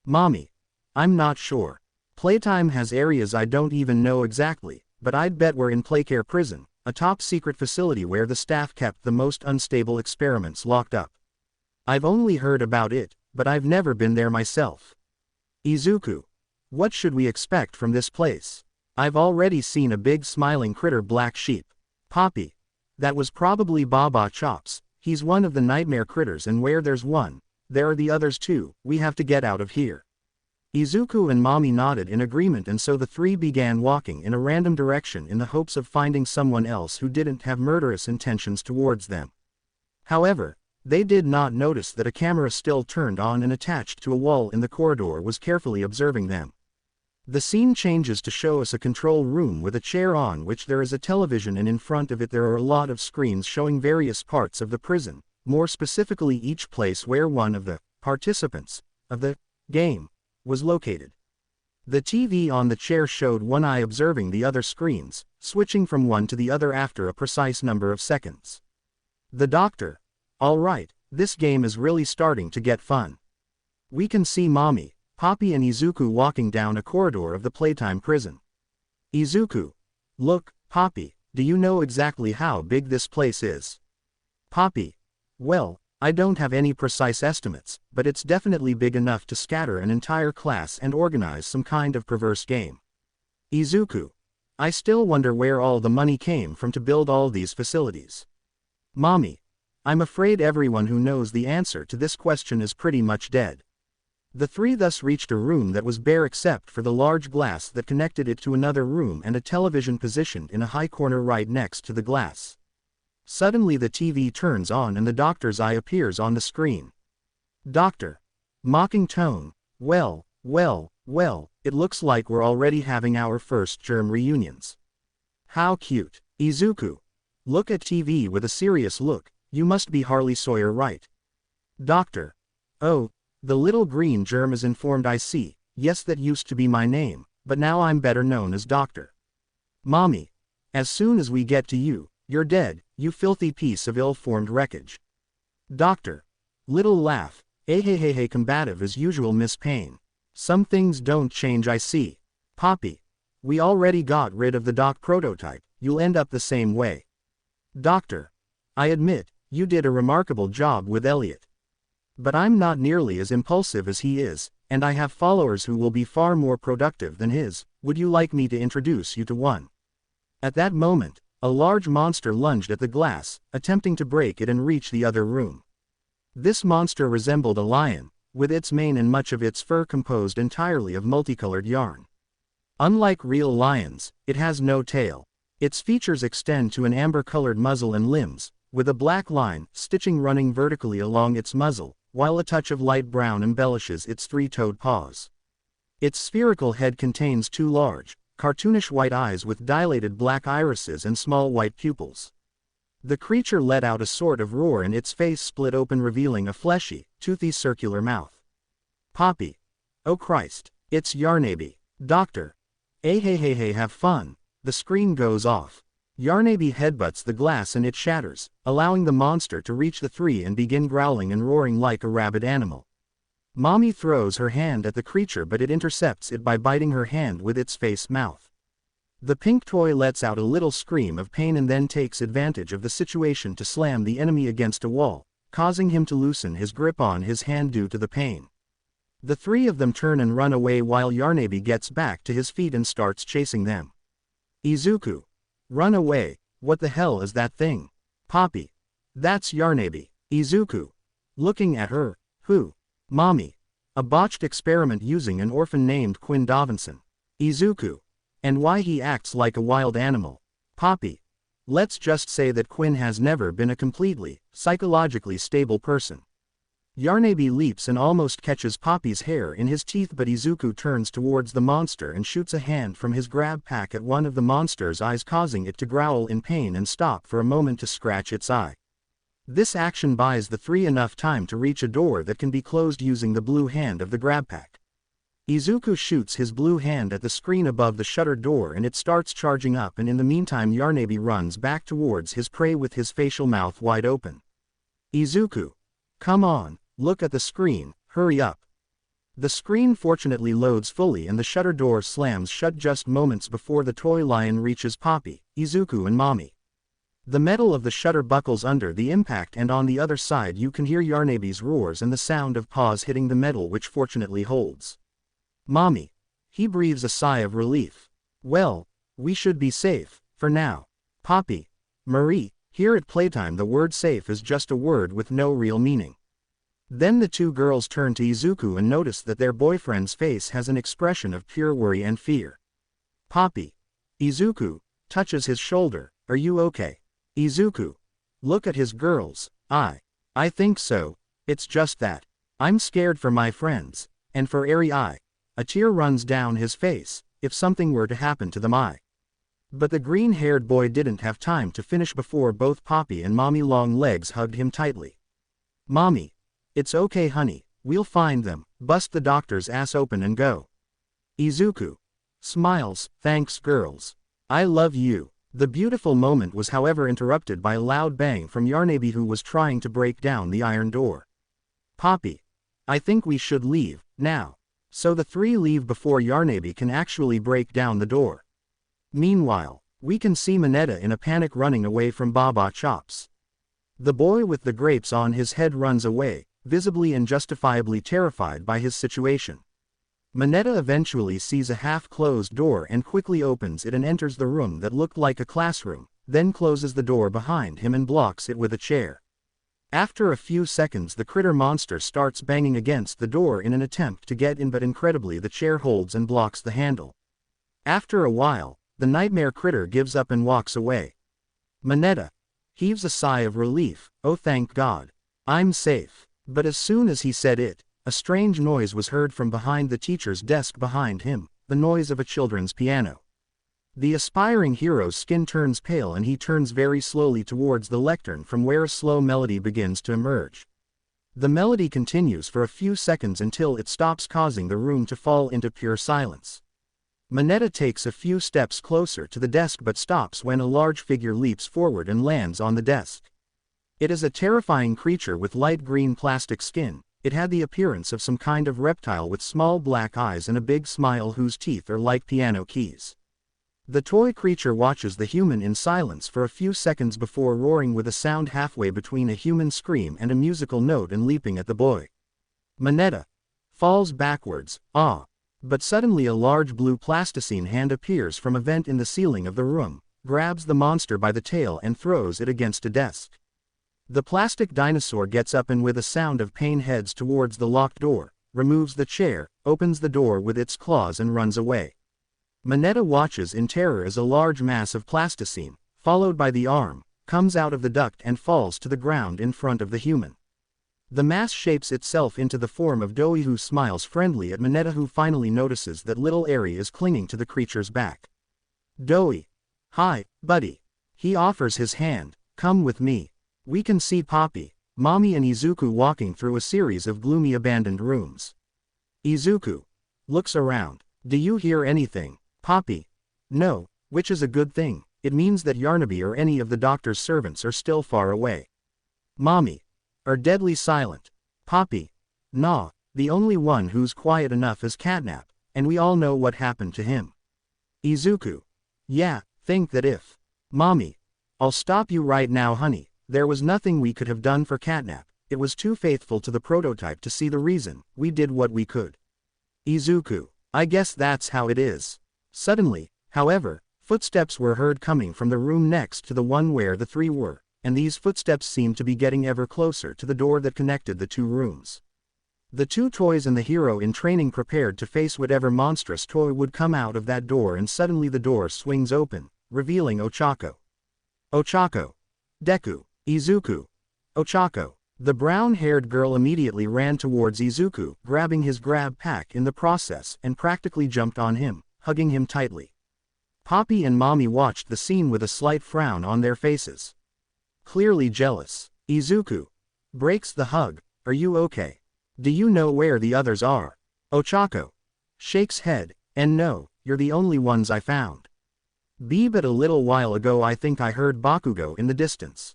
Mommy. I'm not sure. Playtime has areas I don't even know exactly, but I'd bet we're in Playcare prison, a top-secret facility where the staff kept the most unstable experiments locked up. I've only heard about it, but I've never been there myself. Izuku. What should we expect from this place? I've already seen a big smiling critter black sheep. Poppy. That was probably Baba Chops. He's one of the nightmare critters, and where there's one, there are the others too. We have to get out of here. Izuku and Mommy nodded in agreement, and so the three began walking in a random direction in the hopes of finding someone else who didn't have murderous intentions towards them. However, they did not notice that a camera still turned on and attached to a wall in the corridor was carefully observing them. The scene changes to show us a control room with a chair on which there is a television, and in front of it there are a lot of screens showing various parts of the prison, more specifically each place where one of the participants of the game was located. The TV on the chair showed one eye observing the other screens, switching from one to the other after a precise number of seconds. The doctor. All right, this game is really starting to get fun. We can see Mommy, Poppy and Izuku walking down a corridor of the Playtime prison. Izuku. Look, Poppy, do you know exactly how big this place is? Poppy. Well, I don't have any precise estimates, but it's definitely big enough to scatter an entire class and organize some kind of perverse game. Izuku. I still wonder where all the money came from to build all these facilities. Mommy. I'm afraid everyone who knows the answer to this question is pretty much dead. The three thus reached a room that was bare except for the large glass that connected it to another room and a television positioned in a high corner right next to the glass. Suddenly the TV turns on and the doctor's eye appears on the screen. Doctor. Mocking tone. Well, it looks like we're already having our first germ reunions. How cute. Izuku. Look at TV with a serious look. You must be Harley Sawyer, right? Doctor. Oh, the little green germ is informed. I see. Yes, that used to be my name, but now I'm better known as Doctor. Mommy. As soon as we get to you, you're dead, you filthy piece of ill-formed wreckage. Doctor. Little laugh. Hey, combative as usual, Miss Payne. Some things don't change, I see. Poppy. We already got rid of the Doc prototype, you'll end up the same way. Doctor. I admit, you did a remarkable job with Elliot. But I'm not nearly as impulsive as he is, and I have followers who will be far more productive than his. Would you like me to introduce you to one? At that moment, a large monster lunged at the glass, attempting to break it and reach the other room. This monster resembled a lion, with its mane and much of its fur composed entirely of multicolored yarn. Unlike real lions, it has no tail. Its features extend to an amber-colored muzzle and limbs, with a black line, stitching running vertically along its muzzle, while a touch of light brown embellishes its three-toed paws. Its spherical head contains two large, cartoonish white eyes with dilated black irises and small white pupils. The creature let out a sort of roar and its face split open, revealing a fleshy, toothy circular mouth. Poppy. Oh Christ, it's Yarnaby. Doctor. Hey, have fun. The screen goes off. Yarnaby headbutts the glass and it shatters, allowing the monster to reach the three and begin growling and roaring like a rabid animal. Mommy throws her hand at the creature, but it intercepts it by biting her hand with its face mouth. The pink toy lets out a little scream of pain and then takes advantage of the situation to slam the enemy against a wall, causing him to loosen his grip on his hand due to the pain. The three of them turn and run away while Yarnaby gets back to his feet and starts chasing them. Izuku. Run away, what the hell is that thing? Poppy. That's Yarnaby. Izuku. Looking at her, who? Mommy. A botched experiment using an orphan named Quinn Davinson. Izuku. And why he acts like a wild animal. Poppy. Let's just say that Quinn has never been a completely, psychologically stable person. Yarnaby leaps and almost catches Poppy's hair in his teeth, but Izuku turns towards the monster and shoots a hand from his grab pack at one of the monster's eyes, causing it to growl in pain and stop for a moment to scratch its eye. This action buys the three enough time to reach a door that can be closed using the blue hand of the grab pack. Izuku shoots his blue hand at the screen above the shuttered door and it starts charging up, and in the meantime Yarnaby runs back towards his prey with his facial mouth wide open. Izuku. Come on. Look at the screen, hurry up. The screen fortunately loads fully and the shutter door slams shut just moments before the toy lion reaches Poppy, Izuku and Mommy. The metal of the shutter buckles under the impact and on the other side you can hear Yarnaby's roars and the sound of paws hitting the metal, which fortunately holds. Mommy. He breathes a sigh of relief. Well, we should be safe, for now. Poppy. Marie. Here at Playtime the word safe is just a word with no real meaning. Then the two girls turn to Izuku and notice that their boyfriend's face has an expression of pure worry and fear. Poppy. Izuku. Touches his shoulder. Are you okay? Izuku. Look at his girls. I think so. It's just that. I'm scared for my friends. And for Eri. A tear runs down his face. If something were to happen to them. But the green-haired boy didn't have time to finish before both Poppy and Mommy long legs hugged him tightly. Mommy. It's okay honey, we'll find them, bust the doctor's ass open and go. Izuku. Smiles, thanks girls. I love you. The beautiful moment was however interrupted by a loud bang from Yarnaby, who was trying to break down the iron door. Poppy. I think we should leave, now. So the three leave before Yarnaby can actually break down the door. Meanwhile, we can see Mineta in a panic running away from Baba Chops. The boy with the grapes on his head runs away, visibly and justifiably terrified by his situation. Mineta eventually sees a half-closed door and quickly opens it and enters the room that looked like a classroom, then closes the door behind him and blocks it with a chair. After a few seconds the critter monster starts banging against the door in an attempt to get in, but incredibly the chair holds and blocks the handle. After a while, the nightmare critter gives up and walks away. Mineta heaves a sigh of relief. Oh thank God. I'm safe. But as soon as he said it, a strange noise was heard from behind the teacher's desk behind him, the noise of a children's piano. The aspiring hero's skin turns pale and he turns very slowly towards the lectern, from where a slow melody begins to emerge. The melody continues for a few seconds until it stops, causing the room to fall into pure silence. Mineta takes a few steps closer to the desk but stops when a large figure leaps forward and lands on the desk. It is a terrifying creature with light green plastic skin. It had the appearance of some kind of reptile with small black eyes and a big smile whose teeth are like piano keys. The toy creature watches the human in silence for a few seconds before roaring with a sound halfway between a human scream and a musical note and leaping at the boy. Mineta falls backwards, but suddenly a large blue plasticine hand appears from a vent in the ceiling of the room, grabs the monster by the tail and throws it against a desk. The plastic dinosaur gets up and with a sound of pain heads towards the locked door, removes the chair, opens the door with its claws and runs away. Mineta watches in terror as a large mass of plasticine, followed by the arm, comes out of the duct and falls to the ground in front of the human. The mass shapes itself into the form of Doey, who smiles friendly at Mineta, who finally notices that little Eri is clinging to the creature's back. Doey. Hi, buddy. He offers his hand. Come with me. We can see Poppy, Mommy and Izuku walking through a series of gloomy abandoned rooms. Izuku looks around. Do you hear anything? Poppy. No, which is a good thing. It means that Yarnaby or any of the doctor's servants are still far away. Mommy. Are deadly silent. Poppy. Nah, the only one who's quiet enough is Catnap, and we all know what happened to him. Izuku. Yeah, think that if. Mommy. I'll stop you right now, honey. There was nothing we could have done for Catnap. It was too faithful to the prototype to see the reason. We did what we could. Izuku. I guess that's how it is. Suddenly, however, footsteps were heard coming from the room next to the one where the three were, and these footsteps seemed to be getting ever closer to the door that connected the two rooms. The two toys and the hero in training prepared to face whatever monstrous toy would come out of that door, and suddenly the door swings open, revealing Ochako. Ochako. Deku. Izuku. Ochako. The brown-haired girl immediately ran towards Izuku, grabbing his grab pack in the process and practically jumped on him, hugging him tightly. Poppy and Mommy watched the scene with a slight frown on their faces. Clearly jealous. Izuku breaks the hug. Are you okay? Do you know where the others are? Ochako shakes head, and no, you're the only ones I found. But a little while ago I think I heard Bakugo in the distance.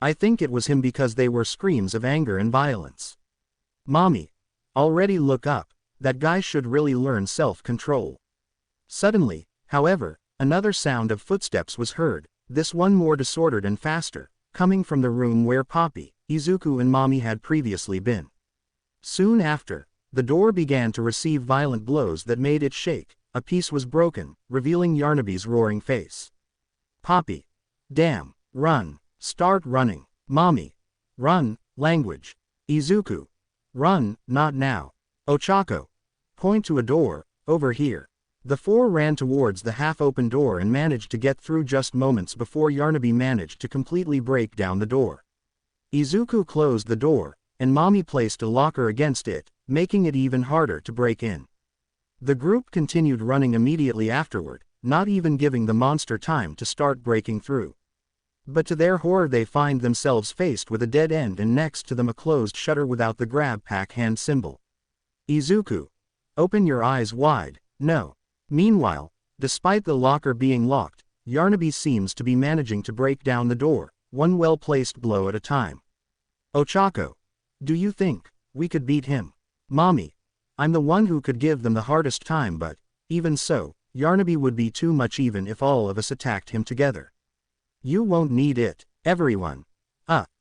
I think it was him because they were screams of anger and violence. Mommy. Already look up. That guy should really learn self-control. Suddenly, however, another sound of footsteps was heard, this one more disordered and faster, coming from the room where Poppy, Izuku and Mommy had previously been. Soon after, the door began to receive violent blows that made it shake. A piece was broken, revealing Yarnaby's roaring face. Poppy. Damn, run. Start running. Mommy. Run, language. Izuku. Run, not now. Ochako. Point to a door, over here. The four ran towards the half-open door and managed to get through just moments before Yarnaby managed to completely break down the door. Izuku closed the door, and Mommy placed a locker against it, making it even harder to break in. The group continued running immediately afterward, not even giving the monster time to start breaking through. But to their horror they find themselves faced with a dead end and next to them a closed shutter without the grab pack hand symbol. Izuku. Open your eyes wide. No. Meanwhile, despite the locker being locked, Yarnaby seems to be managing to break down the door, one well-placed blow at a time. Ochako. Do you think we could beat him? Mommy. I'm the one who could give them the hardest time, but, even so, Yarnaby would be too much even if all of us attacked him together. You won't need it, everyone.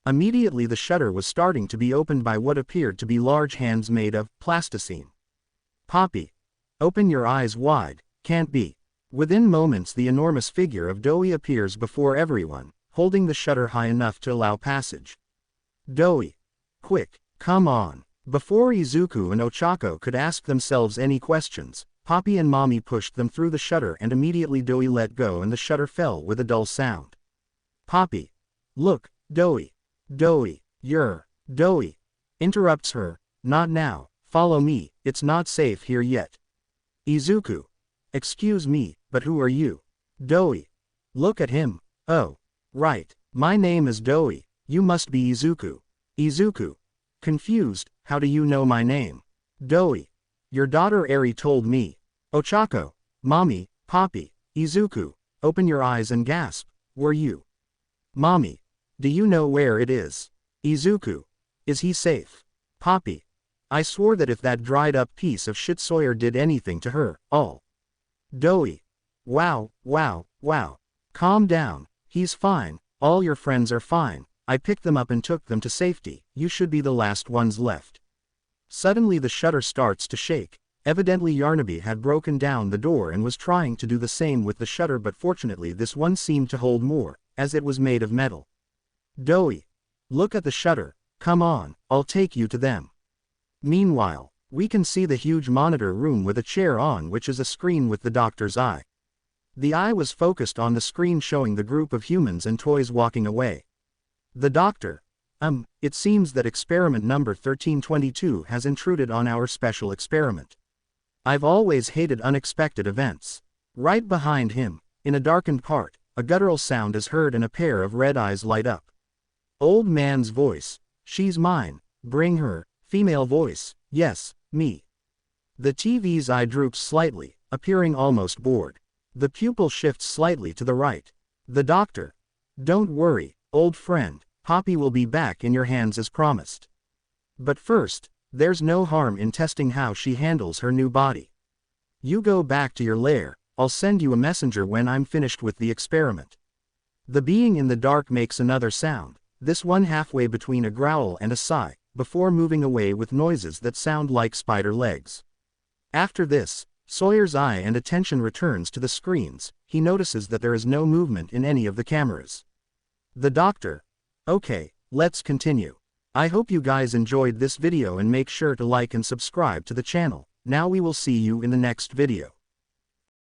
Immediately the shutter was starting to be opened by what appeared to be large hands made of plasticine. Poppy. Open your eyes wide. Can't be. Within moments the enormous figure of Doey appears before everyone, holding the shutter high enough to allow passage. Doey. Quick, come on. Before Izuku and Ochako could ask themselves any questions, Poppy and Mommy pushed them through the shutter and immediately Doey let go and the shutter fell with a dull sound. Poppy. Look, Doey. Doey. Doey. Interrupts her. Not now. Follow me, it's not safe here yet. Izuku. Excuse me, but who are you? Doey. Look at him. Oh. Right. My name is Doey. You must be Izuku. Izuku. Confused. How do you know my name? Doey. Your daughter Eri told me. Ochako. Mommy. Poppy. Izuku. Open your eyes and gasp. Were you? Mommy. Do you know where it is? Izuku. Is he safe? Poppy. I swore that if that dried up piece of shit Sawyer did anything to her, all. Doey. Wow, wow, wow. Calm down, he's fine, all your friends are fine, I picked them up and took them to safety, you should be the last ones left. Suddenly the shutter starts to shake. Evidently Yarnaby had broken down the door and was trying to do the same with the shutter, but fortunately this one seemed to hold more, as it was made of metal. Doey. Look at the shutter, come on, I'll take you to them. Meanwhile, we can see the huge monitor room with a chair on which is a screen with the doctor's eye. The eye was focused on the screen showing the group of humans and toys walking away. The doctor. It seems that experiment number 1322 has intruded on our special experiment. I've always hated unexpected events. Right behind him, in a darkened part, a guttural sound is heard and a pair of red eyes light up. Old man's voice. She's mine, bring her. Female voice. Yes, me. The TV's eye droops slightly, appearing almost bored. The pupil shifts slightly to the right. The doctor. Don't worry, old friend, Poppy will be back in your hands as promised. But first, there's no harm in testing how she handles her new body. You go back to your lair, I'll send you a messenger when I'm finished with the experiment. The being in the dark makes another sound, this one halfway between a growl and a sigh, before moving away with noises that sound like spider legs. After this, Sawyer's eye and attention returns to the screens. He notices that there is no movement in any of the cameras. The doctor. Okay, let's continue. I hope you guys enjoyed this video and make sure to like and subscribe to the channel. Now we will see you in the next video.